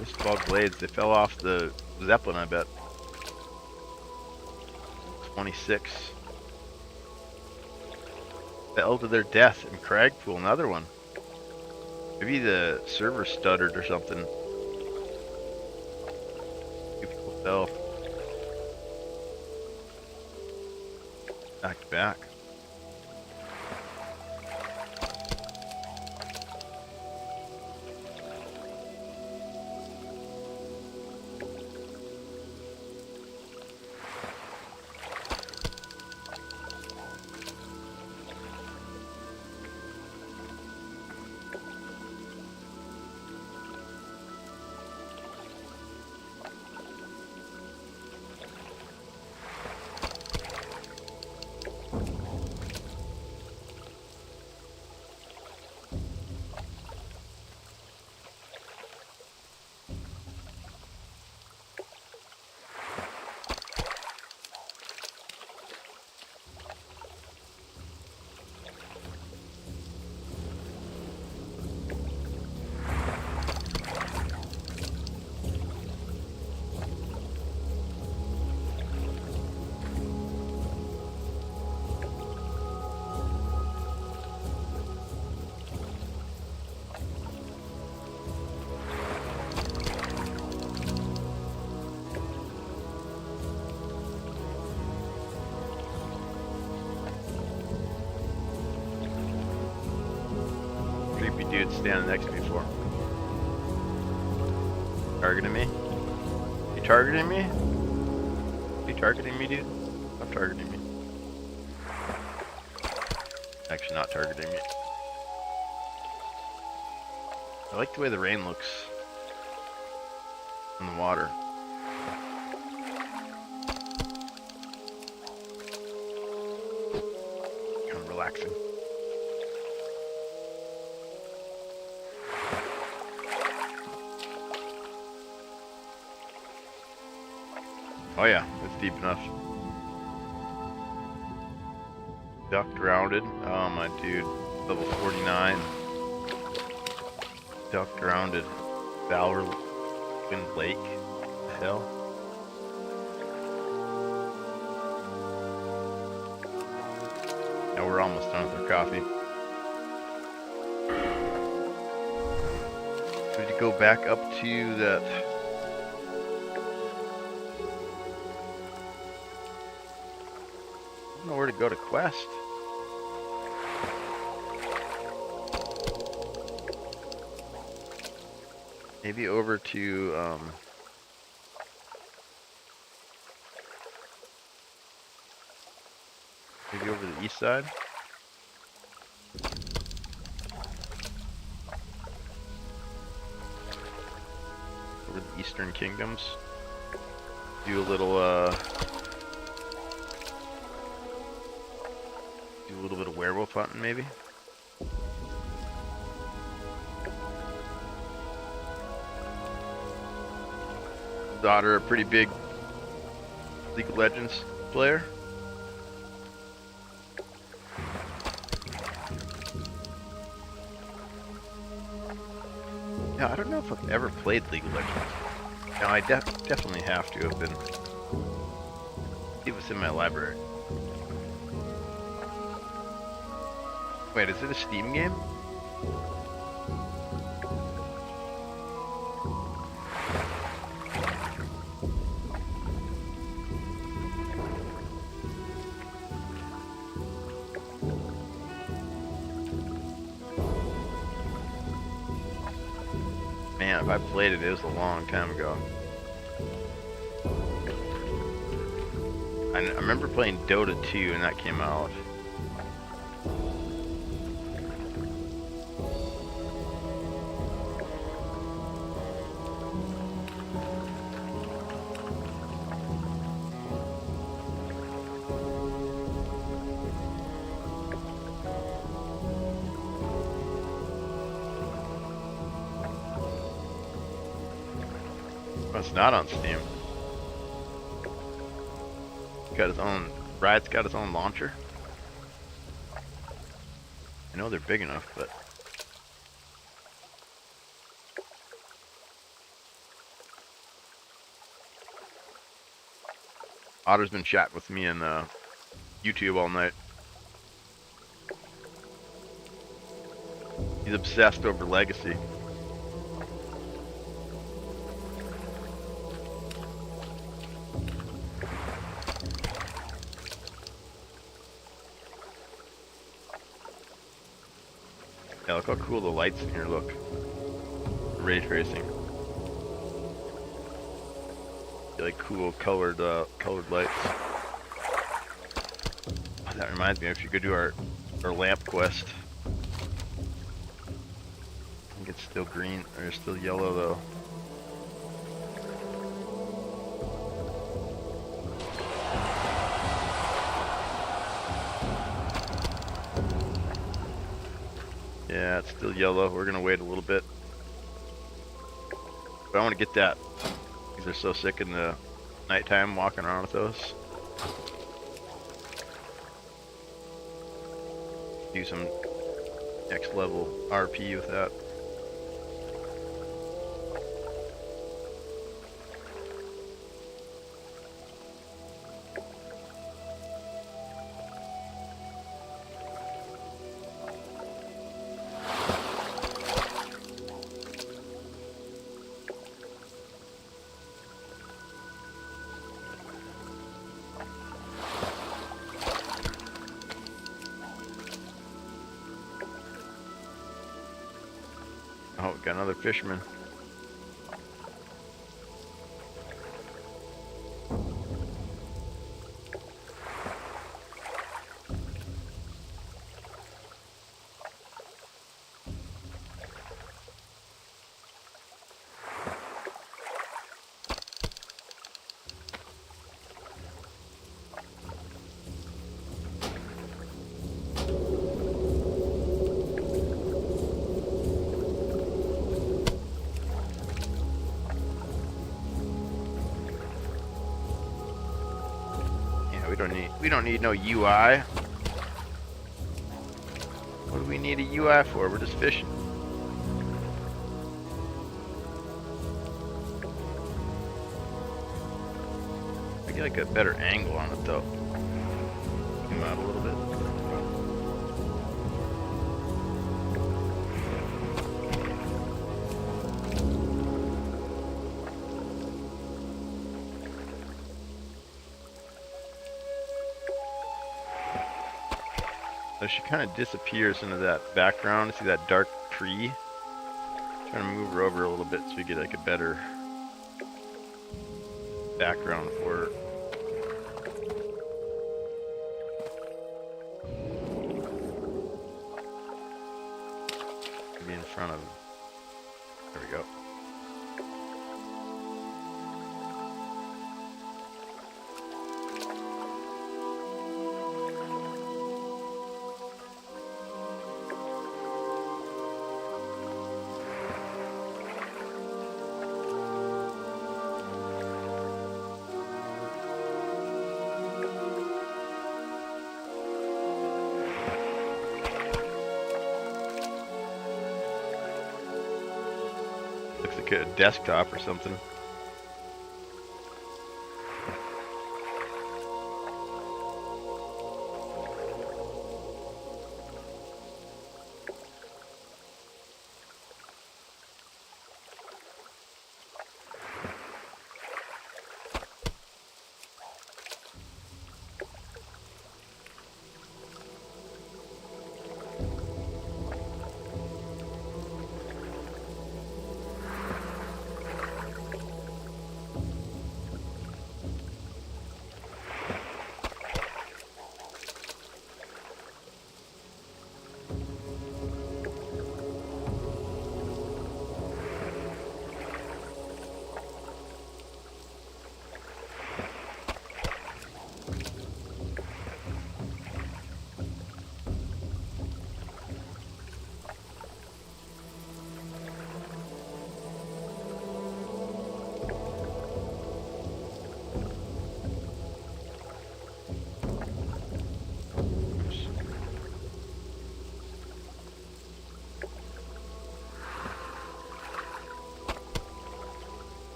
This fog blades, they fell off the Zeppelin, I bet. 26. Fell to their death in Cragpool, another one. Maybe the server stuttered or something. People fell. Back to back. Creepy dude standing next to me for. Targeting me? You targeting me? You targeting me, dude? Stop targeting me. Actually not targeting me. I like the way the rain looks in the water. Kind of relaxing. Oh yeah, it's deep enough. Duck grounded. Oh my dude. Level 49. Duck grounded. Valor Wind Lake. What the hell? Now we're almost done with our coffee. Should we go back up to that? I don't know where to go to quest. Maybe over to maybe over the east side. Over the Eastern Kingdoms. Do a little do a little bit of werewolf hunting, maybe. Daughter, a pretty big League of Legends player. Yeah, I don't know if I've ever played League of Legends. No, I definitely have to have been. It was in my library. Wait, is it a Steam game? Man, if I played it, it was a long time ago. I remember playing Dota 2 and that came out. Oh, it's not on Steam. Got his own. Riot's got his own launcher. I know they're big enough, but. Otter's been chatting with me in YouTube all night. He's obsessed over Legacy. Yeah, look how cool the lights in here look. Ray tracing. Like cool colored lights. Oh, that reminds me, if you could do our lamp quest. I think it's still green or still yellow though. Yeah, it's still yellow. We're gonna wait a little bit. But I want to get that. Because they're so sick in the nighttime walking around with those. Do some next level RP with that. Oh, we got another fisherman. We don't need no UI. What do we need a UI for? We're just fishing. I get like a better angle on it though. Zoom out a little bit. So she kind of disappears into that background. See that dark tree? Trying to move her over a little bit so we get like a better background for her. Maybe in front of. There we go. Looks like a desktop or something.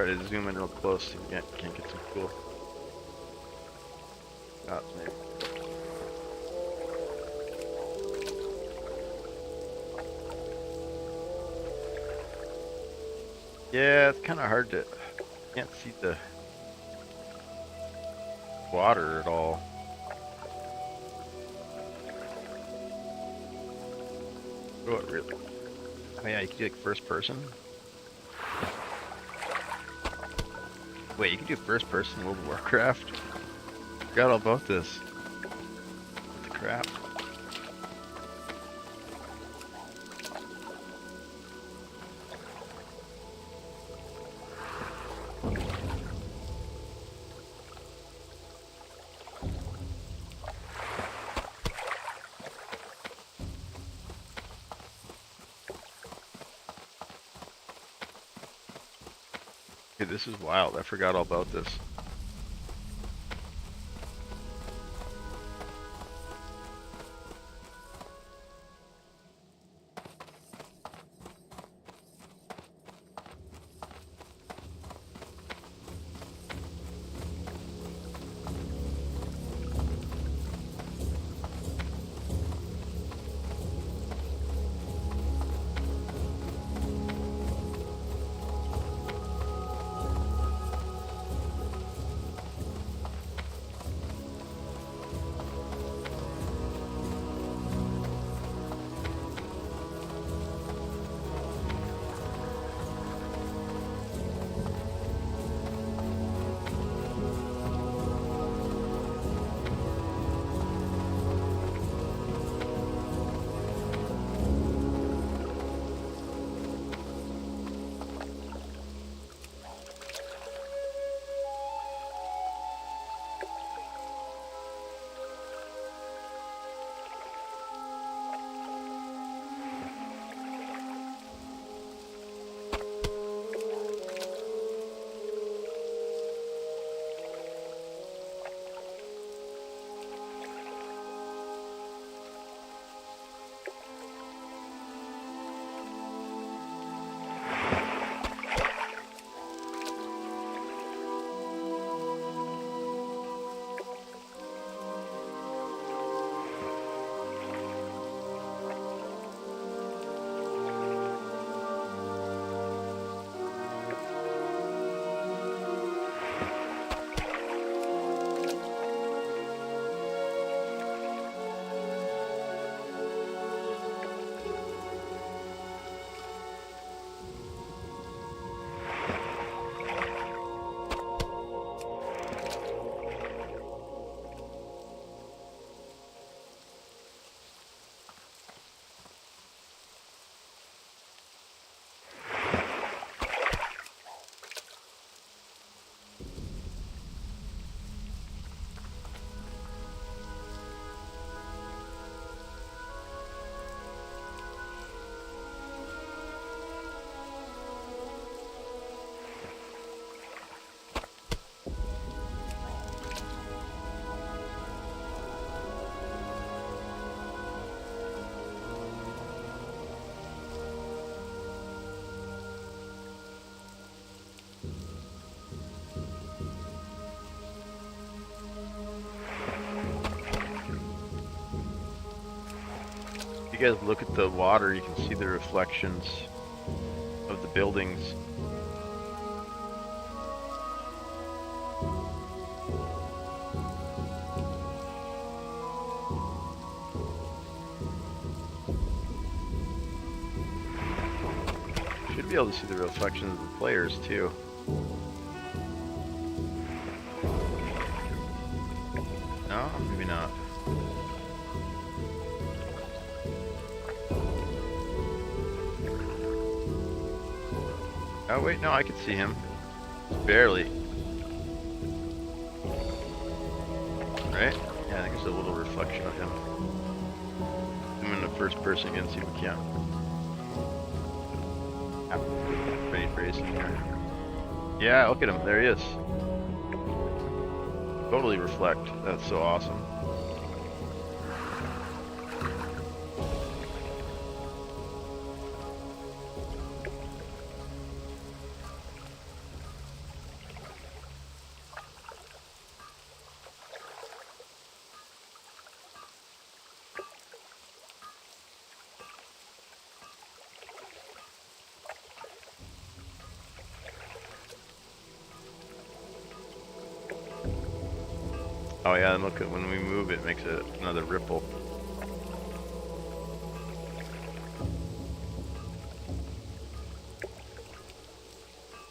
try to zoom in real close so you can't get some cool shots, maybe. Yeah, it's kind of hard to. Can't see the water at all. Oh, really? Oh yeah, you can do like first person. Wait, you can do first person World of Warcraft? Forgot all about this. What the crap? Dude, this is wild. I forgot all about this. If you guys look at the water, you can see the reflections of the buildings. Should be able to see the reflections of the players too. No, maybe not. Oh wait, no, I can see him. Barely. Right? Yeah, I think there's a little reflection of him. Zoom in the first person again, see if we can. Pretty crazy here. Yeah, look at him. There he is. Totally reflect. That's so awesome. Oh yeah, and look at when we move, it makes another ripple.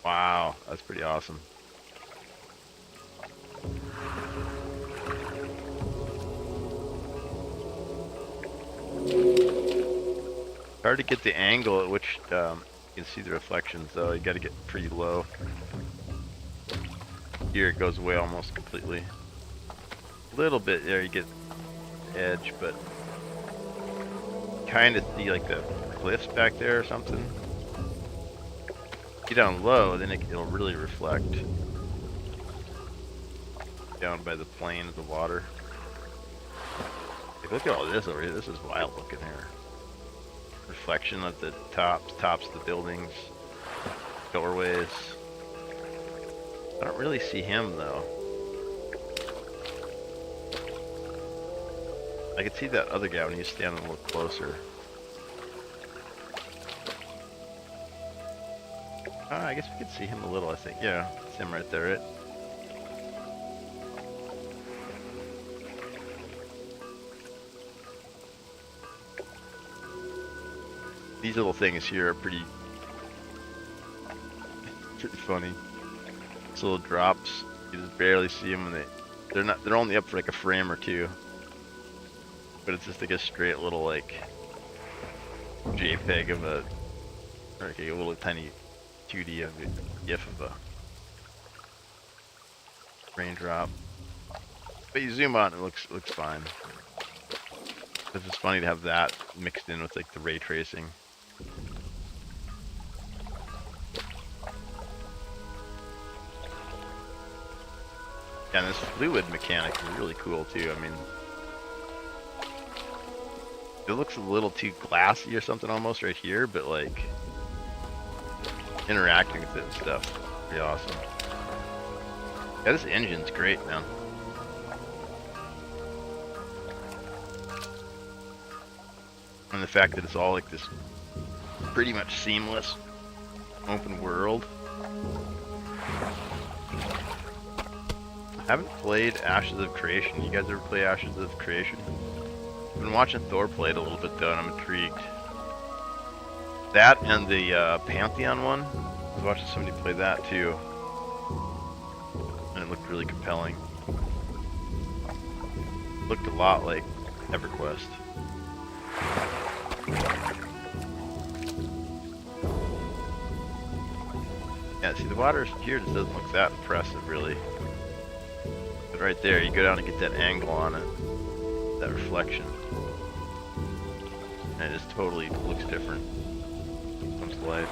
Wow, that's pretty awesome. Hard to get the angle at which you can see the reflections though. You got to get pretty low. Here it goes away almost completely. A little bit there you get the edge, but kind of see like the cliffs back there or something. Get down low, then it'll really reflect down by the plane of the water. Hey, look at all this over here. This is wild looking here. Reflection of the tops of the buildings, doorways. I don't really see him though. I could see that other guy when he's standing a little closer. I guess we could see him a little, I think. Yeah, it's him right there, right? These little things here are pretty funny. These little drops, you just barely see them, and they're only up for like a frame or two. But it's just like a straight little like JPEG of or like a little tiny 2D of a GIF of a raindrop. But you zoom on, it looks fine. It's just funny to have that mixed in with like the ray tracing. Yeah, and this fluid mechanic is really cool too. I mean, it looks a little too glassy or something almost right here, but like interacting with it and stuff, pretty awesome. Yeah, this engine's great, man. And the fact that it's all like this pretty much seamless open world. I haven't played Ashes of Creation. You guys ever play Ashes of Creation? I've been watching Thor play it a little bit though, and I'm intrigued. That and the Pantheon one. I was watching somebody play that too, and it looked really compelling. Looked a lot like EverQuest. Yeah, see the water here just doesn't look that impressive really. But right there, you go down and get that angle on it, that reflection. And it just totally looks different. Comes to life.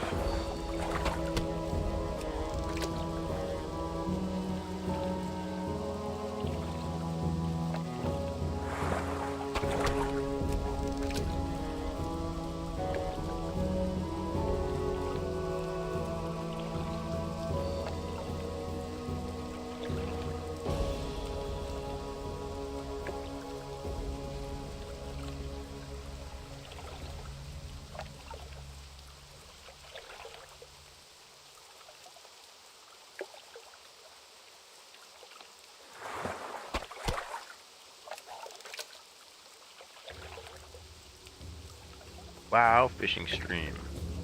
Wow, fishing stream.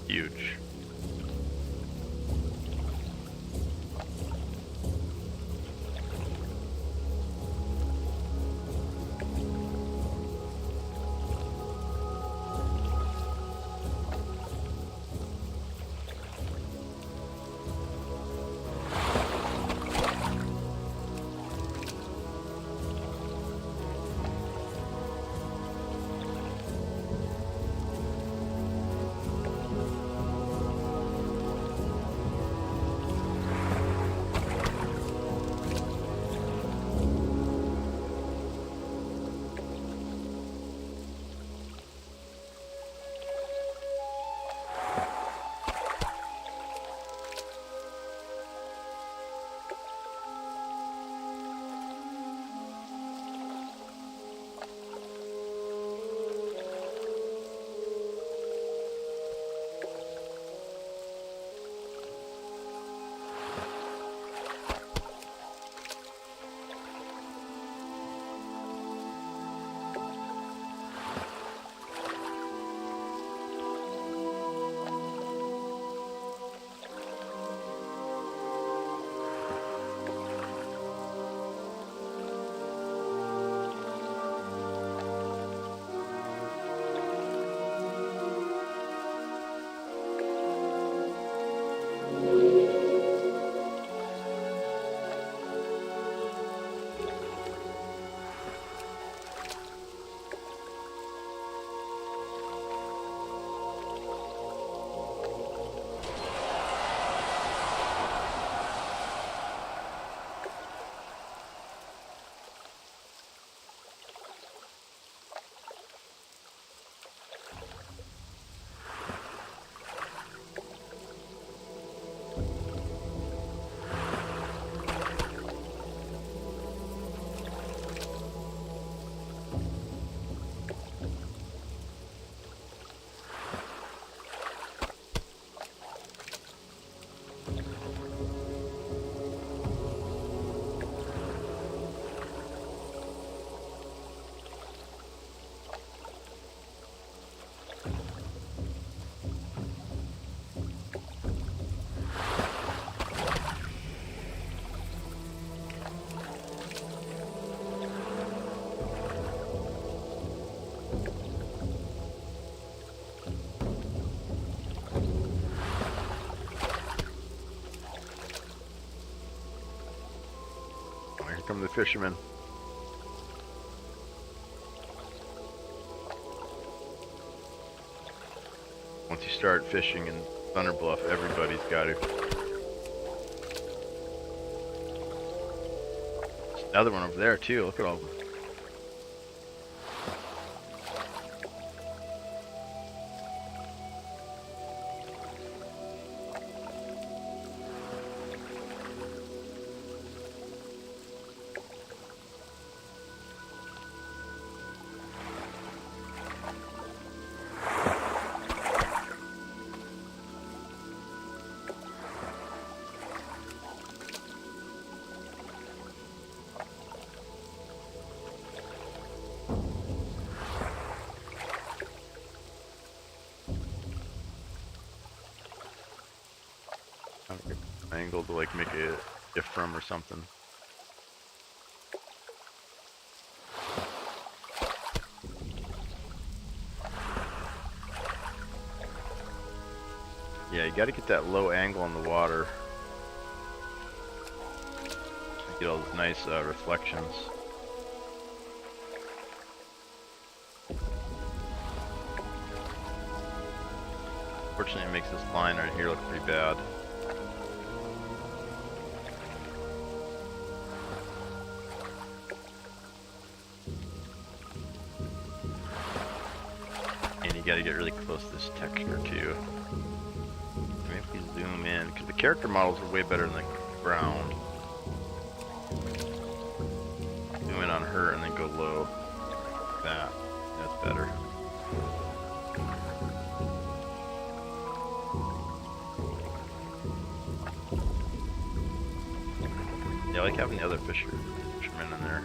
Huge. Here come the fishermen. Once you start fishing in Thunder Bluff, everybody's got to. There's another one over there too. Look at all of them. Angle to like make a gift from or something. Yeah, you got to get that low angle on the water. Get all those nice reflections. Fortunately, it makes this line right here look pretty bad. And you gotta get really close to this texture too. Maybe if we zoom in, because the character models are way better than the ground. Zoom in on her and then go low. Like that. That's better. Yeah, I like having the other fishermen in there.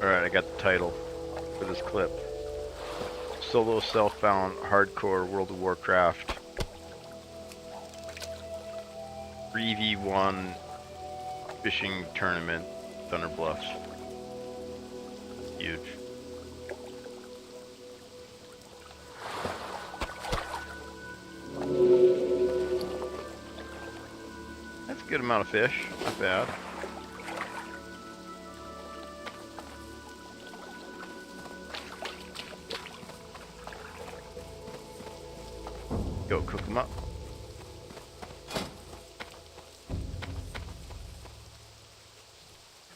Alright, I got the title for this clip. Solo self-found hardcore World of Warcraft 3v1 fishing tournament, Thunder Bluffs. Huge. That's a good amount of fish, not bad. Go cook them up.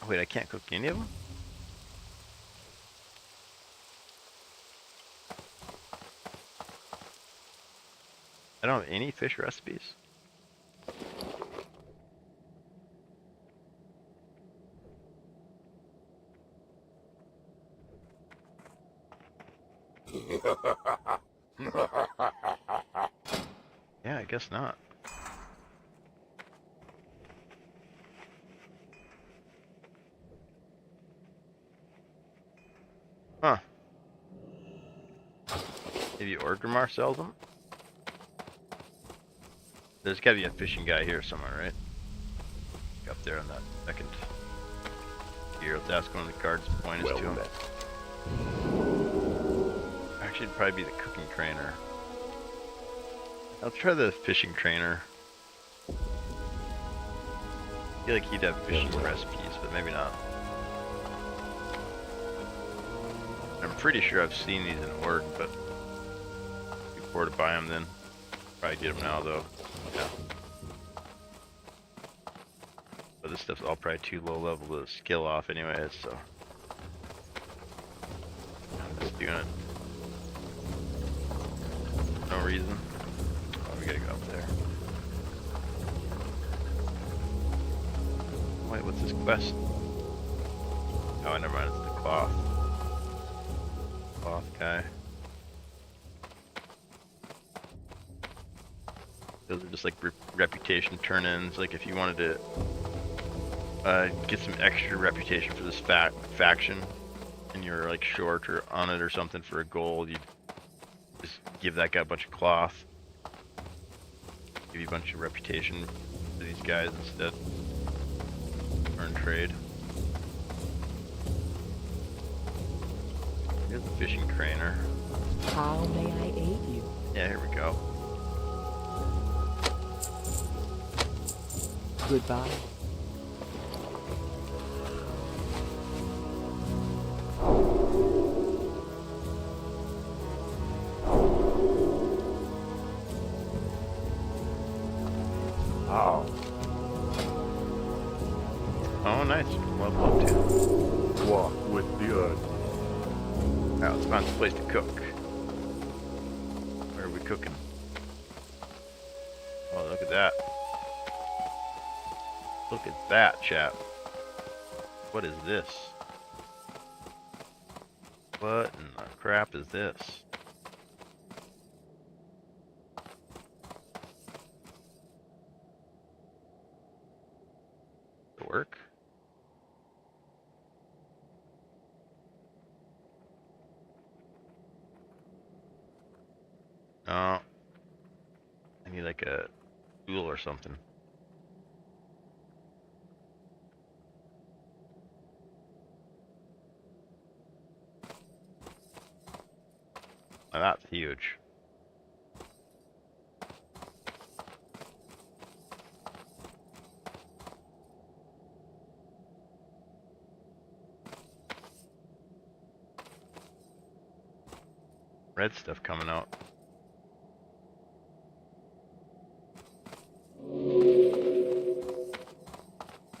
Oh, wait, I can't cook any of them? I don't have any fish recipes. Yeah, I guess not. Huh. Maybe Orgrimmar sells them? There's gotta be a fishing guy here somewhere, right? Up there on that second gear. Let's ask one of the guards to point us Well to him. met. Actually, it'd probably be the cooking trainer. I'll try the fishing trainer. I feel like he'd have fishing recipes, but maybe not. I'm pretty sure I've seen these in Org, but before to buy them then. Probably get them now though. Yeah. But this stuff's all probably too low level to skill off anyways, so I'm just doing it. No reason. Oh, we gotta go up there. Wait, what's this quest? Oh, never mind, it's the cloth. Cloth guy. Those are just like reputation turn-ins. Like if you wanted to get some extra reputation for this faction, and you're like short or on it or something for a gold, you just give that guy a bunch of cloth. Give you a bunch of reputation for these guys instead. Earn trade. Here's the fishing trainer. How may I aid you? Yeah, here we go. Goodbye. How? Oh, nice. Level up too. Walk with the earth. Now let's find some place to cook. Where are we cooking? Oh, look at that. Look at that, chap. What is this? What in the crap is this? To work? No. I need like a tool or something. Now that's huge. Red stuff coming out.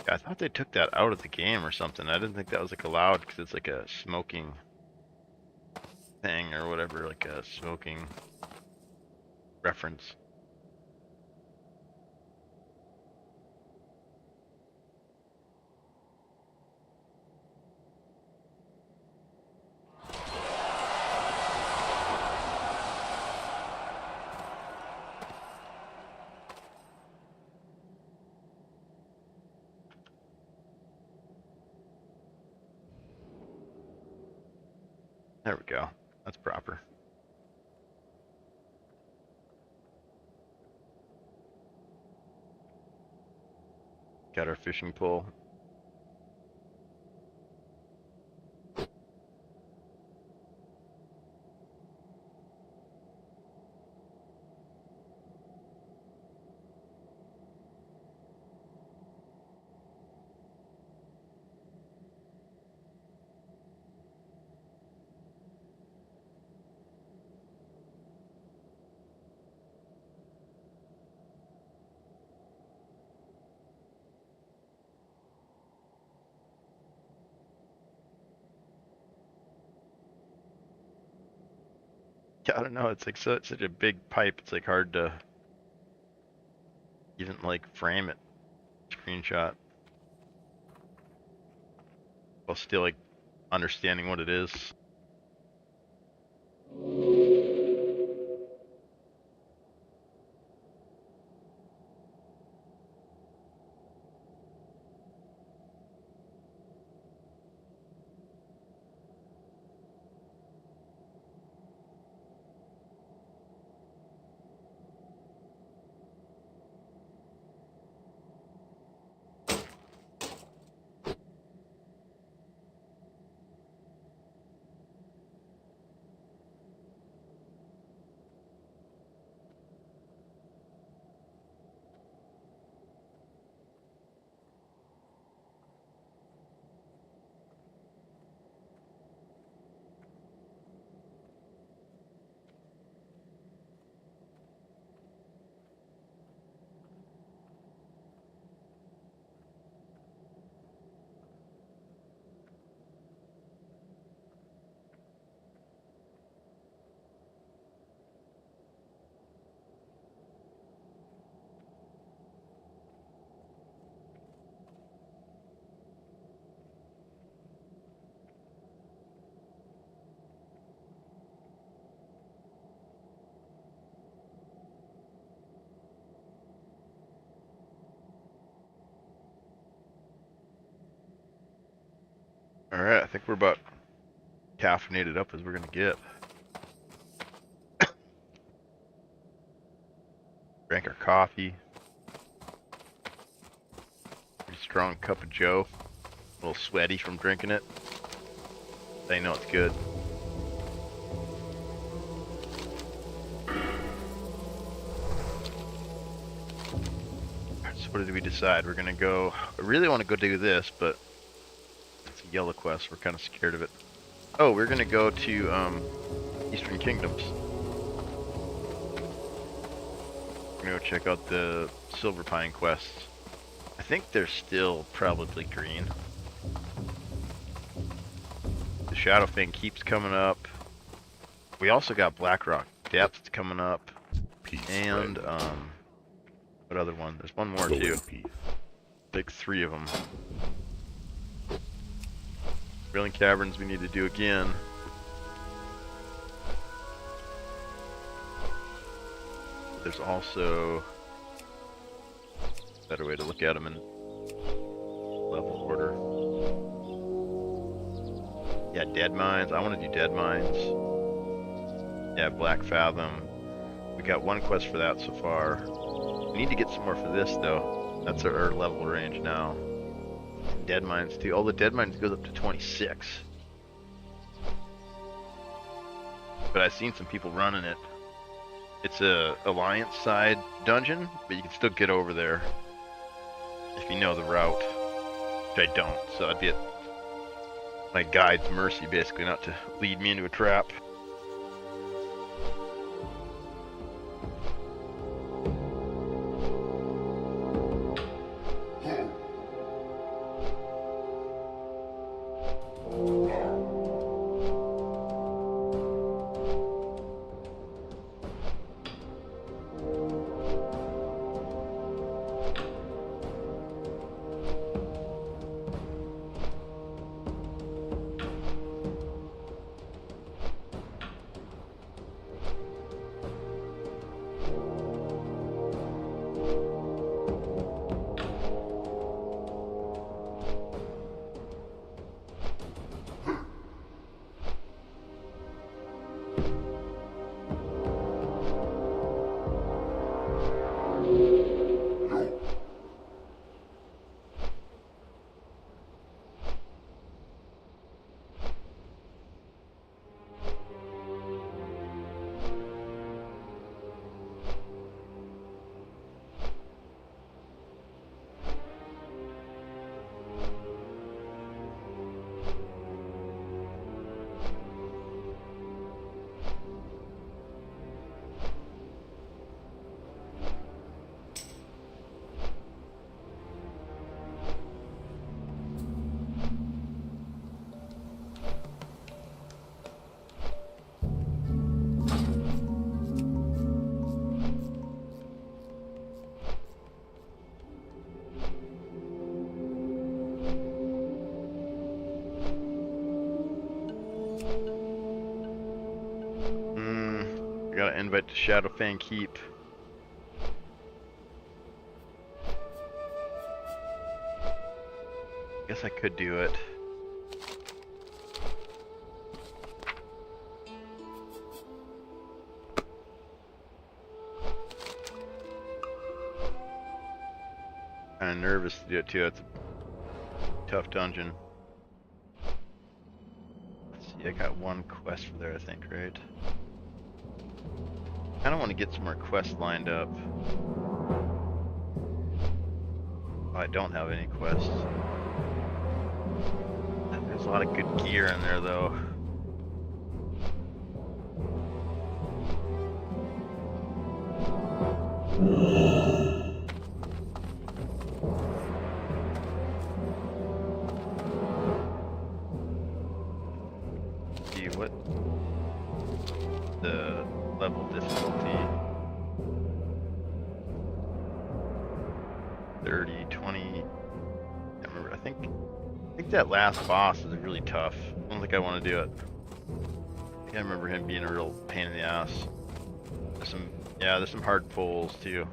I thought they took that out of the game or something. I didn't think that was like allowed because it's like a smoking thing or whatever, like a smoking reference. There we go. That's proper. Got our fishing pole. Yeah, I don't know. It's like such a big pipe. It's like hard to even like frame it, screenshot, while still like understanding what it is. Alright, I think we're about caffeinated up as we're gonna get. Drank our coffee. Pretty strong cup of joe. A little sweaty from drinking it. I know it's good. So what did we decide? We're gonna go... I really want to go do this, but it's a yellow quest. We're kind of scared of it. Oh, we're gonna go to Eastern Kingdoms. We're gonna go check out the Silver Pine quests. I think they're still probably green. The Shadowfang keeps coming up. We also got Blackrock Depths coming up. Peace, And friend. what other one? There's one more Go too. in peace. Like 3 of them. Drilling Caverns we need to do again. There's also a better way to look at them in level order. Yeah, Dead Mines. I want to do Dead Mines. Yeah, Black Fathom. We got 1 quest for that so far. We need to get some more for this though. That's our level range now. Dead Mines too. Oh, the Dead Mines goes up to 26. But I've seen some people running it. It's a Alliance side dungeon, but you can still get over there if you know the route. Which I don't, so I'd be at my guide's mercy basically not to lead me into a trap. I got an invite to Shadowfang Keep. Guess I could do it. Kinda nervous to do it too. It's a tough dungeon. Let's see, I got 1 quest for there, I think, right? I kinda want to get some more quests lined up. Oh, I don't have any quests. There's a lot of good gear in there though. See what the level difficulty 30, 20. I remember. I think that last boss is really tough. I don't think I want to do it. I think I remember him being a real pain in the ass. There's some hard pulls too.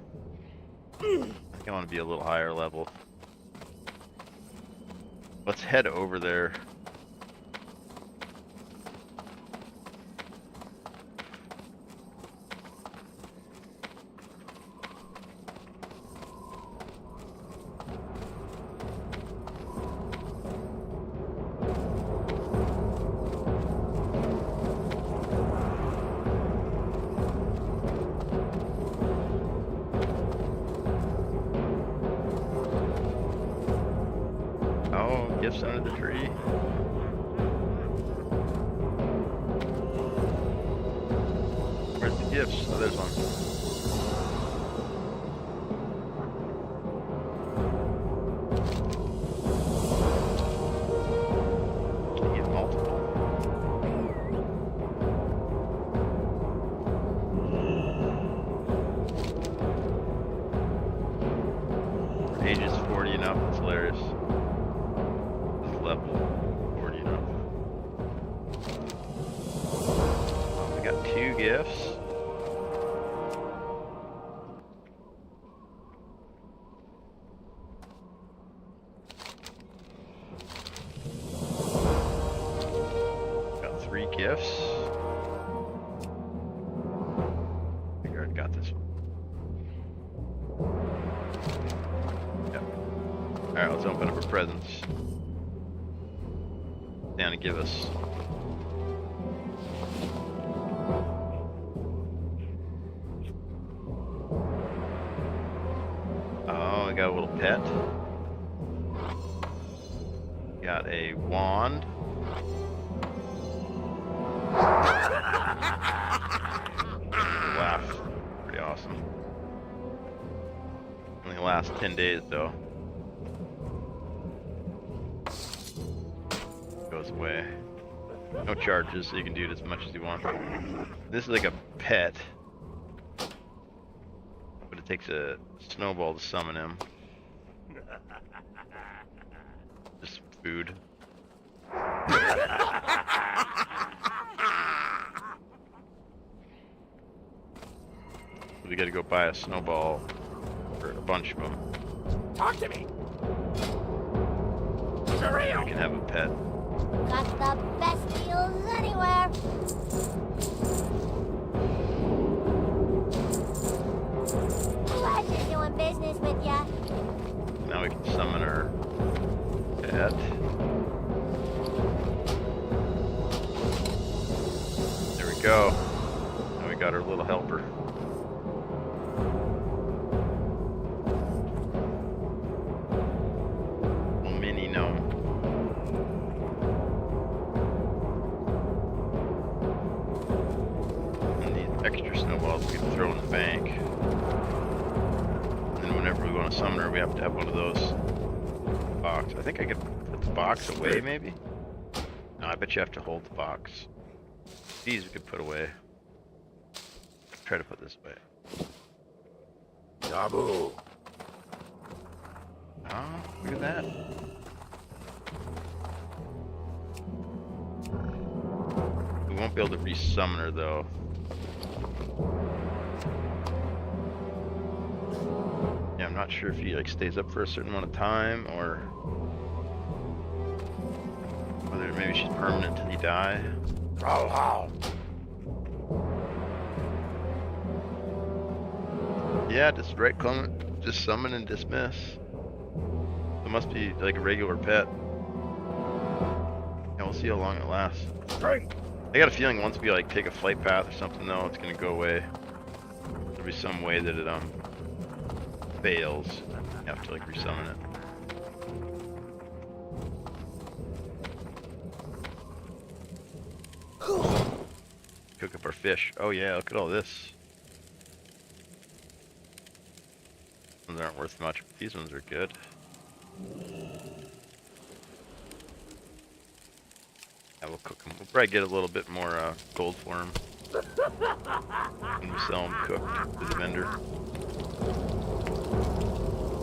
I think I want to be a little higher level. Let's head over there. gifts under the tree. Where's the gifts? Oh, there's one. Can you get multiple? Ages 40 and up, it's hilarious. This level 40 and up. We got 2 gifts. Got 3 gifts. I think I already got this one. Alright, let's open up our presents. Down to give us. Oh, we got a little pet. Got a wand. Laugh. Pretty awesome. Only lasts 10 days though. Goes away. No charges, so you can do it as much as you want. This is like a pet, but it takes a snowball to summon him. Just food. We gotta go buy a snowball for a bunch of them. Talk to me. So we can have a pet. Got the best deals anywhere. Pleasure doing business with ya. Now we can summon our pet. There we go. Now we got our little helper. Little mini gnome. And these extra snowballs we can throw in the bank. And then whenever we want to summon her, we have to have one of those box. I think I could put the box away, maybe? No, I bet you have to hold the box. These we could put away. Try to put this away. Nabu. Oh, look at that. We won't be able to resummon her though. Yeah, I'm not sure if he like stays up for a certain amount of time or whether maybe she's permanent until you die. Yeah, just right click, just summon and dismiss. It must be like a regular pet. Yeah, we'll see how long it lasts. I got a feeling once we like take a flight path or something though, it's gonna go away. There'll be some way that it fails. You have to like resummon it. Cook up our fish. Oh yeah, look at all this. These aren't worth much, but these ones are good. Yeah, we'll cook them. We'll probably get a little bit more gold for them when we sell them cooked to the vendor.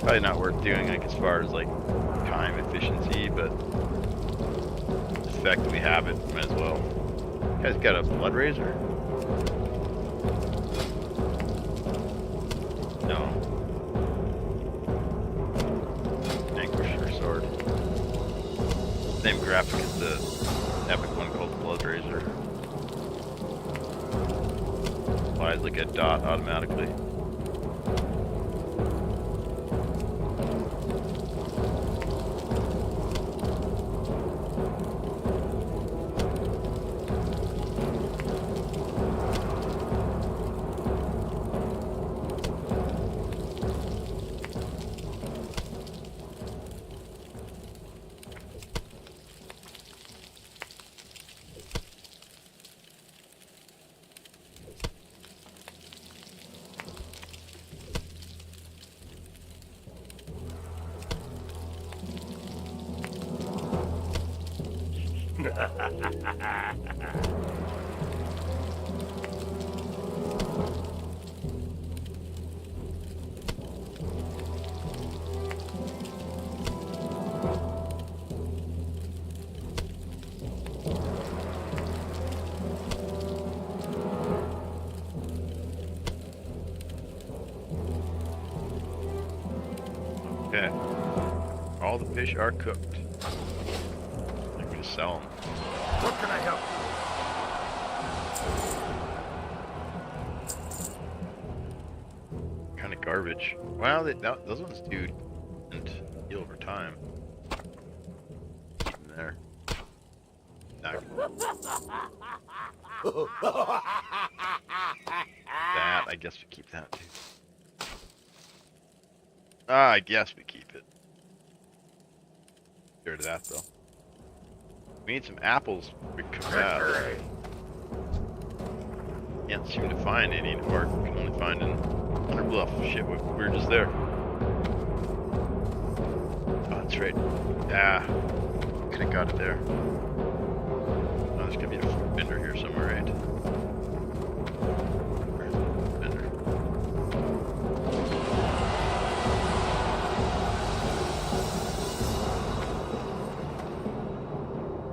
Probably not worth doing like as far as like time efficiency, but the fact that we have it, might as well. You guys got a blood razor? No. Vanquisher sword. Same graphic as the epic one called Blood Razor. Applies like a dot automatically. Okay. All the fish are cooked. I'm gonna sell them. What can I help? Kind of garbage. Well, those ones do and heal over time. Keep them there. That I guess we keep that too. I guess we keep it. Get rid of that though. We need some apples. We cook that. Can't seem to find any anymore. We can only find in Under Bluff. Shit, we were just there. Oh, that's right. Ah, could have got it there. Oh, there's gonna be a fruit vendor here somewhere, right? Where's the fruit vendor?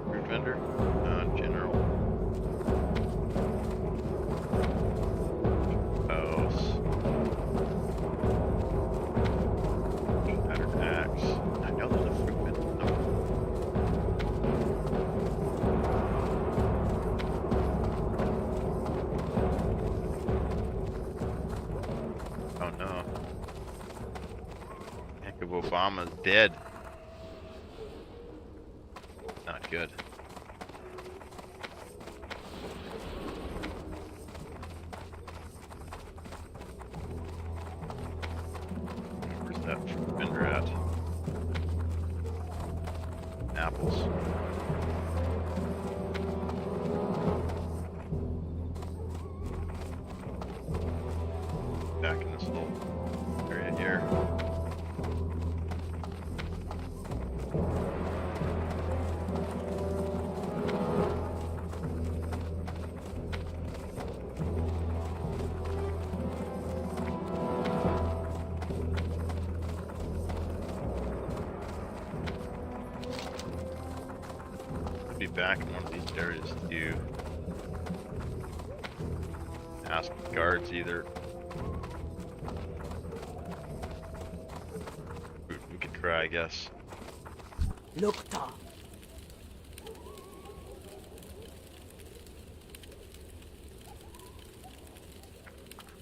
Fruit vendor? General. Shattered axe. I know there's a fruit vendor. Oh no. Heck of Obama's dead. Not good. Where's that fruit vendor at? Apples. Back in this little area here. Be back in one of these areas to ask the guards either. We could try, I guess. Look, Tom.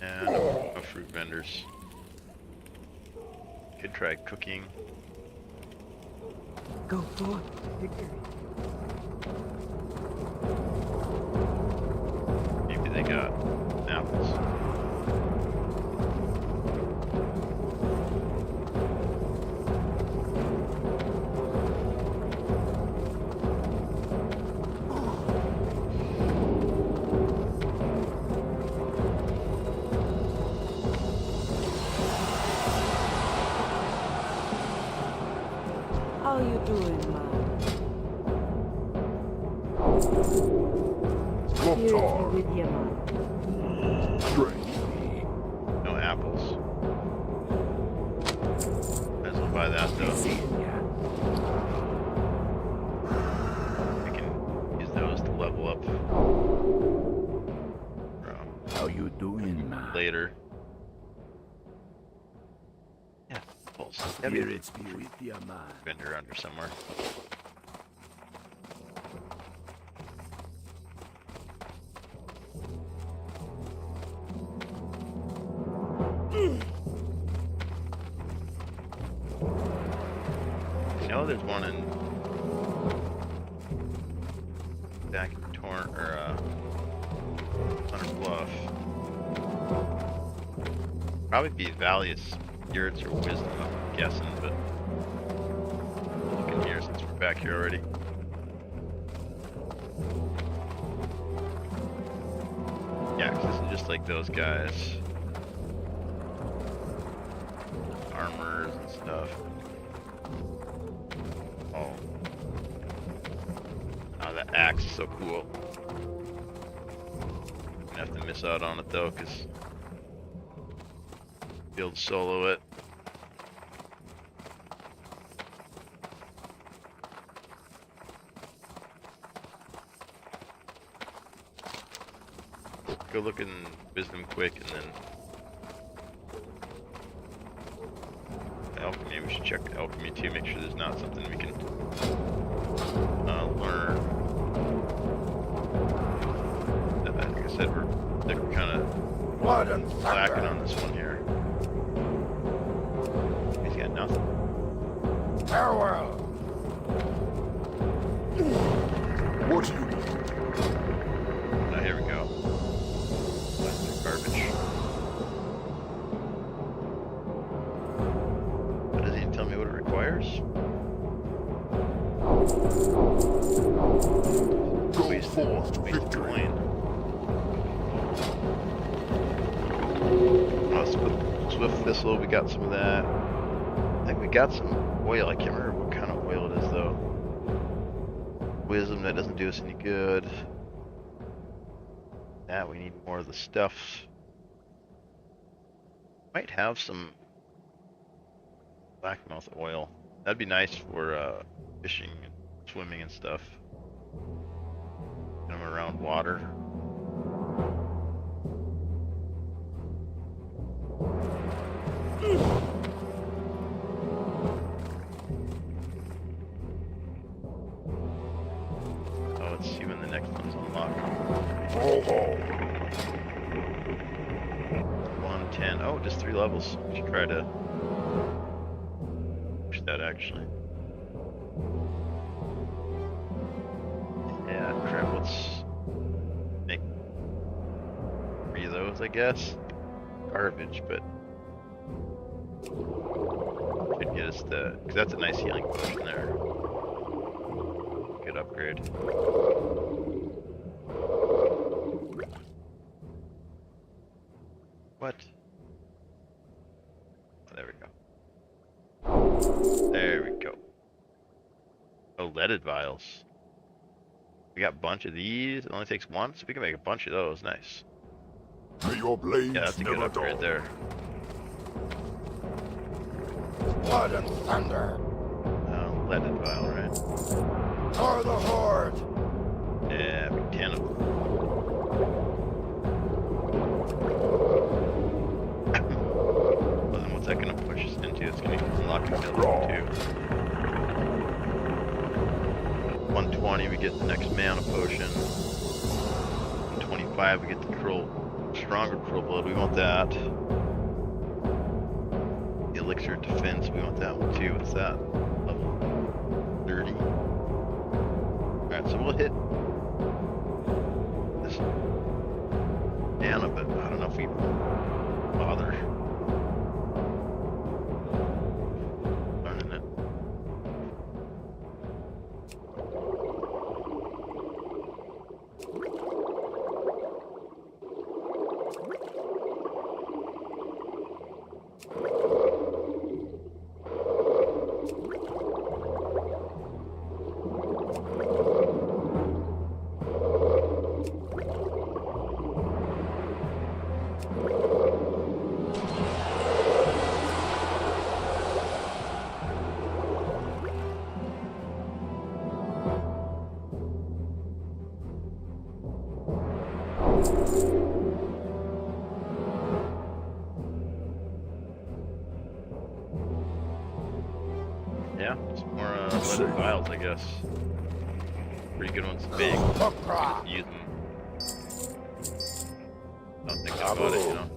And no fruit vendors. Could try cooking. Go for victory. Maybe they got apples. How you doing, man? Here is with you, man. No apples. Might as well buy that though. We can use those to level up. How you doing, man? Later. Yeah, apples. Spirits be with you, man. Vendor under somewhere. I know there's one in back in Torrent or Thunder Bluff. Probably be Valley of Spirits or Wisdom, I'm guessing, but look in here since we're back here already. Yeah, 'cause this is just like those guys. Armors and stuff. Oh. Oh, That axe is so cool. Gonna have to miss out on it though, cause be able to solo it. Go look in wisdom quick, and then alchemy. We should check alchemy too. Make sure there's not something we can learn. Like I said, we're kind of lacking on this one here. He's got nothing. Farewell. What do you need? Oh, here we go. Plastic garbage. But doesn't even tell me what it requires. Go forth to Wasted victory. coin. Oh, Swift Thistle, we got some of that. I think we got some oil. I can't remember what kind of oil it is though. Wisdom, that doesn't do us any good. That we need more of the stuff. Might have some blackmouth oil. That'd be nice for fishing and swimming and stuff. Get them around water. Oh, let's see when the next one's unlocked. Ho ho. 110. Oh, just 3 levels. We should try to push that actually. Yeah, crap. Let's make 3 of those, I guess. Garbage, but should get us the, because that's a nice healing potion there. Good upgrade. What? Oh, there we go. There we go. Oh, leaded vials. We got a bunch of these. It only takes 1, so we can make a bunch of those. Nice. May your blades Yeah, that's a good never upgrade dull. there. Blood and thunder. Leaded vial, right? For the horde. Yeah, we can 10 of them. Well, then what's that gonna push us into? It's gonna unlock another one too. 120, we get the next mana potion. 125, we get the stronger cruel blood. We want that. The elixir of defense, we want that one too. What's that? Level 30. Alright, so we'll hit this mana, but I don't know if we bother learning it. Yeah, some more leaded vials, I guess. Pretty good ones, big. Use them. Don't think about it, you know.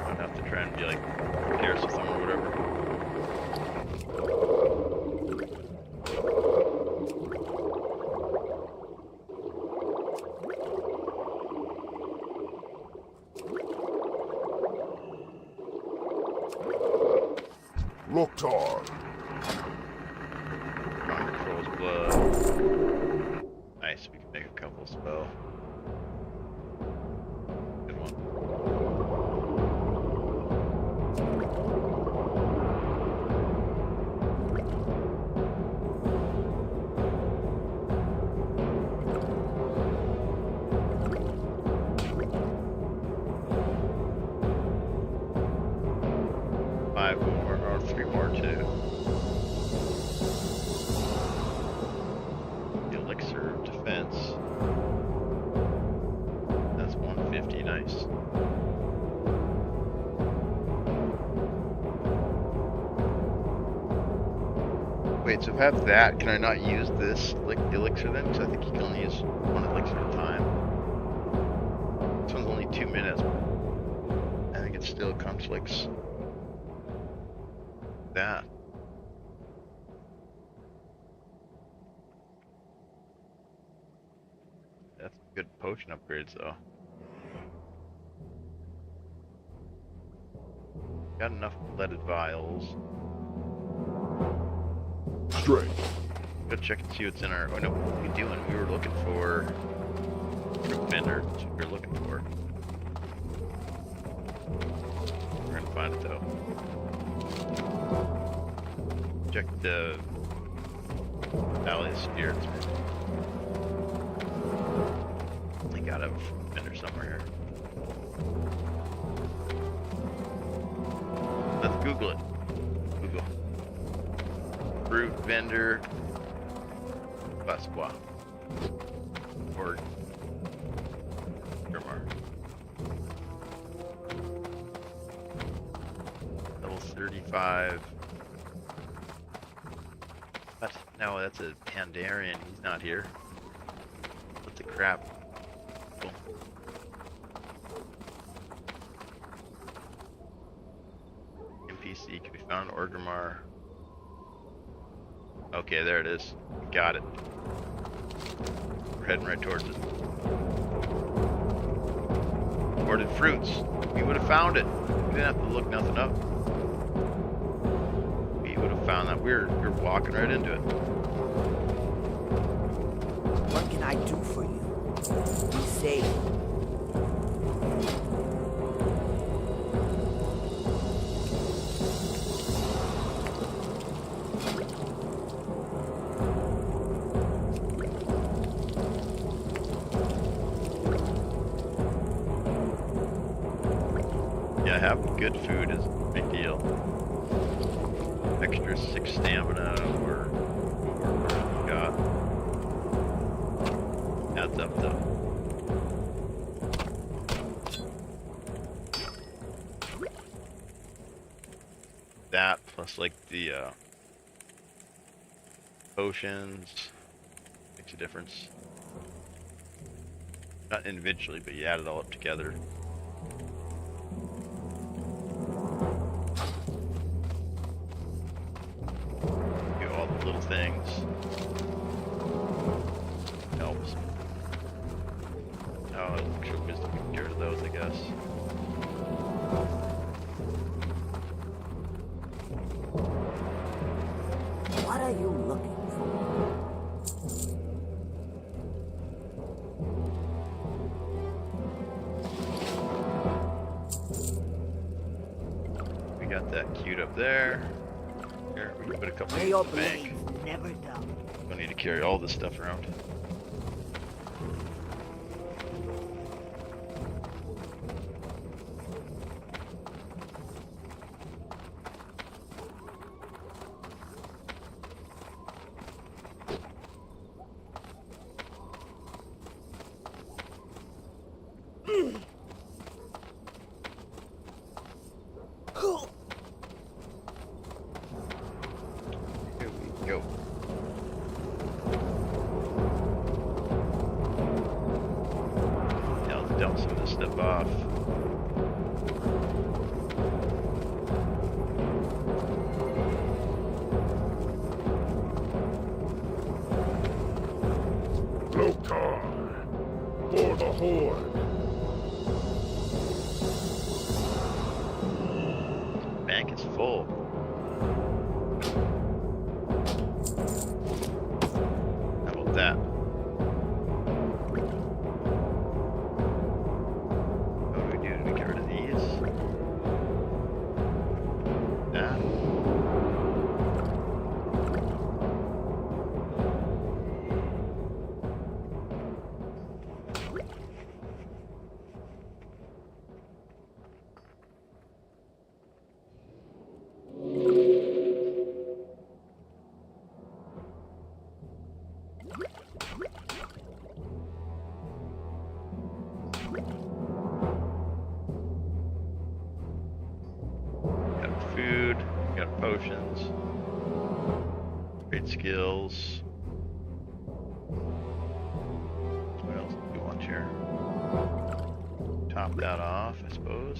Don't have to try and be like careless with them or whatever. Loktar. Controls blood. Nice, we can make a couple spell. Good one. Or 3 more too. Elixir of defense. That's 150, nice. Wait, so if I have that, can I not use this elixir then? Because I think you can only use 1 elixir at a time. This one's only 2 minutes. I think it still conflicts that. That's good potion upgrades though. Got enough leaded vials. Strength. Go check and see what's in our. Oh no, what are we doing? We were looking for fruit vendor. That's what we were looking for. We're gonna find it though. Check the Valley of Spirits. I gotta have a fruit vendor somewhere here. Let's Google it. Google. Fruit vendor Pasqua. Or Grimar. Level 35. What? No, that's a Pandarian. He's not here. What the crap? Cool. NPC can be found in Orgrimmar. Okay, there it is. Got it. We're heading right towards it. Hoarded fruits. We would have found it. We didn't have to look nothing up. We would have found that. We're walking right into it. What can I do for you? You say. Yeah, having good food is a big deal. Extra 6 stamina or we got. Adds up though. That plus like the potions makes a difference. Not individually, but you add it all up together. Do all the little things. Helps. Oh, extra wisdom can get rid of those, I guess. What are you looking for? We got that queued up there. Here, we can put a couple May in your the bank. blades never dull. Don't need to carry all this stuff around. Here we go. Now let's dump some of this stuff off. Lokar. For the Horde. Bank is full. How about that? What do we do? Do we get rid of these? That. got potions. Great skills. What else do we want here? Top that off, I suppose.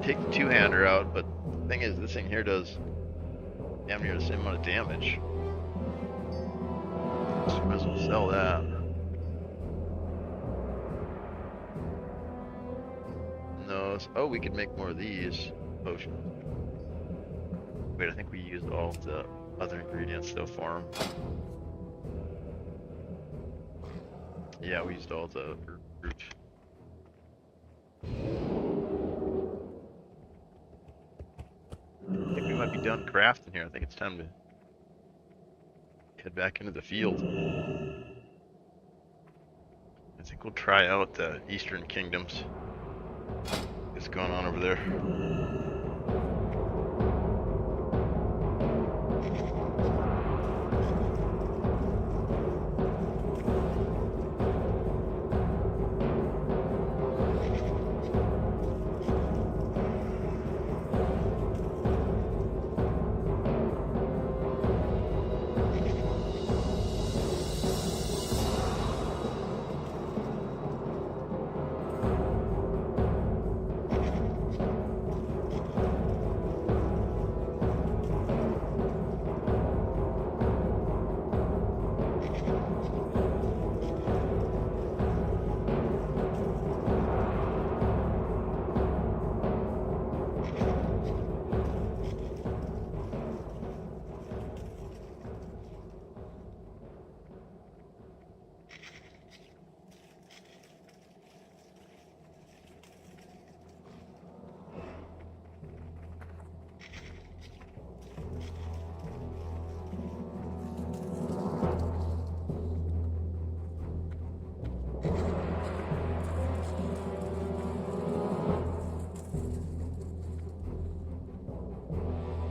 Take the two-hander out, but the thing is, this thing here does damn near the same amount of damage. So might as well sell that. No, oh, we could make more of these potions. Wait, I think we used all the other ingredients though for them. Yeah, we used all the root. I think we might be done crafting here. I think it's time to head back into the field. I think we'll try out the Eastern Kingdoms. What's going on over there?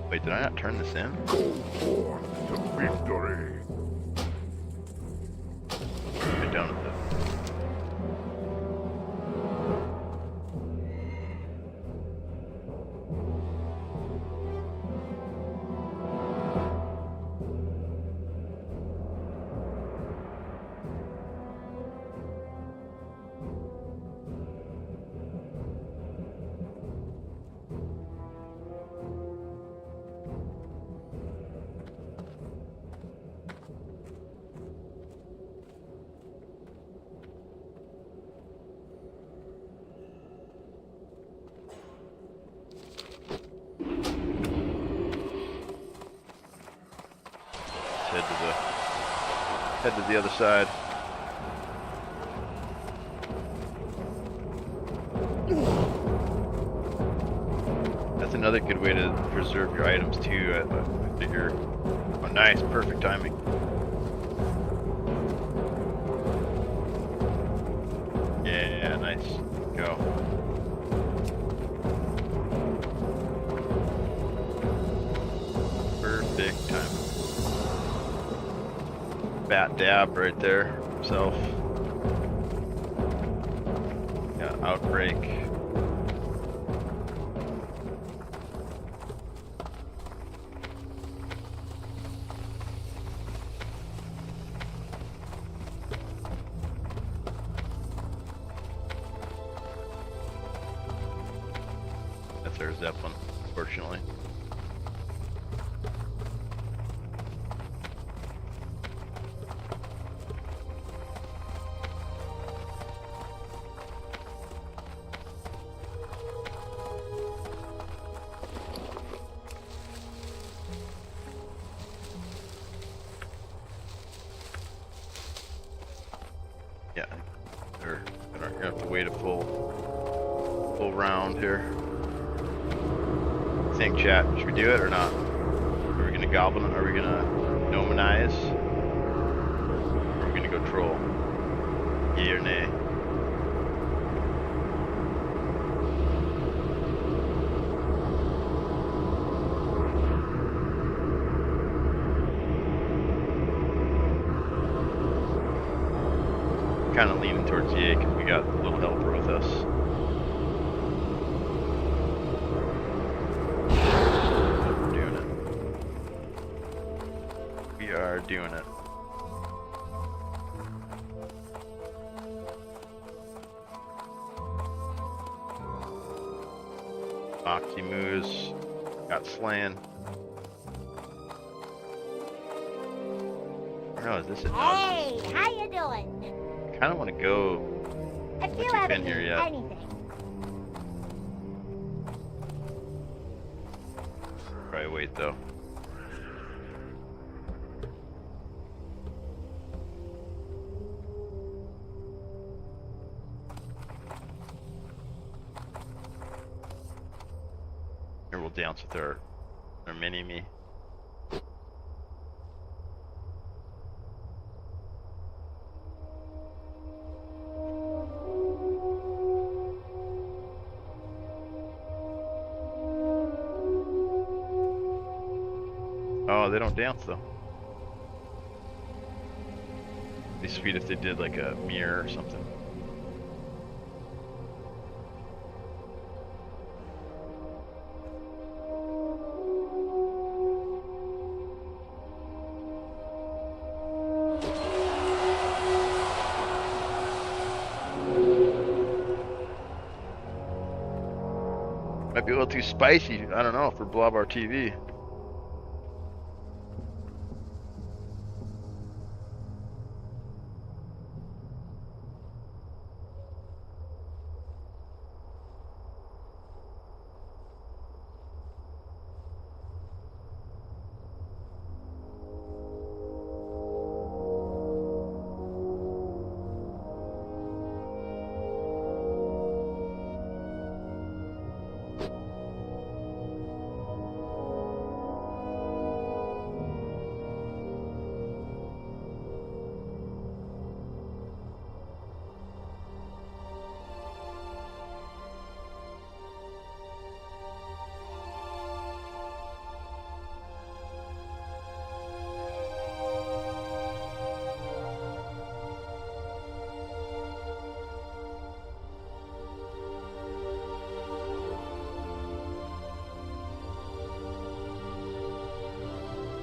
Wait, did I not turn this in? Go forth to victory. Get down with it. Head to the other side. That's another good way to preserve your items too. I figure. Oh, nice, perfect timing. Yeah, nice. Go. Perfect timing. Bat dab right there himself. Yeah, outbreak. That's our Zeppelin, unfortunately. Yeah, they're gonna have to wait a full round here. Think, chat, should we do it or not? Are we gonna goblin? Are we gonna nomanize? Or are we gonna go troll? Yay or nay? Kind of leaning towards yay because we got a little helper with us. start doing it. Oxy Moose got slain. Oh, is this it? Hey, how you doing? I kind of want to go. If you you've ever been need here yet. anything, Probably wait though. Here we'll dance with our mini-me. Oh, they don't dance though. It'd be sweet if they did like a mirror or something. Might be a little too spicy, I don't know, for Blobbar TV.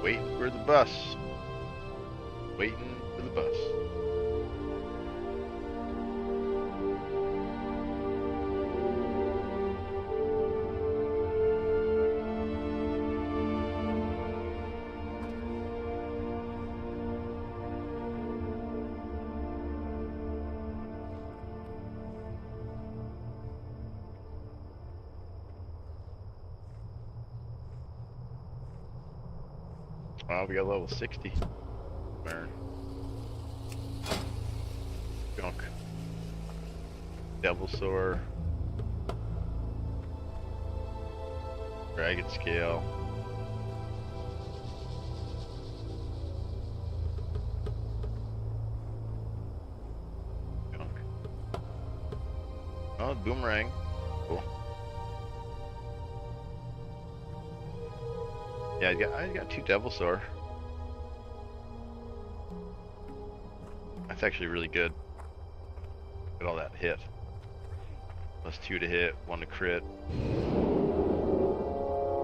Waiting for the bus. Waiting for the bus. Wow, we got level 60. Burn. Junk. Devil Sore. Dragon Scale. Junk. Oh, Boomerang. Cool. Yeah, I got 2 Devil Sore. That's actually really good. Get all that hit. Plus 2 to hit, 1 to crit.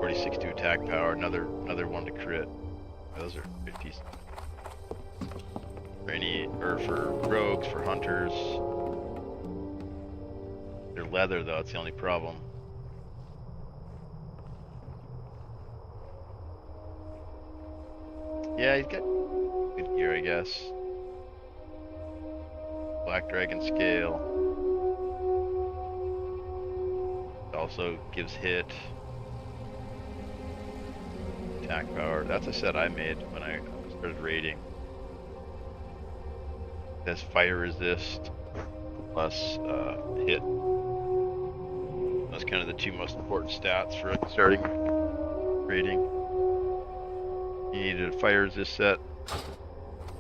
46 to attack power, another 1 to crit. Those are 50s. For rogues, for hunters. They're leather though, it's the only problem. Yeah, he's got good gear, I guess. Black Dragon Scale. It also gives hit. Attack power. That's a set I made when I started raiding. It has fire resist plus hit. That's kind of the 2 most important stats for starting raiding. You needed a fire resist set,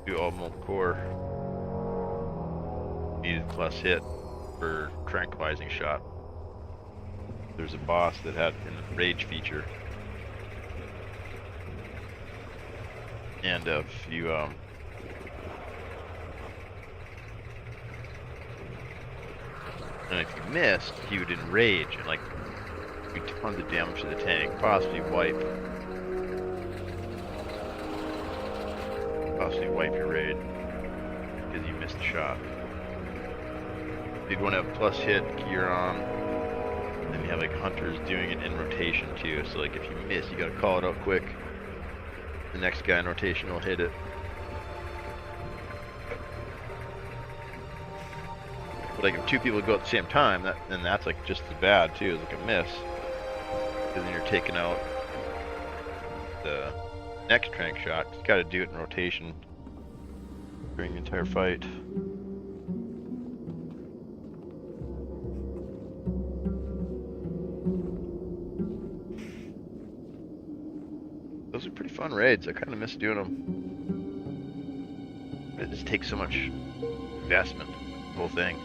do all molten core. Needed plus hit for tranquilizing shot. There's a boss that had a rage feature. And if you and if you missed, he would enrage and like do tons of damage to the tank, possibly wipe. mostly wipe your raid because you missed a shot. You'd want to have plus hit gear on, and you have like hunters doing it in rotation too. So like if you miss, you gotta call it out quick. The next guy in rotation will hit it. But like if two people go at the same time, then that's like just as bad too, as like a miss. Because then you're taking out the next trank shot. You gotta do it in rotation during the entire fight. Those are pretty fun raids. I kind of miss doing them. It just takes so much investment, the whole thing.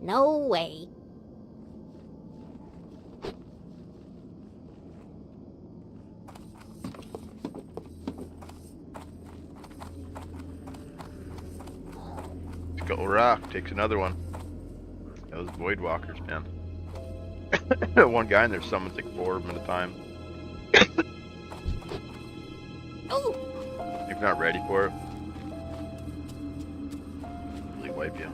No way. Skull Rock takes another one. Those Void Walkers, man. One guy in there summons like 4 of them at a time. Oh! If you're not ready for it, really wipe you.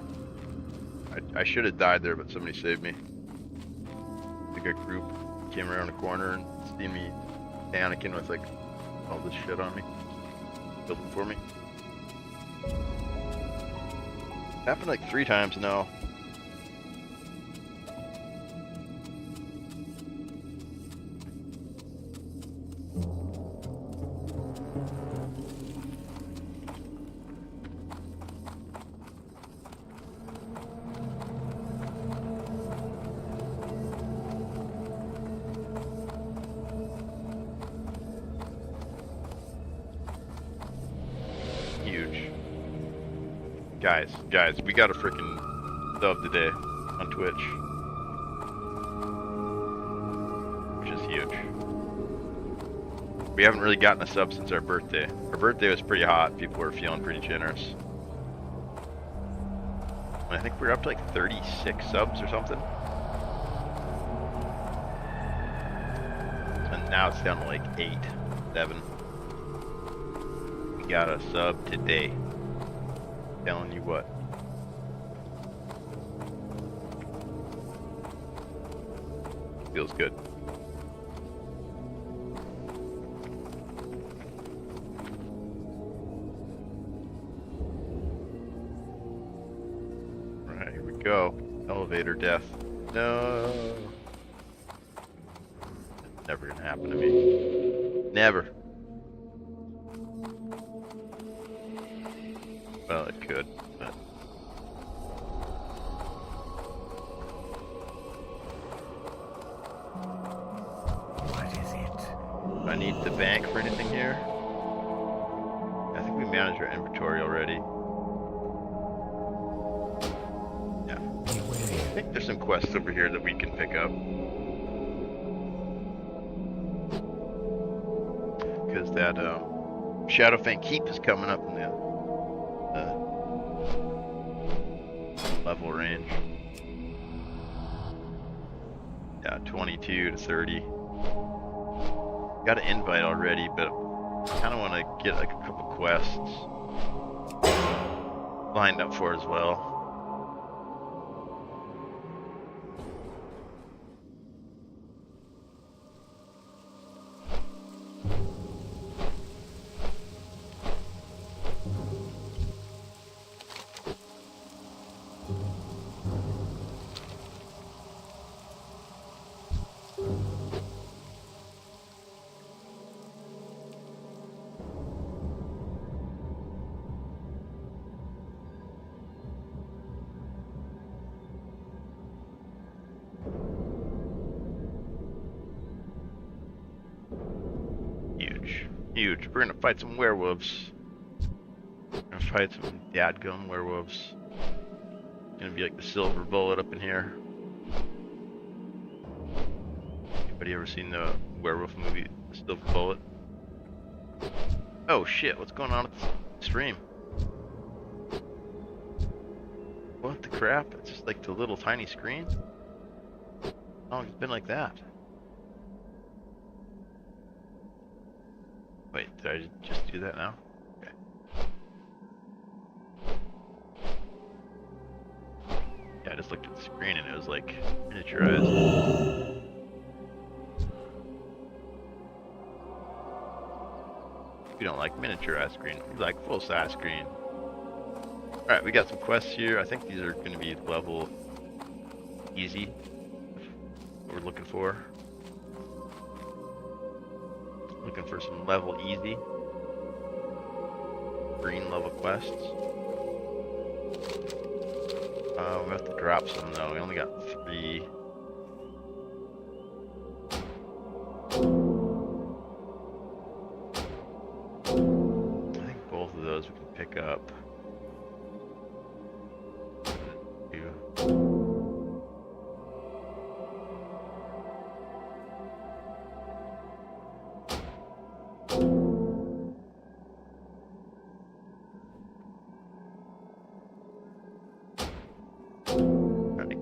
I should have died there, but somebody saved me. I think a group came around the corner and seen me panicking with like all this shit on me. Killed them for me. Happened like 3 times now. Huge. Guys, we got a freaking sub today on Twitch. Which is huge. We haven't really gotten a sub since our birthday. Our birthday was pretty hot. People were feeling pretty generous. I think we're up to like 36 subs or something. And now it's down to like 8, 7. We got a sub today. Telling you what. Feels good. Alright, here we go. Elevator death. No. It's never gonna happen to me. Never. Well, it could, but... What is it? Do I need the bank for anything here? I think we managed our inventory already. Yeah. I think there's some quests over here that we can pick up. Because that Shadowfang Keep is coming up in the level range. Yeah, 22 to 30. Got an invite already, but I kind of want to get like a couple quests lined up for as well. huge. We're gonna fight some werewolves. We're gonna fight some dadgum werewolves. It's gonna be like the silver bullet up in here. Anybody ever seen the werewolf movie, The Silver Bullet? Oh shit, what's going on with the stream? What the crap? It's just like the little tiny screen? Oh, it's been like that. Wait, did I just do that now? Okay. Yeah, I just looked at the screen and it was like miniaturized. We don't like miniaturized screen, we like full size screen. Alright, we got some quests here. I think these are going to be level easy. What we're looking for. Looking for some level easy. Green level quests. We have to drop some though. We only got 3. I think both of those we can pick up.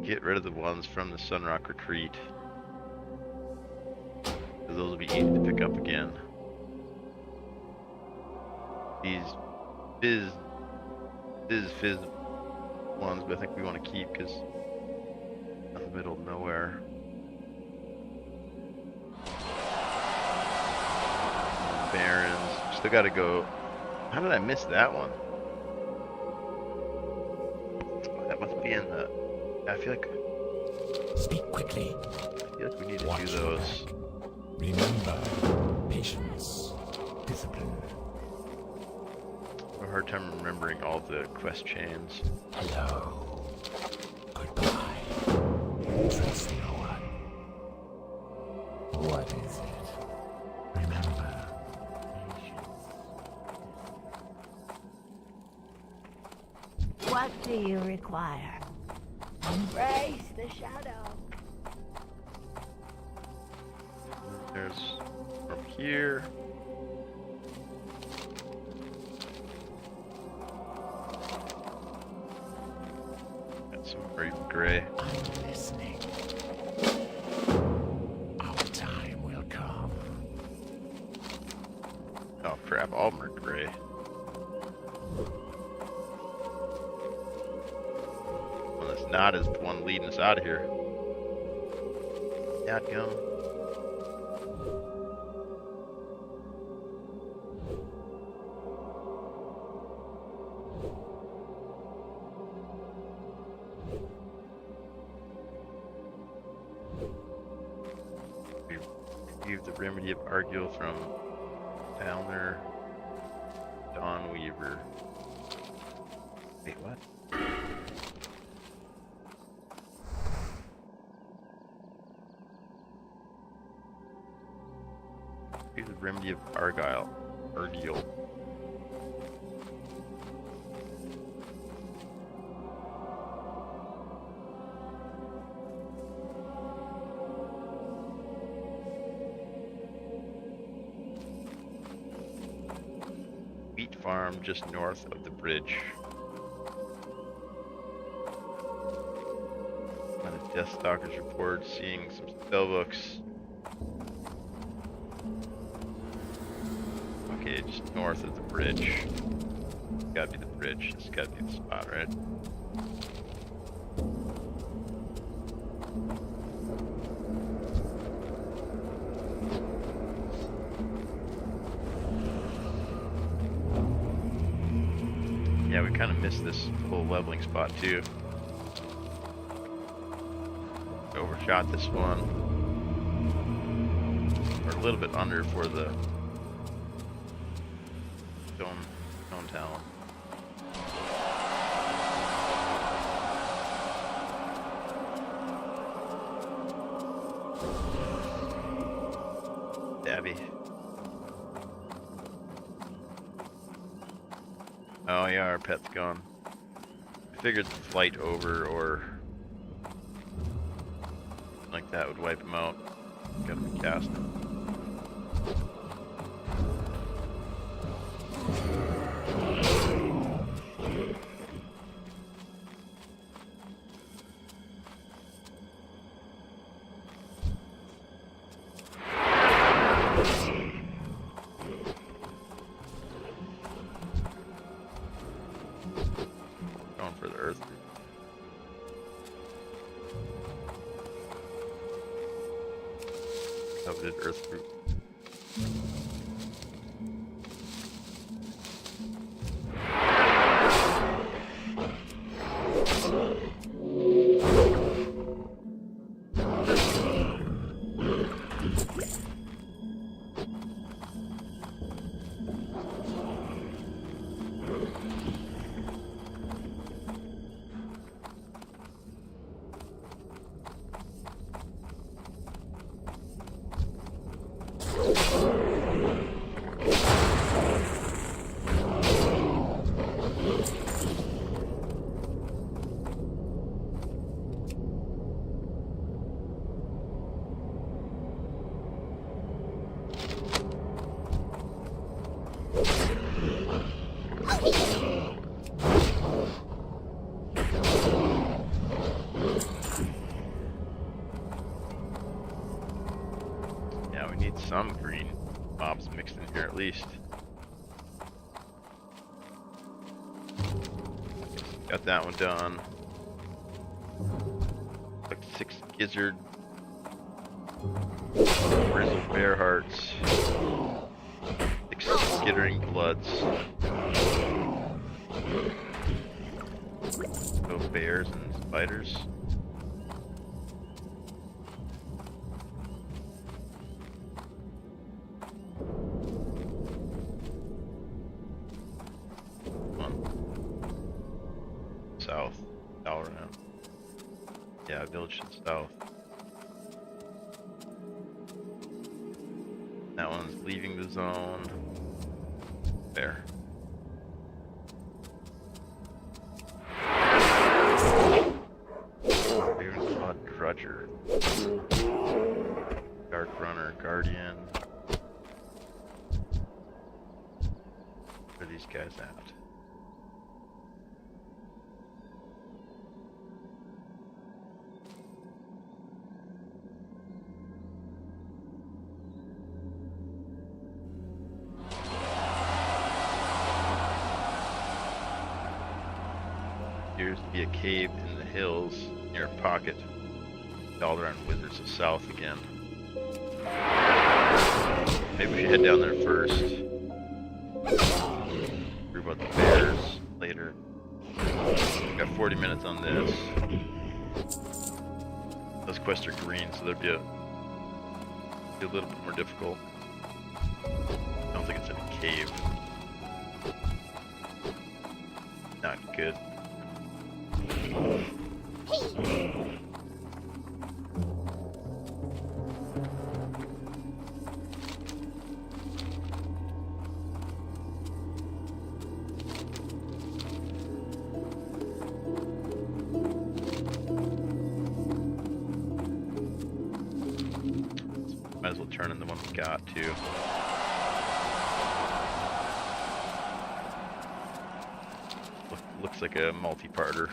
Get rid of the ones from the Sunrock Retreat. Those will be easy to pick up again. These fizz ones, but I think we want to keep because in the middle of nowhere. Barons. Still gotta go. How did I miss that one? That must be in the. I feel like. Speak quickly. I feel like we need to Watch do those. Remember, patience, discipline. I have a hard time remembering all the quest chains. Hello. Goodbye. Trust no one. What is it? Remember. What do you require? Embrace the shadow. There's from here. Got some Raven Gray. I'm listening. Our time will come. Oh crap, Almer Gray. Well, that's not is the one leading us out of here. Dadgum. We reviewed the Remedy of Argyll from Fowler, Dawn Weaver. Wait, what? Review the Remedy of Argyll. Wheat farm just north of the bridge. On the Deathstalker's report, seeing some spellbooks. Okay, just north of the bridge. It's gotta be the bridge. It's gotta be the spot, right? Yeah, we kind of missed this whole leveling spot too. Overshot this one. We're a little bit under for the Stonetalon. Dabby. Oh yeah, our pet's gone. I figured flight over or like that would wipe him out. Got him cast. Going for the earth. Coveted earth group. Yeah, we need some green mobs mixed in here at least. Got that one done. Like 6 gizzard, grizzled bear hearts, 6 skittering bloods. Go bears and spiders. South, all around. Yeah, village to the south. That one's leaving the zone. There. Ravenclaw Drudger. Dark Runner, Guardian. Where are these guys at? Appears to be a cave in the hills near a pocket. Daldaran Wizards of South again. Maybe we should head down there first. Worry about the bears later. Got 40 minutes on this. Those quests are green, so they'd be a little bit more difficult. I don't think it's in a cave. Not good. Might as well turn in the one we got too. Looks like a multi-parter.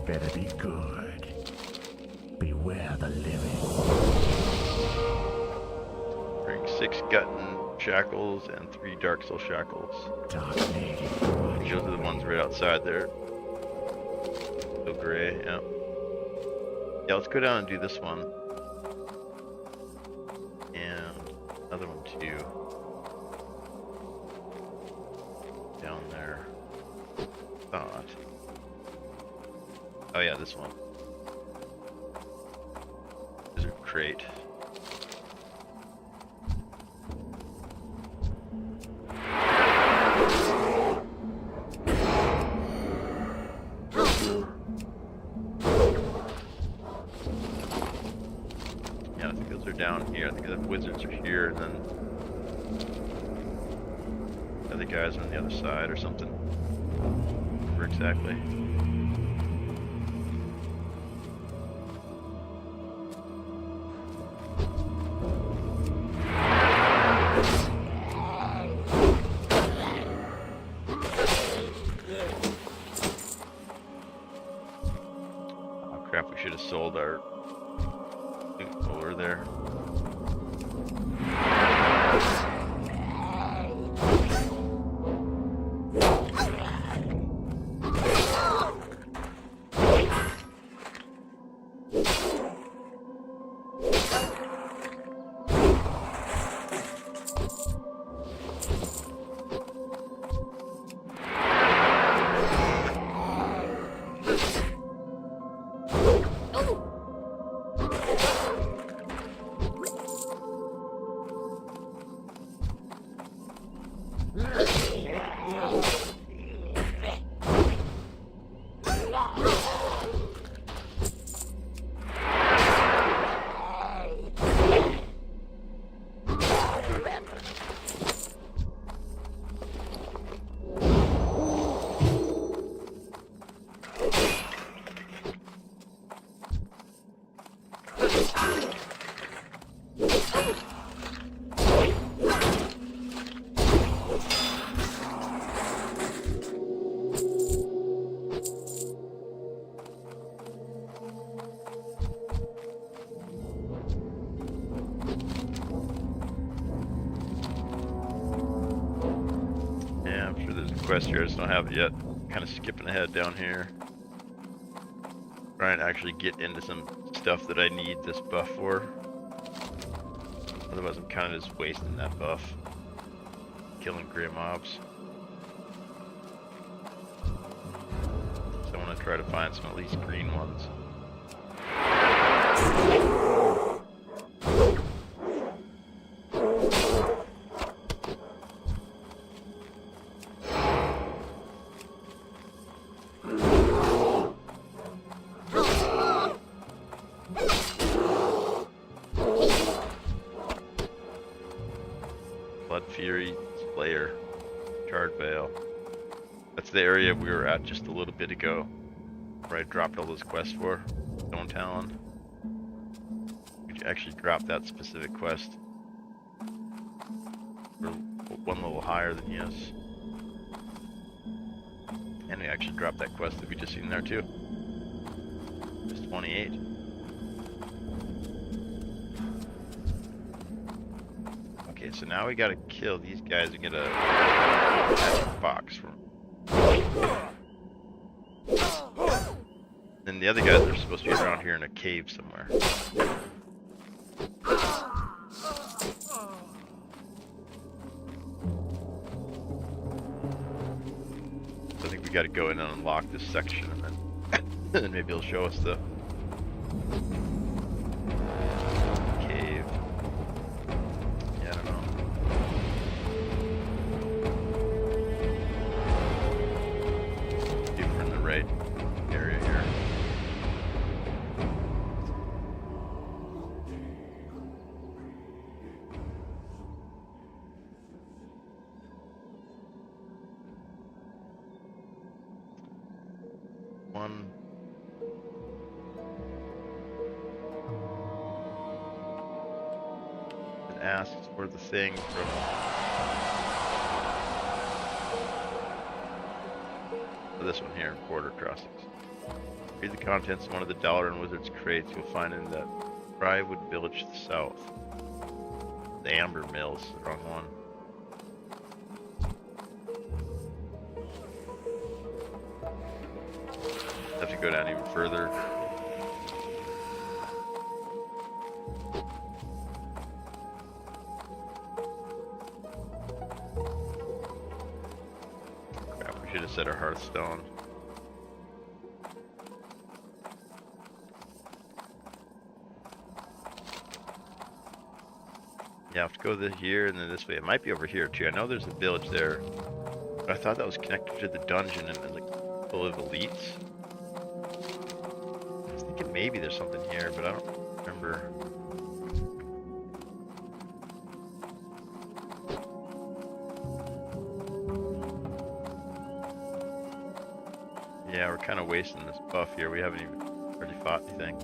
Better be good. Beware the living. Bring 6 Gutton shackles and 3 Dark Soul shackles. Dark lady. Those are the ones right outside there. So gray, yeah. Yeah, let's go down and do this one. And another one too. Down there. Thought. Oh yeah, this one. Wizard crate. Yeah, I think those are down here. I think the wizards are here, and then the other guys are on the other side or something. Where exactly? Oh crap, we should have sold our loot over there. Quest here, I just don't have it yet. Kind of skipping ahead down here. Trying to actually get into some stuff that I need this buff for. Otherwise I'm kind of just wasting that buff. Killing gray mobs. So I want to try to find some at least green ones. The area we were at just a little bit ago, where I dropped all those quests for Stonetalon. We actually dropped that specific quest for one level higher than he is, and we actually dropped that quest that we just seen there too. Just 28. Okay, so now we gotta kill these guys and get a magic box from. And the other guys are supposed to be around here in a cave somewhere. So I think we gotta go in and unlock this section, and then maybe he'll show us the cave. Yeah, I don't know. See if we're in the right area here. One. It asks for the thing from this one here, border crossings. Read the contents of one of the Dollar and Wizard's crates you'll find in that Briarwood village to the south. The Amber Mills, the wrong one. Have to go down even further. Crap, we should have set our Hearthstone. Yeah, I have to go here and then this way. It might be over here too. I know there's a village there, but I thought that was connected to the dungeon and like full of elites. I was thinking maybe there's something here, but I don't remember. Yeah, we're kind of wasting this buff here. We haven't even really fought anything.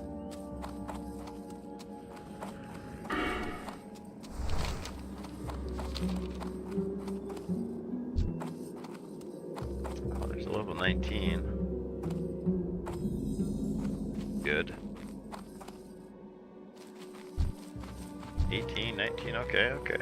Oh, there's a level 19. Good. 18, 19, okay, okay.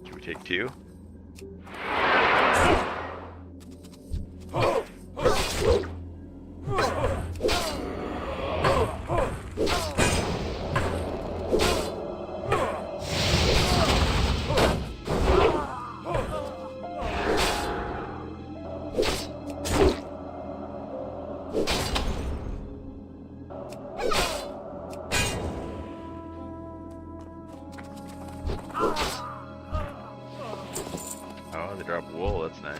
Can we take two? Oh, they drop wool, that's nice.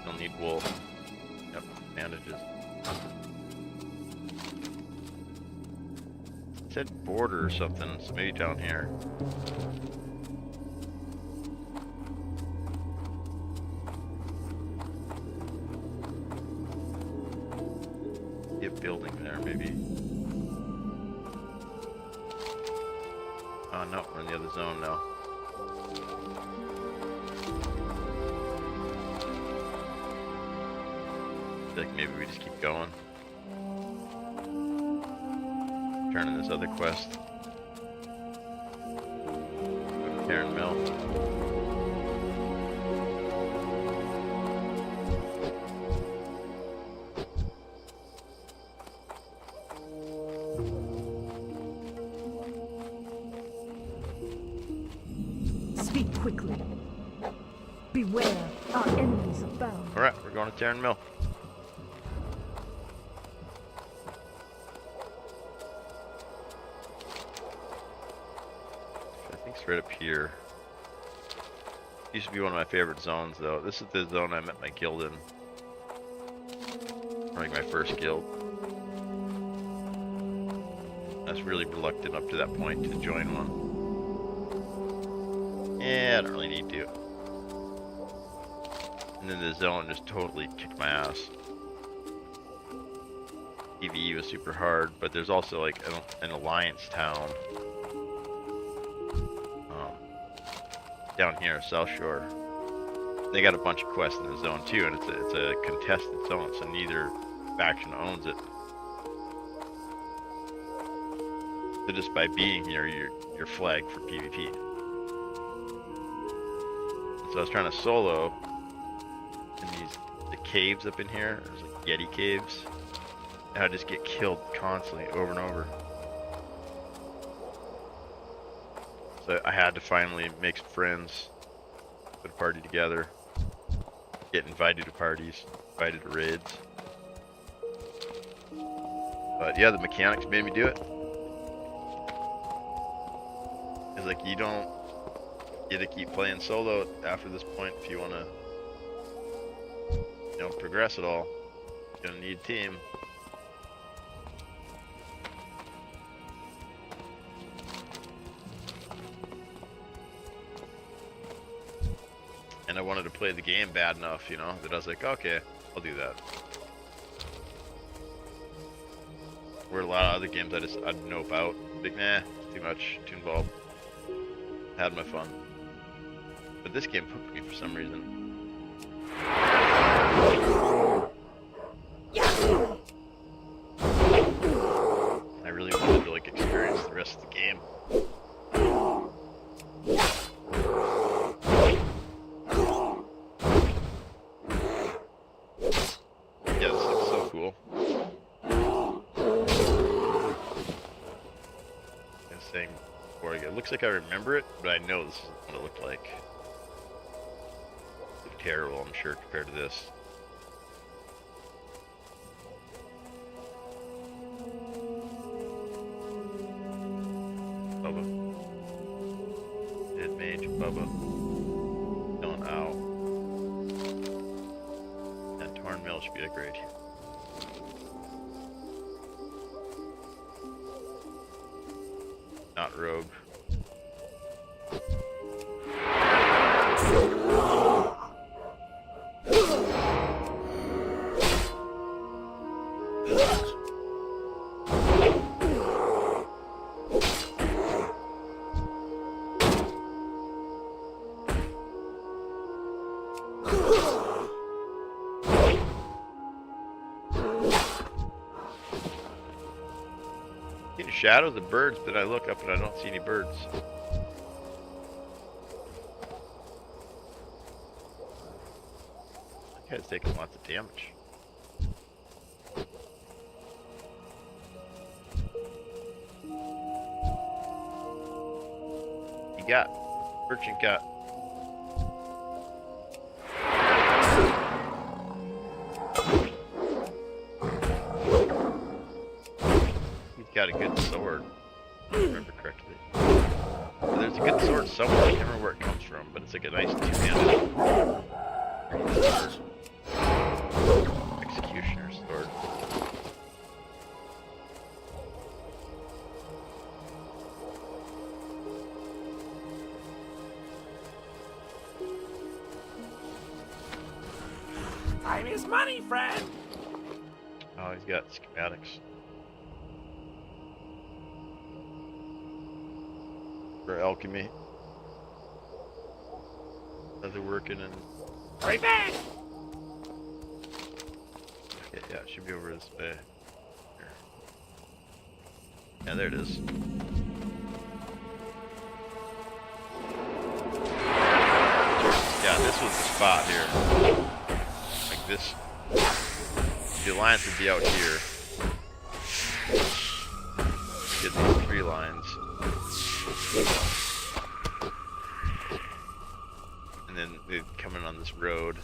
Still need wool. Yep, bandages. It said border or something, so maybe down here. See a building there, maybe. Oh no, we're in the other zone now. I feel like maybe we just keep going. Turning this other quest. Go to Terran Mill. Speak quickly. Beware, our enemies abound. Alright, we're going to Terran Mill. I think it's right up here. Used to be one of my favorite zones though. This is the zone I met my guild in. Like my first guild. I was really reluctant up to that point to join one. Yeah, I don't really need to. And then the zone just totally kicked my ass. PvE was super hard, but there's also like an alliance town down here, South Shore. They got a bunch of quests in the zone too, and it's a contested zone, so neither faction owns it. So just by being here, you're flagged for PvP. So I was trying to solo in the caves up in here. There's like Yeti caves. And I just get killed constantly over and over. So I had to finally make some friends, put a party together, get invited to parties, invited to raids. But yeah, the mechanics made me do it. It's like you don't get to keep playing solo after this point if you want to, you know, progress at all. You're gonna need a team. And I wanted to play the game bad enough, you know, that I was like, okay, I'll do that. Where a lot of other games I'd nope out. Like, nah, too much, too involved. Had my fun. But this game hooked me for some reason. I really wanted to like experience the rest of the game. Yeah, this looks so cool. I was saying before, it looks like I remember it, but I know this is what it looked like. It looked terrible, I'm sure, compared to this. Bubba. Dead mage, Bubba. Killing owl. And Torn Mill should be a great. Not rogue. Shadows of birds, but I look up and I don't see any birds. That guy's taking lots of damage. He got. Merchant got. Got a good sword, if I remember correctly. But there's a good sword somewhere, I can't remember where it comes from, but it's like a nice two-handed executioner sword. Time is money, friend. Oh, he's got schematics. For alchemy. Are they working in? Right back. Yeah, it should be over this way. Here. Yeah, there it is. Yeah, this was the spot here. Like this. The alliance would be out here. Get these 3 lines. And then they'd come in on this road.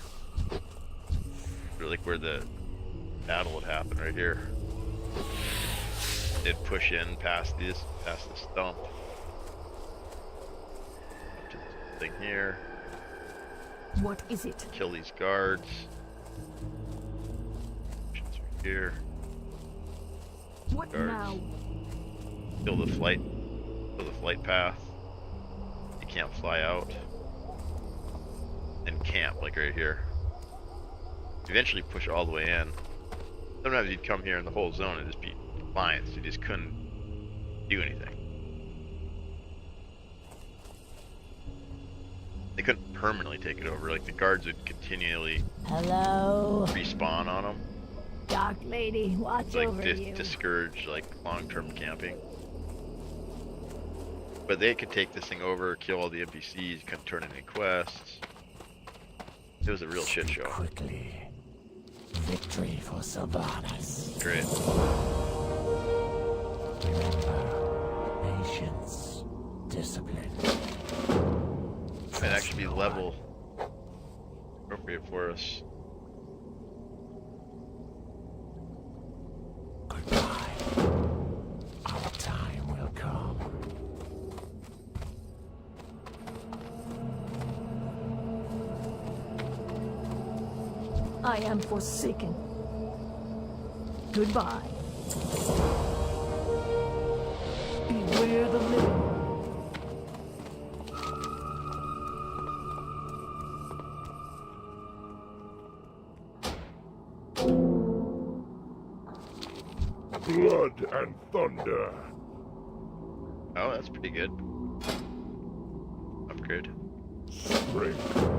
Like where the battle would happen right here. They'd push in past the stump. Up to this thing here. What is it? Kill these guards. Right here. What Guards. now? Kill the flight path. You can't fly out. And camp, like right here. Eventually push all the way in. Sometimes you'd come here and the whole zone would just be compliance. You just couldn't do anything. They couldn't permanently take it over. Like the guards would continually Hello? respawn on them. Dark lady, watch Like over you. discourage like long-term camping. But they could take this thing over, kill all the NPCs, couldn't turn in any quests. It was a real shit show. Quickly. Victory for Sylvanas. Great. Remember, patience, discipline. Might actually be level appropriate for us. Goodbye. Our time will come. I am forsaken. Goodbye. Beware the living. blood and thunder. Oh, that's pretty good. Upgrade. Strength.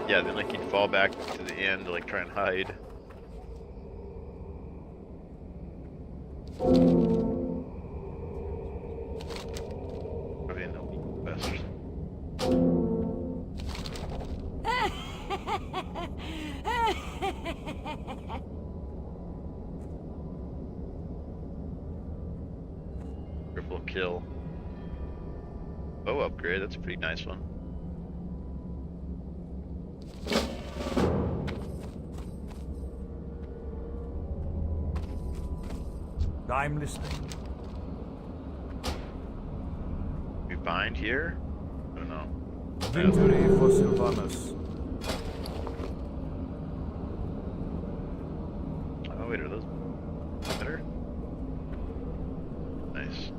Yeah, then like you'd fall back to the end to like try and hide. Probably an elite quest or something. Triple kill. Oh, upgrade. That's a pretty nice one. I'm listening. We bind here? I don't know. Victory for Sylvanus. Oh wait, are those better? Nice.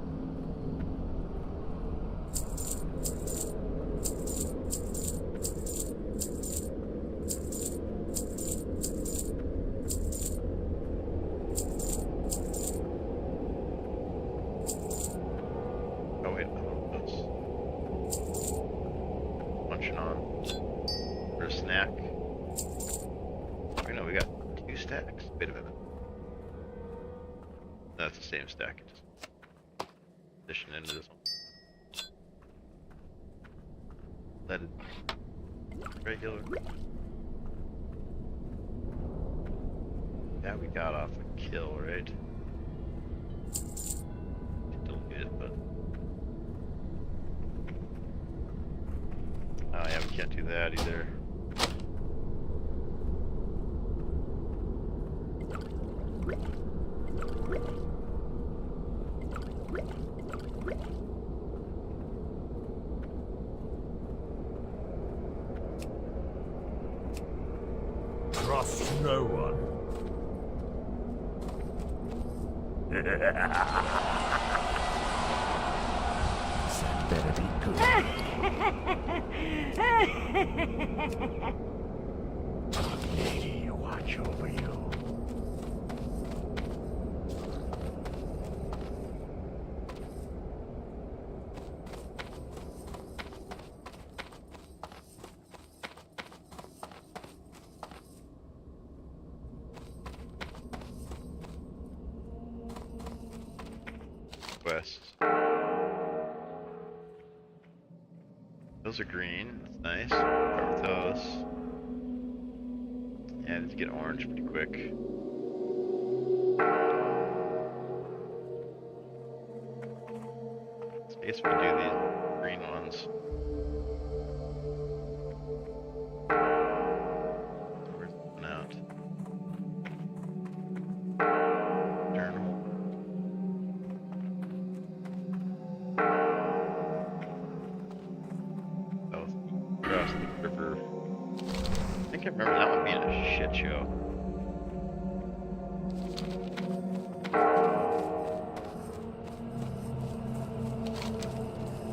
Oh wait, those. Munching on. For a snack. Wait, no, we got 2 stacks. Wait a minute. That's the same stack. Just addition into this one. Leaded. Regular. Yeah, we got off a kill, right? Delete it, but. Oh yeah, we can't do that either. Trust no one. That better be good. Lady, watch over you. Quests. Those are green. That's nice. Start with those. Yeah, I need to get orange pretty quick. So I guess we can do these green ones. Where's the one out? Journal. Across the river. I think I remember that one being a shit show.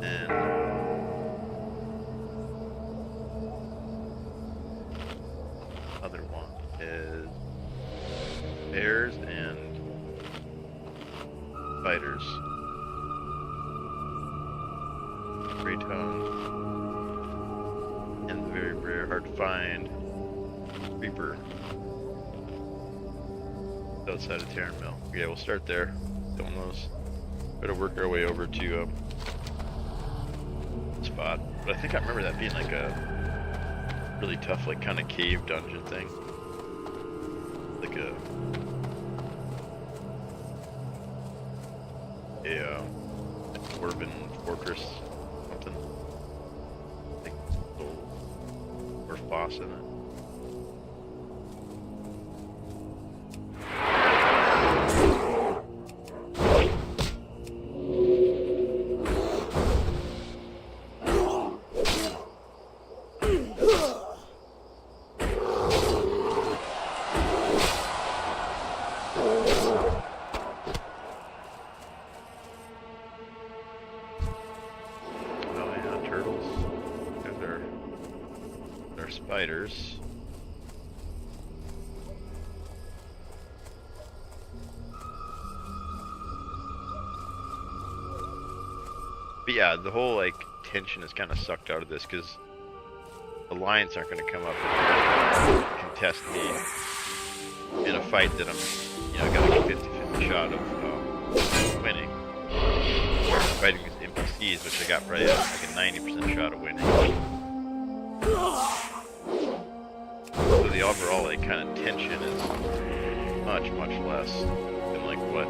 And other one is bears and spiders. Great tones. And the very rare, hard to find Reaper outside of Ashenvale. Yeah, we'll start there. Doing those. Better work our way over to spot. But I think I remember that being like a really tough, like kind of cave dungeon thing. Like a dwarven fortress, something. I think or boss in it. spiders. But yeah, the whole like tension is kind of sucked out of this because the Lions aren't going to come up and contest me in a fight that I'm, you know, got like a 50-50 shot of winning. Fighting these NPCs, which I got probably like a 90% shot of winning. So the overall like kind of tension is much less than like what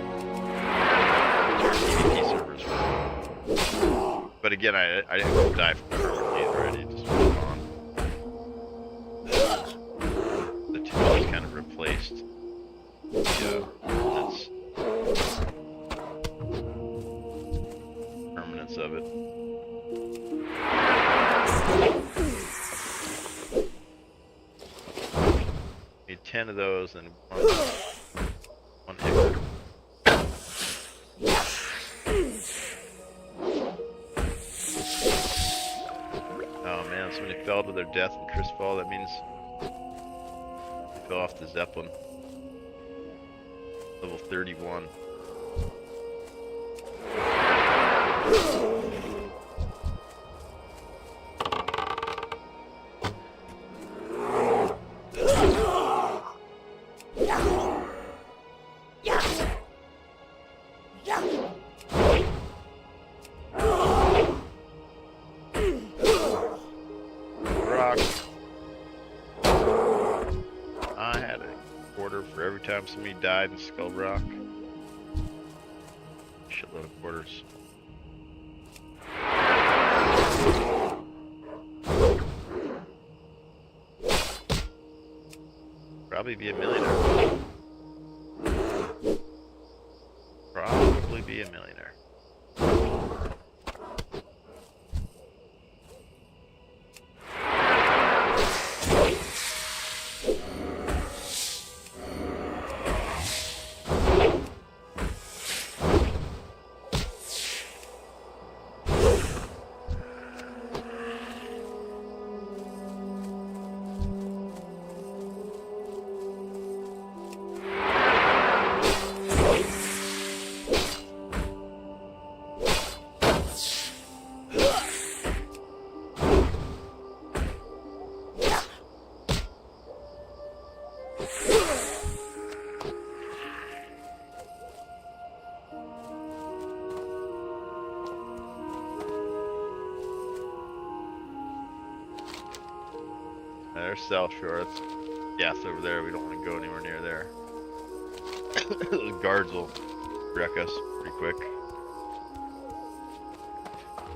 PvP servers were. But again, I didn't die from the early already. Just moved on. The tension's kind of replaced. Yeah, that's permanence of it. Need 10 of those and one ichor. Oh man, somebody fell to their death in Chrisfall. That means they fell off the Zeppelin. Level 31. I had a quarter for every time somebody died in Skull Rock. Shitload of quarters. Probably be a millionaire. Probably be a millionaire. There's South Shore. It's gas over there. We don't want to go anywhere near there. Those guards will wreck us pretty quick.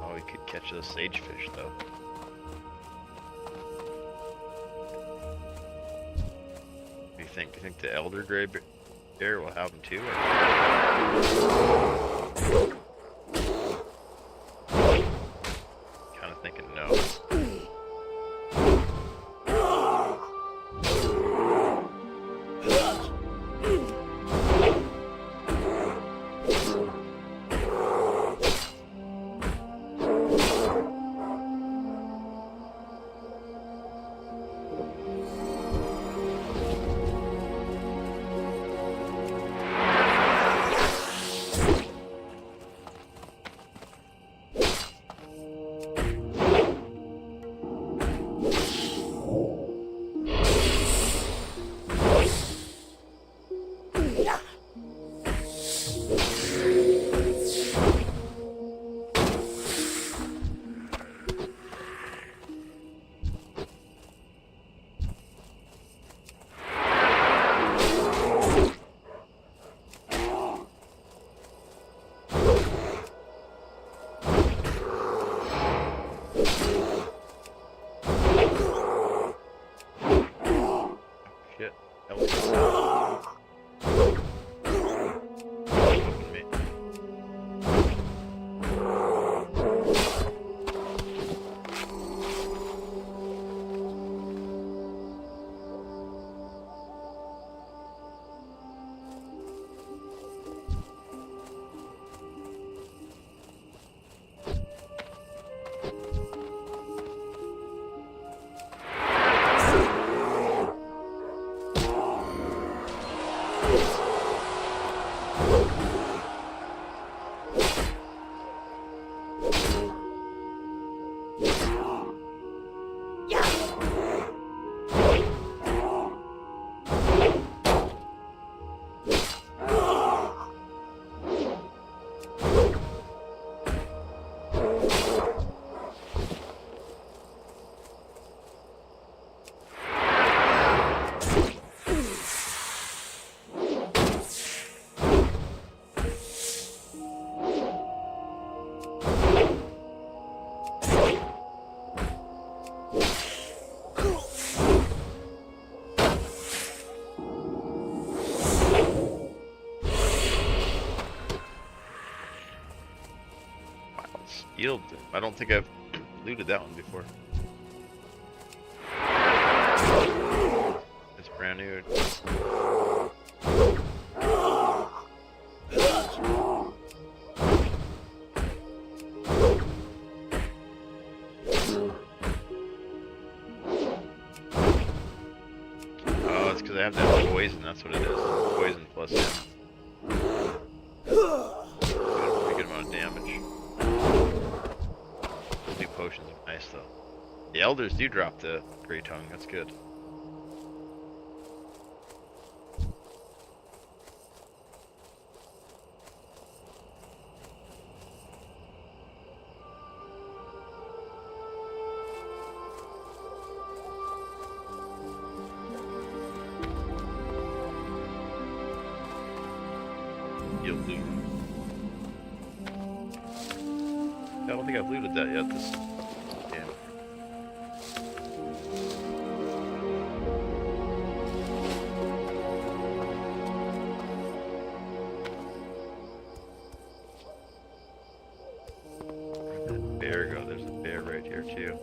Oh, we could catch those sagefish though. What do you think? Do you think the Elder Grey Bear will have them too? Kind of thinking no. Sealed. I don't think I've looted that one before. It's brand new. Oh, it's because I have that poison. That's what it is. Poison plus him. Pretty good amount of damage. Those new potions are nice though. The elders do drop the Grey Tongue. That's good. You'll loot. I don't think I've looted that yet this game. Where'd that bear go? There's a bear right here too.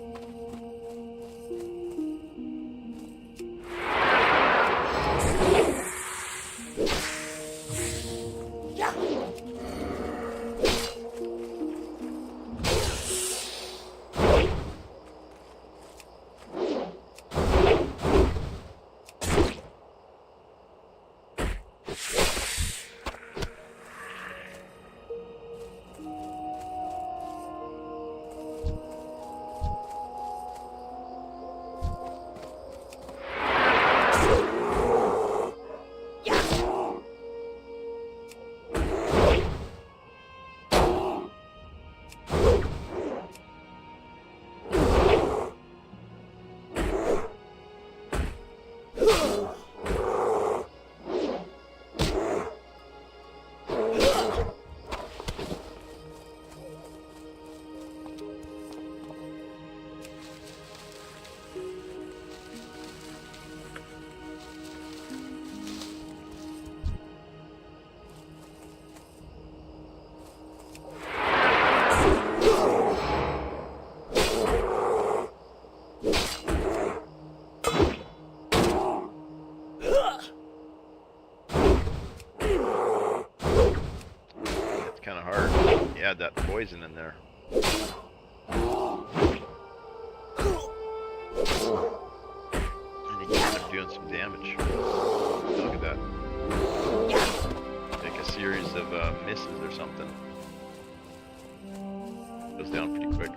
Add that poison in there. And you can end up doing some damage. Look at that. Like a series of misses or something. Goes down pretty quick.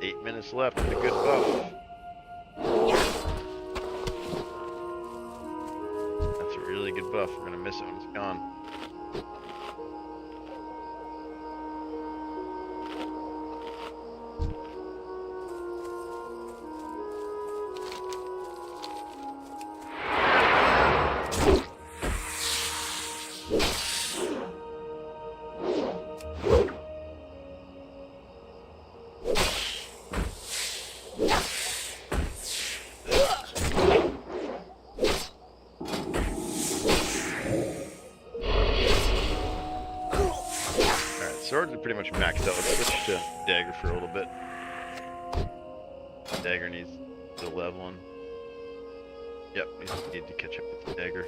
8 minutes left with a good buff. That's a really good buff. We're gonna miss it when it's gone. Swords are pretty much maxed out. Let's switch to dagger for a little bit. Dagger needs the leveling. Yep, we need to catch up with the dagger.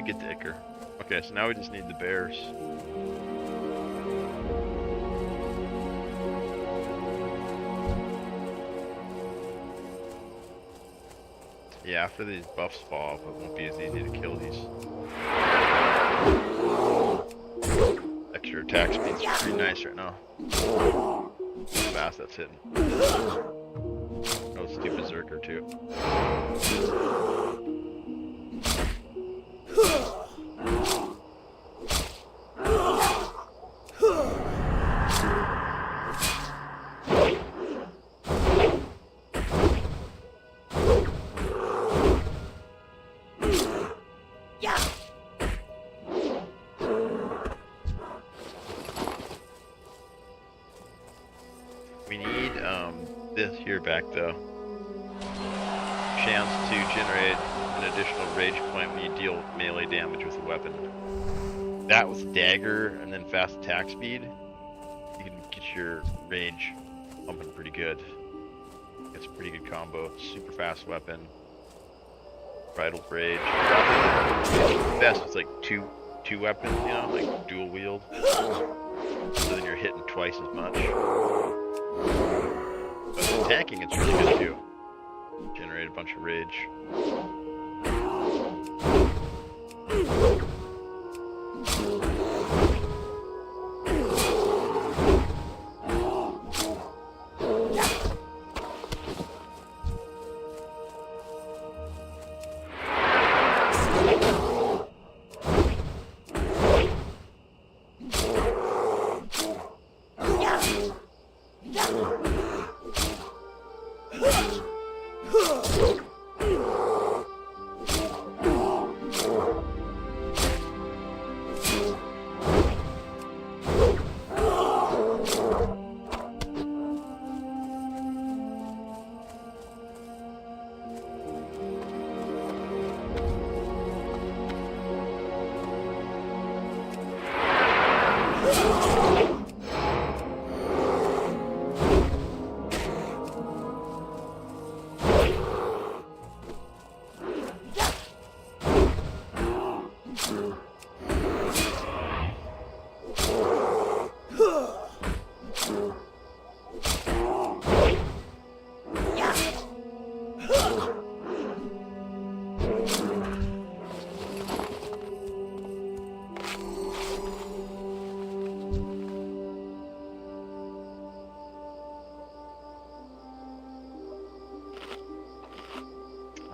Get the Ichor. Okay, so now we just need the bears. Yeah, after these buffs fall, it won't be as easy to kill these. Extra attack speed's pretty nice right now. How fast that's hitting. No stupid Berserker too. We need this here back though. Chance to generate an additional rage point when you deal melee damage with a weapon. That with dagger and then fast attack speed, you can get your rage pumping pretty good. It's a pretty good combo. Super fast weapon. Bridal rage. Probably best with like two weapons, you know, like dual wield. So then you're hitting twice as much. But with tanking, it's really good too. Generate a bunch of rage.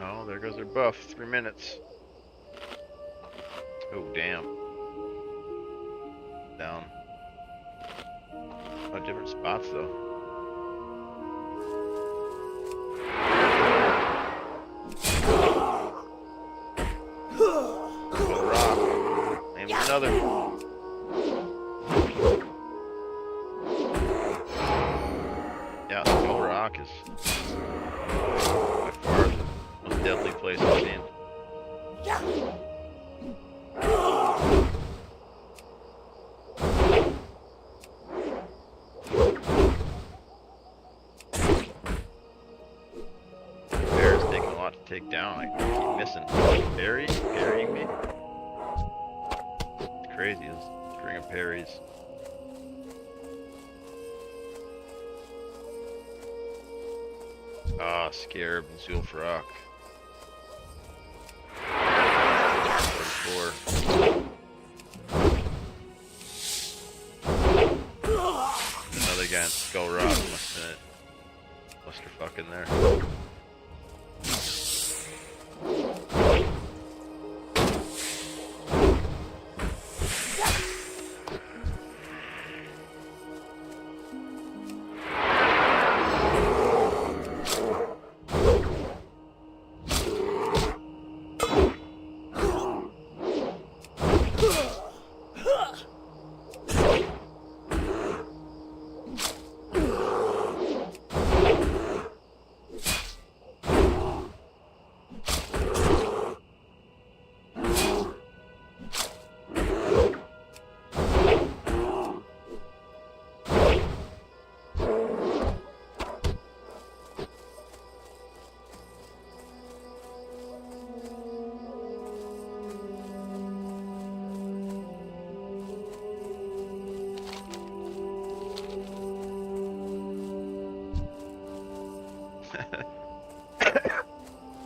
Oh, there goes their buff. 3 minutes. Oh, damn. Down. Oh, different spots, though. Oh, rock. And another. Yeah, the Skull Rock is by far the most deadly place I've seen. Bear's taking a lot to take down. I keep missing? Parrying me? It's crazy, this string of parries. Ah, Scarab and Zul'Farrak. 44. Another guy in Skull Rock must have fucking there.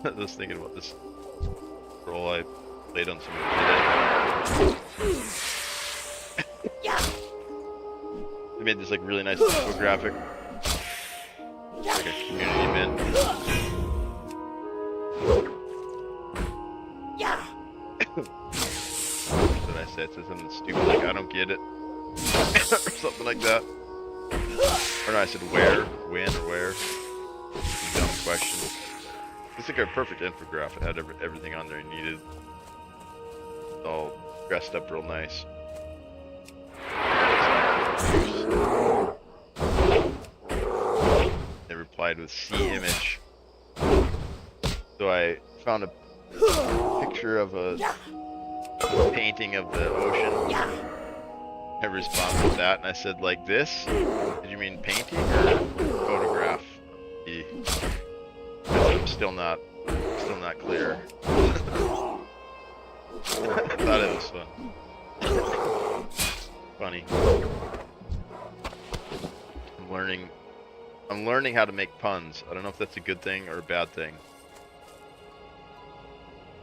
I was thinking about this role I played on some today. They made this like really nice infographic. Like a community event. What did I say? It said something stupid like I don't get it. Or something like that. Or no, I said where, when, or where. Some dumb question. It's like a perfect infographic. It had everything on there you needed. It's all dressed up real nice. They replied with sea image. So I found a picture of a painting of the ocean. I responded with that and I said, like this? Did you mean painting or photograph? I'm still not clear. I thought it was fun. Funny. I'm learning how to make puns. I don't know if that's a good thing or a bad thing.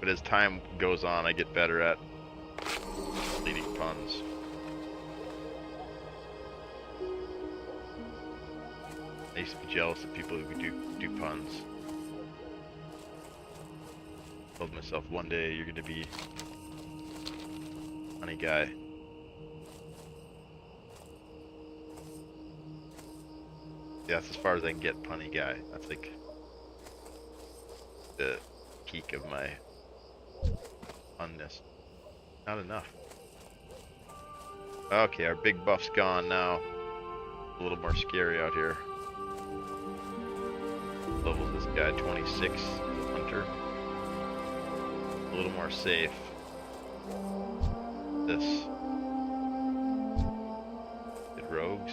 But as time goes on, I get better at leading puns. I used to be jealous of people who do puns. Told myself one day you're gonna be a funny guy. Yeah, that's as far as I can get, punny guy. That's like the peak of my funness. Not enough. Okay, our big buff's gone now. A little more scary out here. Level's this guy, 26, hunter. A little more safe. This. Good rogues.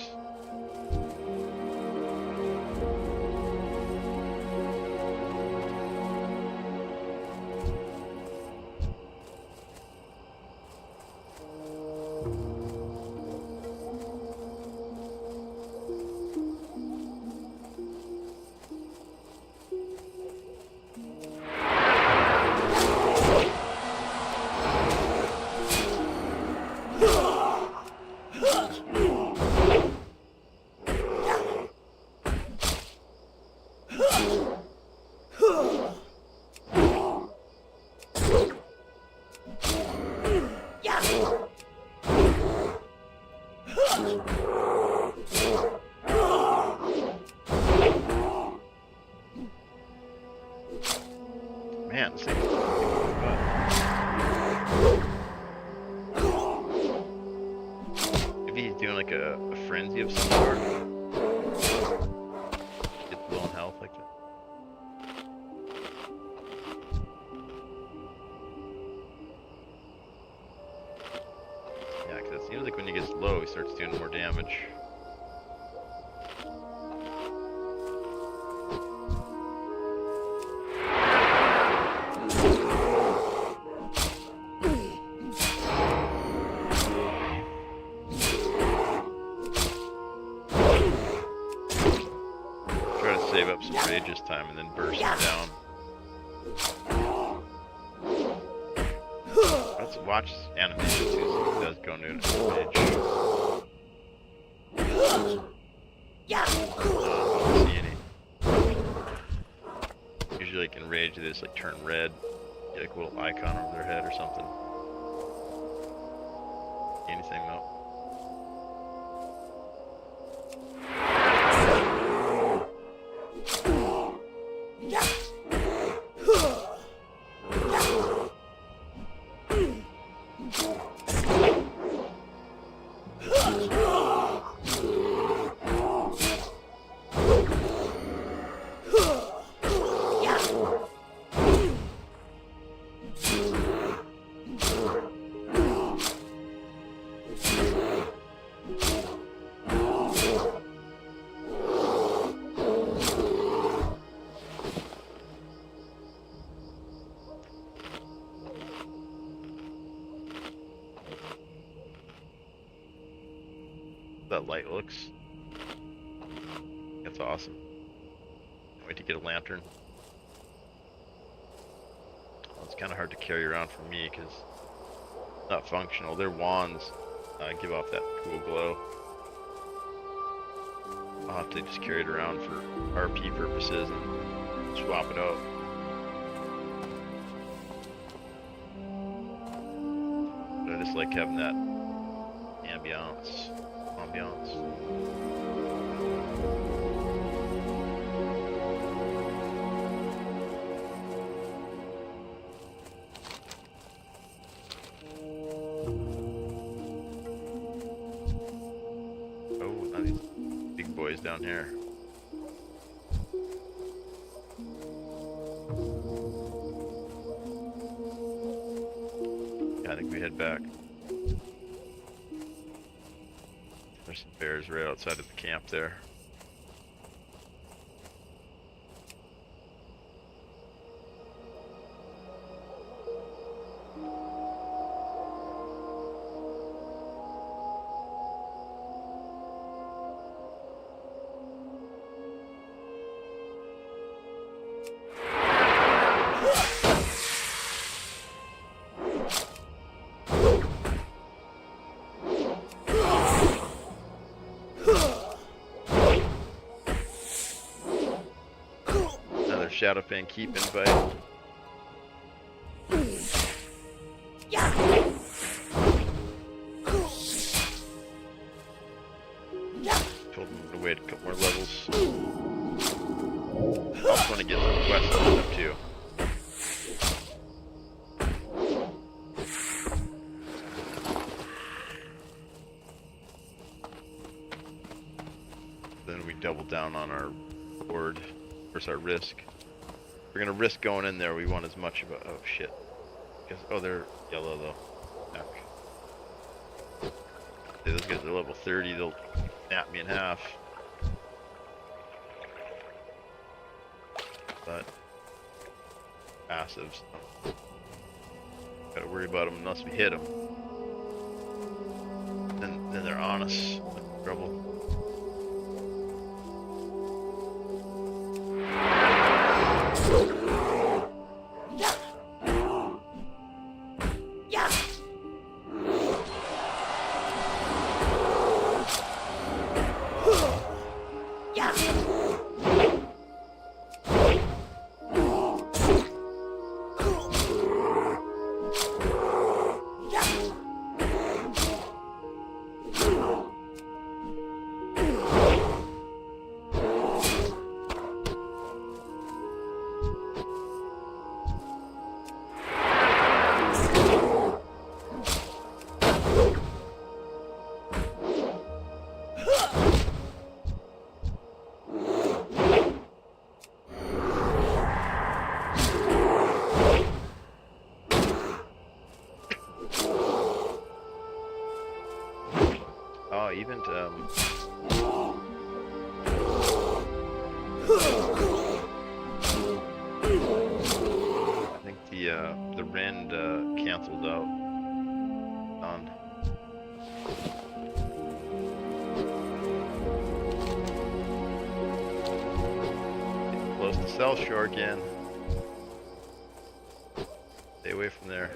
Man, this thing is maybe he's doing like a frenzy of some sort. Get low on health like that. Yeah, because it seems like when he gets low, he starts doing more damage. this time and then burst down. Let's watch this animation too, so it does go into an rage. I don't see any. Usually like in rage they just like turn red, get like a little icon over their head or something. Anything though. That light looks. That's awesome. Can't wait to get a lantern. Well, it's kind of hard to carry around for me because it's not functional. Their wands give off that cool glow. I'll have to just carry it around for RP purposes and swap it out. But I just like having that ambiance. Oh, now these big boys down here. Yeah, I think we head back. There's some bears right outside of the camp there. Shadowpan keep invite. Told him to wait a couple more levels. I also want to get some quests on them too. Then we double down on our reward versus our risk. We're gonna risk going in there. We want as much of a oh shit. Oh, they're yellow though. Heck. Hey, those guys are level 30. They'll snap me in half. But passives. Gotta worry about them unless we hit them. Then they're on us. Trouble. Even I think the rend canceled out on. Close to South Shore again. Stay away from there.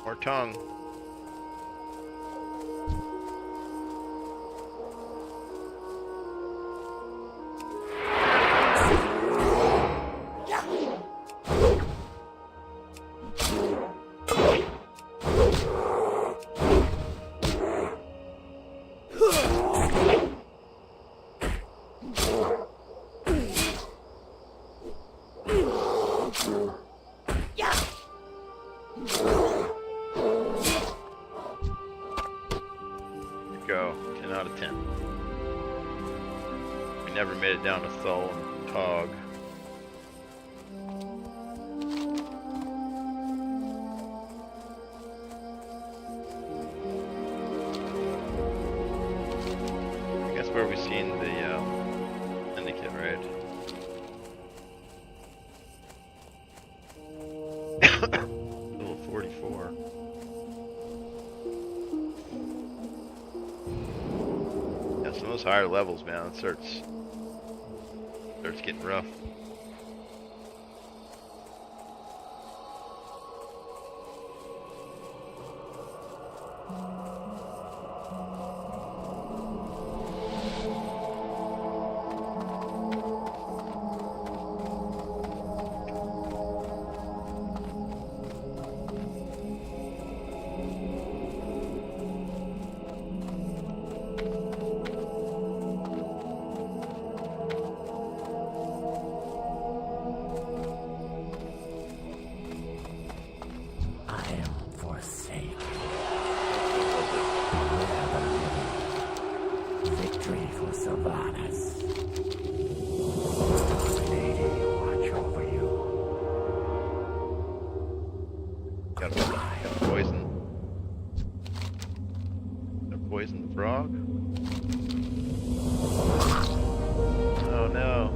More tongue. Go. 10 out of 10. We never made it down to Thull and Tog. I guess where we seen the syndicate, right? Level 44. Yeah, some of those higher levels, man, it starts getting rough. I am forsaken. Victory for Sylvanas. Lady, watch over you. Got poison. Got poison the frog. Oh no.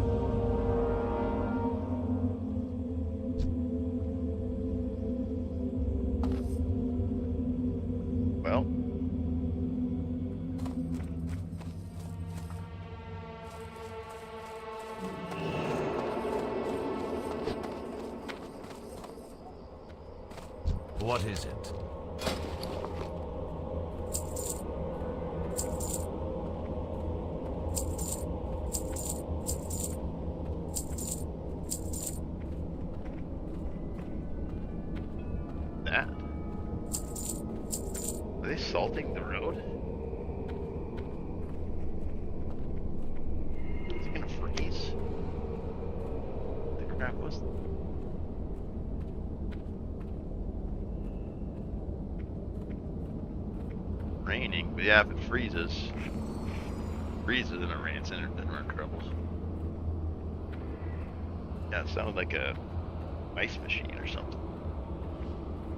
Well. What is it? That? Are they salting the road? Is it gonna freeze? The crap was. Raining, but yeah, if it freezes and it rains, then we're in trouble. Yeah, it sounded like a ice machine or something.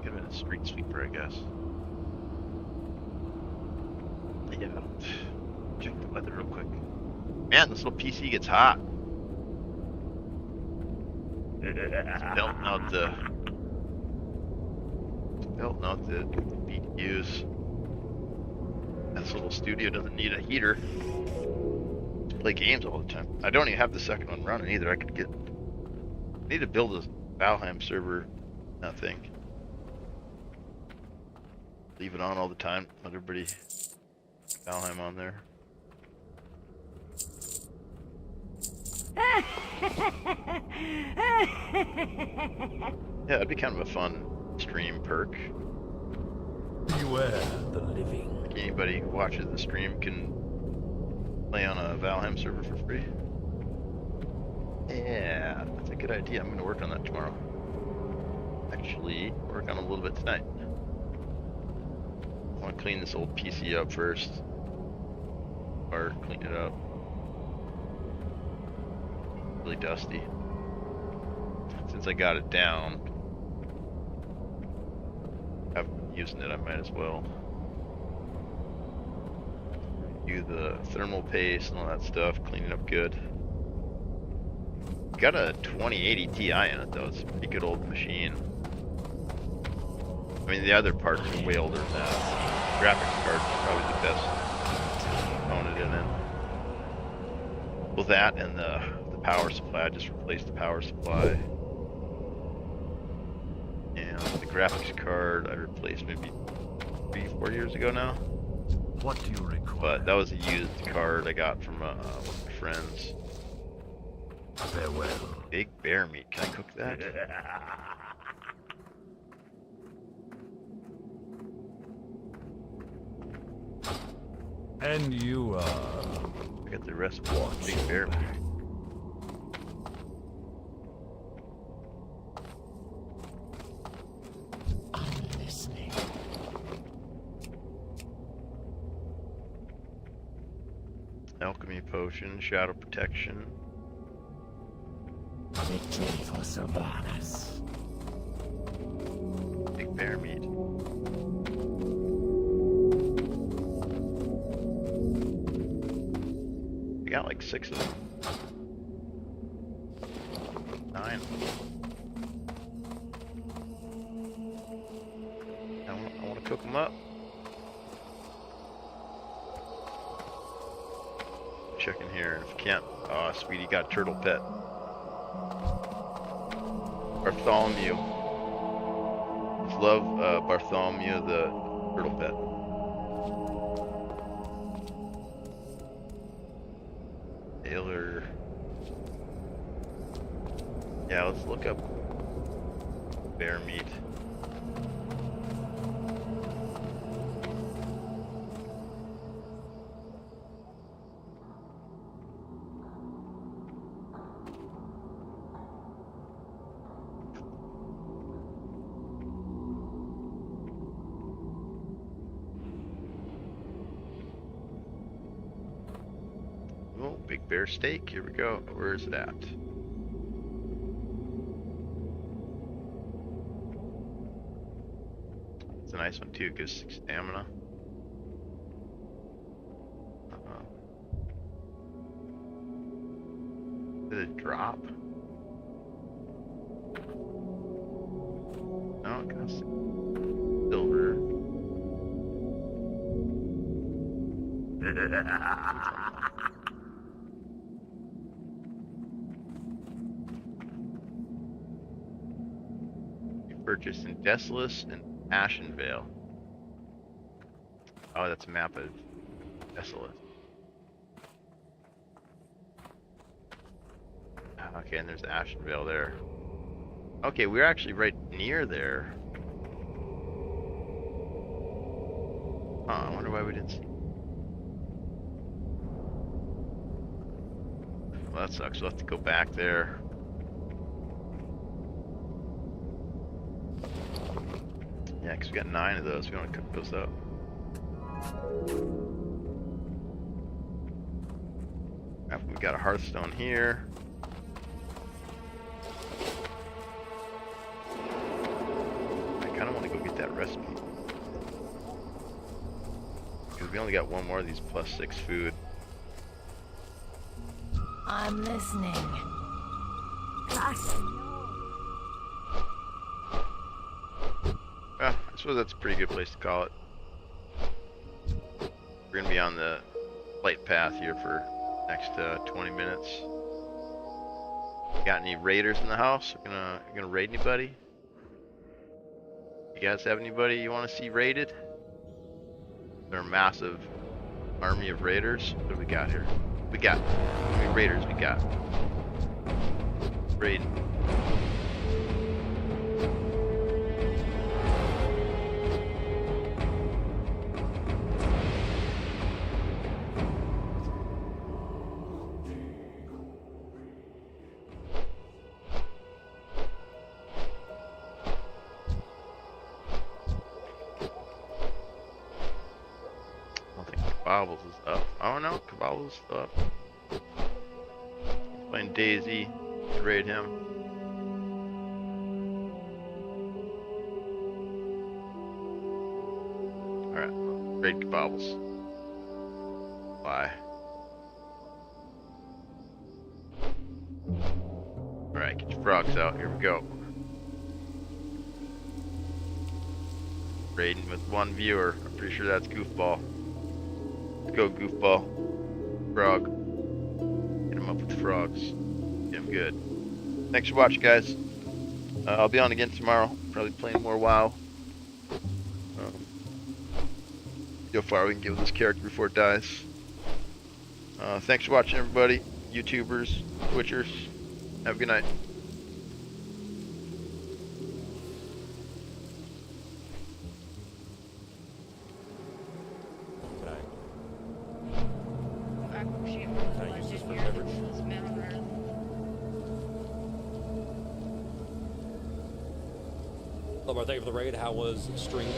Could have been a street sweeper, I guess. Yeah, check the weather real quick. Man, this little PC gets hot. It's belting out the BTUs. This little studio doesn't need a heater to play games all the time. I don't even have the second one running either. I need to build a Valheim server, I think. leave it on all the time. Let everybody Valheim on there. Yeah, it'd be kind of a fun stream perk. Beware the living. Like anybody who watches the stream can play on a Valheim server for free. Yeah, that's a good idea. I'm gonna work on that tomorrow. Actually, work on it a little bit tonight. I want to clean this old PC up first. Or clean it up. Really dusty. Since I got it down, I've been using it, I might as well do the thermal paste and all that stuff, clean it up good. Got a 2080 Ti in it though, it's a pretty good old machine. I mean, the other parts are way older than that. Graphics card is probably the best component in it. Well, that and the power supply, I just replaced the power supply. And the graphics card I replaced maybe 3-4 years ago now. What do you require? But that was a used card I got from one of my friends. Farewell. Big bear meat, can I cook that? And you are... I got the recipe for big bear meat. I'm listening. Alchemy potion, shadow protection. Victory for Sylvanas. Big bear meat. I got like 6 of them. 9. I want to cook them up. Check in here, and if you can't, oh sweetie, got a turtle pet. Bartholomew. Just love Bartholomew the turtle pet. Taylor. Yeah, let's look up bear meat. Oh, big bear steak. Here we go. Where is it at? It's a nice one too. Gives 6 stamina. Did it drop? No, it got silver. Purchased in Desolus and Ashenvale. Oh, that's a map of Desolus. Okay, and there's Ashenvale there. Okay, we're actually right near there. I wonder why we didn't see. Well, that sucks. We'll have to go back there. Yeah, because we got 9 of those. We want to cook those up. After we got a hearthstone here. I kind of want to go get that recipe. Because we only got one more of these +6 food. I'm listening. I suppose that's a pretty good place to call it. We're gonna be on the flight path here for next 20 minutes. Got any raiders in the house? We're gonna raid anybody? You guys have anybody you want to see raided? They're a massive army of raiders. What do we got here? We got how many raiders we got? Raiding. I don't think Kabobbles is up. Oh no, Kabobbles is up. Playing Daisy. Could raid him. Alright, raid Kabobbles. Bye. Alright, get your frogs out. Here we go. Raiding with one viewer. I'm pretty sure that's Goofball. Let's go, Goofball. Frog. Get him up with the frogs. Get him good. Thanks for watching, guys. I'll be on again tomorrow. Probably playing more WoW. See how far we can get with this character before it dies. Thanks for watching, everybody. YouTubers, Twitchers. Have a good night. Can I use this for beverage? Hello, thank you for the raid. How was stream?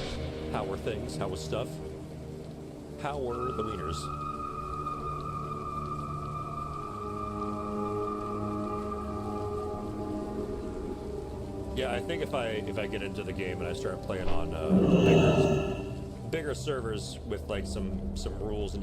How were things? How was stuff? How were the wieners? Yeah, I think if I get into the game and I start playing on bigger servers with like some rules and